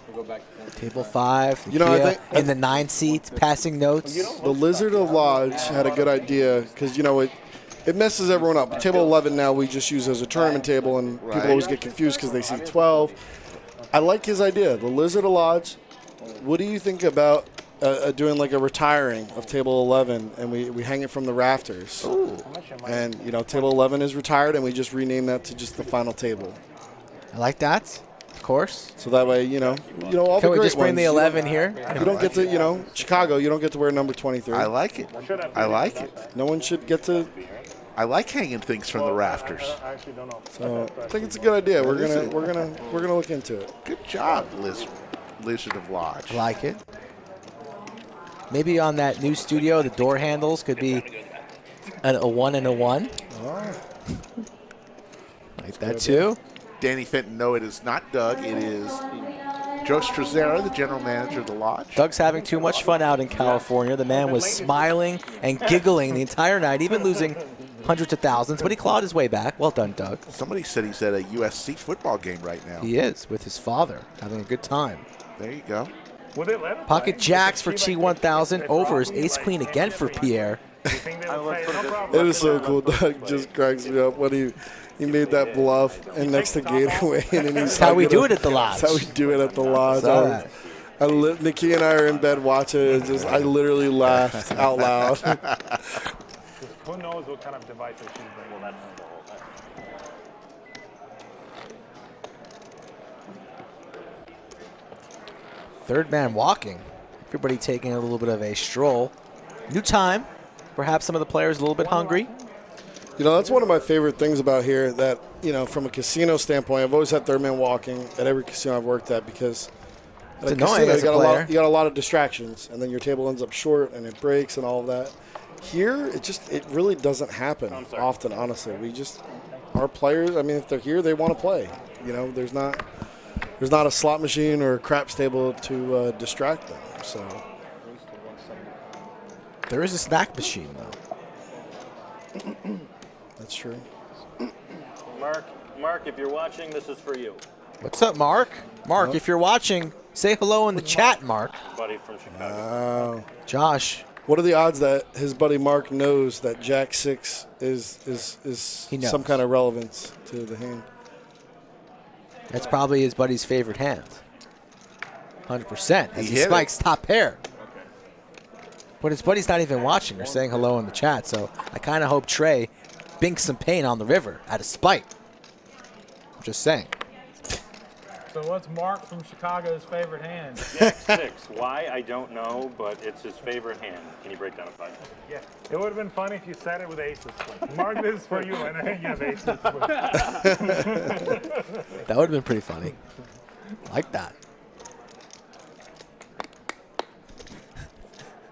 table 5. I think in the 9 seats, passing notes. The Lizard of Lodge had a good idea because it messes everyone up. Table 11 now we just use as a tournament table, and people always get confused because they see 12. I like his idea. The Lizard of Lodge. What do you think about doing like a retiring of table 11, and we hang it from the rafters? Ooh. And table 11 is retired, and we just rename that to just the final table. I like that. Of course. So that way, all the Can we great just bring ones, the 11 here? You don't get to, Chicago, you don't get to wear number 23. I like it. I like it. No one should get to. I like hanging things from the rafters. I actually don't know. So I think it's a good idea. We're gonna look into it. Good job, Lizard of Lodge. I like it. Maybe on that new studio, the door handles could be a 1 and a 1. Oh. Like that too. Danny Fenton, no, it is not Doug. It is Joe Strazzera, the general manager of the lodge. Doug's having too much fun out in California. The man was smiling and giggling the entire night, even losing hundreds of thousands, but he clawed his way back. Well done, Doug. Somebody said he's at a USC football game right now. He is, with his father, having a good time. There you go. Pocket jacks for T1000. Over is ace-queen again for Pierre. It was so cool. Doug just cracks me up when he made that bluff and next to Gateway. And That's how we do it at the lodge. That's how we do it at the lodge. Nikki and I are in bed watching it. And I literally laughed out loud. Who knows what kind of devices she's bringing? Well, that's the whole thing. Third man walking. Everybody taking a little bit of a stroll. New time. Perhaps some of the players a little bit hungry. That's one of my favorite things about here that, from a casino standpoint, I've always had third man walking at every casino I've worked at because it's annoying as a player. You got a lot of distractions, and then your table ends up short, and it breaks and all of that. Here, it really doesn't happen often, honestly. Our players, if they're here, they want to play. There's not a slot machine or a craps table to distract them. So there is a snack machine, though. That's true. Mark, if you're watching, this is for you. What's up, Mark? Mark, if you're watching, say hello in the chat, Mark. Buddy from Chicago. Josh, What are the odds that his buddy Mark knows that Jack 6 is some kind of relevance to the hand? That's probably his buddy's favorite hand. 100%. As he spikes top pair. But his buddy's not even watching or saying hello in the chat, so I kind of hope Trey binks some pain on the river out of spite. I'm just saying. So what's Mark from Chicago's favorite hand? Jack 6. Why? I don't know, but it's his favorite hand. Can you break down a 5? Yeah. It would have been funny if you said it with aces. Like, Mark, this is for you, and then you have aces. That would have been pretty funny. Like that.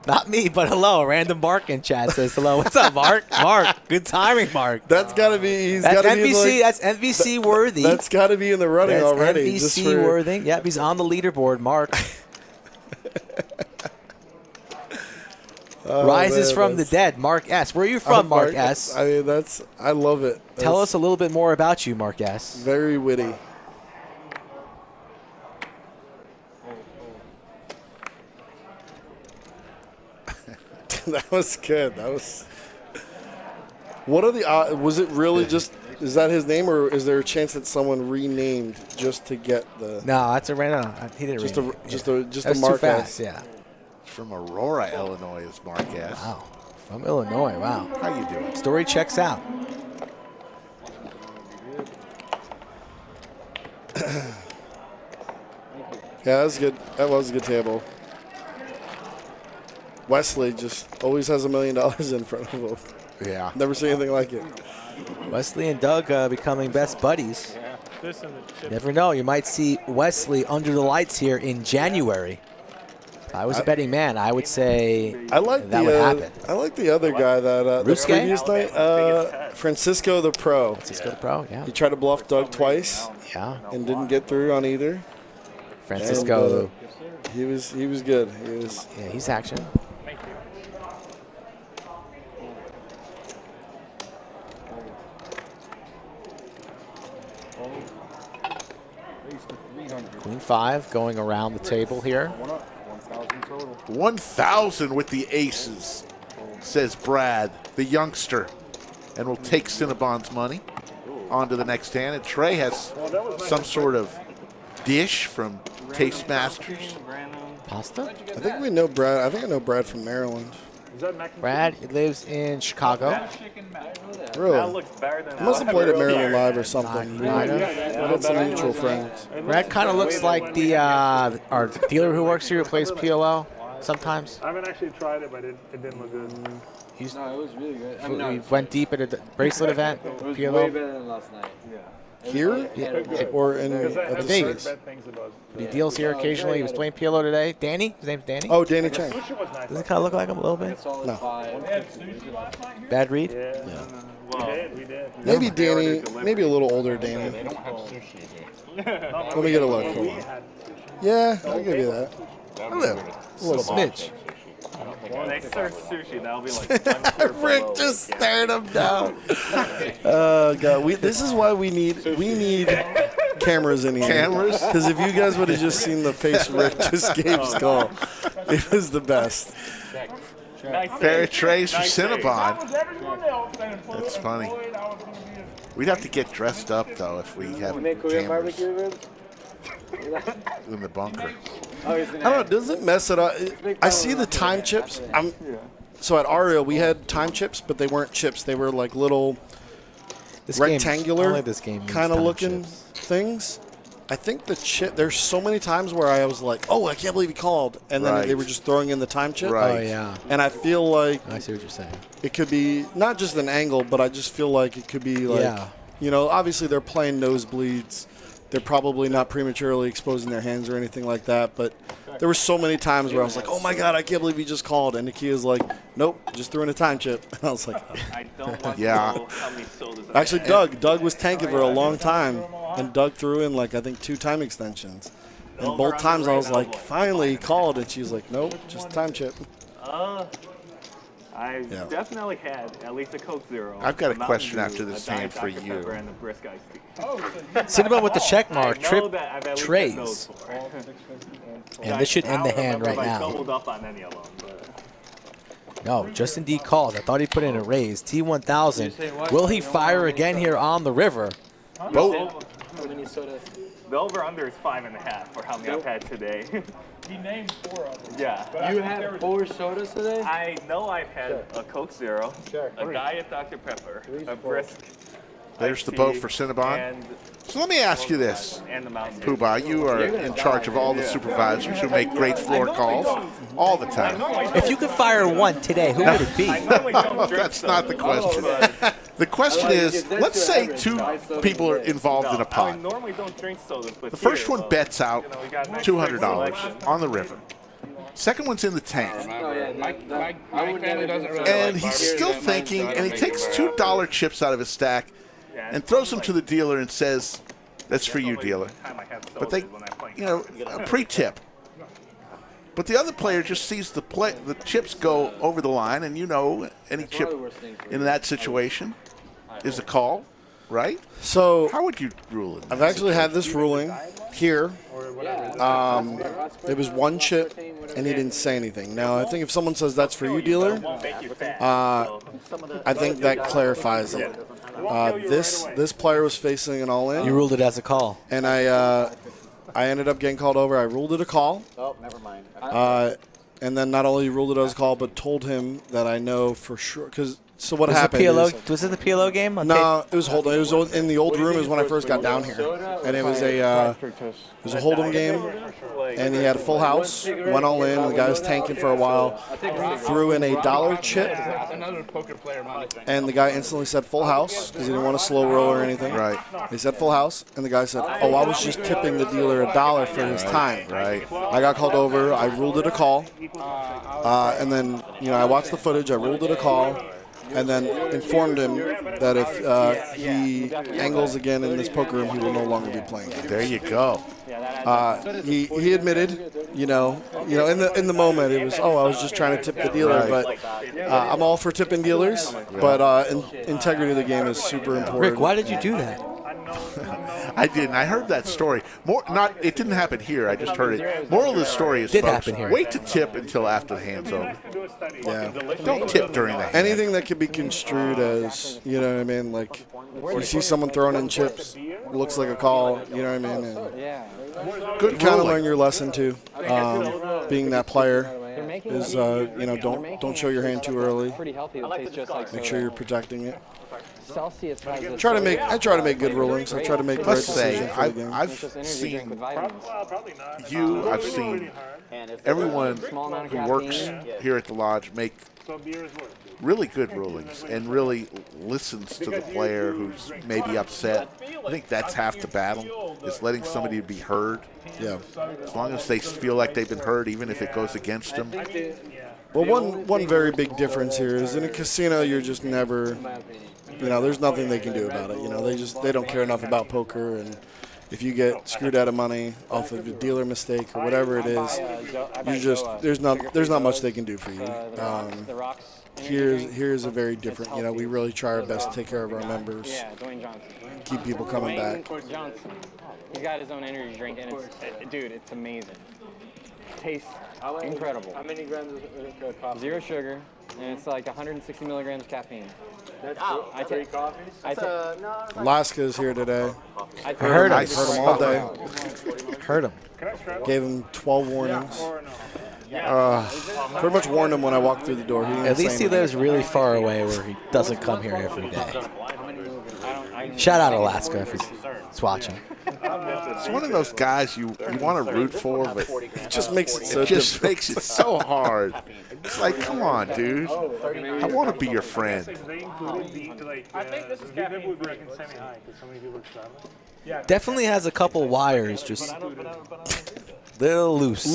Not me, but hello. Random Mark in chat says hello. What's up, Mark? Mark, good timing, Mark. That's got to be. That's NBC. That's NBC worthy. That's got to be in the running that's already. NBC worthy. Yep, he's on the leaderboard, Mark. Rises from the dead, Mark S. Where are you from, Mark S? I mean, I love it. Tell us a little bit more about you, Mark S. Very witty. That was good. That was. What are the odds? Was it really just? Is that his name, or is there a chance that someone renamed just to get the? No, that's a random. He didn't. Just a Mark Mark S. Yeah. From Aurora, Illinois, is Mark S. Wow. From Illinois. Wow. How you doing? Story checks out. Yeah, that was good. That was a good table. Wesley just always has $1 million in front of him. Yeah. Never seen anything like it. Wesley and Doug becoming best buddies. Never know. You might see Wesley under the lights here in January. If I was a betting man, I would say that would happen. I like the other guy that the previous night, Francisco the Pro. Francisco the Pro, yeah. He tried to bluff Doug twice. Yeah. And didn't get through on either. Francisco. And, he was good. Yeah, he's action. Queen 5 going around the table here. 1,000 with the aces, says Brad, the youngster. And we'll take Cinnabon's money on to the next hand. And Trey has some sort of dish from Taste Masters. Pasta? I think we know Brad. I think I know Brad from Maryland. Brad lives in Chicago. Really? That looks better than He must have played at Maryland Live or something. We had some mutual friends. Brad kind of looks like the our dealer who works here who plays PLO sometimes. I haven't actually tried it, but it didn't look good. No, it was really good. We went deep at a bracelet event. It was PLO. way better than last night. Yeah. Here? Or in Vegas? He deals here occasionally. He was playing PLO today. Danny? His name's Danny? Oh, Danny Chang. Does it kind of look like him a little bit? No. Bad read? Yeah. Maybe Danny, maybe a little older Danny. Let me get a look. Hold on. Yeah, I'll give you that. A little smidge. When they serve sushi, that'll be like Rick just stared him down. Oh God, this is why we need cameras in here. Cameras? Because if you guys would have just seen the face Rick just gave Skull, it was the best. Pair of trays for Cinnabon. That's funny. We'd have to get dressed up though if we have cameras in the bunker. I don't know. Does it mess it up? I see the time chips. So at Aria we had time chips, but they weren't chips. They were like little rectangular kind of looking things. I think the chip. There's so many times where I was like, "Oh, I can't believe he called," and then they were just throwing in the time chip. Right. Oh yeah. And I feel like I see what you're saying. It could be not just an angle, but I just feel like it could be like, obviously they're playing nosebleeds. They're probably not prematurely exposing their hands or anything like that, but there were so many times where I was like, oh my God, I can't believe he just called. And Nikia's like, nope, just threw in a time chip. And I was like, I don't want yeah. to know how many sodas. Actually, Doug was tanking for a long time, and Doug threw in like, I think 2 time extensions. And both times I was like, finally he called, and she was like, nope, just a time chip. I definitely had at least a Coke Zero. I've got a question after this hand for you. Cinnabon with the check mark. Trays. And this should end the hand right now. Doubled up on any of them, No, just indeed called. I thought he put in a raise. T1000. Will he fire again here on the river? Boat. The over-under is 5.5 for how many I've had today. He named 4 of them. Yeah. You had 4 sodas today? I know I've had a Coke Zero, a Diet Dr. Pepper, a Brisk. There's the boat for Cinnabon. So let me ask you this, Poobah, you are in charge of all the supervisors who make great floor calls all the time. If you could fire one today, who would it be? That's not the question. The question is, let's say 2 people are involved in a pot. I normally don't drink sodas, but The first one bets out $200 on the river. Second one's in the tank. My family doesn't really And like he's barbecue still that much, thinking, so I and don't he make takes it very often. $2 chips out of his stack and throws them to the dealer and says, "That's for you, dealer." But they, a pre-tip. But the other player just sees the chips go over the line, and any chip in that situation is a call, right? So how would you rule it? I've actually had this ruling here. It was 1 chip, and he didn't say anything. Now, I think if someone says that's for you, dealer, I think that clarifies it. This player was facing an all-in. You ruled it as a call. And I ended up getting called over. I ruled it a call. Oh, never mind. And then not only ruled it as a call, but told him that I know for sure. So what Was happened was it the PLO game? No, it was Hold'em. It was in the old room. It was when I first got down here, and it was a Hold'em game, and he had a full house. Went all in. The guy was tanking for a while. Threw in a $1 chip, Another poker player money. and the guy instantly said full house because he didn't want a slow roll or anything. Right. He said full house, and the guy said, "Oh, I was just tipping the dealer $1 for his time." Right. I got called over. I ruled it a call, and then I watched the footage. I ruled it a call. And then informed him that if he angles again in this poker room, he will no longer be playing. There you go. He admitted, in the moment it was, I was just trying to tip the dealer, but I'm all for tipping dealers, but integrity of the game is super important. Rick, why did you do that? I didn't. I heard that story. It didn't happen here. I just heard it. Moral of the story is, Did folks, happen here. wait to tip until after the hand's over. Yeah. Don't tip during the hand. Anything that could be construed as, you know what I mean, like you see someone throwing in chips, looks like a call, you know what I mean? And Good you kind of ruling. learn your lesson too. Being that player is, don't show your hand too early. Make sure you're protecting it. Celsius has I try to make good rulings. I try to make the right Let's say, decision for the game. I've seen you, I've seen everyone who works here at the Lodge make really good rulings and really listens to the player who's maybe upset. I think that's half the battle, is letting somebody be heard. Yeah. As long as they feel like they've been heard, even if it goes against them. Well, one very big difference here is in a casino, you're just never, there's nothing they can do about it. They don't care enough about poker, and if you get screwed out of money off of a dealer mistake or whatever it is, there's not much they can do for you. Here's a very different. We really try our best to take care of our members, keep people coming back. He's got his own energy drink, and it's amazing. Tastes incredible. How many grams of coffee? 0 sugar, and it's like 160 milligrams caffeine. That's I 3 take coffees? Alaska's here today. I Heard him all day. Heard him. Gave him 12 warnings. Pretty much warned him when I walked through the door. At least he lives really far away where he doesn't come here every day. Shout out Alaska if he's watching. It's one of those guys you want to root for, but it just makes it so hard. It's like, come on, dude. I want to be your friend. I think this is caffeine free. Definitely has a couple wires, just little loose.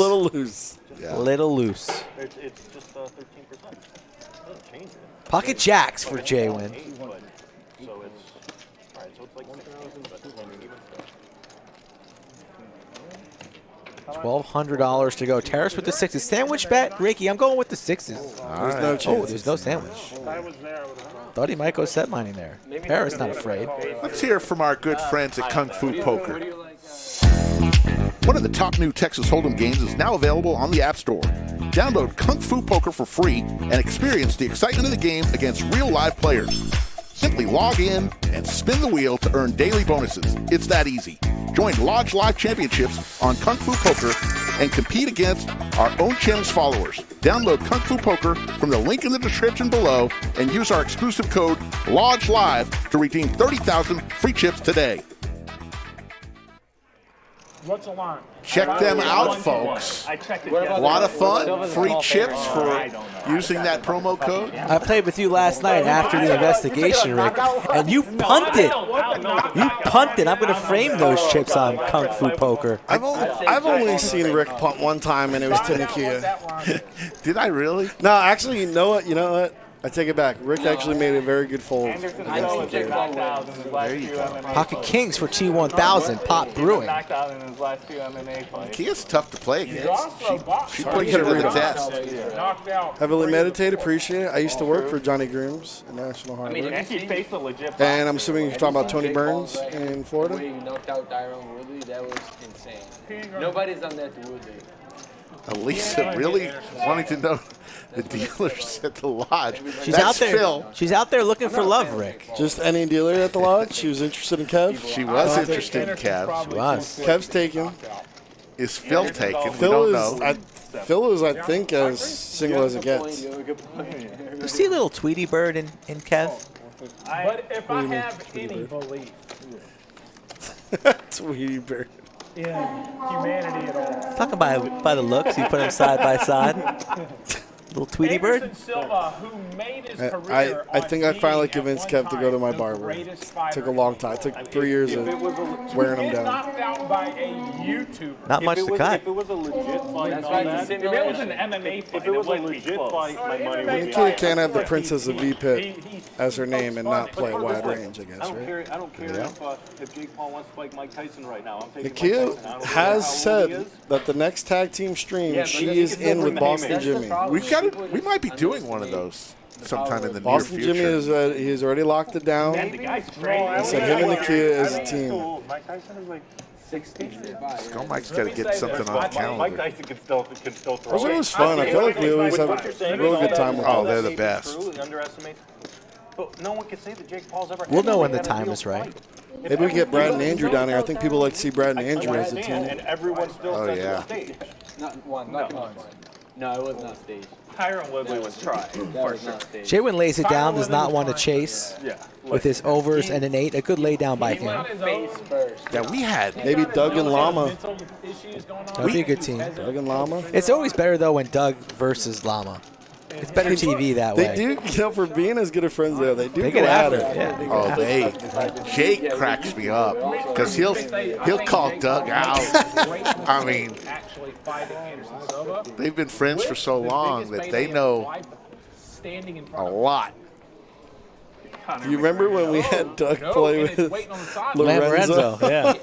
Yeah. Little loose. It's just 13%. Pocket jacks for JWin. So it's like $1,200 to go. Terrace with the 6s. Sandwich bet? Ricky, I'm going with the 6s. There's no chance. Oh, there's no sandwich. Thought he might go set mining there. Terrace not afraid. Let's hear from our good friends at Kung Fu Poker. One of the top new Texas Hold'em games is now available on the App Store. Download Kung Fu Poker for free and experience the excitement of the game against real live players. Simply log in and spin the wheel to earn daily bonuses. It's that easy. Join Lodge Live Championships on Kung Fu Poker and compete against our own channel's followers. Download Kung Fu Poker from the link in the description below and use our exclusive code LODGELIVE to redeem 30,000 free chips today. What's the line? Check them out, folks. I checked it. A lot of fun. Free chips for using that promo code. I played with you last night after the investigation, Rick, and you punted. You punted. I'm going to frame those chips on Kung Fu Poker. I've only seen Rick punt one time, and it was to Nakia. Did I really? No, actually, you know what? You know what? I take it back. Rick actually made a very good fold against Nakia. Pocket Kings for T1000. Pop Brewing. Nakia's tough to play against. She puts Get you a to the read test. Heavily meditate, appreciate it. I used to work for Johnny Grooms at National Harbor. And I'm assuming you're talking about Tony Burns in Florida? The way you knocked out Tyrone Woodley, that was insane. Nobody's done that to Woodley. Elisa really wanting to know the dealers at the lodge. She's That's out there. Phil. She's out there looking for love, Rick. Just any dealer at the lodge? She was interested in Kev? She was interested in Kev. She was. Kev's taken. Is Phil taken? Phil we is, don't know. Phil is, I think, as single as it gets. You see a little Tweety bird in Kev? But if I have any belief Tweety bird. in humanity at all, Talking by the looks, you put them side by side. Little Tweety bird. Anderson Silva, who made his career I think I finally convinced Kev to go to my barber. Took a long time. It took 3 years of wearing him down. knocked out by a YouTuber. Not much to cut. If it was a legit fight, That's all right, that, If it was an MMA fight, if it was a wouldn't be legit close. fight, my money would be. Nakia can't have the Princess of V-Pit as her name and not play wide range, I guess, right? I don't care if Jake Paul wants to fight Mike Tyson right now. I'm taking Mike Nakia Tyson. I don't care has how old he said is. that the next tag team stream, she is in with Boston Jimmy. We might be doing one of those sometime in the Boston near Jimmy future. is he's already locked it down. And the guy's Trey. He said him and Nakia as a team. Mike Tyson is like 60. Skull Mike's got to get something on the Mike calendar. Tyson can still throw. Those are always fun. I feel like we always have a real good time with Oh, them. they're the best. But no one can say that Jake Paul's ever. We'll know when the time is right. Maybe we get Brad and Andrew down here. I think people like to see Brad and Andrew as a team. And everyone still Oh, says yeah. on stage. Not one. No, it was not staged. Tyron Woodley was trying. That was not staged. JWin lays it down, does not want to chase with his overs and an 8. A good lay down by him. Face first. Yeah, we had. Maybe Doug and Llama. That would be a good team. Doug and Llama. It's always better, though, when Doug versus Llama. It's better TV that way. They do, you know, for being as good of friends there, they do They go get at after it. it. Yeah, they go Oh, after it. Jake cracks me up because he'll call Doug out. I mean, they've been friends for so long that they know a lot. Do you remember when we had Doug play with Lorenzo? yeah.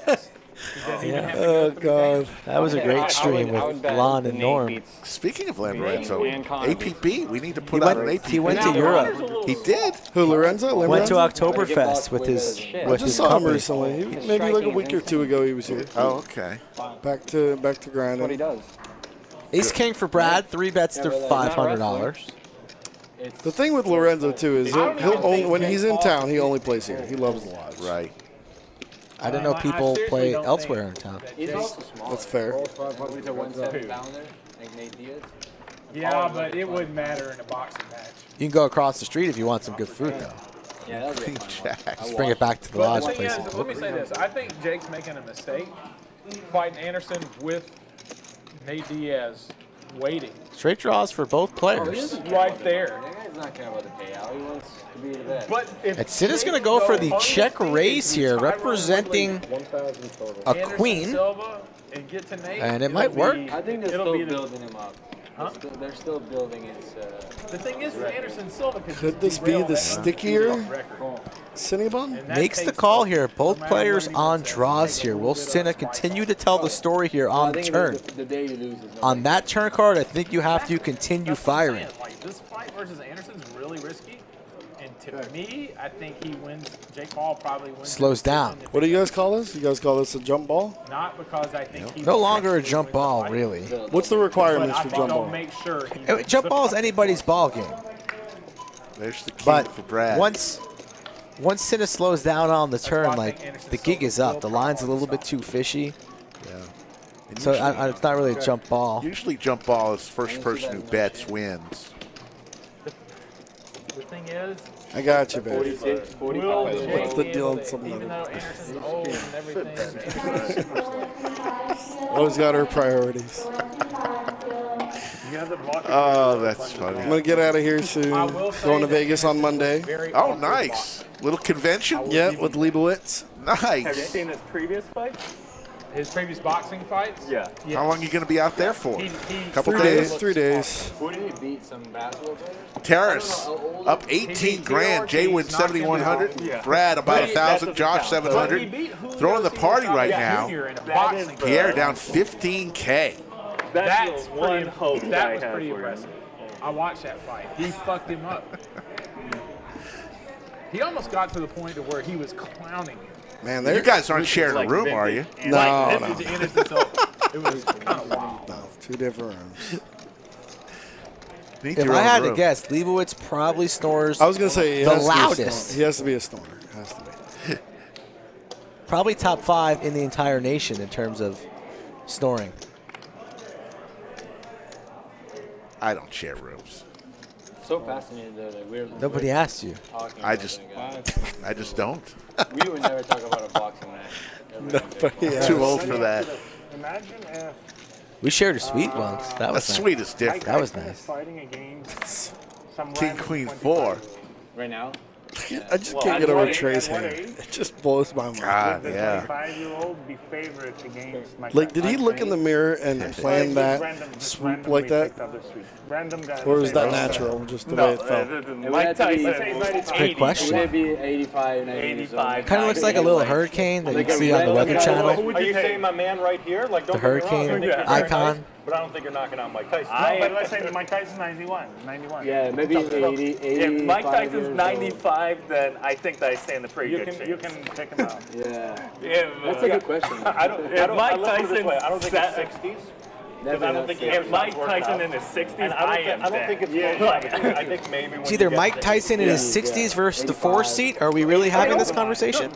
Oh, God. That was a great stream with Lon and Norm. Speaking of Lorenzo, APB, we need to put He out went- an APB. he went to Europe. He did. Who, Lorenzo? Went to Oktoberfest with his I with just his saw him company. recently. Maybe like a week or two ago he was here. Oh, okay. Back to grinding. Ace King for Brad. 3 bets to $500. The thing with Lorenzo too is he'll only, when he's in town he only plays here. He loves the lodge. Right. I didn't know people play elsewhere in town. That's fair. Yeah, but it wouldn't matter in a boxing match. You can go across the street if you want some good food, though. Yeah, that was Queen Jack. Let's bring it back to the But lodge the thing place. is, let me say this. I think Jake's making a mistake fighting Anderson with Nate Diaz waiting. Straight draws for both players. Right there. That guy's not caring about the payout. He wants to be the best. But if And Sinna's going to go for the check raise here, representing a queen. Silva and get to Nate, And it might work. I think they're it'll still be the- building him up. Huh? They're still building his. The thing is with Anderson Silva, Could this be the stickier Cinnabon? Makes the call here. Both players on draws here. Will Sinna continue to tell the story here on the turn? The day he loses. On that turn card, I think you have to continue firing. Like this fight versus Anderson's really risky. And to me, I think he wins. Jake Paul probably wins. Slows down. What do you guys call this? You guys call this a jump ball? Not because I think he No longer a jump ball, really. What's the requirements for jump ball? Make sure Jump ball is anybody's ball game. There's the key But for Brad. once Cinna slows down on the turn, like the gig is up. The line's a little bit too fishy. Yeah. And So usually- it's not really a jump ball. Usually jump ball is first person who bets wins. The thing is, I got you, baby. 46, 45. What's the deal on some even though other? Anderson's old and everything, Always got her priorities. You have the block. Oh, that's funny. I'm gonna get out of here soon. Going to Vegas on Monday. Oh, nice. Little convention? Yep, with Leibowitz. Have you Nice. seen his previous fight? his previous boxing fights. Yeah. How long are you going to be out there for? Couple 3 days? days. 3 days. Who did he beat? Some basketball players? Terrace up 18 grand. JWin 7,100. Yeah. Brad about 1,000. Josh 700. Throwing the party right now. Pierre down 15K. That's one hope That I was have pretty for you. impressive. I watched that fight. He fucked him up. He almost got to the point to where he was clowning him. Man, You guys aren't sharing a room, are you? No, Like, no. this is Anderson, so it was kind of wild. No, 2 different rooms. Need If your I own had to room. guess, Leibowitz probably snores I was gonna say the loudest. He has to be a snorer. Has to be. Probably top 5 in the entire nation in terms of snoring. I don't share rooms. So fascinated though that we're Nobody asked you. talking I about just, that guy. I just don't. We would never talk about a boxing match. Nobody has. Too old for that. Imagine if We shared a suite once. That A was nice. suite is different. That was Tyson is nice. fighting against some King, random Queen, 25 4. Right now? I just can't get over Trey's hair. It just blows my mind. God, The yeah. 25-year-old be favorites against Mike Like, did he Tyson. look in the mirror and plan that swoop like that? Random guy. Or was that natural, just the way it felt? Mike Tyson. Great question. Would it be 85, 90 years old? Kind of looks like a little hurricane that you can see on the Weather Channel. Are you saying my man right here? Like, don't The get me wrong, I hurricane think you're icon. nice, but I don't think you're knocking out Mike Tyson. No, but let's say Mike Tyson's 91. Yeah, maybe 80, If Mike 85 Tyson's years old. 95, then I think that I stand a pretty You good can chance. pick him out. Yeah. If, That's a good question. I don't, If Mike let's put it this way, I don't think Tyson it's 60s. Never I don't not think say. he if Mike working Tyson out. in his 60s, And I am I don't think it's I think maybe when It's you either get Mike to Tyson in his 60s versus the 4 seat. Are we really having this conversation?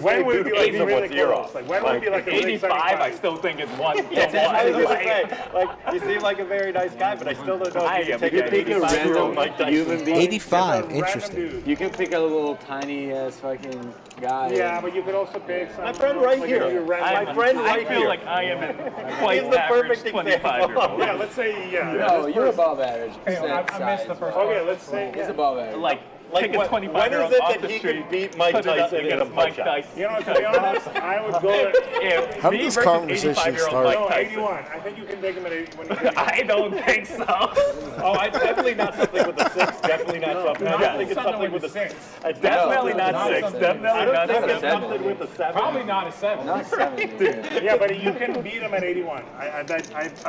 When would it be like Depends on really what year close? off. Like when would it be like a 85, I still think it's one. I was gonna say, like, you seem like a very nice guy, but I still don't know I if you am. can You take pick a an 85-year-old random Mike Tyson. human being. 85. Interesting. You can pick a little tiny ass fucking guy. Yeah, but you could also pick some. My friend right like here. if you My friend I right feel here. like I am quite He's the average perfect example. 25-year-old. Yeah, let's say No, you're above average. I missed the first Okay, let's say. He's above average. Like, Like, pick a when 25-year-old is it off that the he street, could beat Mike put it up Tyson and get a against Mike punch out? Tyson. You know, to be honest, I would go. If How me did this versus conversation 85-year-old start? Mike No, Tyson. 81. I think you can take him at 81. I don't think so. Oh, I definitely not something with a 6. Definitely not something. I don't think it's something with a 6. Definitely not 6. Definitely I don't not think it's 7. something with a 7. Probably not a 7. Not 7. Yeah, but you can beat him at 81. I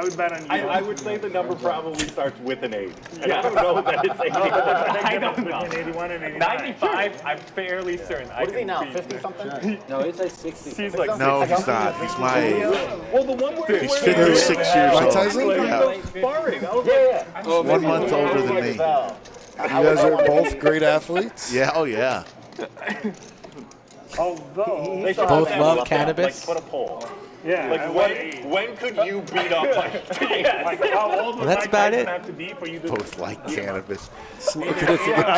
would bet on you. I would say the number probably starts with an 8. And I don't know that it's 80. I don't know. Between 81 and 89. 95, I'm fairly certain. What is he now, 50 something? No, it's like 60. He's like No, he's not. He's my age. Well, the one where He's 56 years Mike old. Tyson? Yeah. sparring. I was Oh, 1 month older than me. You guys are both great athletes. Yeah, oh yeah. Although, They should Both have love like, cannabis? Like, put a poll. yeah, Like, at when, what age? when could you beat up Mike Tyson? Like how old would That's Mike about Tyson it. have to be for you to Both like cannabis. Smoking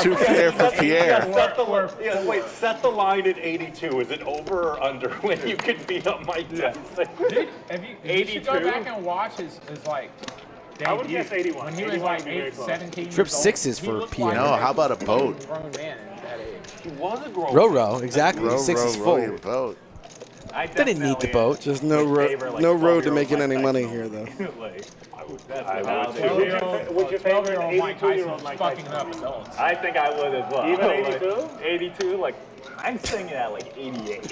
Too fair for Pierre. Set the, set the line at 82. Is it over or under when you could beat up Mike Tyson? Dude, you should go 82? back and watch his like I would debut. guess 81. When he was 81 like would be very close. 17 Trip years old. 6s He for looked Pierre. like No, how about a boat? grown man at that age. He was a grown Row, exactly. Row, 6 is row, row full. your boat. I Didn't need the definitely boat. Just no road to making any money here, though. Like, I would too. 12-year-old Would you favor an 12-year-old Mike Tyson 82-year-old is Mike fucking Tyson? up adults. I think I would as well. Even Like, 82? 82, like, I'm singing at like 88.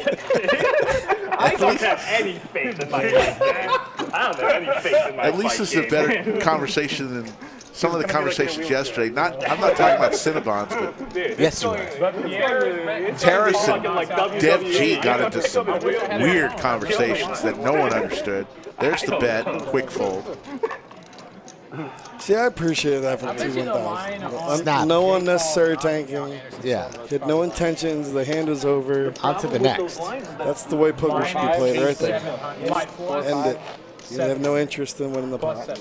I don't have any faith in my fight, man. I don't have any faith in my At least fight this is a game. better conversation than some of the conversations yesterday. I'm not talking about Cinnabons, but Yes, you are. Terrace and Dev G got into some weird conversations that no one understood. There's the bet, quick fold. See, I appreciate that from T1000. Snap. No unnecessary tanking. Yeah. He had no intentions. The hand was over. On to the next. That's the way poker should be played right there. End it. You have no interest in winning the pot.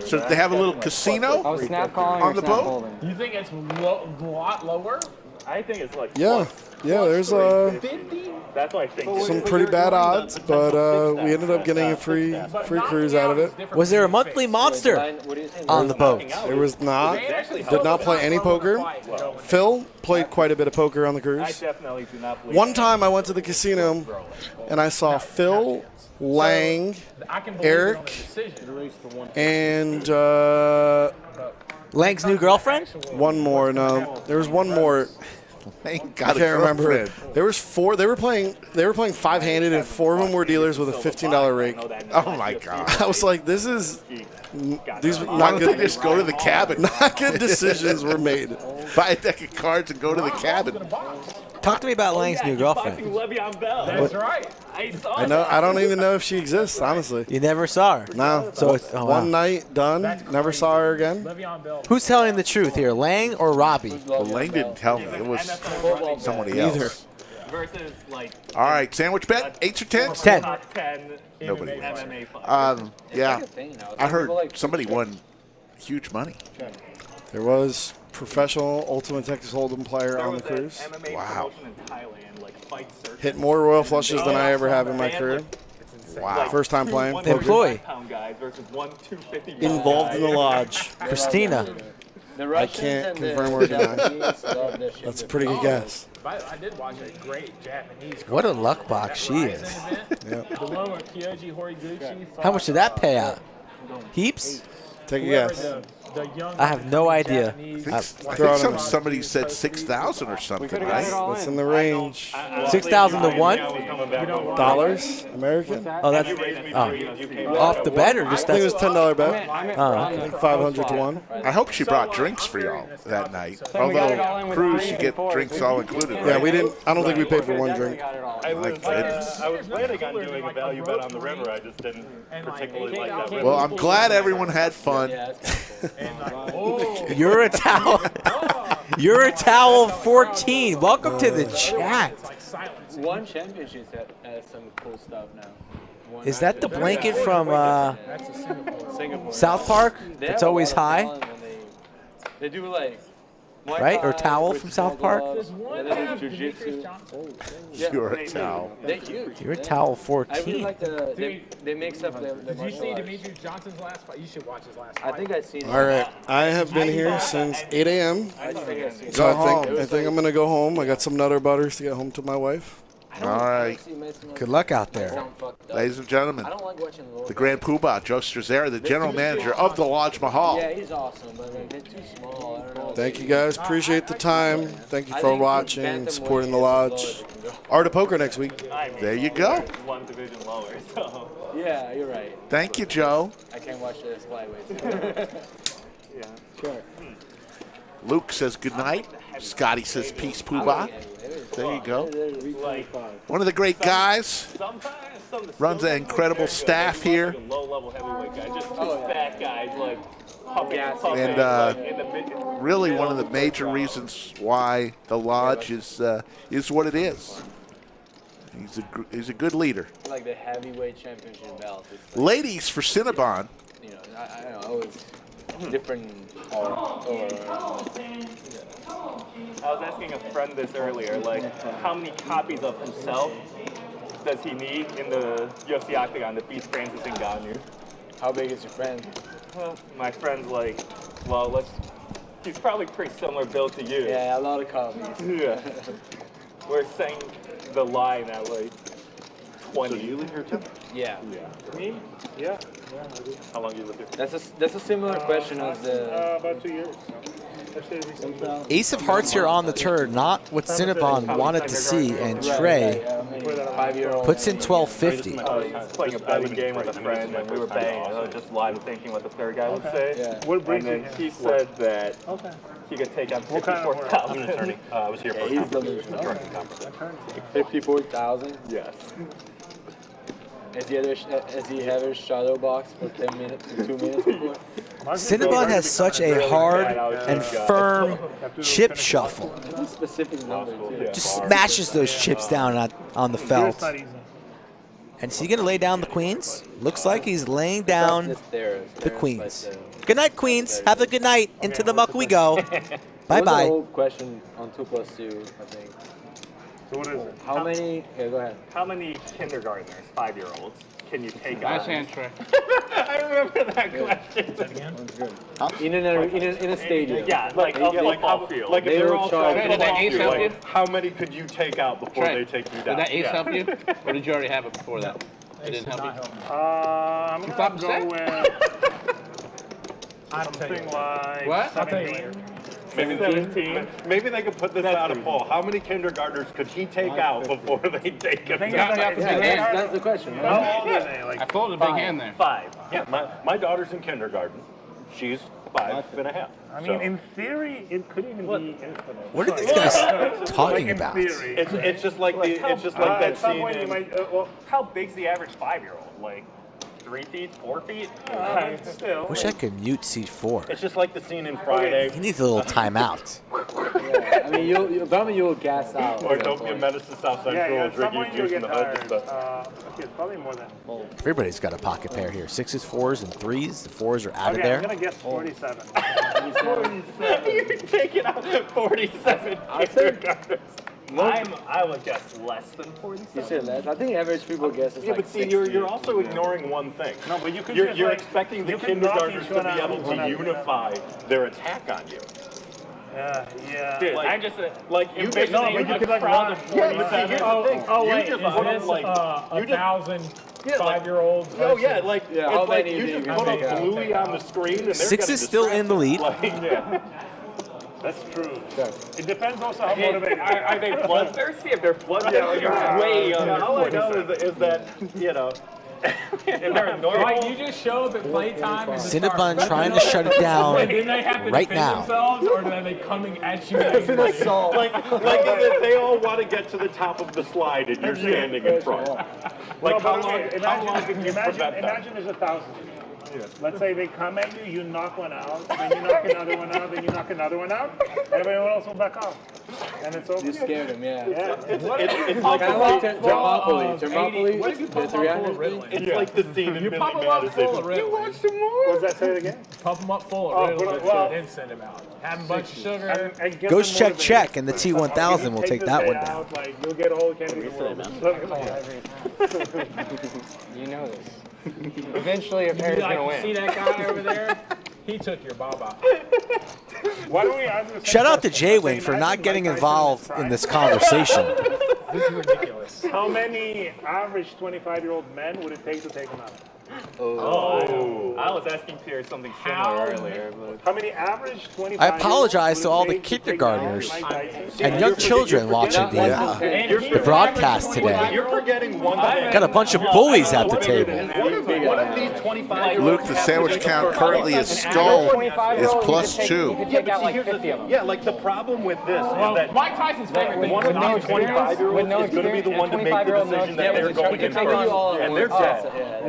So they have a little casino I was snap calling on or the snap boat? holding. You think it's a lot lower? I think it's like Yeah. Yeah, there's 50? that's what I think. some pretty bad odds, but we ended up getting a free cruise out of it. Was there a monthly monster on the boat? There was not. Did not play any poker. Phil played quite a bit of poker on the I cruise. definitely do not believe One time I went to the casino and I saw Phil, Lang, Eric, and Lang's new girlfriend? one more. No, there was one more. I Got a can't remember. girlfriend. There was 4. They were playing 5-handed, and 4 of them were dealers with a $15 rake. Oh my God! I was like, these were Why not don't good. they just go to the cabin? Not good decisions were made. Buy a deck of cards and go to the cabin. Talk to me about Lang's new girlfriend. That's right. I know. I don't even know if she exists, honestly. You never saw her. No. So it's One night, done. Never saw her again. Who's telling the truth here, Lang or Robbie? Well, Lang didn't tell me. It was somebody Neither. else. versus like. All right, sandwich bet, 8s or 10s? 10. Top 10 Nobody MMA wins. Yeah, I heard somebody won huge money. There was professional Ultimate Texas Hold'em player on the cruise. Wow. Hit more royal flushes than I ever have in my career. Wow. First time playing. Employee. Involved in the lodge. Christina. I can't confirm or deny. That's a pretty good guess. I did watch a great Japanese. What a luck box she is. The one with Kyoji Horiguchi. How much did that pay out? Heaps? Take a guess. I have no idea. I think somebody said 6,000 or something, right? That's in the range. 6,000 to one? Dollars? American? Oh, that's off the bet or just I think it was $10 bet. Oh, okay. 500 to 1. I hope she brought drinks for y'all that night. Although cruise, you get drinks all included. Right? Yeah, we didn't. I don't think we paid for one drink. I was planning on doing a value bet on the river. I just didn't particularly like that river. Well, I'm glad everyone had fun. You're a towel. You're a towel 14. Welcome to the chat. One championship has some cool stuff now. Is that the blanket from South Park? It's always high. They do like right? Or towel from South Park? You're a towel. They're huge. You're a towel I 14. really like they mix up the Did you see Demetrius Johnson's last fight? You should watch his last fight. I think I've seen it. All right, I have been here since 8 a.m. So Go I home. think I'm gonna go home. I got some Nutter Butters to get home to my wife. All right. Good luck out there. Ladies and gentlemen, the Grand Poobah, Joe Strazera, the general manager of the Lodge Mahal. Yeah, he's awesome, but like, they're too small. I don't know. Thank you guys. Appreciate the time. Thank you for watching and supporting the lodge. Art of Poker next week. There you go. One division lower, so. Yeah, you're right. Thank you, Joe. I can't watch this flyweight. Yeah. Sure. Luke says good night. Scotty says peace, Poobah. There you go. One of the great guys. Runs an incredible staff here. Low-level heavyweight guy, just two fat guys like And really one of the major reasons why the lodge is what it is. He's a good leader. Like the heavyweight championship belt. Like, Ladies for Cinnabon. you know, I don't know. It's different. I was asking a friend this earlier, like, how many copies of himself does he need in the UFC octagon to beat Francis Ngannou? How big is your friend? My friend's like, well, he's probably pretty similar build to you. Yeah, a lot of copies. Yeah. We're saying the line at like 20. So you live here too? Yeah. Me? Yeah. How long do you live here? That's a similar question as the. About 2 years. Ace of Hearts here on the turn, not what Cinnabon wanted to see, and Trey 5-year-old. Puts in 1250. I was playing a betting game with a friend, and we were betting. I was just live thinking what the third guy would say. Yeah. What brings And you then here? he said that Okay. he could take on What kind of work? I'm an 54,000. attorney. I was here for He's a the attorney conference. 54,000. Yes. Has he ever shadow boxed for 10 minutes, 2 minutes before? Cinnabon has such a hard and firm chip shuffle. It's a specific number too. Just smashes those chips down on the felt. And is he going to lay down the queens? Looks like he's laying down the queens. Good night, queens. Have a good night. Into the muck we go. Bye-bye. The whole question on 2+2, I think. So what is it? How many? Yeah, go ahead. How many kindergartners, 5-year-olds, can you take Nice on? answer. I remember that question. In a stadium. Yeah, like a football field. Like if They they're were all charged. trying Did that ace to help you? like, how many could you take out before Trey, they take you Did down? that ace help you? Or did you already have it before that? It didn't help you? I'm You gonna flop go set? with something like What? 17. Maybe they could put this out a poll. How many kindergartners could he take out before they take him think down? it's like- That's the question. Right? How old are they? I Like folded a big hand there. 5. Yeah, my daughter's in kindergarten. She's 5.5. I mean, in theory, it could even be infinite. What are these guys talking in about? theory. It's just like that At some scene point, you in, might. How big's the average 5-year-old? Like 3 feet, 4 feet? Still. Wish I could mute C4. it's just like the scene in Friday. He needs a little timeout. Yeah, I mean, you'll gas out. Or Don't Be a Menace to South Central. Yeah, at some drinking point you'll juice in get the hood. tired. Just the- Okay, it's probably more than. Everybody's got a pocket pair here. 6s, 4s, and 3s. The 4s are out of Okay, I'm there. gonna guess 47. You're taking out 47 kindergartners. I would guess less than 47. You said less. I think average people guess is Yeah, like but see, 60. you're also ignoring one thing. No, but you could You're, just, you're like, expecting the you could knock kindergartners each to one be out able one to after unify their attack on you. Yeah. Dude, Like- I'm just Like you envisioning No, but you a could, like, crowd run. of Yeah, but see, 47. here's the thing. Oh, you wait, just is put this, like you just 5-year-olds. oh yeah, like Yeah, how it's like many you do just you put take up out? Bluey on the screen and they're 6 gonna is still in the lead. distract. Like, Yeah. That's true. It depends also how motivated. Are they bloodthirsty? If they're bloodthirsty, Yeah. you're way yeah, under all I know 47. is that you know. If they're normal, Like, you just show that playtime is the Cinnabon start. trying to shut it down And then they have to right defend now. themselves, or are they coming at you? It's an assault. Like if they all want to get to the top of the slide and you're standing in front. Like how long can you prevent that? Imagine there's 1,000. Let's say they come at you, you knock one out, then you knock another one out, then you knock another one out, everyone else will back off. And it's over. You scared him, yeah. It's Like kind of like Thermopylae. What if you pump them up full of Ritalin? It's like the scene in You Billy pump them up full of Madison. Ritalin. What does that say again? Pump them up full Oh, of put Ritalin, it- well- then send them out. Have a bunch of sugar. And get Ghost them check, motivated. check, and the T1000 will If you take this that guy one down. out, like, you'll get all the candy in the world. You know this. Eventually, a You pair's gonna like, see win. that guy over there? He took your baba. Why don't we answer the same Shout out to question? JWin for Imagine not getting Mike Tyson involved is in this conversation. This is ridiculous. How many average 25-year-old men would it take to take him out? Oh, I was asking Pierre something similar earlier, but How many average 25-year-olds I apologize to all the would it take to take down kindergartners Mike Tyson? and young children watching the broadcast today. You're forgetting one thing. Got a bunch of bullies at the table. What if these 25 Luke, the sandwich count currently is Skull is +2. You take out like 50 of them. Yeah, like the problem with this is that Mike Tyson's favorite thing one is of not these experience. 25-years is going to be the one to make the decision that they're going in first, and they're dead.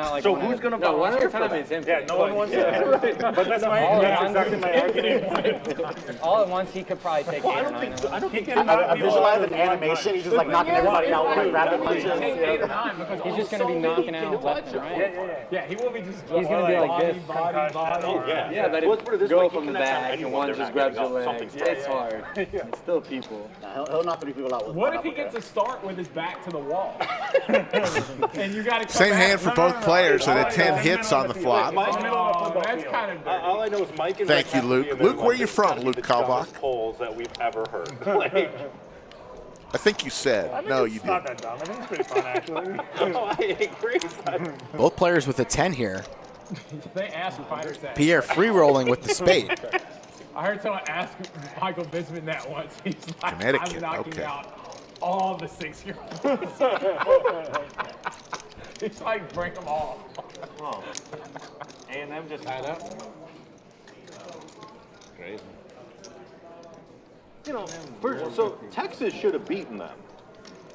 Not like So one who's at- going to No, one at volunteer a for time that? is empty. Yeah, no one wants that. But that's exactly my argument. all at once, he could probably take 8 or 9 of them. I don't think I visualize an animation. He's just like knocking everybody out with like rapid punches. Take 8 or 9 because He's just gonna be knocking out left and right. Yeah, he will be just. He's gonna be like this. Oh, yeah. Yeah, but Let's put it if this you way, go he from the can attack back and anyone, one they're just not grabs getting your out. leg, Something's it's hard. It's still people. He'll knock 3 people out with What one if he uppercut. gets a start with his back to the wall? And you got to Same hand for both players, so that 10 hits on the flop. That's kind of dirty. All I know is Mike and Thank you, Luke. Luke, where you from, Luke Kalbach? Kalbach? Polls that we've ever heard. Like, I think you said. No, you It's not didn't. that dumb. I think it's pretty fun, actually. no, I agree. Both players with a 10 here. They asked fighters that. Pierre free rolling with the spade. I heard someone ask Michael Bisping that once. He's like, Connecticut, I'm knocking okay. out all the 6-year-olds. He's like, bring them all. Oh. A&M just tied up. Crazy. You know, so Texas should have beaten them.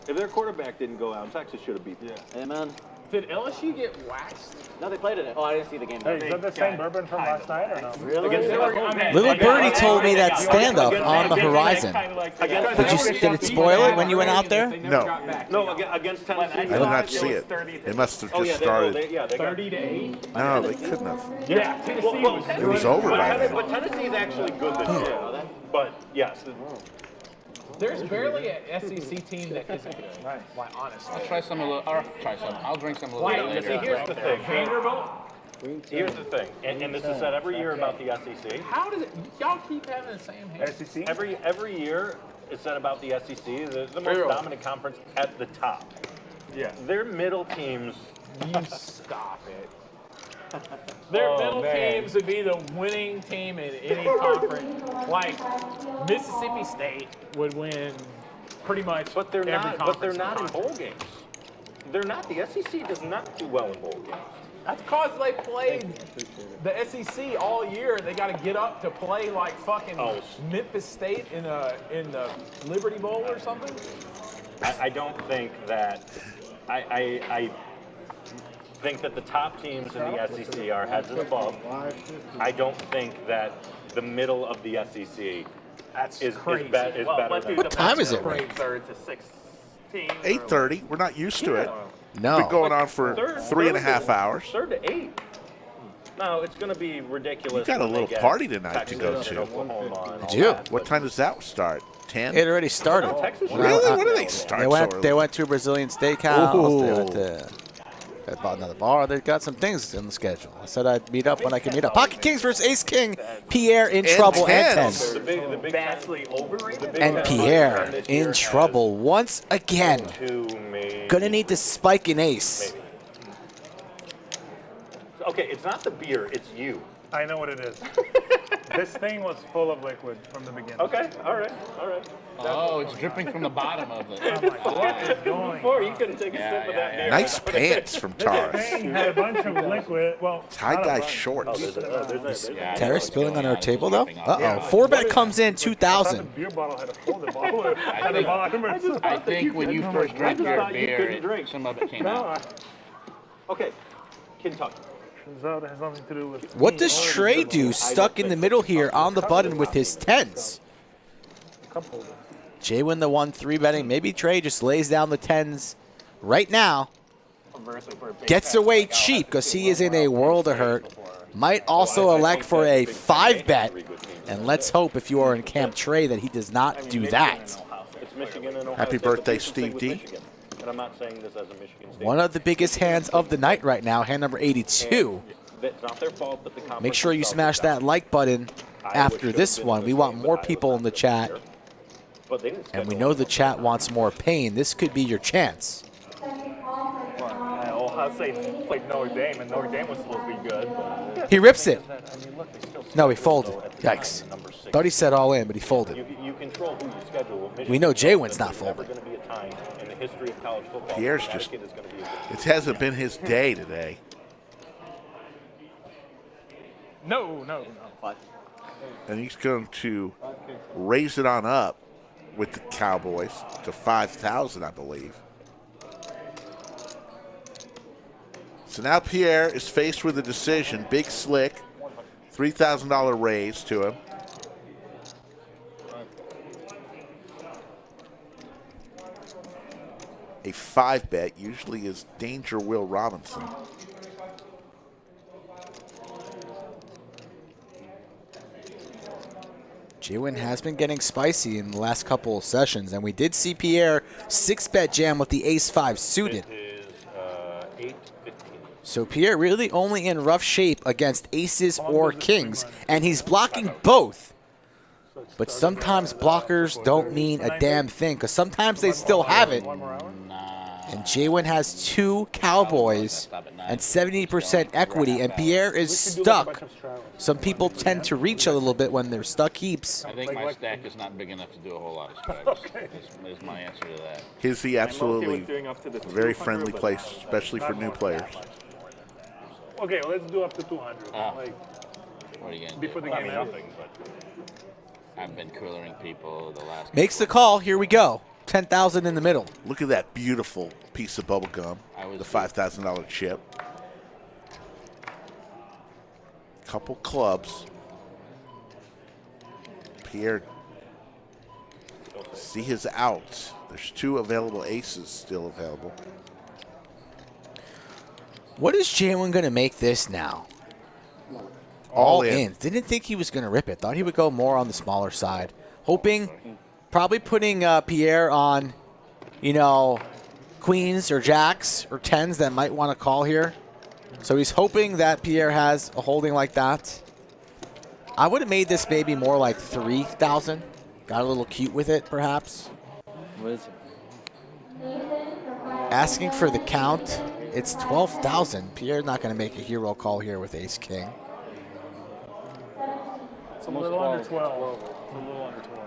If their quarterback didn't go out, Texas should have beaten them. Amen. Did LSU get waxed? No, they played it. Oh, I didn't see the game. Hey, is that the same bourbon from last night or no? Really? Little Birdie told me that stand-up on the horizon. Did it spoil it when you went out there? No. No, against Tennessee. I did not see it. They must have just started. 30-8. No, they couldn't have. Yeah, Tennessee was. It was over by then. But Tennessee's actually good this year. But yes. There's barely an SEC team that isn't good. Like, honestly. I'll try some a little. Or try some. I'll drink some a little bit later. See, here's the thing. Vanderbilt. Here's the thing, and this is said every year about the SEC. How does it? Y'all keep having the same hand. SEC? Every year it's said about the SEC, the most dominant conference at the top. Yeah. Their middle teams. You stop it. Their middle teams would be the winning team in any conference. Like Mississippi State would win pretty much. But they're every not. But they're conference not in bowl games. They're not. The SEC does not do well in bowl games. That's because they played the SEC all year. They got to get up to play like fucking Memphis State in the Liberty Bowl or something. I don't think that. I think that the top teams in the SEC are heads and above. I don't think that the middle of the SEC is better. What time is it? Third to 16. 8:30. We're not used to it. No. Been going on for 3.5 hours. Third to 8. No, it's going to be ridiculous. You got a little party tonight to go to. I do. What time does that start? 10? It already started. Really? When do they start so early? They went to a Brazilian steakhouse. Ooh. They went to another bar. They've got some things in the schedule. I said I'd meet up when I can meet up. Pocket Kings versus Ace King. Pierre in trouble and 10. The big vastly overrated. And Pierre in trouble once again. Gonna need to spike an ace. Maybe. Okay, it's not the beer, it's you. I know what it is. This thing was full of liquid from the beginning. Okay, all right. Oh, it's dripping from the bottom of it. Before you couldn't take a sip of that beer. Nice pants from This Taurus. thing had a bunch of liquid. Well, Tie-dye shorts. Terrace spilling on our table though? Uh-oh. 4-bet comes in 2,000. beer bottle had a folded bottle at the bottom or something. I think when you first drank your beer, some of it came out. Okay, Kentucky. So that has nothing to do with What does Trey do stuck in the middle here on the button with his 10s? JWin the 1-3 betting. Maybe Trey just lays down the 10s right now. Gets away cheap because he is in a world of hurt. Might also elect for a 5-bet. And let's hope if you are in Camp Trey that he does not do that. Happy birthday, Steve D. And I'm not saying this as a Michigan State. One of the biggest hands of the night right now, hand number 82. It's not their fault that the conference Make sure you smash that like button after this one. We want more people in the chat. And we know the chat wants more pain. This could be your chance. Ohio State played Notre Dame, and Notre Dame was supposed to be good. But He rips it. No, he folded. Yikes. Thought he said all in, but he folded. You control who you schedule. We know JWin's not folding. Going to be a time in the history of college football. Pierre's just, it hasn't been his day today. No. And he's going to raise it on up with the Cowboys to 5,000, I believe. So now Pierre is faced with a decision. Big Slick, $3,000 raise to him. A 5-bet usually is Danger Will Robinson. JWin has been getting spicy in the last couple of sessions, and we did see Pierre 6-bet jam with the ace-5 suited. It is 8-15. So Pierre really only in rough shape against aces or kings, and he's blocking both. But sometimes blockers don't mean a damn thing, because sometimes they still have it. Nah, And JWin has 2 Cowboys and 70% equity, and Pierre is stuck. Some people tend to reach a little bit when they're stuck heaps. I think my stack is not big enough to do a whole lot of straddles. Is my answer to that. Hizzy, absolutely a very friendly place, especially for new players. Okay, let's do up to 200. Like, what are you gonna before do? the game ends. I've been coolering people the last. Makes the call. Here we go. 10,000 in the middle. Look at that beautiful piece of bubble gum, the $5,000 chip. Couple clubs. Pierre, see his outs. There's 2 available aces still available. What is JWin going to make this now? All in. Didn't think he was going to rip it. Thought he would go more on the smaller side. Hoping, probably putting Pierre on, you know, queens or jacks or 10s that might want to call here. So he's hoping that Pierre has a holding like that. I would have made this maybe more like 3,000. Got a little cute with it, perhaps. What is it? Asking for the count. It's 12,000. Pierre's not going to make a hero call here with ace king. It's a little under 12. It's a little under 12.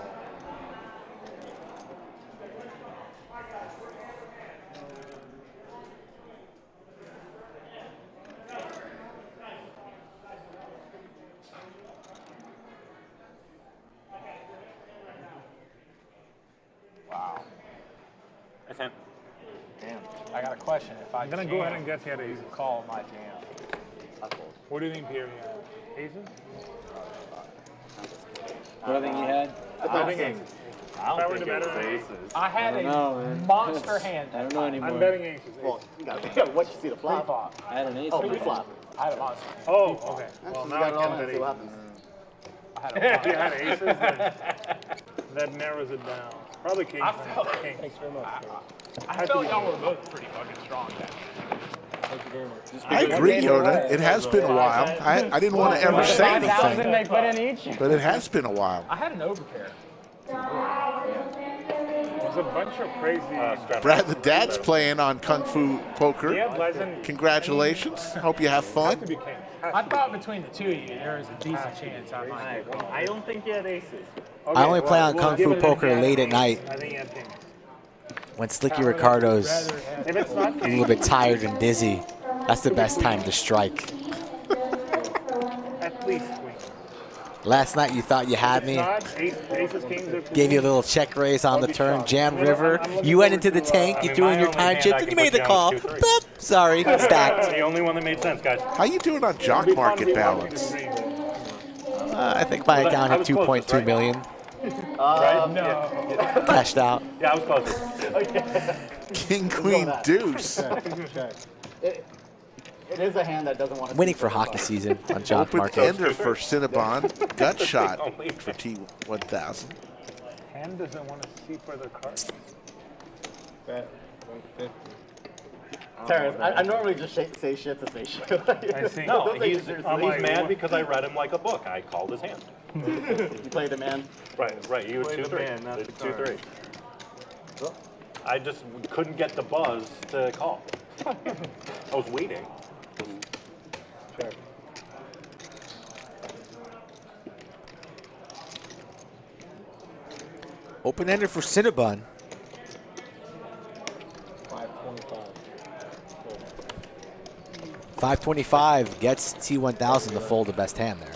Wow. I think. Damn. I got a question. If I I'm gonna go ahead and guess he had aces. call my jam. What do you think Pierre had? Aces? What do I think he had? I think aces. I If I don't were think to it bet was it, aces. I had I don't know, man. a monster hand. I don't know anymore. I'm betting aces. Well, you gotta think of what you see the flop. Pre-flop. I had an ace. Oh, in my pre-flop. I had a monster. Oh, okay. Well, You now got it I all can't in, bet see what aces. happens. I had a If you monster. had aces, then that narrows it down. Probably kings. I felt, King. I felt y'all were both pretty fucking strong. I agree, Yoda. It has been a while. I didn't want to ever say 5,000 anything, they put in each. but it has been a while. I had an overpair. There's a bunch of crazy. Brad, the dad's playing on Kung Fu Poker. Yeah, pleasant. Congratulations. Hope you have fun. To be king. I thought between the two of you, there was a decent chance I might. I don't think he had aces. I only play on Kung Fu Poker late at night I think he had kings. when Slicky Ricardo's If it's not a little bit tired and dizzy. That's the best time to strike. at least queen. Last night you thought you had me. Not aces, kings, or Gave you a little check raise on the turn, Jam River. You went into the tank, you threw in your time chip, and you made the call. Boop, sorry, stacked. The only one that made sense, guys. How you doing on jock market balance? I think my account hit 2.2 million. No. Cashed out. Yeah, I was closer. King, queen, deuce. It is a hand that doesn't want to. Winning for hockey season on jock Open market. ender for Cinnabon. Gut shot for T1000. Hand doesn't want to see further cards. Terrence, I normally just say shit to say shit. I see. No, Don't take he's it seriously. mad because I read him like a book. I called his hand. You played the man. Right. You were Played the 2-3. man, not the 2-3. I just couldn't get the buzz to call. I was waiting. Check. Open ender for Cinnabon. 525 gets T1000 to fold the best hand there.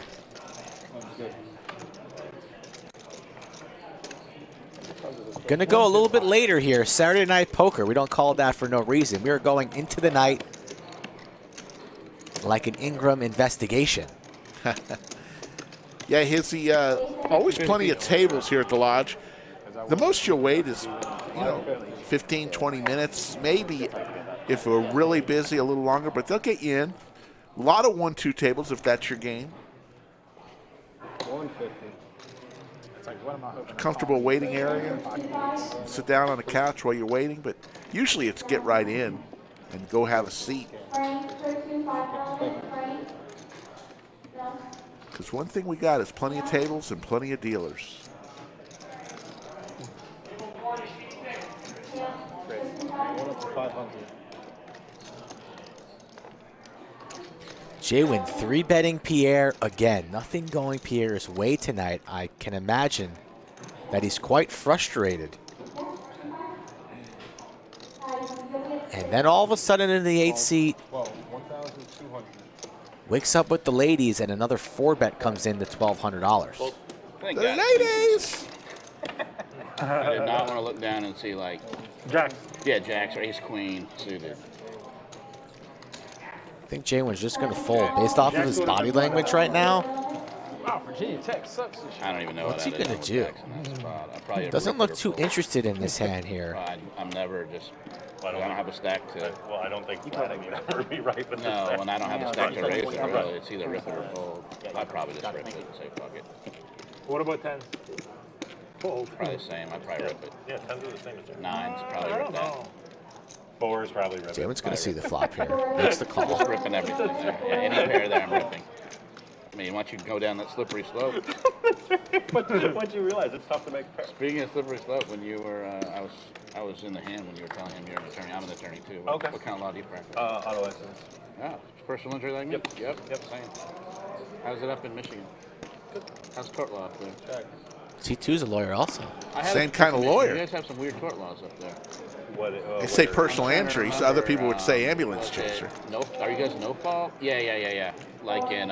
Gonna go a little bit later here. Saturday Night Poker. We don't call it that for no reason. We are going into the night like an Ingram investigation. Yeah, Hizzy, always plenty of tables here at the lodge. The most you'll wait is, 15, 20 minutes, maybe if we're really busy, a little longer, but they'll get you in. A lot of 1-2 tables if that's your game. 150. It's like, what am I hoping? Comfortable waiting area. Sit down on the couch while you're waiting, but usually it's get right in and go have a seat. Because one thing we got is plenty of tables and plenty of dealers. JWin 3-betting Pierre again. Nothing going Pierre's way tonight. I can imagine that he's quite frustrated. And then all of a sudden in the 8th seat, wakes up with the ladies and another 4-bet comes in to $1,200. Thank The God. ladies! I did not want to look down and see like Jacks. Yeah, jacks or ace queen suited. I think JWin's just going to fold based off of his body language right now. Wow, Virginia Tech sucks this year. I don't even know What's what he that going is to do? on that spot. I probably Doesn't look too interested in this hand here. I'm never just. I don't have a stack to. Well, I don't think flatting would ever be right with No, this. when I don't have a stack to raise it, really, it's either rip it or fold. I'd probably just rip it and say fuck it. What about 10s? Fold. Probably the same. I'd probably rip it. Yeah, 10s are the same as 9s, probably rip that. 4s probably rip it. JWin's going to see the flop here. Makes the call. Just ripping everything there. Yeah, any pair there, I'm ripping. I mean, once you go down that slippery slope. Once you realize it's tough to make a pair. Speaking of slippery slope, when you were, I was in the hand when you were telling him you're an attorney. I'm an attorney too. Okay. What kind of law do you practice? Auto license. Oh, personal injury like me? Yep. Same. How's it up in Michigan? Good. How's tort law up there? T2's a lawyer also. Same kind of lawyer. You guys have some weird tort laws up there. They say personal injury, so other people would say ambulance chaser. No, are you guys no fault? Yeah. Like in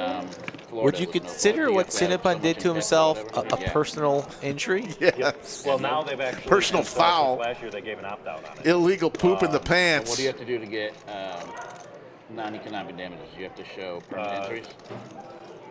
Florida. Would you consider what Cinnabon did to himself a personal injury? Yes. Well, now they've actually Personal foul. Last year they gave an opt-out on it. Illegal poop in the pants. What do you have to do to get non-economic damages? You have to show permanent injuries?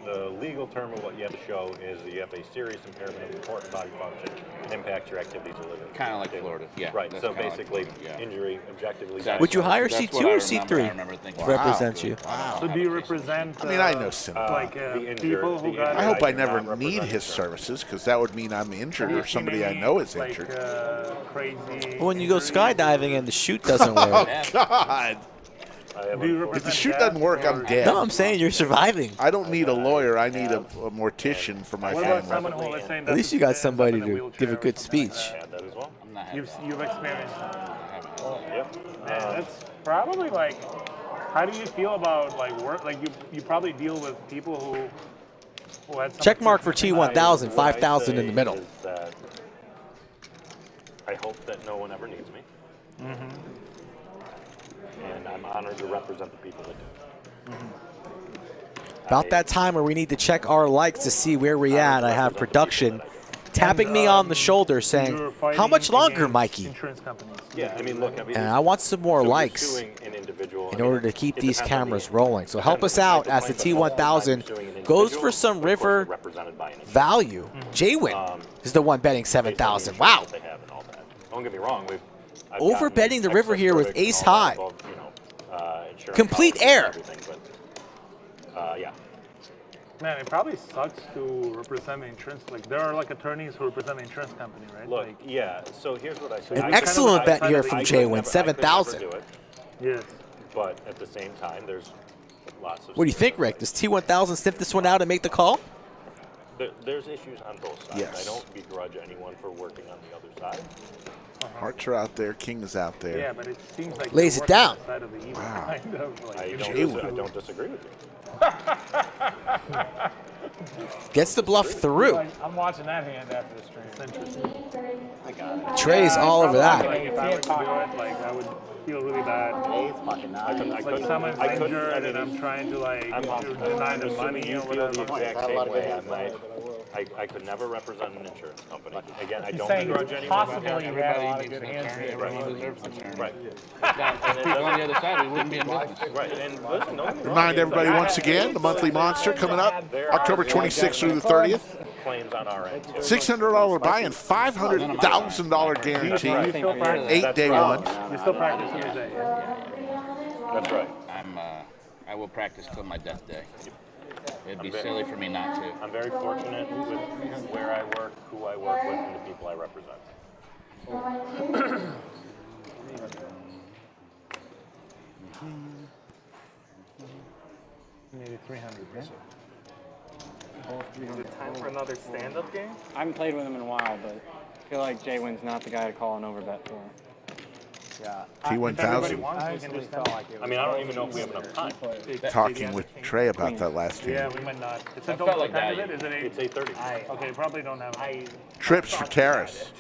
The legal term of what you have to show is that you have a serious impairment of important body function and impacts your activities of living. Kind of like Florida, yeah. Right, That's so kinda like basically, Florida, yeah. injury objectively. Would you hire That's C2 what I or remember. I C3 remember thinking, to represent you? So do you represent? I mean, I know Cinnabon. Like people who got. I hope I never need his services because that would mean I'm injured or somebody I know is injured. Crazy. When you go skydiving and the chute doesn't work. Oh, God. If the chute doesn't work, I'm dead. No, I'm saying you're surviving. I don't need a lawyer. I need a mortician for my family. At least you got somebody to give a good speech. You've experienced. That's probably like. How do you feel about like work? Like you probably deal with people who had. Check mark for T1000, 5,000 in the middle. I hope that no one ever needs me. And I'm honored to represent the people that do. About that time where we need to check our likes to see where we're at, I have production tapping me on the shoulder saying, how much longer, Mikey? Insurance companies. Yeah, I mean, look, And I want some more likes in order to keep these cameras rolling. So help us out as the T1000 goes for some river value. JWin is the one betting 7,000. Wow. Don't get me wrong. Over betting the river here with ace high. Complete air. Yeah. Man, it probably sucks to represent the insurance. Like there are like attorneys who represent the insurance company, right? Look, yeah. So here's what I say. An excellent bet here from JWin, 7,000. Yes. But at the same time, there's lots of. What do you think, Rick? Does T1000 sniff this one out and make the call? There's issues on both sides. Yes. I don't begrudge anyone for working on the other side. Hearts are out there, king is out there. Yeah, but it seems like lays it down. Wow. Kind of, like, I don't disagree with you. Gets the bluff through. I'm watching that hand after the stream. It's interesting. I got it. Trey's all over that. Like if I were to do it, like I would feel really bad. Like someone's injured and I'm trying to like deny the money or whatever. The exact same way. I could never represent an insurance company. Again, I don't begrudge anyone. Possibly you had a lot of good hands there. Right. People on the other side, we wouldn't be in business. Right. And listen, don't get me wrong. Remind everybody once again, the monthly monster coming up October 26th through the 30th. Claims on our end. $600 buy-in, $500,000 guarantee. 8-day ones. You still practice every day. That's right. I will practice till my death day. It'd be silly for me not to. I'm very fortunate with where I work, who I work with, and the people I represent. Maybe 300, right? Is it time for another stand-up game? I haven't played with him in a while, but I feel like JWin's not the guy to call an overbet for. Yeah. T1000. I mean, I don't even know if we have enough time. Talking with Trey about that last Yeah, hand. we might not. It's I a felt double. like What time is value. it? Is it 8? It's 8:30. Okay, probably don't have. Trips for Terrace.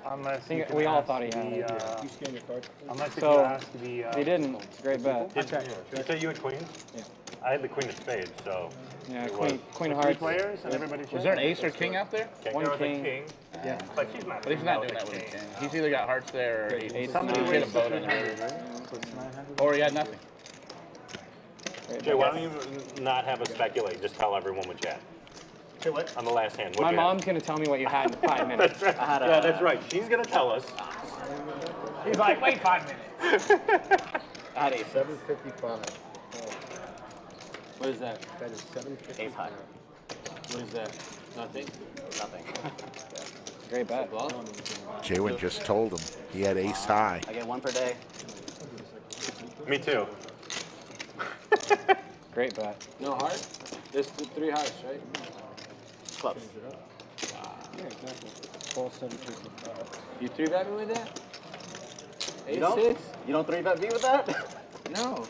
Unless think you can we all ask thought he had the, it. unless you So, can ask the. He didn't. It's a great bet. Did you say you had queen? Yeah. I had the queen of spades, so. Yeah, it queen, was. queen of Three hearts. players and everybody. Was there an ace or king out there? Okay, One there was king. a king. Yeah. But she's not. But he's not doing that with a king. He's either got hearts there or Ace he's nine. hit a boat on the river. Or he had nothing. Jay, why don't you not have us speculate? Just tell everyone what you had. Say what? On the last hand. My mom's going to tell me what you had in 5 minutes. That's right. Yeah, that's right. She's going to tell us. He's like, wait 5 minutes. I had ace. 755. What is that? That is 755. Ace high. What is that? Nothing? Nothing. Great bet. JWin just told him he had ace high. I get one per day. Me too. Great bet. No heart? There's 3 hearts, right? Clubs. Yeah, exactly. 12, 7, 55. You 3-bet me with that? You don't? 6? You don't 3-bet me with that? No.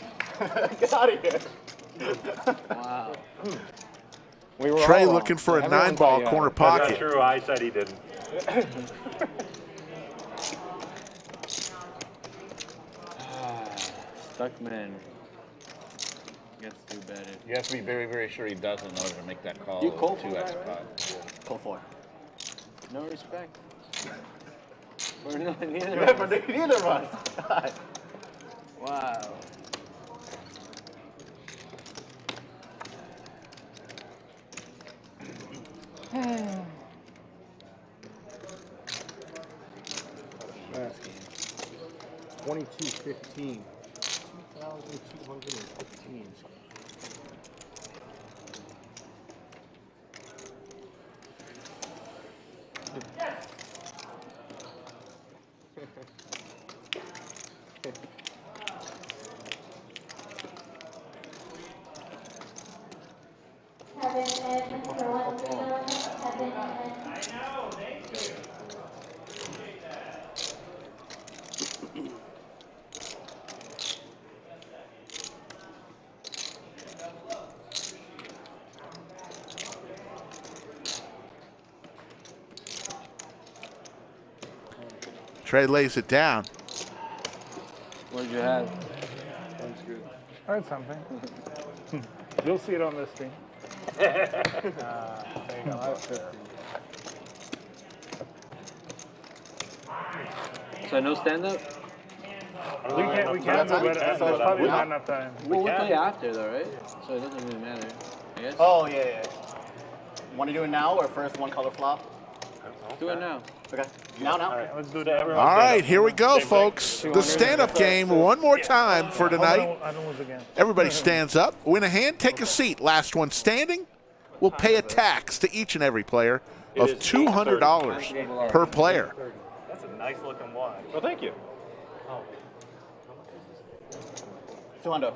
Get out of here. Wow. We were Trey all looking wrong. for a Everyone 9-ball thought you corner had it. That's pocket. not true. I said he didn't. Stuckman gets 2-betted. You have to be very, very sure he doesn't in order to make that call. You call 2x for that, pot. Call 4. No respect. For no, neither Yeah, of but us. neither of us. God. Wow. Last game. 22-15. 2,215. Kevin and Mr. 130, Kevin and. Trey lays it down. What did you have? Sounds good. I heard something. You'll see it on this screen. There you go. I have 50. So no stand-up? We can, but there's probably not enough time. Well, we play after though, right? So it doesn't really matter, I guess. Oh, yeah. Want to do it now or first one color flop? Do it now. Okay. Now. All right, let's do that. All right, here we go, folks. The stand-up game one more time for tonight. I don't lose again. Everybody stands up. Win a hand, take a seat. Last one standing will pay a tax to each and every player of $200 per player. That's a nice looking watch. Well, thank you. 200.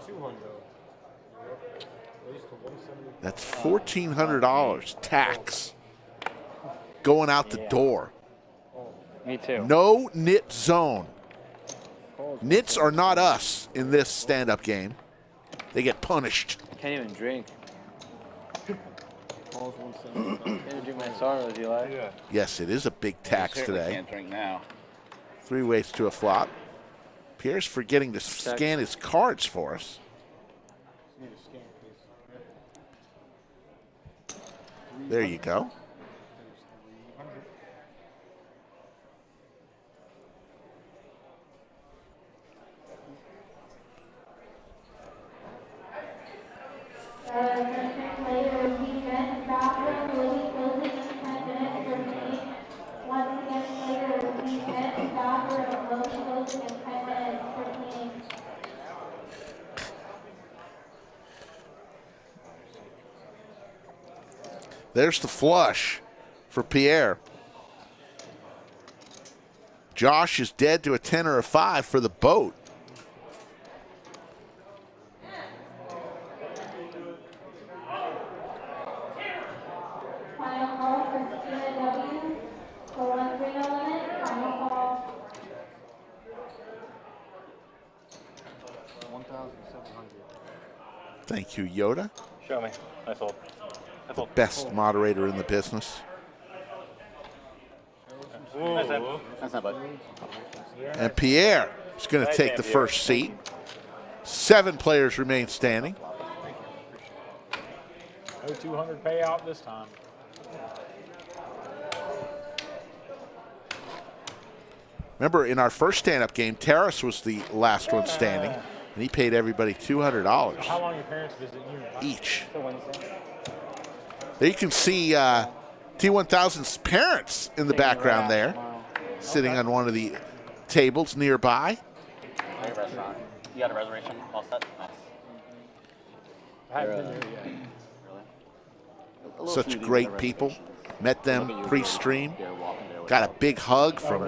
That's $1,400 tax going out the door. Me too. No nit zone. Nits are not us in this stand-up game. They get punished. Can't even drink. Can't even drink my sorrows, Eli. Yeah. Yes, it is a big tax Certainly today. Can't drink now. 3 ways to a flop. Pierre's forgetting to scan his cards for us. There you go. Once again, player of defense, doctor of low closing and 10 minutes per team. There's the flush for Pierre. Josh is dead to a 10 or a 5 for the boat. Final call for Cinnabon, for 1-3 limit, final call. Thank you, Yoda. Show me. I fold. The best moderator in the business. That's not bad. And Pierre is going to take the first seat. 7 players remain standing. No 200 payout this time. Remember, in our first stand-up game, Terrace was the last one standing, and he paid everybody $200 How long your parents visit you? each. There you can see T1000's parents in the background there, sitting on one of the tables nearby. Great restaurant. You got a reservation all set? Nice. I haven't been there yet. Such great people. Met them pre-stream. Got a big hug from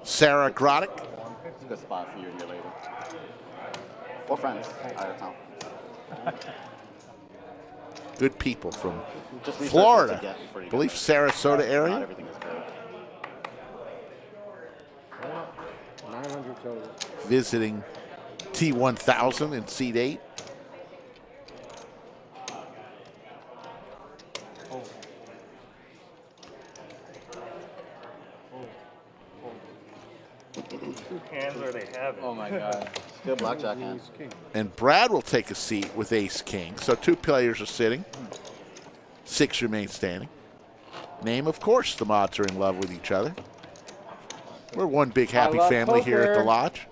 Sarah Grodick. It's a good spot for you and your lady. Or friends out of town. Good people from Just research Florida. what to get before you I get believe there. Sarasota Not area. everything is great. 900 total. Visiting T1000 in seat 8. Two hands are they having? Oh my God. Good blackjack hand. And Brad will take a seat with Ace King. So 2 players are sitting. 6 remain standing. Name, of course, the mods are in love with each other. We're one big happy family here at the lodge.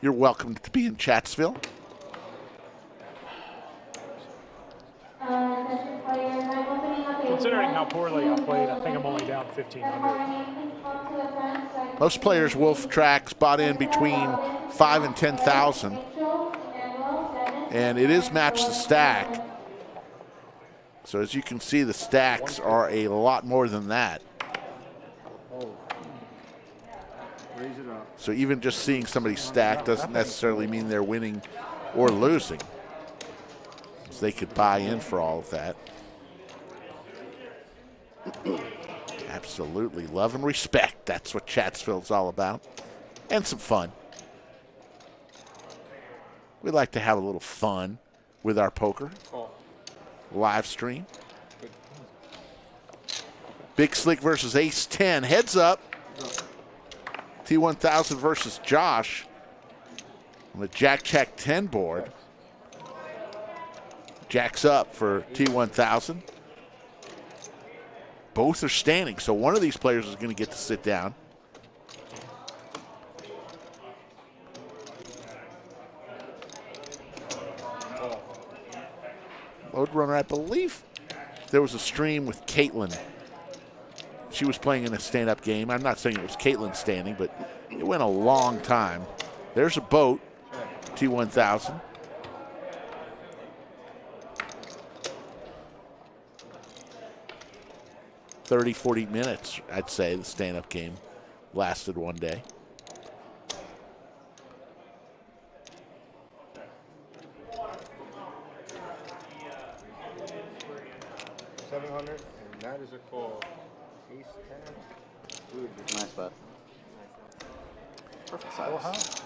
You're welcome to be in Chatsville. Considering how poorly I played, I think I'm only down 1,500. Most players Wolf Tracks bought in between 5 and 10,000. And it is match the stack. So as you can see, the stacks are a lot more than that. Raise it up. So even just seeing somebody stack doesn't necessarily mean they're winning or losing. So they could buy in for all of that. Absolutely. Love and respect. That's what Chatsville's all about. And some fun. We like to have a little fun with our poker. Live stream. Big Slick versus Ace 10. Heads up. T1000 versus Josh on the Jack-Check 10 board. Jack's up for T1000. Both are standing, so one of these players is going to get to sit down. Load Runner, I believe there was a stream with Caitlin. She was playing in a stand-up game. I'm not saying it was Caitlin standing, but it went a long time. There's a boat, T1000. "30, 40 minutes, I'd say, the stand-up game lasted one day. $700, and that is a call. Ace 10. Nice bet. Perfect size.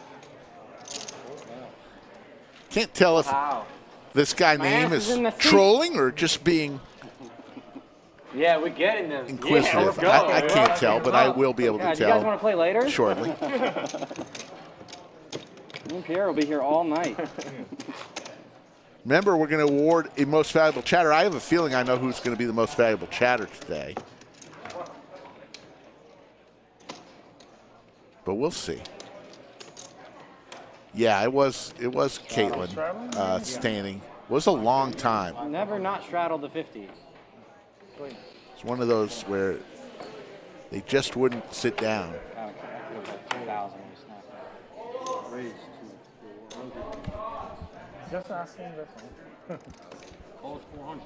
Can't tell if this guy name is trolling or just being Yeah, we're getting them. inquisitive. Yeah, let's go. I can't tell, but I will be able to Do you tell guys want to play later? shortly. Me and Pierre will be here all night. Remember, we're going to award a most valuable chatter. I have a feeling I know who's going to be the most valuable chatter today. But we'll see. Yeah, it was Caitlin standing. It was a long time. Never not straddled the 50. It's one of those where they just wouldn't sit down. Okay, 2,000. Raise to 400. Just asking this one. Calls 400.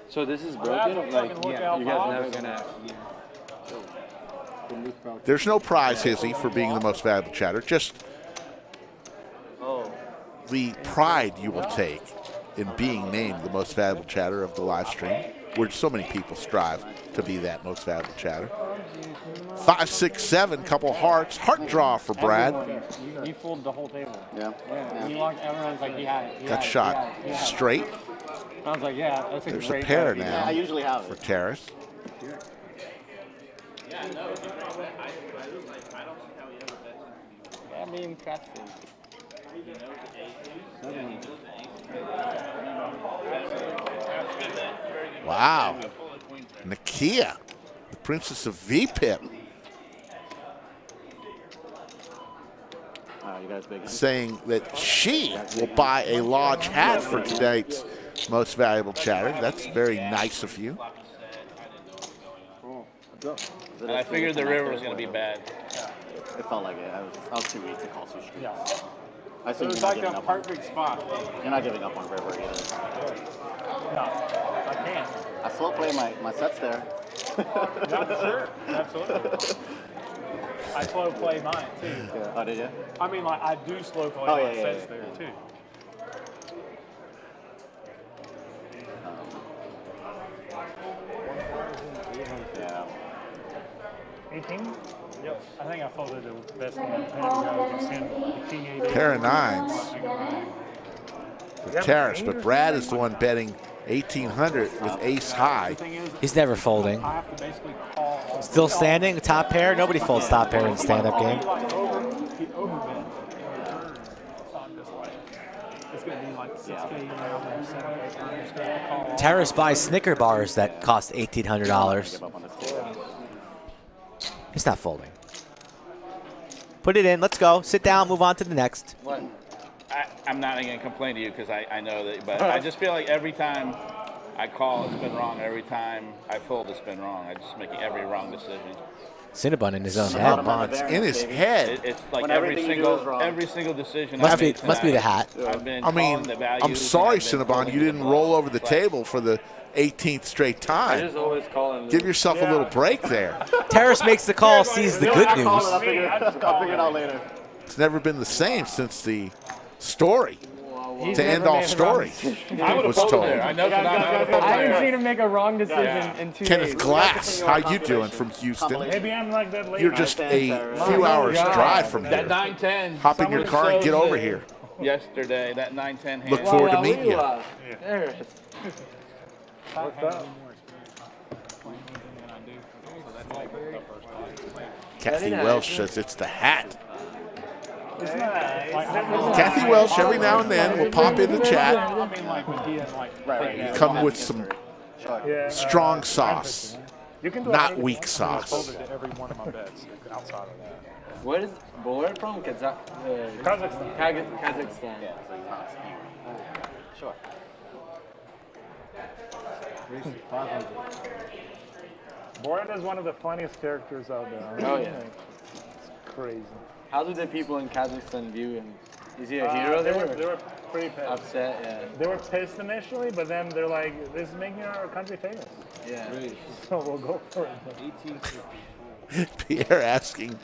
So this is broken? Like, yeah, you guys never gonna... There's no prize, Hizzy, for being the most valuable chatter. Just the pride you will take in being named the most valuable chatter of the live stream, where so many people strive to be that most valuable chatter. 5, 6, 7, couple hearts. Heart draw for Brad. You fooled the whole table. Yeah. You walked, everyone's like, he had it. Got shot straight. I was like, yeah, that's a There's great a pair bet. now I usually have for it. Terrace. Yeah, I mean, crafty. Wow. Nakia, the princess of VPIP, You guys big? saying that she will buy a Lodge hat for tonight's most valuable chatter. That's very nice of you. And I figured the river was going to be bad. It felt like it. I was too weak to call two streets. Yeah. I It think was you're not like giving a up on- perfect spot. You're not giving up on river either. No, I can't. I slow play my sets there. Yeah, sure, absolutely. I slow play mine too. Yeah. Oh, did you? I mean, like I do slow play Oh, my yeah, sets yeah, there yeah. too. Yeah. 18? Yep. I think I folded the best one. I think King 8. Pair of nines for Terrace, but Brad is the one betting 1,800 with ace high. He's never folding. I have to basically call. Still standing, top pair. Nobody folds top pair in the stand-up game. He overbet. So I'm just like, it's going to be like 6K now, maybe 7K. I'm just going to call. Terrace buys Snicker bars that cost $1,800. He's not folding. Put it in. Let's go. Sit down. Move on to the next. What? I'm not going to complain to you because I know that, but I just feel like every time I call, it's been wrong. Every time I fold, it's been wrong. I just make every wrong decision. Cinnabon in his own head. Cinnabon's in his head. It's like every single decision. Must I be the hat. I've been I mean, calling the values I'm sorry, and I've been Cinnabon, folding you the didn't bluff. roll over the table for the 18th straight I time. just always call him. Give yourself a little break there. Terrace makes the call, sees the good news. I'll figure it out later. It's never been the same since the story, He's to never end all made a wrong stories, decision. I would have was folded told. there. I know that I haven't seen him make a wrong decision in 2 Kenneth days. Glass, how you doing from Houston? Maybe I'm like that later. You're just a few hours drive from That here. 9-10. Hop in your car and get over here. Yesterday, that 9-10 hand. Look forward to meeting you. There it is. What's up? Kathy Welsh says it's the hat. It's nice. Kathy Welsh every now and then will pop in the chat. I mean, like when he had like. Come with some Yeah, strong sauce, you can do not anything. weak I sauce. folded to every one of my bets outside of that. Where is? But where from? Kazakhstan. Kazakhstan. Sure. Borat is one of the funniest characters out there. Oh, yeah. It's crazy. How do the people in Kazakhstan view him? Is he a hero They there? were pretty pissed. Upset, yeah. They were pissed initially, but then they're like, this is making our country famous. Yeah. So we'll go for it. Pierre asking.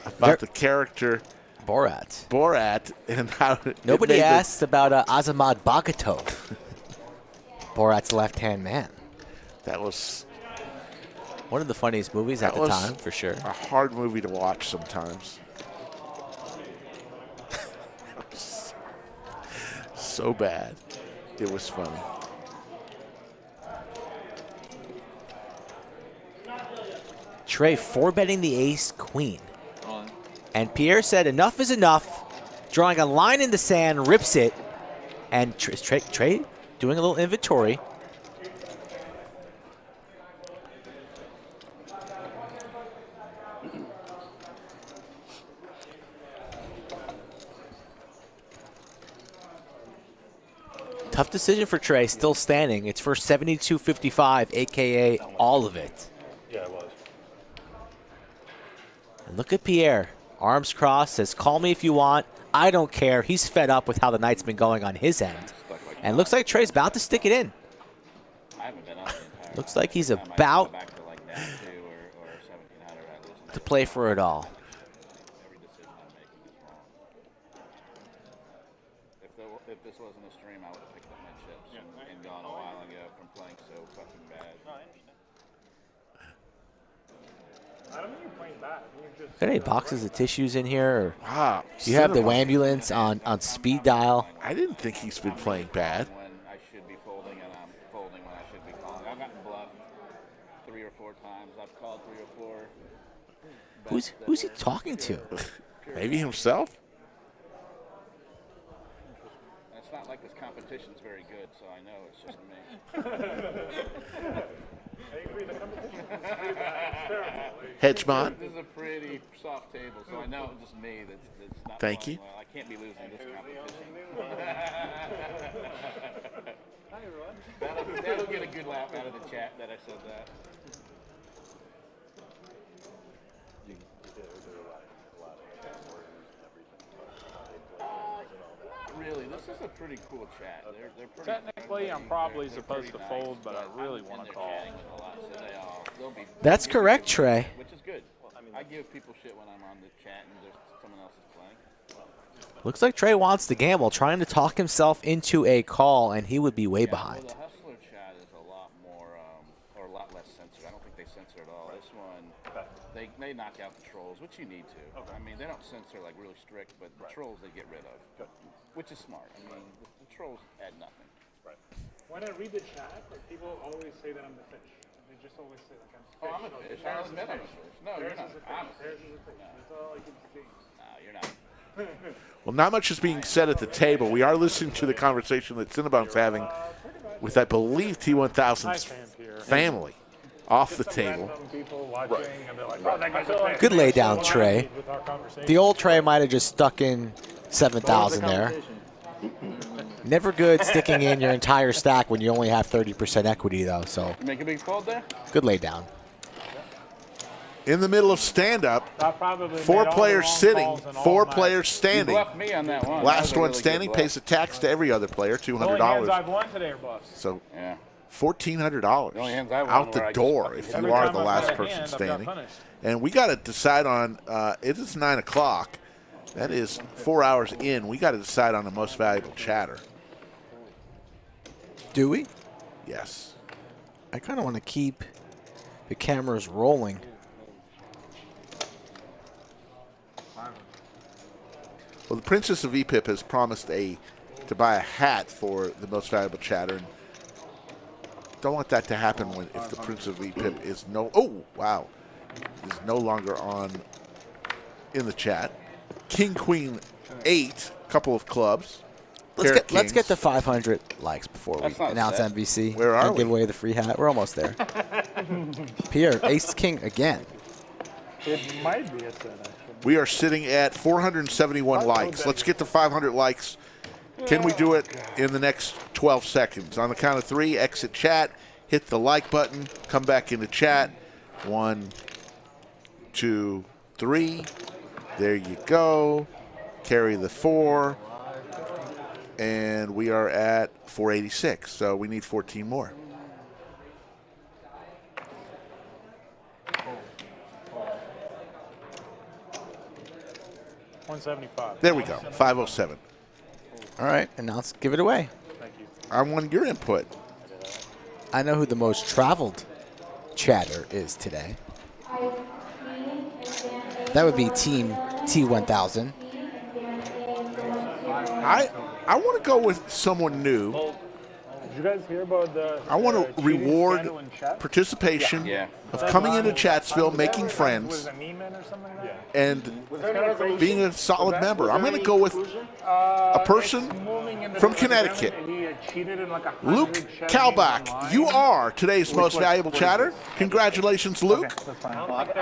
About the character Borat. and how Nobody asked about Azamad Bagatov, Borat's left-hand man. That was one of the funniest movies at the time, for sure. A hard movie to watch sometimes. So bad. It was funny. Trey 4-betting the ace-queen. And Pierre said enough is enough. Drawing a line in the sand, rips it. And Trey doing a little inventory. Tough decision for Trey, still standing. It's for 72.55, a.k.a. all of it. Yeah, it was. And look at Pierre. Arms crossed, says, call me if you want. I don't care. He's fed up with how the night's been going on his end. And looks like Trey's about to stick it in. Looks like he's about to play for it all. Got any boxes of tissues in here? Or Wow. you have the Cinnabon. ambulance on speed dial. I didn't think he's been playing bad. When I should be folding, and I'm folding when I should be calling. I've gotten bluffed 3 or 4 times. I've called 3 or 4. Who's he talking to? Maybe himself? And it's not like this competition's very good, so I know it's just me. Hedgemon. This is a pretty soft table, so I know it's just me that's not Thank playing you. well. I can't be losing this competition. That'll get a good laugh out of the chat that I said that. Really, this is a pretty cool chat. They're pretty Technically, I'm probably supposed to fold, but I really want to call. That's correct, Trey. Which is good. I give people shit when I'm on the chat and there's someone else is playing. Looks like Trey wants to gamble, trying to talk himself into a call, and he would be way behind. Well, the Hustler chat is a lot more, or a lot less censored. I don't think they censor at all. This one, they knock out the trolls, which you need to. I mean, they don't censor like really strict, but the trolls they get rid of, which is smart. I mean, the trolls add nothing. Right. When I read the chat, people always say that I'm the fish. They just always say like I'm the fish. Oh, I'm a fish. I'll admit I'm a fish. No, you're not. I'm a fish. That's all I can see. No, you're not. Well, not much is being said at the table. We are listening to the conversation that Cinnabon's having with, I believe, T1000's family off the table. Good lay down, Trey. The old Trey might have just stuck in 7,000 there. Never good sticking in your entire stack when you only have 30% equity, though. So You make a big fold there? good lay down. In the middle of stand-up, 4 players sitting, 4 players standing. You bluffed me on that one. Last one standing pays a tax to every other player, $200. I've won today are buffs. So yeah. $1,400 out the door if you are the last person standing. And we got to decide on, it is 9 o'clock. That is 4 hours in. We got to decide on the most valuable chatter. Do we? Yes. I kind of want to keep the cameras rolling. Well, the Princess of EPIP has promised to buy a hat for the most valuable chatter. And don't want that to happen if the Princess of EPIP is no longer on in the chat. King Queen 8, couple of clubs. Let's get to 500 likes before we announce MVC. Where are and give away the free hat. We're almost there. Pierre, Ace King again. It might be a set, actually. We are sitting at 471 likes. Let's get to 500 likes. Can we do it in the next 12 seconds? On the count of 3, exit chat, hit the like button, come back into chat. 1, 2, 3. There you go. Carry the 4. And we are at 486, so we need 14 more. $175. There we go, 507. All right, give it away. Thank you. I want your input. I know who the most traveled chatter is today. That would be Team T1000. I want to go with someone new. Did you guys hear about the I want to reward scandal in chat? participation of coming into Chatsville, making friends, and being a solid member. I'm going to go with a person from Connecticut. Luke Kalbach, you are today's most valuable chatter. Congratulations, Luke.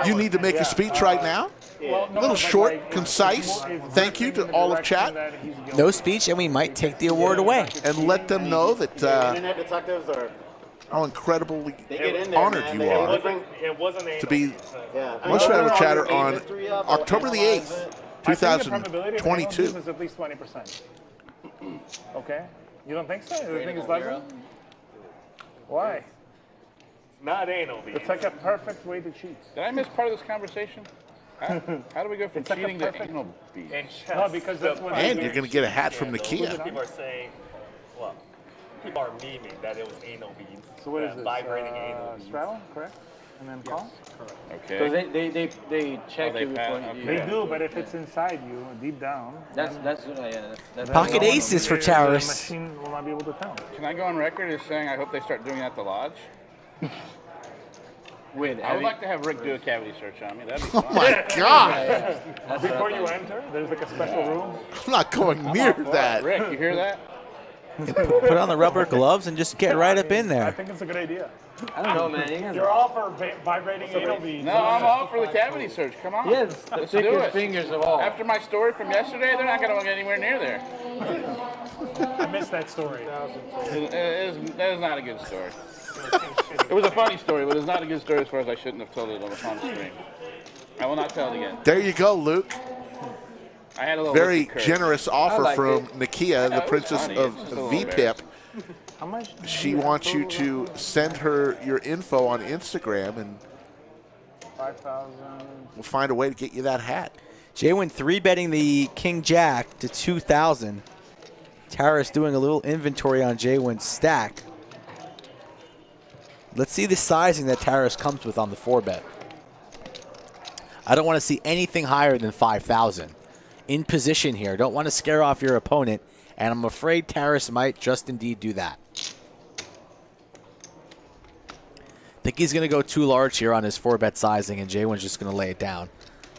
You need to make a speech right now. A little short, concise. Thank you to all of chat. No speech, and we might take the award away. And let them know that Internet detectives are. how incredibly They get in there, honored man. you It are wasn't to be Yeah. most valuable chatter Made on history up, October the analyze 8th, it. I think the probability of anyone 2022. is at least 20%. Okay? You don't think so? You think it's likely? Why? Not anal beads. It's like a perfect way to cheat. Did I miss part of this conversation? How do we go from It's like a cheating to perfect- anal beads? No, because that's what And you're going to get a hat from Nakia. People are saying, well, people are memeing that it was anal beads. So what is this? Vibrating anal beads. Straddle, correct? and then call? Okay. Because they check you before you. They do, but if it's inside you, deep down. That's Pocket aces for Taurus. The machine will not be able to tell. Can I go on record as saying I hope they start doing that at the lodge? Wait, I would like to have Rick do a cavity search on me. That'd be Oh fun. my God! Before you enter, there's like a special room. I'm not going near that. Rick, you hear that? Put on the rubber gloves and just get right up in I there. think it's a good idea. I don't know, man. You're all for vibrating anal beads. No, I'm all for the cavity search. Come on. Yes, the Let's do thickest it. fingers of all. After my story from yesterday, they're not going to get anywhere near there. I missed that story. That is not a good story. It was a funny story, but it's not a good story as far as I shouldn't have told it on the screen. I will not tell it again. There you go, Luke. I had a little Very look at Kurt. generous offer from Nakia, the it was princess funny. of It's just a little VPIP. How much? She wants you to send her your info on Instagram, and 5,000. we'll find a way to get you that hat. JWin 3-betting the King Jack to 2,000. Taurus doing a little inventory on JWin's stack. Let's see the sizing that Taurus comes with on the 4-bet. I don't want to see anything higher than 5,000. In position here. Don't want to scare off your opponent, and I'm afraid Taurus might just indeed do that. Think he's going to go too large here on his 4-bet sizing, and JWin's just going to lay it down.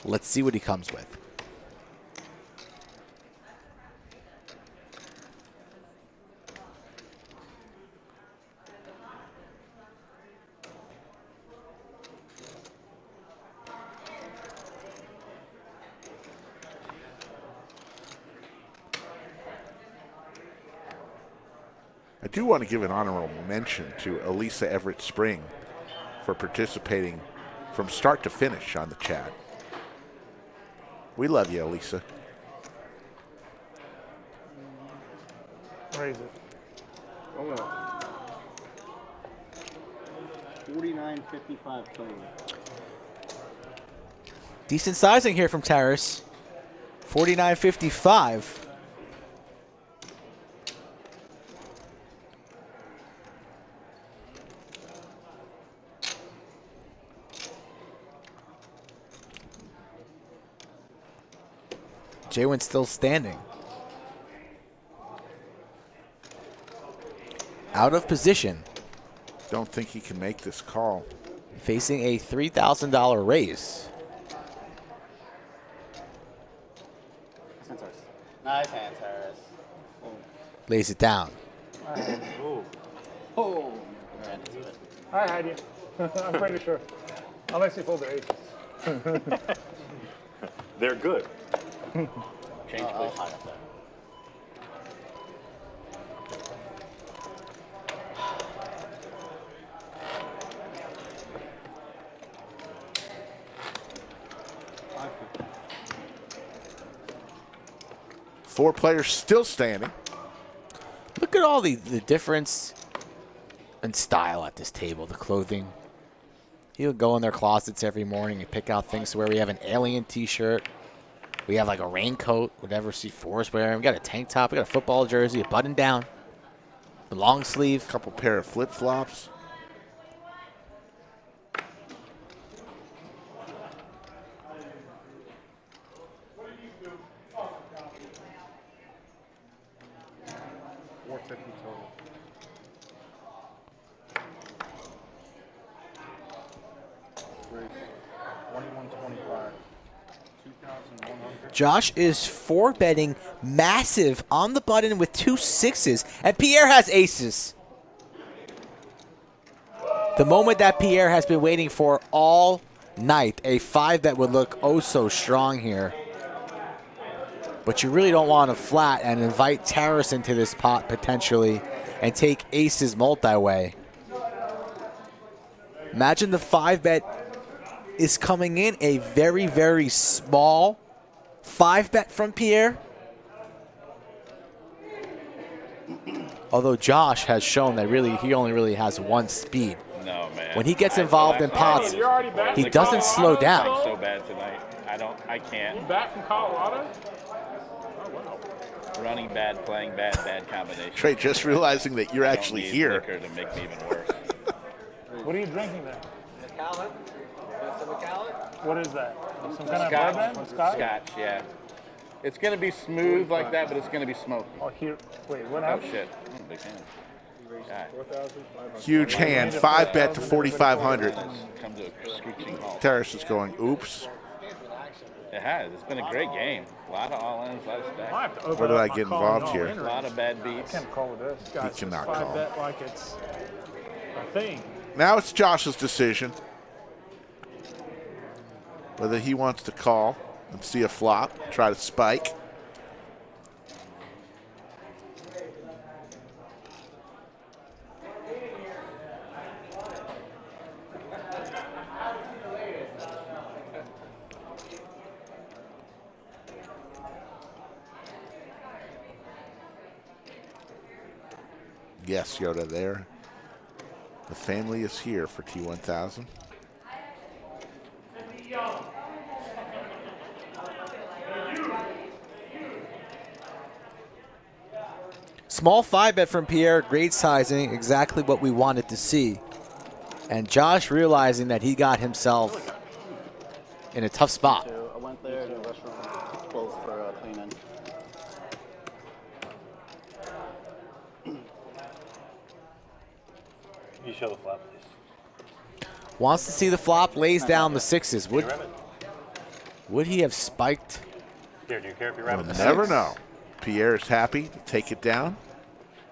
Let's see what he comes with. I do want to give an honorable mention to Elisa Everett Spring for participating from start to finish on the chat. We love you, Elisa. Raise it. Oh, well. 49.55 total. Decent sizing here from Taurus. 49.55. JWin's still standing. Out of position. Don't think he can make this call. Facing a $3,000 raise. Nice hand, Taurus. Lays it down. Oh. Ran into it. I had you. I'm pretty sure. Unless you fold the aces. They're good. Change, I'll please. hide up there. Four players still standing. Look at all the difference in style at this table, the clothing. He'll go in their closets every morning and pick out things where we have an alien t-shirt. We have like a raincoat, whatever C4's wearing. We got a tank top, we got a football jersey, a button down, a long sleeve. Couple pair of flip-flops. Josh is 4-betting massive on the button with 2 6s, and Pierre has aces. The moment that Pierre has been waiting for all night, a 5 that would look oh so strong here. But you really don't want to flat and invite Taurus into this pot potentially and take aces multi-way. Imagine the 5-bet is coming in a very, very small 5-bet from Pierre. Although Josh has shown that really he only really has one speed. No, man. When he gets involved in pots, he doesn't slow down. So bad tonight. I can't. You back from Colorado? Running bad, playing bad, bad combination. Trey, just realizing that you're actually here. Liquor to make me even worse. What are you drinking there? Macallan. Some Macallan. What is that? Some kind of bourbon? Scotch? Scotch, yeah. It's going to be smooth like that, but it's going to be smoky. Oh, here. Wait, what Oh, happened? shit. I'm a big fan. Huge hand. 5-bet to 4,500. Come to a screeching halt. Terrace is going, oops. It has. It's been a great game. A lot of all-ins, a lot of stacks. Where did I get involved here? A lot of bad beats. I can't call this. He cannot call. 5-bet like it's a thing. Now it's Josh's decision whether he wants to call and see a flop, try to spike. Yes, Yoda, there. The family is here for T1000. Small 5-bet from Pierre, great sizing, exactly what we wanted to see. And Josh realizing that he got himself in a tough spot. I went there to the restroom, closed for cleaning. You show the flop, please. Wants to see the flop, lays down the sixes. Would he have spiked? Here, do you care if you We'll wrap it? never know. Pierre is happy to take it down.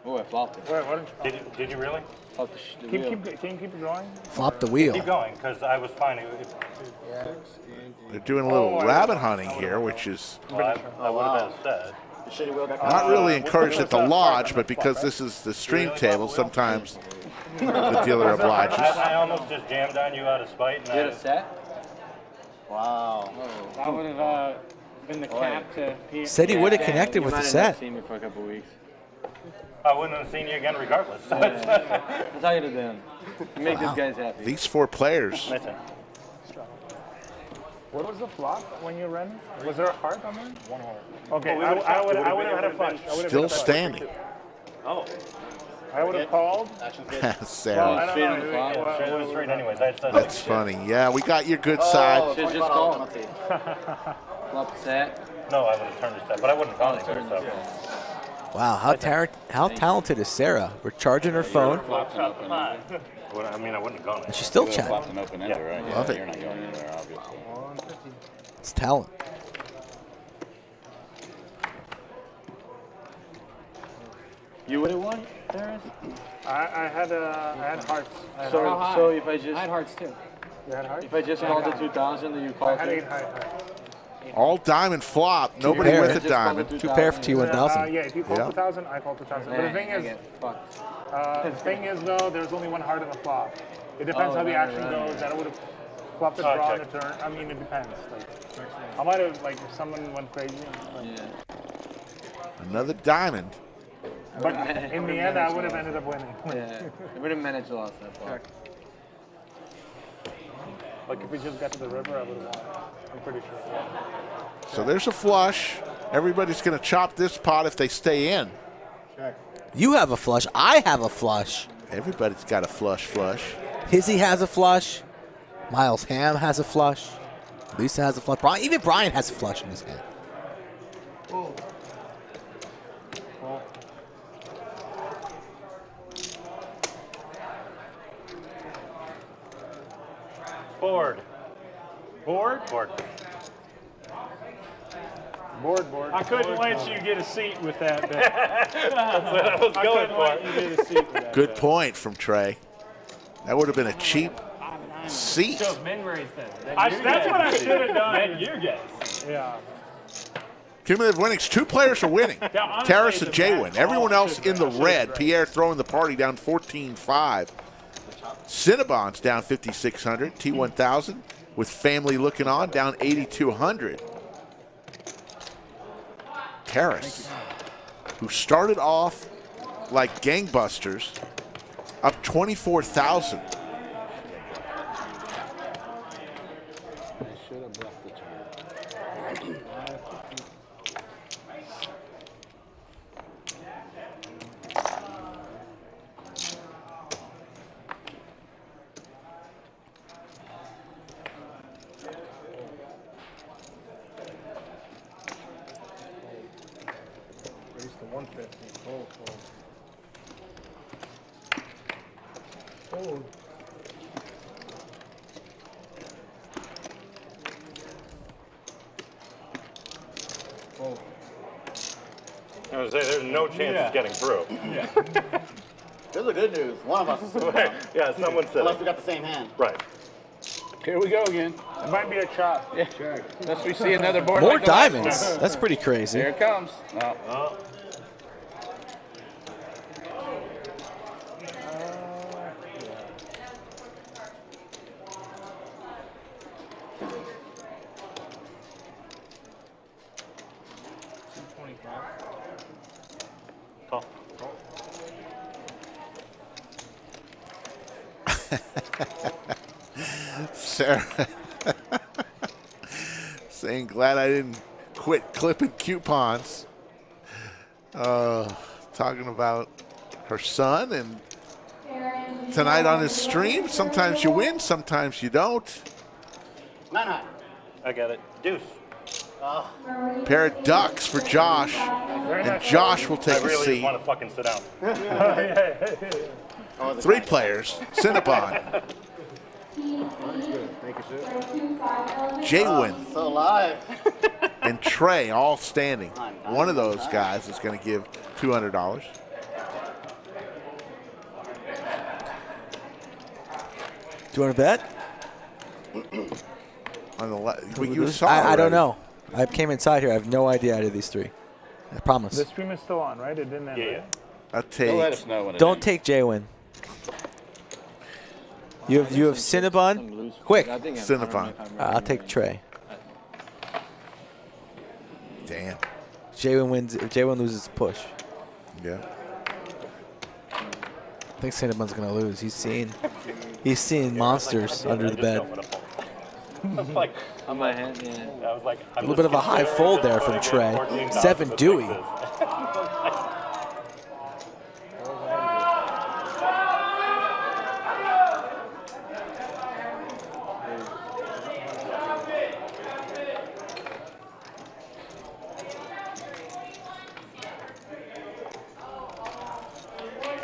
Oh, I flopped it. Wait, what did you? Did you really? Can you keep it going? Flop the wheel. Keep going, because I was finding. They're doing a little rabbit hunting here, which is I would have said. not really encouraged at the lodge, but because this is the stream table, sometimes the dealer obliges. I almost just jammed on you out of spite. And You had a set? Wow. That would have been the cap to Pierre. Said he would have connected with the set. Seen me for a couple weeks. I wouldn't have seen you again regardless. I'll tell you to them. Make these guys happy. These four players. Listen. What was the flop when you ran? Was there a heart on there? One heart. Okay, we I would have had a flush. Still standing. Oh. I would have called. Sarah. Straight on the flop. Straight on the straight anyways. I said That's funny. Yeah, we got your good side. Should just call. Flop set. No, I would have turned the set, but I wouldn't have gone anywhere. So. Wow, how talented is Sarah? We're charging her phone. I mean, I wouldn't have gone. And she's still Flopped chatting. an open-ender, right? Love it. You're not going anywhere, obviously. It's talent. You would have won, Terrace? I had hearts. So if I just. I had hearts too. You had hearts? If I just called the 2000, then you called I had 8 it. hearts. All diamond flop. Nobody pair. with a diamond. 2 pair for T1000. Yeah, if you call Yeah. 2000, I call 2000. But the thing is, though, there's only one heart on the flop. It depends how the action goes. That I would have flopped the draw on the turn. I mean, it depends. Like, I might have, like, if someone went crazy. Another diamond. But in the end, I would have ended up winning. Yeah, I would have managed to lose that flop. Like, if we just got to the river, I would have won. I'm pretty sure. So there's a flush. Everybody's going to chop this pot if they stay in. You have a flush. I have a flush. Everybody's got a flush. Hizzy has a flush. Miles Ham has a flush. Lisa has a flush. Even Brian has a flush in his hand. Board. Board? Board. Board. I couldn't let you get a seat with that bet. That's what I was going Let you get a seat with that Good bet. point from Trey. That would have been a cheap seat. That's what I should have done. Then you guys. Yeah. Cumulative winnings. 2 players are winning. honestly, Terrace and it's a JWin. match. Everyone All else should in the match. red. Pierre throwing the party down 14-5. Cinnabon's down 5,600. T1000 with family looking on down 8,200. Terrace, who started off like gangbusters, up 24,000. I should have bluffed the turn. 150. Fold, fold. Fold. Fold. I was gonna say, there's no chance it's getting through. Yeah. There's the good news. One of us is sitting down. Yeah, someone said Unless it. we got the same hand. Right. Here we go again. It might be a chop. Yeah. Unless we see another board More like the last diamonds. one. That's pretty crazy. Here it comes. Oh. Oh. Call. Sarah saying, glad I didn't quit clipping coupons. Talking about her son and tonight on his stream. Sometimes you win, sometimes you don't. 9-9. I got it. Deuce. Pair of ducks for Josh, and Josh will take I really a just seat. want to fucking sit down. 3 players, Cinnabon, JWin, So live. and Trey all standing. One of those guys is going to give $200. Do you want to bet? On the you saw I don't already. know. I came inside here. I have no idea out of these 3. I promise. The stream is still on, right? It didn't end. Yeah. I'll They'll let take. us know when it Don't ends. take JWin. You have Cinnabon. Quick. Cinnabon. I'll take Trey. Damn. JWin wins. If JWin loses, push. Yeah. I think Cinnabon's gonna lose. He's seeing monsters under the bed. Like, On my hand, yeah. I was like, A little bit of a high fold there from Trey. 7 Dewey.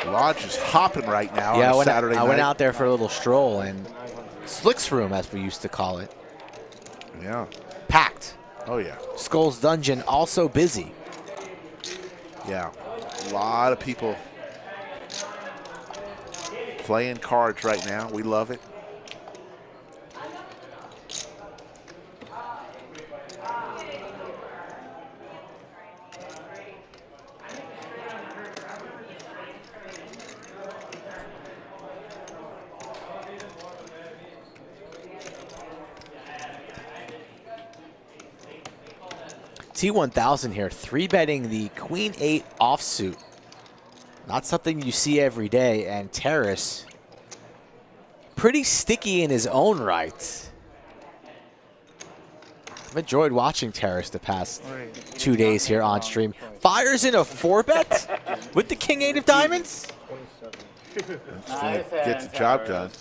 Lodge is hopping right now Yeah, on a Saturday night. I went out there for a little stroll, and Slick's room, as we used to call it, Yeah. packed. Oh, yeah. Skull's Dungeon also busy. Yeah. A lot of people playing cards right now. We love it. T1000 here, 3-betting the Queen 8 offsuit. Not something you see every day, and Terrace, pretty sticky in his own right. I've enjoyed watching Terrace the past 2 days here on stream. Fires in a 4-bet with the King 8 of diamonds. Get the job done.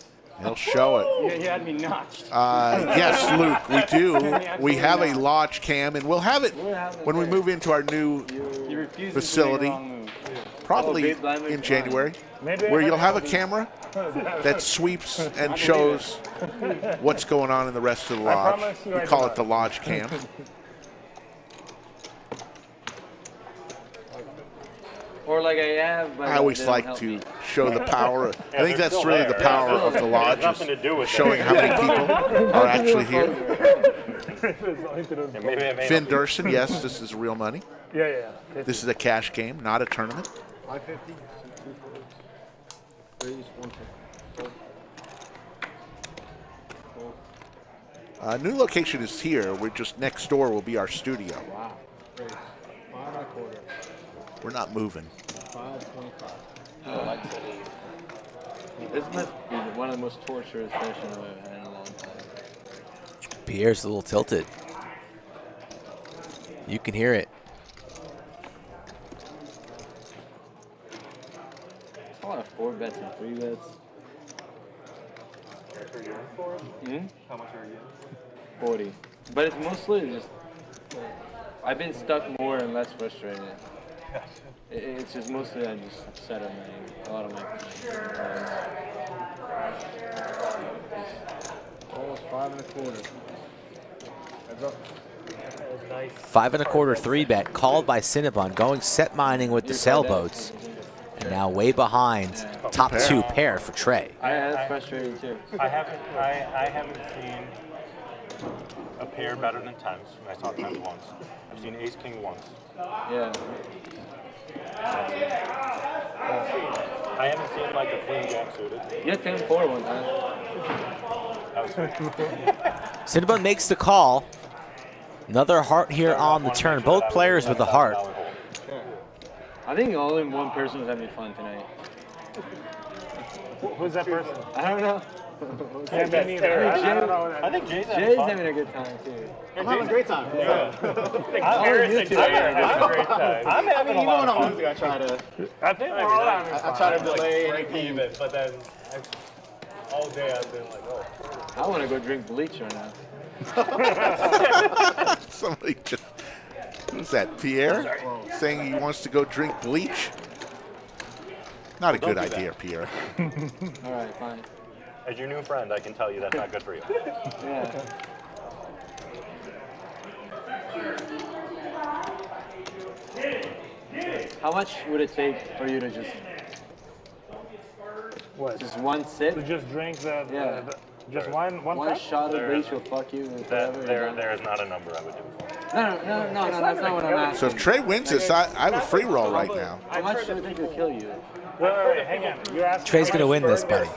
He'll show it. Yeah, you had me notched. Yes, Luke, we do. We have a lodge cam, and we'll have it when we move into our new facility, probably in January, where you'll have a camera that sweeps and shows what's going on in the rest of the lodge. We call it the lodge cam. Or like I have, but I always they don't like help to me. show the power. I think that's really the power of the lodge, nothing to do with is showing it. how many people are actually here. Maybe it may Finn not be. Durson, yes, this is real money. Yeah. This is a cash game, not a tournament. 550. 2 4 New location is here. We're just next door will be our studio. Wow. Great. 5 1/4. We're not moving. 5.25. This must be one of the most torturous sessions I've had in a long time. Pierre's a little tilted. You can hear it. It's a lot of 4 bets and 3 bets. How much are you? 40. But it's mostly just, I've been stuck more and less frustrated. It's just mostly I just set up a lot of my Almost 5 1/4. Heads up. 5 1/4 3-bet called by Cinnabon, going set mining with the sailboats. And now way behind, top 2 pair for Trey. That's frustrating too. I haven't seen a pair better than tens. I saw tens once. I've seen ace king once. Yeah. I haven't seen like a queen jack suited. You had 10-4 one time. Cinnabon makes the call. Another heart here on the turn. Both players with a heart. I think only one person was having fun tonight. Who's that person? I don't know. Yeah, me neither. I don't know. I think Jay's having a good time too. I'm having a great time. Yeah. I'm having a great time. I'm having a lot of fun. I try to. I think we're all having fun. I try to delay break anything. even, but then all day I've been like, oh. I want to go drink bleach right now. Somebody just, who's that, Pierre? Saying he wants to go drink bleach? Not a good idea, Pierre. All right, fine. As your new friend, I can tell you that's not good for you. Yeah. How much would it take for you to just What? just one sip? To just drink the Yeah. just one cup? shot of bleach will fuck you. There is not a number I would do for. No, that's not what I'm asking. So if Trey wins this, I have a free roll right now. How much do you think will kill you? Wait, hang on. You're asking Trey's going to win this, buddy.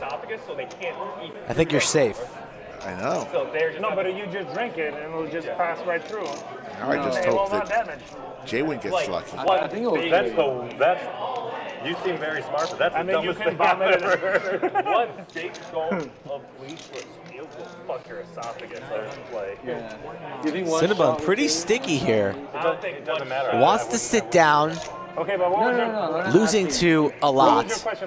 So they can't eat. I think you're safe. I know. So they're No, but you just drink it and it'll just pass right through. Now I just It will hope not that damage. JWin gets lucky. I think it will kill you. That's you seem very smart, but that's And the then you dumbest can thing I've vomit ever it. heard. one big gulp of bleach will fuck your esophagus. Like, Yeah. You think one Cinnabon shot will pretty kill you? sticky here. I don't think It doesn't matter. Wants to sit down, Okay, but what was your losing to a lot.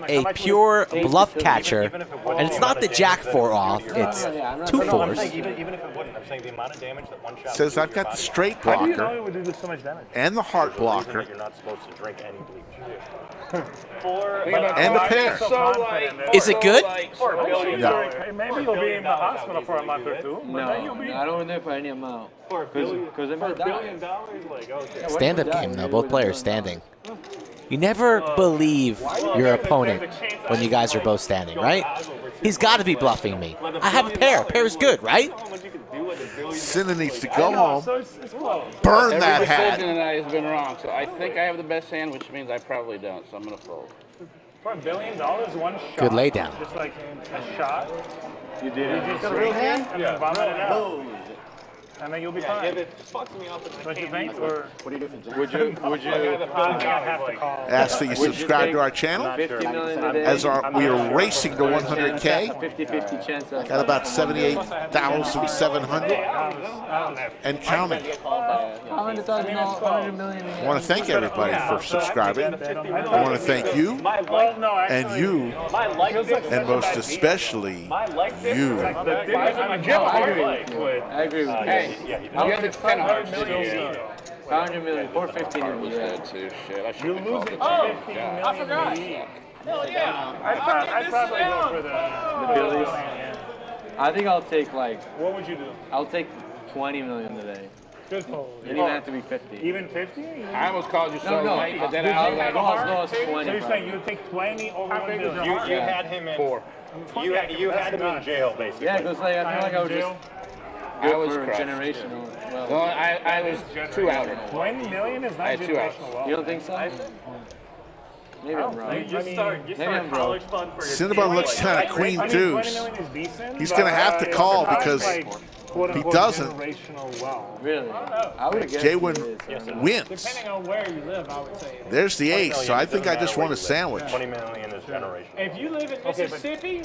A pure bluff catcher. And it's not the jack 4 off, it's 2 I'm 4s. saying even if it wouldn't, I'm saying the amount of damage that one shot. Says would do I've to your got the body. straight How do you know blocker it would do so much damage? and the heart The reason blocker that you're not supposed to drink any bleach. and a pair. Is it good? $4 billion. No. Maybe you'll be in the hospital for a month or two. But then you'll be. No, I don't want to do it for any amount. Because they might die. Like, okay. Stand-up game, though. Both players standing. You never believe your opponent when you guys are both standing, right? He's got to be bluffing me. I have a pair. Pair's good, right? Cinna needs to go home, So it's close. burn that Every hat. decision tonight has been wrong, so I think I have the best hand, which means I probably don't, so I'm going to fold. For $1 billion, one shot. Good laydown. Just like a shot. You did You it. just drink it and then vomit it out. And then you'll be fine. If it fucks me up, Don't you think? Or What do you do for Jack? Would you I have to call. Ask that you subscribe to our channel. 50 million a day? As we are racing to 100K. 50-50 chance of Got about 78,700 and counting. $100 million. I want to thank everybody for subscribing. I want to thank you and you, and most especially you. I agree with you. Hey, you have the kind of hard $500 million, 450 would be that good. too. Shit, I should You have lose called it it. to 15 million. I forgot. Hell yeah. I'd probably go for The Billies. I think I'll take What would you do? I'll take 20 million today. Good fold. It didn't even have to be 50. Even 50? I almost called you so No, late, but then did I you was have like, a heart? No, it's 20. So you're saying you'd take 20 over 1 billion? You had him in 4. You had him in jail basically. Yeah, because like, I feel like I would just I go was for crushed. generational. Well, Well, I was 2 outer. 20 million is I not had 2 outs. generational wealth. you don't think so? Maybe I'm wrong. You start Maybe I'm broke. college fund for your Cinnabon looks kind of queen deuce. He's going to have to call because if he doesn't, generational wealth. Really? I would have guessed JWin it is. wins. Depending on where you live, I would say. There's the ace, so I think I just want a sandwich. 20 million is generational. If you live in Mississippi,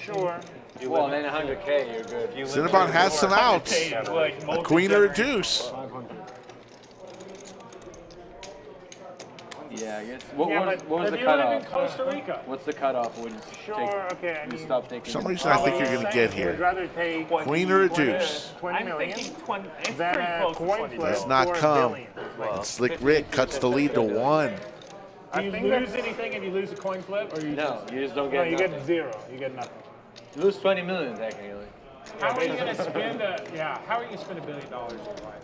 sure. Well, then 100K, you're good. Cinnabon has some outs. A queen or a deuce. Yeah, I guess. Yeah, What but was the If you live in cutoff? Costa Rica. What's the cutoff? Would you Sure, okay, I you mean, stop taking? For some reason, I think you're going to get Would here. rather take Queen or a deuce? 20 I'm million thinking 20. It's than pretty a close to coin 20 flip Does not for a come. billion. And Slick Rick cuts the lead to 1. Do I you think lose that's- anything if you lose a coin flip, or you No, just, you just don't No, get. you nothing. get 0. You get nothing. You lose 20 million technically. how are you going to spend how are you going to spend $1 billion in your lifetime?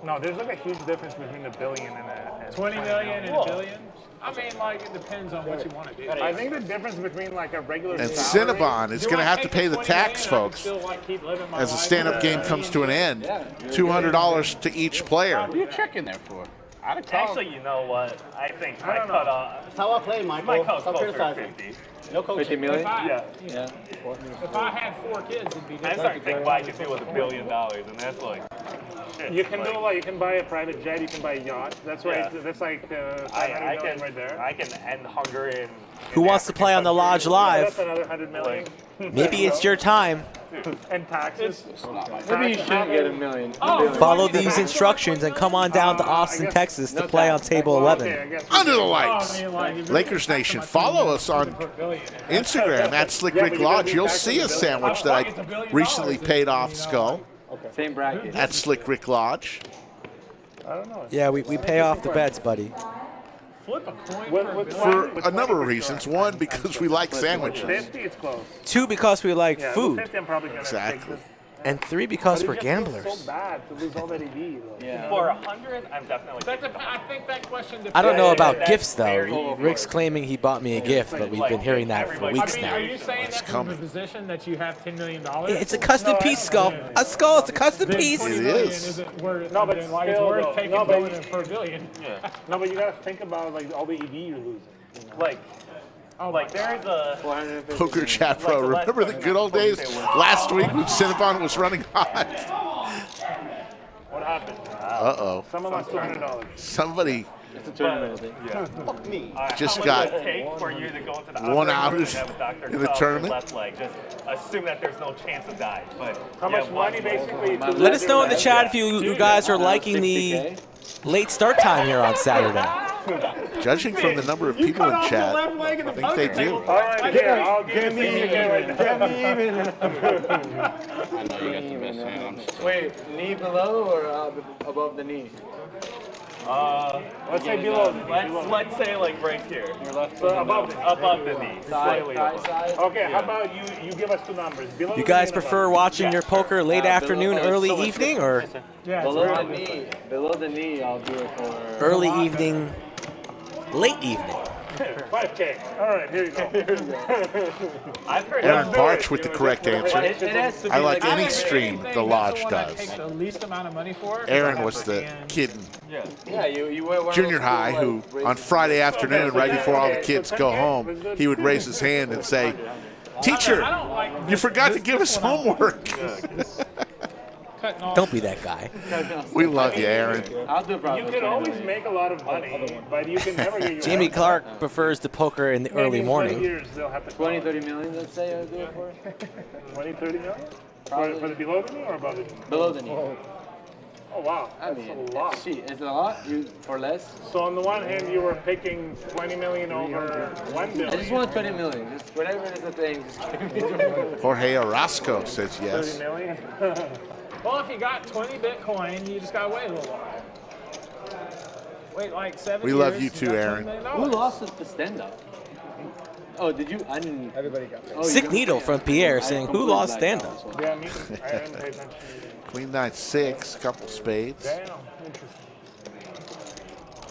No, there's like a huge difference between a billion and 20 million and $1 billion? I mean, like, it depends on what you want to do. I think the difference between like a regular And salary- Cinnabon is going to have to pay the tax, folks, Still, like, keep living my as the life. stand-up game comes to an end. $200 to each player. What are you checking there for? I'd have called. Actually, you know what? I think my don't know. cutoff. That's how I play, Michael. My cutoff's Stop closer to criticizing. 50. No coaching. 50 million. Yeah. Yeah. If I had 4 kids, it'd be I'm different. starting to think what I could do with $1 billion, and that's like. Shit, You can like, do like you can buy a private jet, you can buy a yacht. That's right. Yeah. That's like I 500 million can right there. I can end hunger in. Who wants to play on the Lodge That's Live? another 100 million. Maybe it's your time. And taxes. Maybe you shouldn't get $1 million. Follow these instructions and come on down to Austin, Texas to play on table 11. Okay, I guess. Under the lights. Lakers Nation, follow us on Instagram at Slick Rick Lodge. You'll see a sandwich that I recently paid off Skull Same bracket. at Slick Rick Lodge. I don't know. Yeah, we pay off the bets, buddy. Flip a coin With For a number of reasons. One, because we like sandwiches. 50, it's close. 2, because we like Yeah, food. 50, I'm probably gonna Exactly. And 3, because But we're it just feels gamblers. so bad to lose all that EV. Though. Yeah. For 100, I'm definitely. I think that question depends. I don't know about that's gifts, though. very Rick's claiming he bought me a gift, but we've been hearing that for everybody- weeks I mean, now. are you saying It's that from the coming. position that you have $10 million? It's a custom piece, Skull. A Skull, it's a custom Then piece. 20 It million is. isn't worth, No, but then, like, it's still, worth though. taking No, but going you- in for $1 billion. Yeah. No, but you gotta think about like all the EV you're losing. You know? Like, Like there's a. Poker Chat Pro. Remember the good old days last week when Cinnabon was running hot? What happened? Uh-oh. Someone lost $200. Somebody It's a tournament thing. Fuck me. just How much got would it take for you to go into the one operating room outage and have Dr. in the Chubb tournament? Left leg. Just assume that there's no chance of dying. But How much money basically? to Let us live know your in the life? chat if you guys are liking the late start time here on Saturday. Judging from the number of people in chat, I think they do. All right, yeah, I'll give me right now. I know you got the best hand. Wait, knee below or above the knee? Let's say below. let's say like right here. Your left So above the knee. Slightly above. side. Okay, how about you give us 2 numbers? Below You the guys knee and prefer above. watching your poker late afternoon, early evening, or Below the knee, I'll do it for early evening, late evening? 5K. All right, here you go. I've heard Aaron Barch with the correct answer. It has to be I like like- any stream the Lodge does. Take the least amount of money for it. Aaron was the kid in Yeah, you wear one of junior those high cool, who, like, on Friday afternoon, right before all the kids go home, he would raise his hand and say, "Teacher, you forgot to give us homework." Don't be that guy. We love you, Aaron. I'll do probably. You can always make a lot of money, but you can never get your Jamie money. Clark prefers to poker in the Maybe early in 20 morning. years they'll have to 20, 30 million, let's say I'll do it for. 20, 30 million? Probably. For the below the knee or above the knee? Below the knee. Oh wow, I that's mean, a lot. shit, it's a lot. You or less. So on the one hand, you were picking 20 million over 1 billion. I just want 20 million. Just whatever is the thing. Just give me 20 million. Jorge Orozco says 30 yes. million? Well, if you got 20 Bitcoin, you just gotta wait a little while. Wait like 7 We years. love you too, got $20 Aaron. million. Who lost the stand-up? Oh, did you? I didn't. Everybody got Oh, Sick you- needle from Pierre saying, "Who lost stand-up?" Yeah, me. I didn't pay attention. Queen 9-6, couple spades. Damn, interesting.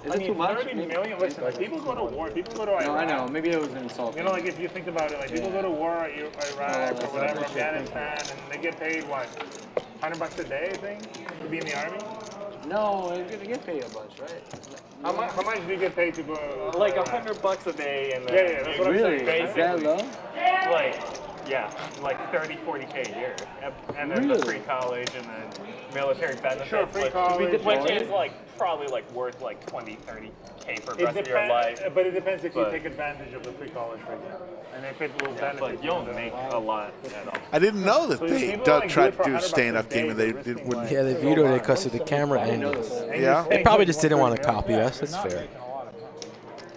Is I it mean, too much? 30 million. Listen, like, people go to war. People go to Iraq. No, I know. Maybe it was an insult. You know, like if you think about it, like people go to war, Iraq or whatever, Afghanistan, and they get paid what, $100 a day, I think, to be in the army. No, you're gonna get paid a bunch, right? How much do you get paid to go? like Iraq? $100 a day, and then Yeah, that's what I'm Really? saying. Is that low? like, yeah, like 30, 40K a year, and then the Really? free college and then military benefits, Sure, free which, college, which yeah. is like probably like worth like 20, 30K for the It rest of your life. but it depends if you But- take advantage of the free college, for example, and if it will benefit. But you don't make a lot at all. I didn't know that So they people like tried do it to do a for $100 stand-up a game day, and they they're risking, wouldn't. Yeah, they vetoed it because of the camera angles. And Yeah. you They stay probably good just didn't want to 20 copy us. That's fair.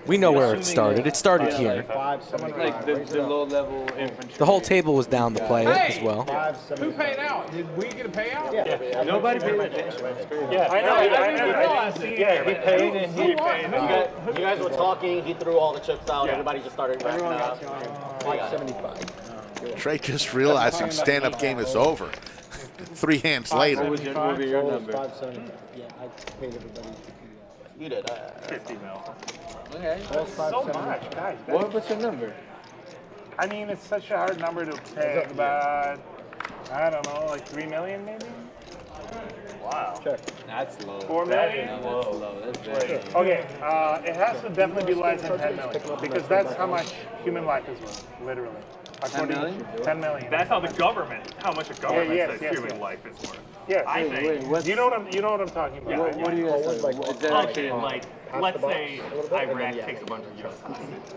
We know where it started. It started here. Like the low-level infantry. The whole table was down to play it as well. Who paid out? Did we get a payout? Yeah. Nobody paid attention. Yeah, I know. Yeah, he paid and he paid. You guys were talking. He threw all the chips out. Everybody just started racking up. 575. Trey just realizing stand-up game is over. 3 hands later. What was your number? 575. Yeah, I paid everybody. You did. 50 mil. Okay. That's so much, guys. What's your number? I mean, it's such a hard number to pick, but I don't know, like 3 million maybe? Wow. Check. That's low. 4 million? That's low. That's very low. Okay, it has to definitely be less than 10 million because that's how much human life is worth, literally. 10 million? 10 million. That's how how much a government says human yes. life is worth. Yes. I think. You know what I'm talking about. What do you guys think? Is that actually Like, let's say Iraq takes a bunch of U.S. hostages.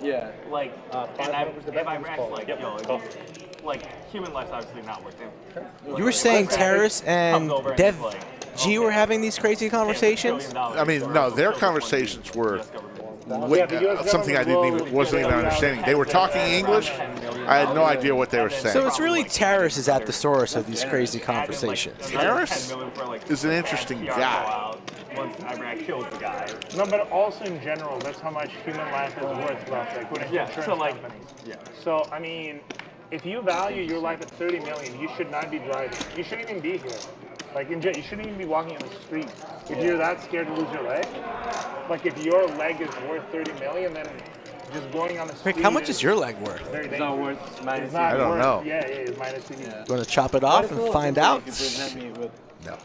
Yeah. Like, and if Iraq's like, yo, like, human life's obviously not worth it. You were saying Terrace and Dev G were having these crazy conversations? I mean, no, their conversations were something I wasn't even understanding. They were talking English. I had no idea what they were saying. So it's really Terrace is at the source of these crazy conversations. Terrace is an interesting guy. Once Iraq kills the guy. No, but also in general, that's how much human life is worth, roughly, according to insurance companies. So, I mean, if you value your life at 30 million, you should not be driving. You shouldn't even be here. Like, you shouldn't even be walking in the street. If you're that scared to lose your leg, like if your leg is worth 30 million, then just going on the street. Rick, how much is your leg worth? It's not worth minus. I don't know. Yeah, it's minus. You want to chop it off and find out? No.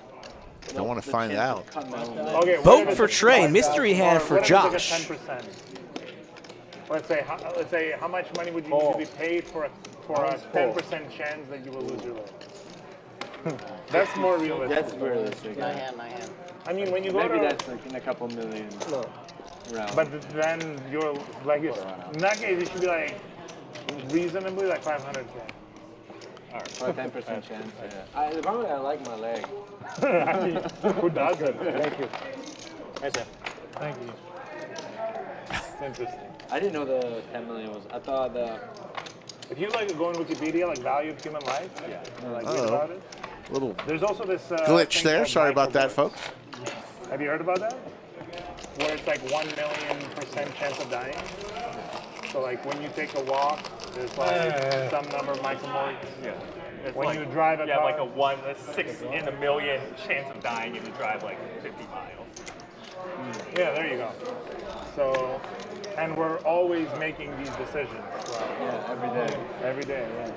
Don't want to find out. Okay, Vote for Trey. Mystery hand for Josh. Let's say how much money would you need to be paid for a 10% chance that you will lose your leg? That's more realistic. That's realistic. My hand. I mean, when you go maybe to, that's like in a couple million. Round. But then your leg is, in that case, it should be like reasonably like 500K. Alright, for a 10% chance. Yeah. The problem is I like my leg. I mean, who doesn't? Thank you. Thank you. It's interesting. I didn't know the 10 million was. I thought the. If you like go on Wikipedia, like value of human life, like read about it. Little There's also this glitch there. Sorry about that, folks. Have you heard about that? Where it's like 1 million% chance of dying. So like when you take a walk, there's like some number of micromorts. Yeah. It's When like, you drive a car, like a 6 in a million chance of dying if you drive like 50 miles. Yeah, there you go. So, and we're always making these decisions. So, Yeah, every day. every day, yeah.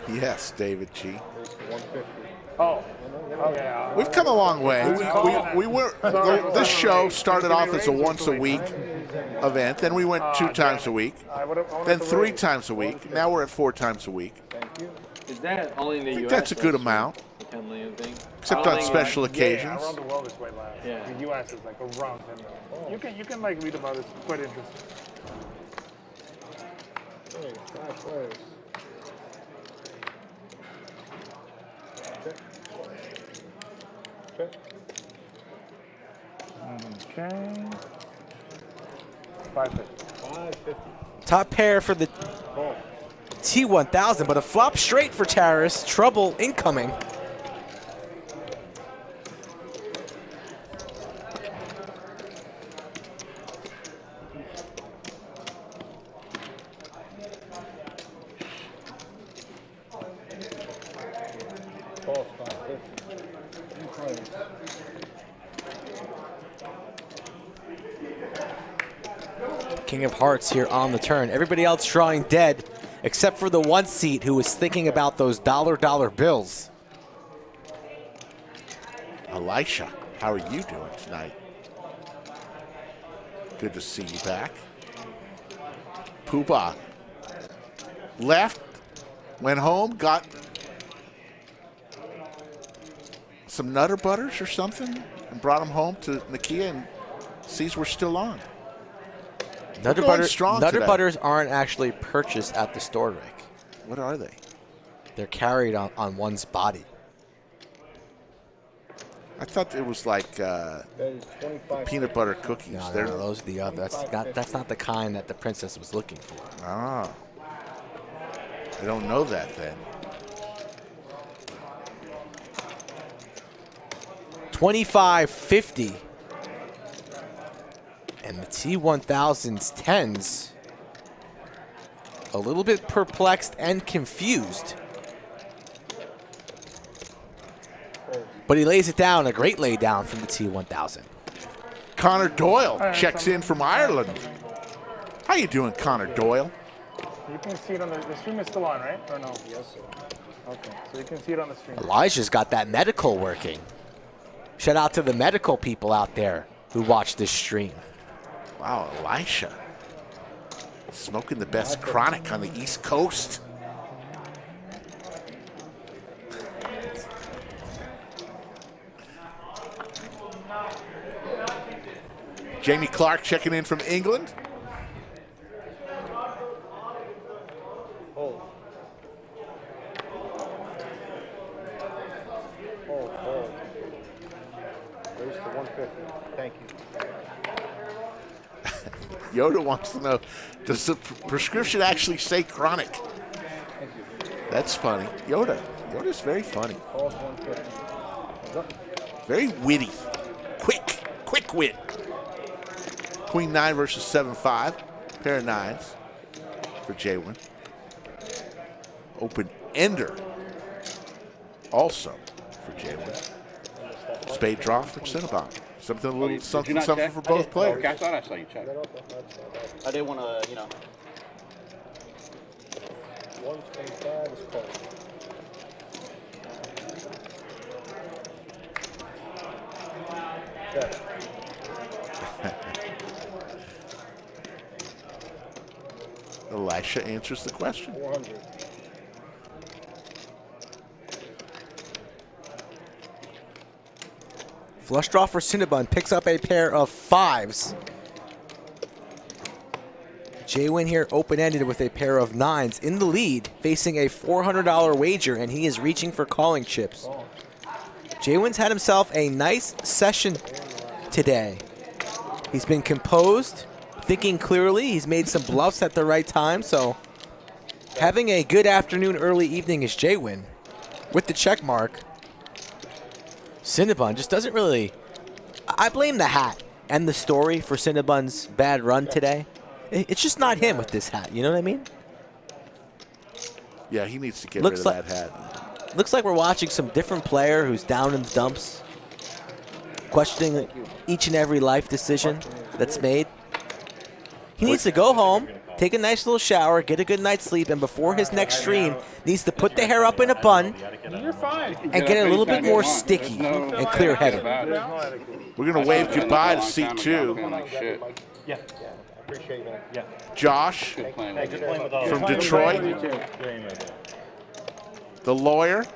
Yes, David G. Oh, okay. We've come a long way. We were this show started off as a once-a-week event. Then we went 2 times a week. Then 3 times a week. Now we're at 4 times a week. Is that only in the U.S.? That's a good amount. The 10 million thing? Except on special occasions. Yeah, around the world is way less. Yeah. The U.S. is like around 10 million. You can like read about it. It's quite interesting. Hey, 5 players. Okay. 550. Top pair for the T1000, but a flop straight for Terrace. Trouble incoming. King of Hearts here on the turn. Everybody else drawing dead, except for the one seat who was thinking about those dollar bills. Elisha, how are you doing tonight? Good to see you back. Poobah left, went home, got some Nutter Butters or something, and brought them home to Nakia and sees we're still on. Nutter Butters aren't actually purchased at the store, Rick. What are they? They're carried on one's body. I thought it was like peanut butter cookies. No, those are the other. That's not the kind that the princess was looking for. Ah. I don't know that then. 25-50. And the T1000's 10s a little bit perplexed and confused. But he lays it down, a great lay down from the T1000. Connor Doyle checks in from Ireland. How you doing, Connor Doyle? You can see it on the stream is still on, right? Or no? Yes, sir. Okay, so you can see it on the stream. Elijah's got that medical working. Shout out to the medical people out there who watch this stream. Wow, Elisha. Smoking the best chronic on the East Coast. Jamie Clark checking in from England. Hold. There's the 150. Thank you. Yoda wants to know, does the prescription actually say chronic? Thank you. That's funny. Yoda's very funny. Pause 150. Very witty. Quick wit. Queen 9 versus 7-5. Pair of 9s for JWin. Open ender also for JWin. Spade draw for Cinnabon. Something for both players. Okay, I thought I saw you check. I didn't want to, 125 is called. Check. Elisha answers the question. 400. Flush draw for Cinnabon picks up a pair of 5s. JWin here open-ended with a pair of 9s in the lead, facing a $400 wager, and he is reaching for calling chips. JWin's had himself a nice session today. He's been composed, thinking clearly. He's made some bluffs at the right time, so having a good afternoon, early evening is JWin with the check mark. Cinnabon just doesn't really... I blame the hat and the story for Cinnabon's bad run today. It's just not him with this hat, you know what I mean? Yeah, he needs to get rid of that hat. Looks like we're watching some different player who's down in the dumps, questioning each and every life decision that's made. He needs to go home, take a nice little shower, get a good night's sleep, and before his next stream, needs to put the hair up in a bun. You're fine. And get a little bit more sticky and clear-headed. We're going to wave goodbye to seat 2. Yeah. Appreciate that. Yeah. Josh from Detroit. The lawyer.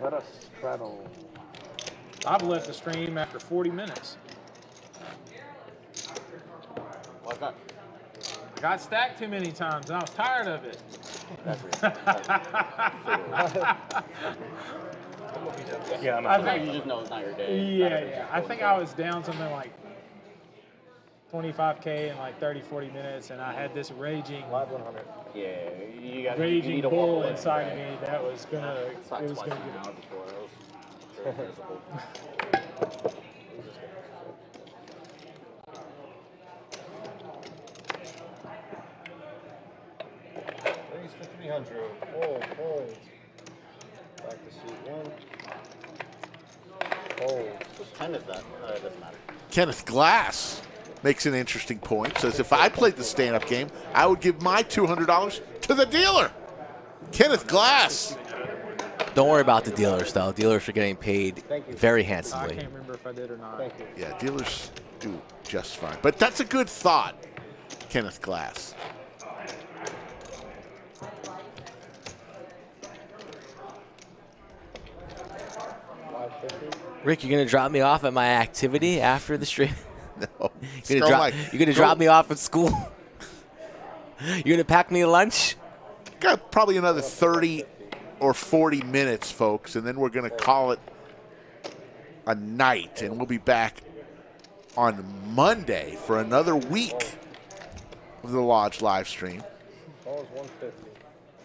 Let us straddle. I've left the stream after 40 minutes. Why's that? I got stacked too many times, and I was tired of it. Yeah, I think you just know it's not your day. Yeah. I think I was down something like 25K in like 30, 40 minutes, and I had this raging, Live 100. Yeah, you got raging to bull walk away, inside right? of me that was gonna, It's like it was twice gonna an get hour before. It was very visible. Raise for 300. Fold. Back to seat 1. Fold. What time is that? It doesn't matter. Kenneth Glass makes an interesting point. Says, if I played the stand-up game, I would give my $200 to the dealer. Kenneth Glass. Don't worry about the dealers, though. Dealers are getting paid very I handsomely. can't remember if I did or not. Thank you. Yeah, dealers do just fine. But that's a good thought, Kenneth Glass. Rick, you're going to drop me off at my activity after the stream? No. You're going to drop me off at school? You're going to pack me a lunch? Got probably another 30 or 40 minutes, folks, and then we're going to call it a night, and we'll be back on Monday for another week of the Lodge live stream. I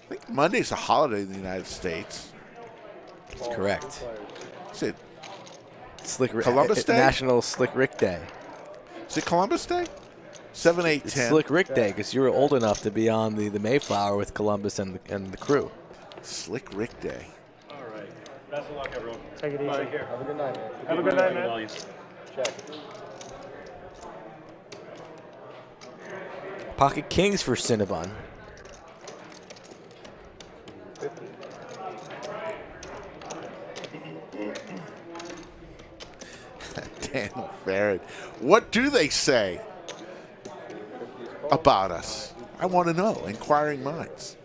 think Monday's a holiday in the United States. That's correct. Is it Columbus Day? National Slick Rick Day. Is it Columbus Day? 7, 8, 10. It's Slick Rick Day because you were old enough to be on the Mayflower with Columbus and the crew. Slick Rick Day. All right. Best of luck, everyone. Take it easy. Bye. Here. Have a good night, man. Have a good night, man. Check. Pocket Kings for Cinnabon. Daniel Farrad. What do they say about us? I want to know. Inquiring minds.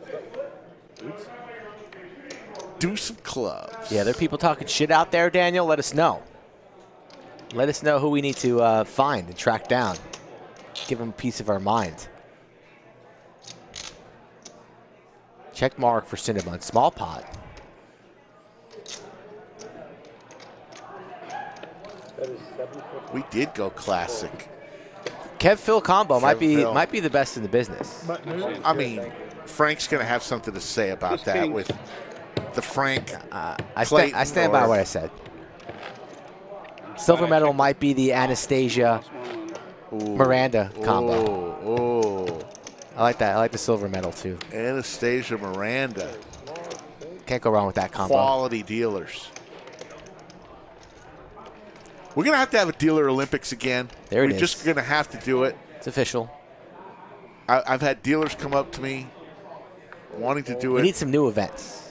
Deuce of clubs. Yeah, there are people talking shit out there, Daniel. Let us know. Let us know who we need to find and track down. Give them a piece of our mind. Check mark for Cinnabon. Small pot. We did go classic. Kev Phil combo might Phil. be the best in the business. I mean, Frank's going to have something to say about that with the Frank. I stand by what I said. Silver medal might be the Anastasia Miranda combo. Oh, I like that. I like the silver medal too. Anastasia Miranda. Can't go wrong with that combo. Quality dealers. We're going to have a dealer Olympics again. There it We're is. just going to have to do it. It's official. I've had dealers come up to me wanting to do it. We need some new events.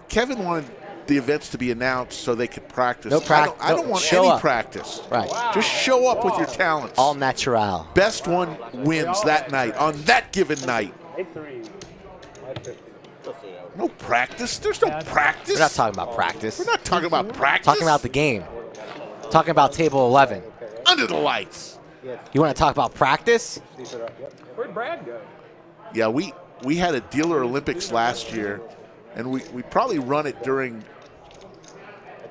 Kevin wanted the events to be announced so they could practice. No practice. I don't want show any up. practice. Right. Just show up with your talents. All natural. Best one wins that night, on that given night. No practice. There's no practice. We're not talking about practice. We're not talking about practice. Talking about the game. Talking about table 11. Under the lights. You want to talk about practice? Where'd Brad go? Yeah, we had a dealer Olympics last year, and we probably run it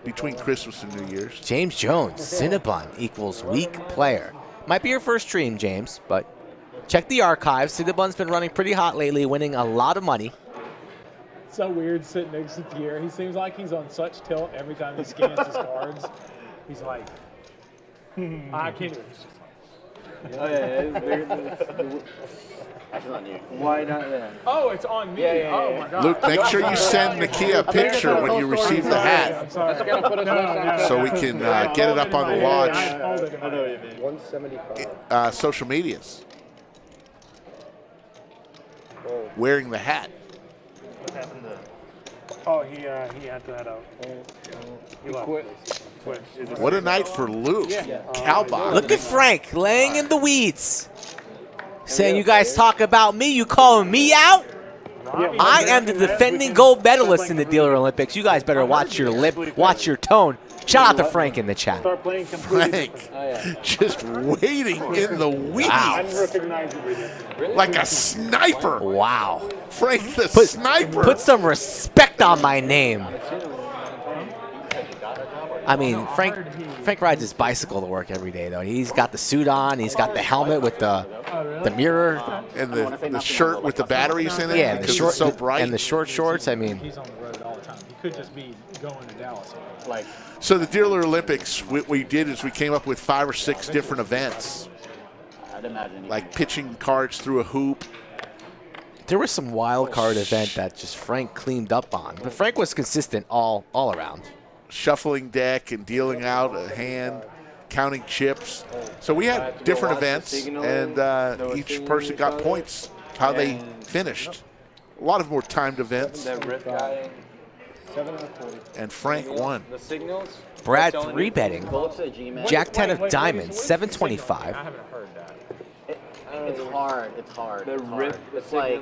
between Christmas and New Year's. James Jones, Cinnabon equals weak player. Might be your first stream, James, but check the archives. Cinnabon's been running pretty hot lately, winning a lot of money. It's so weird sitting next to Pierre. He seems like he's on such tilt every time he scans his cards. He's like, I can't do it. Oh, yeah. Actually on you. Why not then? Oh, it's on me. Oh, my God. Luke, make sure you send Nakia a picture when you receive the hat so we can get it up on the Lodge 175. social medias. Wearing the hat. What happened to? Oh, he had to head out. He quit. What a night for Luke. Cowboy. Look at Frank laying in the weeds. Saying you guys talk about me, you calling me out? I am the defending gold medalist in the Dealer Olympics. You guys better watch your lip, watch your tone. Shout out to Frank in the chat. Frank, just waiting in the weeds. Like a sniper. Wow. Frank the sniper. Put some respect on my name. I mean, Frank rides his bicycle to work every day, though. He's got the suit on. He's got the helmet with the mirror. And the shirt with the batteries in it. Yeah, and the short, it's so bright. And the short shorts. I mean, He's on the road all the time. He could just be going to Dallas. So the Dealer Olympics, what we did is we came up with 5 or 6 different events. I'd imagine. Like pitching cards through a hoop. there was some wild card event that just Frank cleaned up on. But Frank was consistent all around. Shuffling deck and dealing out a hand, counting chips. So we had different events, and each person got points, how they finished. A lot of more timed events. And Frank won. The signals? Brad 3-betting. Jack 10 of diamonds, 725. I haven't heard that. It's hard. It's hard. The it's rip, hard. the It's like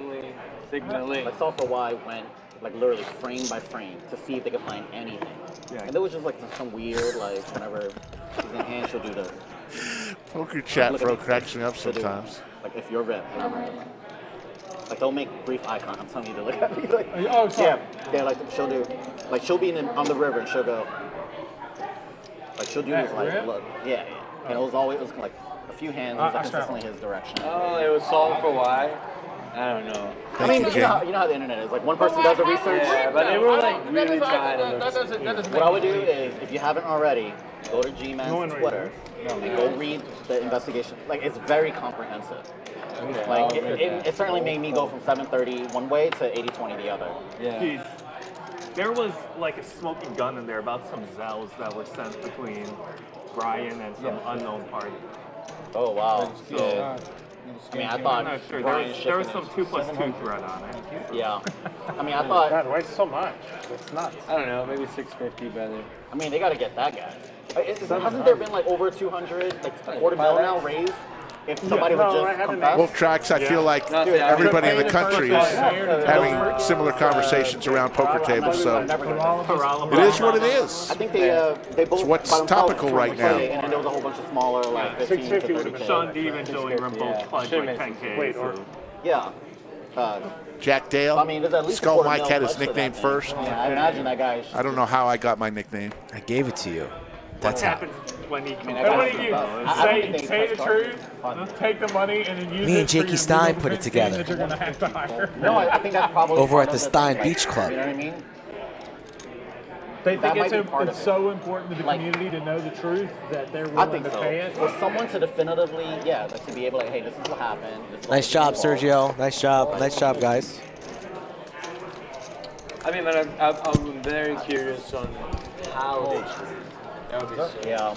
signaling. Like Software Y went like literally frame by frame to see if they could find anything. Yeah. And there was just like some weird like whenever she's in hand, she'll do this. Poker chat cracks me up sometimes. Like if you're rip, and I'm rip. Like they'll make brief eye contact. I'm telling you to look at me. Like, oh, sorry. Yeah, like she'll do, like she'll be on the river and she'll go, like she'll do this like look, yeah. And it was like a few hands, it was like consistently his direction. Oh, it was solved for why? I don't know. I mean, you know how the internet is. Like one person does the research. Yeah, but they were like really trying to look. What I would do is, if you haven't already, go to JWin's Twitter and go read the investigation. Like it's very comprehensive. Like it certainly made me go from 730 one way to 80/20 the other. Yeah. There was like a smoking gun in there about some Zells that were sent between Brian and some unknown party. Oh wow. So, I mean, I thought I'm not sure. There was some 2+2 threat on it. Yeah. I mean, I thought. God, why so much? It's nuts. I don't know, maybe 650 better. I mean, they got to get that guy. Hasn't there been like over 200, like $250,000 now raised? If somebody would just confess? Wolf Tracks, I feel like everybody in the country is having similar conversations around poker tables, so it is what it is. I think they both. It's what's topical right now. And then there was a whole bunch of smaller, like 15 to 30K. Sean Deeb and Joey were both clutch like 10K. Wait, or yeah. Jack Dale, I mean, there's at least Skull $250,000 Mike had his pledged to nickname that first. thing. Yeah, I imagine that guy. I don't know how I got my nickname. I gave it to you. What That's how. happens when he comes And what do you say the truth, take the money, and then use Me it and for your Jakey Stein legal put it defense team together. that you're going to have to hire. No, I think that's probably Over part at the of Stein like, Beach Club. You know what I mean? They That think might be part of it's it. so important to the Like- community to know the truth that they're I willing think to so. pay it. For someone to definitively, like, to be able to, hey, this is what happened. This is Nice what job, was involved. Sergio. Nice job. Nice job, guys. I mean, but I'm very curious on how they treat it. That would be sick. Yeah.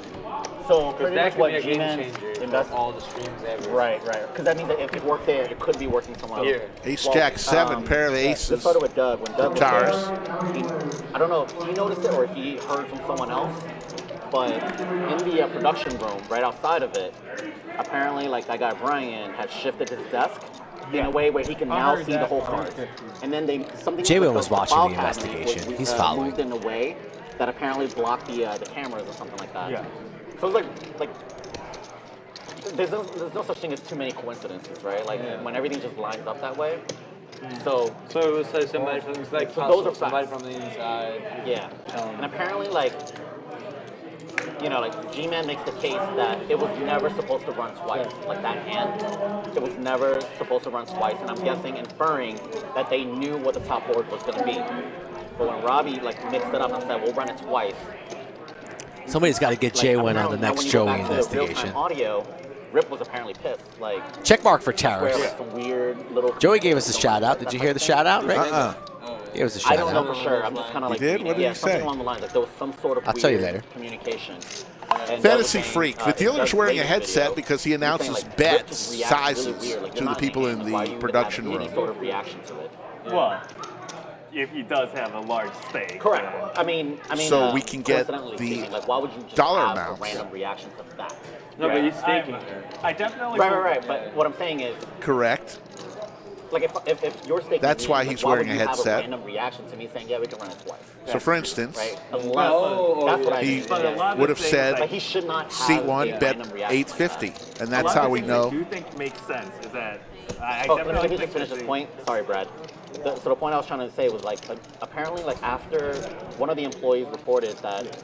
So pretty that much could what be a game JWin changer invest for all the streams ever. Right. Because that means that if it worked there, it could be working somewhere else. Here. Ace Jack 7, pair of aces. This started with Doug. When Doug was Towers. there, I don't know if he noticed it or if he heard from someone else, but in the production room, right outside of it, apparently, like that guy Brian had shifted his desk in a way where he can now see the whole card. And then something. JWin with was the watching file the cabinet investigation. was, He's following. Moved in a way that apparently blocked the cameras or something like that. Yeah. So it's like there's no such thing as too many coincidences, right? Like when everything just lines up that way. So it was like somebody from those are somebody facts. from the inside. Yeah. And apparently, like, you know, like G-Man makes the case that it was never supposed to run twice. Like that hand, it was never supposed to run twice. And I'm guessing, inferring that they knew what the top board was going to be. But when Robbie like mixed it up and said, "We'll run it twice," Somebody's got to get JWin on the next Joey investigation. Audio, Rip was apparently pissed. Like Check mark for where, Taris. like, some weird little. Joey gave us a shout out. Did you hear the shout out, Rick? Gave us a shout I don't know out. for sure. I'm just kind of like. did? What did he something say? along the lines like there was some sort of I'll tell you weird later. communication. And Fantasy Doug was Freak. saying, The dealer's Doug's wearing a latest headset video, because he he's saying, announces like, bet Rip just reacted really sizes weird. Like, to you're the not people in why you the would production have any room. sort of reaction to it. Well, if he does have a large stake. Correct. I mean, So we can get coincidentally the speaking, like, why would you just dollar have amounts. a random reaction to that? No, but he's staking. I definitely. Right. But what I'm saying is, Correct. like, if you're staking, That's why he's wearing a Why would you have headset. a random reaction to me saying, yeah, we can run it twice? So for instance, Right. Unless that's what I he mean. Yeah. would have said Like, he should not have seat a one bet random reaction to that. 850, and that's how we know. I do think makes sense is that I Let definitely me think just finish this point. Sorry, Brad. So the point I was trying to say was like apparently like after one of the employees reported that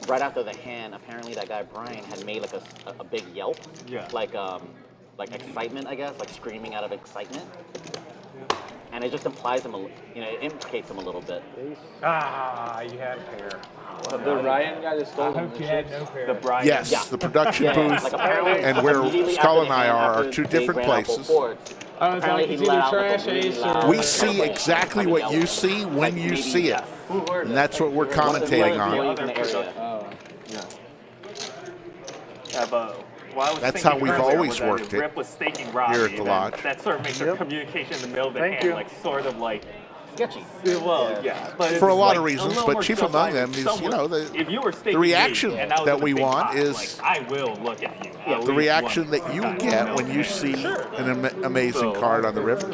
right after the hand, apparently that guy Brian had made like a big yelp. Yeah. Like excitement, I guess, like screaming out of excitement. And it just implies him, it implicates him a little bit. Ah, you had a pair. The Ryan guy that I stole hope you had no pair. The Brian. Yes, the production booth Like apparently, and where immediately Skull after and I the hand, are after two they different ran out both places. boards, I was like, apparently it's he let either out like trash a really ace loud, or... We see exactly what you see when you see it, and that's what we're commentating on. Yeah, but what I was That's thinking how we've earlier always was that worked if it Rip was staking Robbie, here at the then lodge. that sort of makes the communication in the middle of the hand like sort of like sketchy. Well, yeah, but For a it's lot like of reasons, little but more chief stuff among like them is, someone- if you were the staking reaction me and I was that in we the big want pot, is like, I will look at you. the reaction that you get when you see an amazing card on the river.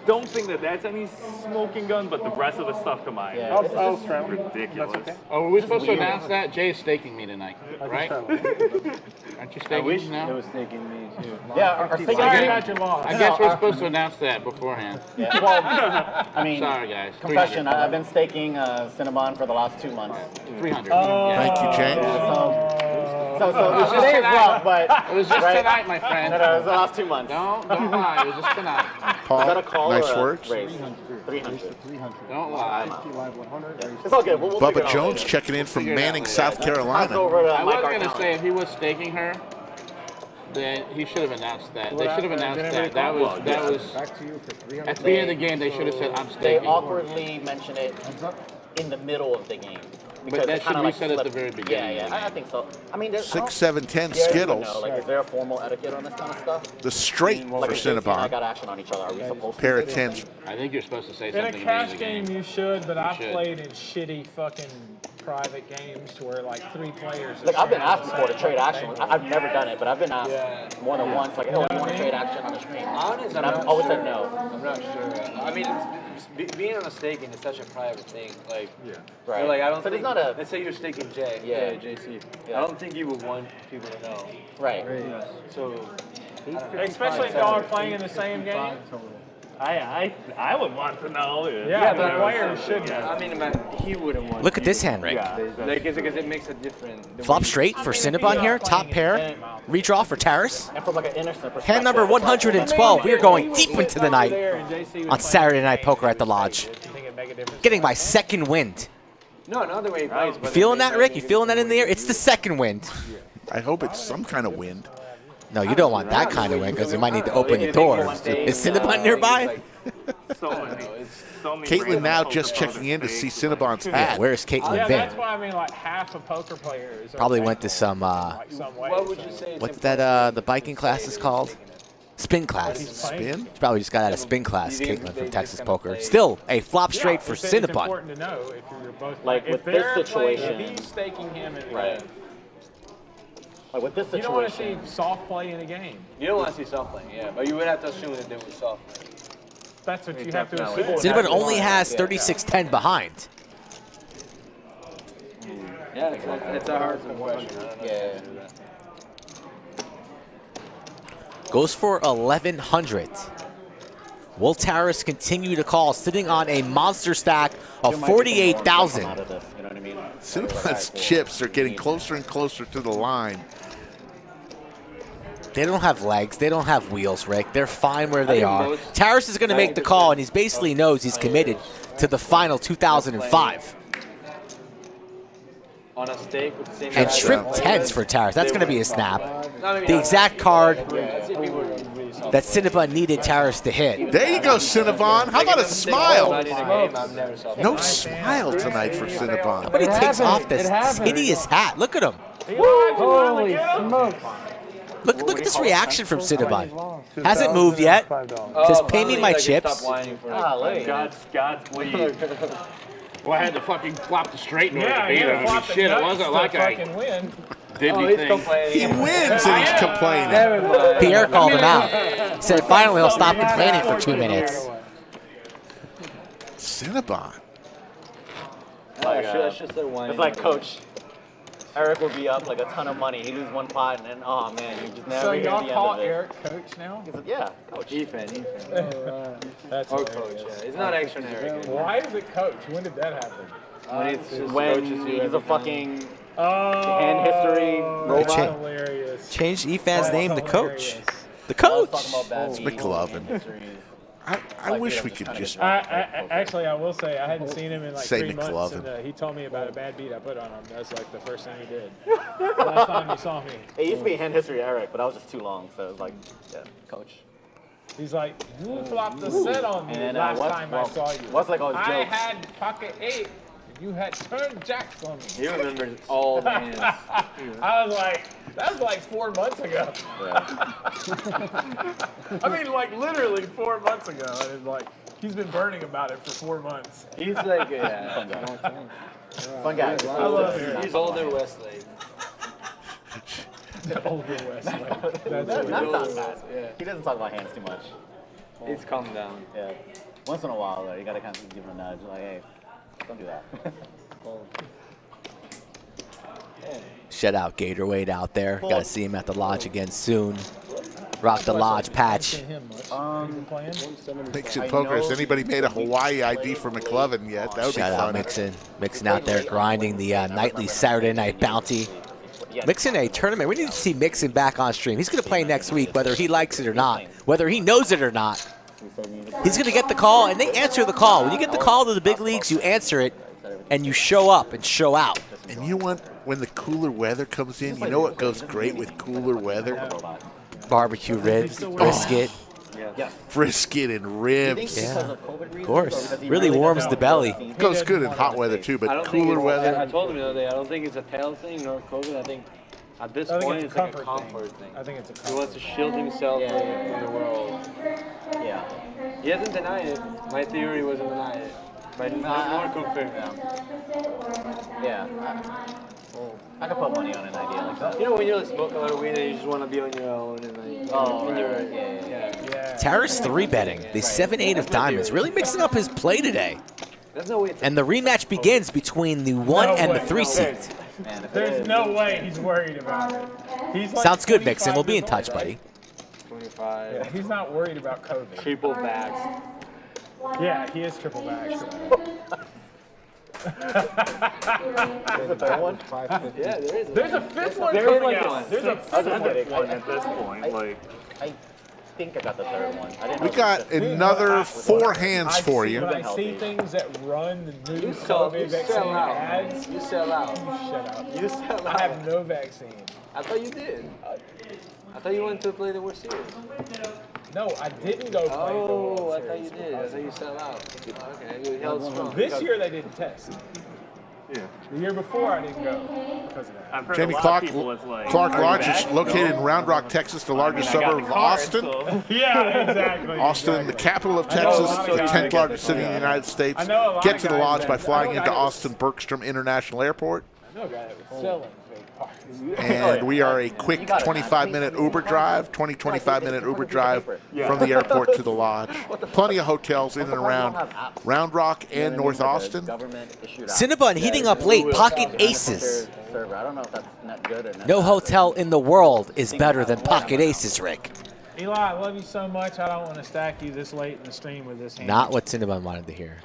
don't think that that's any smoking gun, but the rest of the stuff combined. Yeah, I'll straddle. Ridiculous. That's okay. Oh, were we supposed to announce that? Jay's staking me tonight, right? Aren't you staking me now? It was taking me too. Yeah, our staking I guess we're supposed to announce that beforehand. Yeah, well, I mean, sorry guys. confession, I've been staking Cinnabon for the last 2 months. 300. Thank you, James. So today is rough, but it was just tonight, my friend. No, it was the last 2 months. Don't lie. It was just tonight. Is that a call nice or a words. raise? 300. Don't lie. It's all good. We'll figure it Bubba out Jones later. checking in from Figure it out Manning, later. South Pass Carolina. over to I Mike was going to Arcano. say, if he was staking her, then he should have announced that. They should have announced that. That was Back to you for 300. at the beginning of the game. They should have said, "I'm They staking." awkwardly mention it in the middle of the game. Because that it kinda should be like said at the slipped. very beginning Yeah, of the I think so. I mean, there's 6, 7, 10 yeah, Skittles. You know, like, is there a formal etiquette on this kind of stuff? The straight Like for if JC and I Cinnabon. got action on each other. Are we supposed to? Pair of say 10s. I think you're supposed to say In a something. cash in the game, you should, but I've should. played in shitty fucking private games where like 3 players. are Like I've been sharing asked the before to same trade action. table. I've never done it, but I've been asked more than once. Like, oh, you want to trade action on the stream? Honestly, And I'm I've not always sure. said no. I'm not sure. I mean, being on a staking is such a private thing. Like, Right. so, like I don't But think. it's not a- Let's say you're staking JC. Yeah. I don't think you would want people to know. Right. So, Especially if y'all are playing in the same game. I would want to know. Yeah, the players should know. I mean, he wouldn't want. Look at this hand, Rick. Like, because it makes a different. Flop straight for Cinnabon here. Top pair. Redraw for Taris. And from like an innocent perspective. Hand number 112. We are going deep into the night on Saturday Night Poker at the Lodge. Getting my second wind. No, not the way he plays. You feeling that, Rick? You feeling that in the air? It's the second wind. I hope it's some kind of wind. No, you don't want that kind of wind because you might need to open the door. Is Cinnabon nearby? Caitlin now just checking in to see Cinnabon's hat. Where's Caitlin Yeah, been? that's why I mean like half of poker players. Are Probably went to some, What would you say? what's that, the biking class is called? Spin class. Spin? She probably just got out of spin class, Caitlin from Texas Poker. Still a flop straight for It's Cinnabon. important to know if you're both Like, if with this they're playing, situation- if he's staking him in the Right. game, Like with this you don't want to see situation. soft play in a game. You don't want to see soft playing, yeah, but you would have to assume that they were soft. That's what you have to assume. Cinnabon only has 36-10 behind. Yeah, it's a hard question. Yeah. Goes for 1,100. Will Taris continue to call, sitting on a monster stack of 48,000? You know what I mean? Cinnabon's chips are getting closer and closer to the line. They don't have legs. They don't have wheels, Rick. They're fine where they are. Taris is going to make the call, and he basically knows he's committed to the final 2005. On a stake with the same. And shrimp 10s for Taris. That's going to be a snap. The exact card that Cinnabon needed Taris to hit. There you go, Cinnabon. How about a smile? No No smile tonight for Cinnabon. But he takes off this hideous hat. Look at him. Holy smokes. Look at this reaction from Cinnabon. Hasn't moved yet. Says, pay me my chips. Godspeed. Well, I had to fucking flop the straight in order Yeah, to beat you him. flop the Shit, it nuts wasn't to like I fucking win. did he's anything. complaining. He wins and he's complaining. Pierre called him out. Said finally he'll stop complaining for 2 minutes. Cinnabon. It's like, Coach, Eric will be up like a ton of money. He lose one pot, and then, oh man, you just never So hear y'all the end call of it. Eric coach now? He's like, yeah, Coach. Ethan. That's Or hilarious. coach, yeah. It's not extra Eric. Why is it coach? When did that happen? When it's just When coaches you he's a every fucking Oh, hand history that's robot. hilarious. Changed Efan's name to Coach. The I was coach. talking about bad It's beats, McLovin. histories. I wish we could just. Actually, I will say I hadn't seen him in like Say 3 months, McLovin. and he told me about a bad beat I put on him. That's like the first thing he did. Last time he saw me. It used to be hand history Eric, but I was just too long, so it was like, yeah, Coach. He's like, you flopped the set on me And, last what- time well, I saw you. what's like all his I jokes? had pocket 8. You had turned jacks on me. He remembers all the hands. I was like, that was like 4 months ago. I mean, like literally 4 months ago. And it's like, he's been burning about it for 4 months. He's like, yeah. Fun guy. I love it. He's older Westlake. The older Westlake. That's That's weird. not bad. He doesn't talk about hands too much. It's calmed down. Yeah. Once in a while, though, you gotta kind of give him a nudge, like, hey, don't do that. Shout out Gator Wade out there. Got to see him at the lodge again soon. Rock the lodge patch. Mixon Poker. Has anybody made a Hawaii ID for McLovin yet? That would be Shout fun. out Mixon. Mixon out there grinding the nightly Saturday night bounty. Mixon a tournament. We need to see Mixon back on stream. He's going to play next week, whether he likes it or not, whether he knows it or not. He's going to get the call, and they answer the call. When you get the call to the big leagues, you answer it, and you show up and show out. And you want, when the cooler weather comes in, you know what goes great with cooler weather? Barbecue ribs, brisket. Brisket and ribs. Yeah, of course. Really warms the belly. Goes good in hot weather too, but cooler weather. I told him the other day, I don't think it's a tail thing nor COVID. I think at this point it's like a comfort thing. I think it's a comfort. He wants to shield himself from the world. Yeah. He hasn't denied it. My theory wasn't denied it. But more confirmed now. Yeah. I could put money on an idea like that. You know when you like smoke a lot of weed and you just want to be on your own and like Tara's 3-betting the 7-8 of diamonds, really mixing up his play today. There's no way. And the rematch begins between the 1 and the 3 seed. There's no way he's worried about it. He's like Sounds good, Mixon. We'll be in touch, buddy. 25. Yeah, he's not worried about COVID. Triple bags. Yeah, he is triple bags. There's a third one? Yeah, there is. There's a fifth one There's coming like out. one. There's a fifth one at this point. Like, I think I got the third one. I didn't We know got another 4 hands for you. When I see things that run the new You sell COVID vaccine out. ads, You sell out. you shut up. You sell I out. have no vaccine. I thought you did. I thought you wanted to play the World Series. No, I didn't go play the World Oh, I thought you Series. did. I thought you sell out. Okay, you held strong. This year they didn't test. yeah. The year before I didn't go because of that. I've heard Jamie a lot Clark, of people was like, Clark "Are you Lodge is back?" located in Round Rock, Texas, the largest I got suburb the of card, Austin. so- Yeah, exactly. Austin, the capital of I know a Texas, lot of the guys 10th that largest get city in the the United States. I know a lot Get of to the guys lodge that- by I flying know into guys- Austin Bergstrom International Airport. I know a guy that was selling fake parts. And we are a quick 25-minute Uber drive, 25-minute Uber drive from the airport to the lodge. Plenty of hotels in and around Round Rock and North Austin. Cinnabon heating up late, pocket aces. Server. I don't know if that's not good or not. No hotel in the world is better than pocket aces, Rick. Eli, I love you so much. I don't want to stack you this late in the stream with this hand. Not what Cinnabon wanted to hear.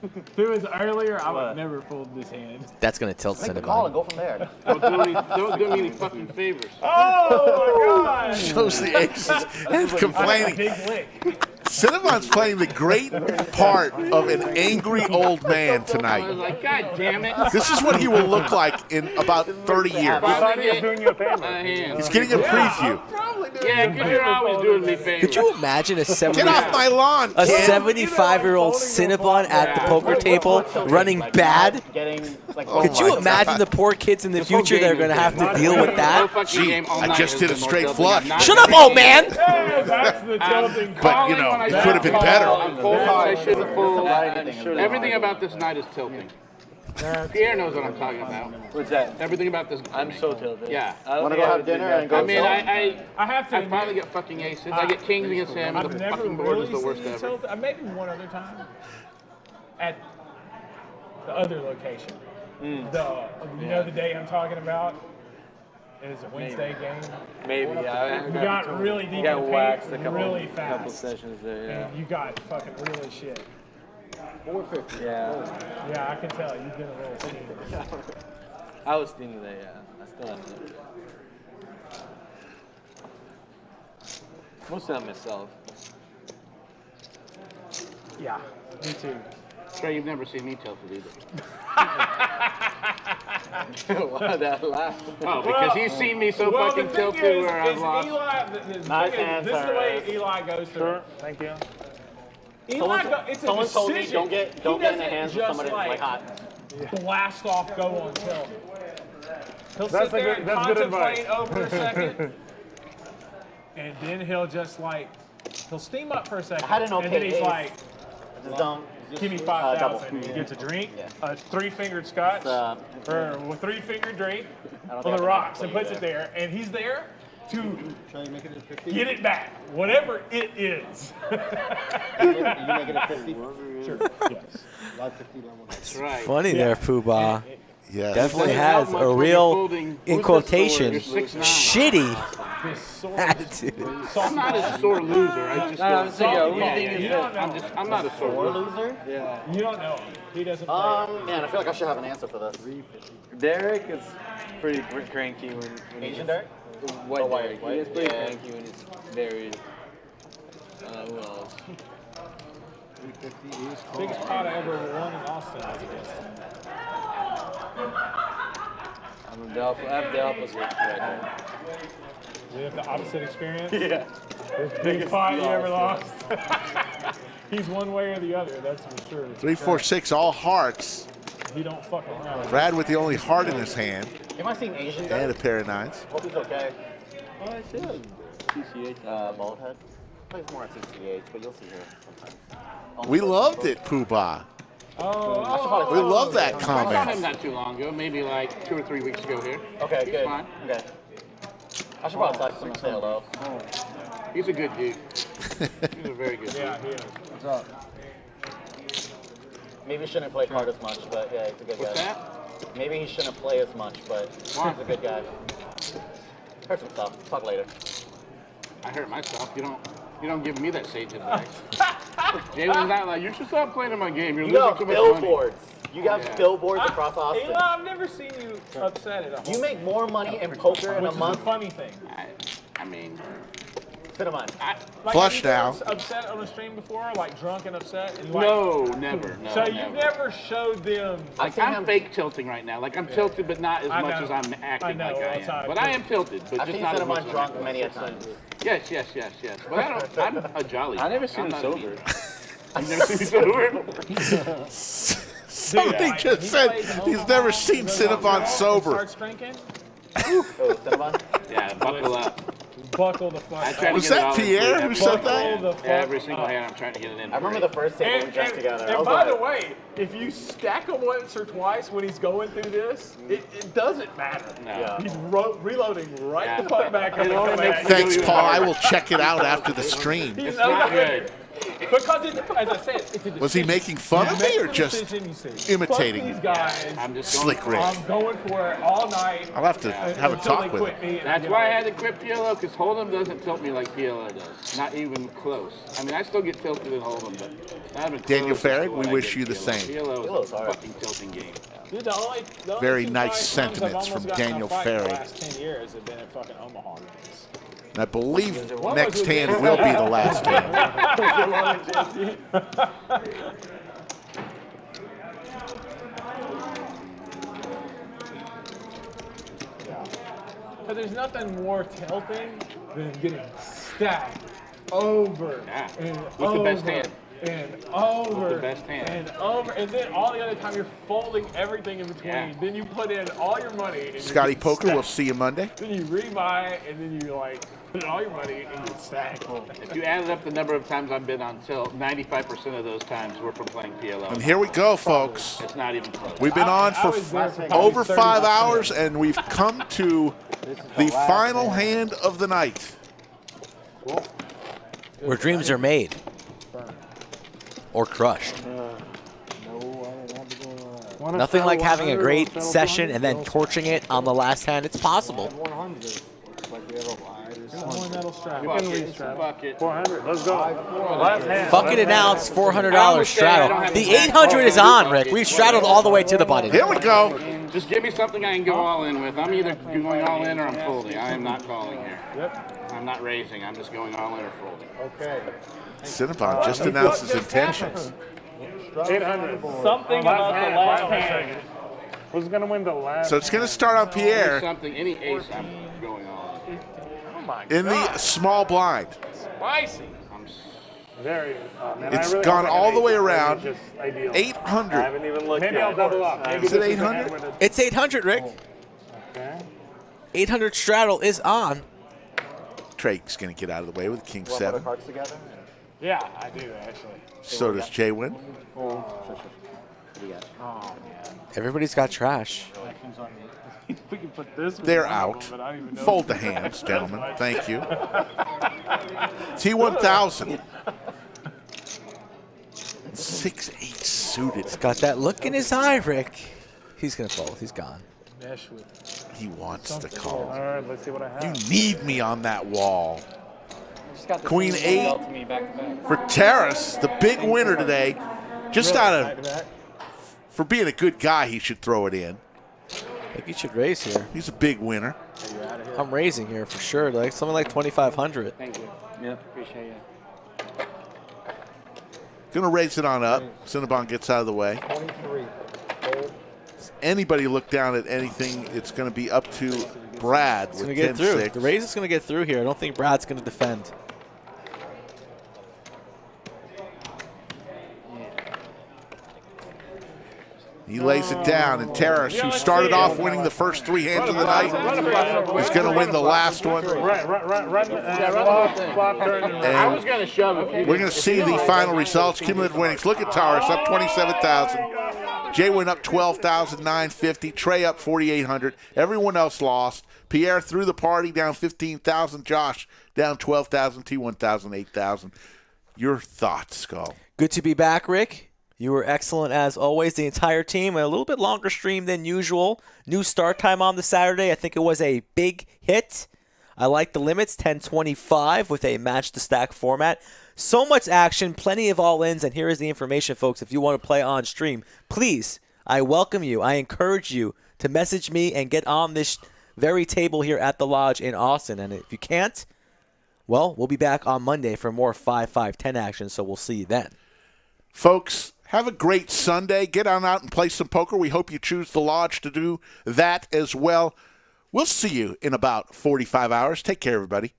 If it was earlier, I would never fold this hand. That's going to tilt Make the call and Cinnabon. go from there. Don't do me any fucking favors. Oh my God! Shows the aces and complaining. Big lick. Cinnabon's playing the great part of an angry old man I was tonight. like, God damn it. This is what he will look like in about 30 years. thought he was doing you a favor. He's getting a preview. Yeah, because you're always doing me favors. Could you imagine a Get off my lawn, a kid. 75-year-old Cinnabon at the poker table running bad? Getting like. Could you imagine the poor kids in the future that are going to have to deal with that? Gee, I just did a straight flush. Shut up, old man! Hey, that's the tilting But, you know, it could have been better. I'm full. I shouldn't fold. Everything about this night is tilting. Pierre knows what I'm talking about. What's that? Everything about this. I'm so tilted. Yeah. Want to go have dinner and go? I mean, I have to. I finally get fucking aces. I get kings against him, and I've the never fucking board really is the worst seen ever. tilted. Maybe one other time at the other location. You know the day I'm talking about. It was a Wednesday game. Maybe, yeah. You got really deep in got the waxed paint a couple, really couple fast. sessions there, yeah. And you got fucking really shit. 450. Yeah. Yeah, I can tell. You've been a little steamed. I was steaming there, yeah. I still have it. Mostly on myself. Yeah, me too. Trey, you've never seen me tilted either. Why that laugh? Oh, because you've seen me so fucking tilted where I've lost. Nice hands, this is the way Eli goes through. Sure, thank you. Someone told me don't get in the hands of somebody that's like hot. Blast off, go on tilt. He'll That's sit there and that's good advice. contemplate over a second, and then he'll just like he'll steam up for a second, I had an okay and then he's ace. like, Just don't. "Give me double. 5,000." He gets a drink, a 3-fingered scotch, or a 3-fingered drink I don't on think the I rocks, can and play puts you it there, and he's there to get it back, whatever it is. You make it a 50? Sure. Yes. Live 50, level 9. That's right. Funny there, Poobah. Yes. Definitely Doesn't help has much a when real, you're folding. in Who's quotation, the sore? You're 6'9". shitty attitude. I'm not a sore loser. I just don't. I'm not a sore loser. Yeah. You don't know him. He doesn't play. Man, I feel like I should have an answer for this. Derek is pretty cranky when Asian Derek? White Oh, Derek. white, He is pretty yeah. cranky when it's very. Who else? 350 is called. Biggest pot I ever won in Austin was against him. I have the opposite right there. We have the opposite experience? Yeah. Biggest pot you ever lost. He's one way or the other, that's for sure. 3, 4, 6, all hearts. He don't fuck around. Brad with the only heart in his hand. Am I seeing Asian And a Derek? pair of 9s. Hope he's okay. Oh, I see. CCH. Bald head. Plays more at CCH, but you'll see here sometimes. We loved it, Poobah. We love that I saw him comment. not too long ago, maybe like 2 or 3 weeks ago here. Okay, He's good. fine. Okay. I should probably text him and say hello. He's a good dude. He's a very good dude. Yeah, he is. What's up? Maybe he shouldn't play card as much, but yeah, he's a good What's guy. that? Maybe he shouldn't play as much, but Why? he's a good guy. Heard some stuff. Talk later. I hurt myself. You don't give me that sage advice. JWin's not like, you should stop playing in my game. You're You losing got too much money. billboards. You got billboards across Austin. Ayla, I've never seen you upset at all. You make more money in poker in a Which is month. a funny thing. I mean, Cinnabon. Like, Flush have you now. been upset on a stream before, like drunk and upset? And like, no, never. No, so never. you've never showed them. Like, I'm fake tilting right now. Like, I'm tilted, but not as I much know. as I'm acting I know, like I that's how am. I But feel. I am tilted, but I've just seen not as much Cinnabon as drunk I'm many a time. Yes. But I'm a jolly. I never seen I'm him not a sober. mean. I've never seen me sober. Somebody just said he's never seen Cinnabon sober. Starts drinking. Oh, Cinnabon? Yeah, buckle up. Buckle the fuck. I try to Was get it that all in Pierre every who single said that? hand. Buckle the fuck Every single up. hand, I'm trying to get it in. I remember the first table we drank together. I And was by like, the way, if you stack them once or twice when he's going through this, it doesn't matter. No. Yeah. He's reloading right Yeah. the fuck back up. It only makes me Thanks, feel Paul. I better. will check it out after the stream. He's not good. Because, as I said, it's a decision. Was he making fun of me or Make the just decision, you see. imitating? Fuck these guys. I'm just going Slick Rick. I'm going for it all night. I'll have to have a until talk they with quit him. me and That's get why I away. had to quit PLO, because Hold'em doesn't tilt me like PLO does. Not even close. I mean, I still get tilted in Hold'em, but not even Daniel close Farrig, to what we I wish get you the PLO. same. PLO PLO's is a hard. fucking tilting game. Dude, the only Very two nice times sentiments I've from almost gotten in a Daniel fight in Farrig. The last 10 years have been at fucking Omaha games. And I believe next hand will be the last hand. But there's nothing more tilting than getting stacked over and With over the best hand. and over With the best hand. and over, and then all the other time you're folding everything in between. Yeah. Then you put in all your money. And Scotty you get Poker, we'll stacked. see you Monday. Then you rebuy it, and then you like put in all your money and you get stacked. If you added up the number of times I've been on tilt, 95% of those times were from playing PLO. And here we go, folks. It's not even close. We've been on I for was there for over 30 5 minutes. hours, and we've come to the final hand of the night. Where dreams are made. Or crushed. Nothing like having a great session and then torching it on the last hand. It's possible. 100. Like we have a wide. Fuck it. Fuck it. 400. Let's go. Last hand. Fucking announced $400 straddle. The 800 is on, Rick. We've straddled all the way to the button. Here we go. Just give me something I can go all in with. I'm either going all in or I'm folding. I am not calling here. Yep. I'm not raising. I'm just going all in or folding. Okay. Cinnabon just announced his intentions. 800. Something about the last hand. Who's going to win the last? So it's going to start on Give me Pierre something, any ace, I'm going all in. Oh my in the small blind. spicy. I'm Very. Man, It's I really gone don't all like the an way ace. around. It's just ideal. 800. haven't even looked Maybe at I'll double up. Maybe Is it this the 800? hand where the- It's 800, Rick. Okay. 800 straddle is on. Trey's going to get out of the way with King Want to put 7. cards together? Yeah, I do actually. So does JWin. do you got? Oh man. Everybody's got trash. We can put this. With They're one of out. them, but I don't even know Fold the hands, gentlemen. Thank you. T1000. 6-8 suited. He's got that look in his eye, Rick. He's going to fold. He's gone. Mesh with He wants to call. All right, let's see what I have. You need me on that wall. Just got the Queen same 8 belt to me back to back. for Terrace, the big winner today. Just out of, for being a good guy, he should throw it in. I think he should raise here. He's a big winner. I'm raising here for sure. Like something like 2,500. Thank you. Yep, appreciate you. Gonna raise it on up. Cinnabon gets out of the way. 23. Anybody look down at anything, it's going to be up to Brad It's with going to get through. 10-6. The raise is going to get through here. I don't think Brad's going to defend. He lays it down, and Terrace, who started off winning the first 3 hands of the night, is going to win the last one. Run, flop, turn, and I was going to shove it. We're going to see the final results. Cumulative winnings. Look at Taurus up 27,000. JWin up 12,950. Trey up 4,800. Everyone else lost. Pierre threw the party down 15,000. Josh down 12,000. T1000 8,000. Your thoughts, Skull? Good to be back, Rick. You were excellent as always, the entire team. A little bit longer stream than usual. New start time on the Saturday. I think it was a big hit. I like the limits, 10-25 with a match the stack format. So much action, plenty of all-ins, and here is the information, folks. If you want to play on stream, please, I welcome you. I encourage you to message me and get on this very table here at the Lodge in Austin. And if you can't, well, we'll be back on Monday for more 5-5-10 action, so we'll see you then. Folks, have a great Sunday. Get on out and play some poker. We hope you choose the Lodge to do that as well. We'll see you in about 45 hours. Take care, everybody.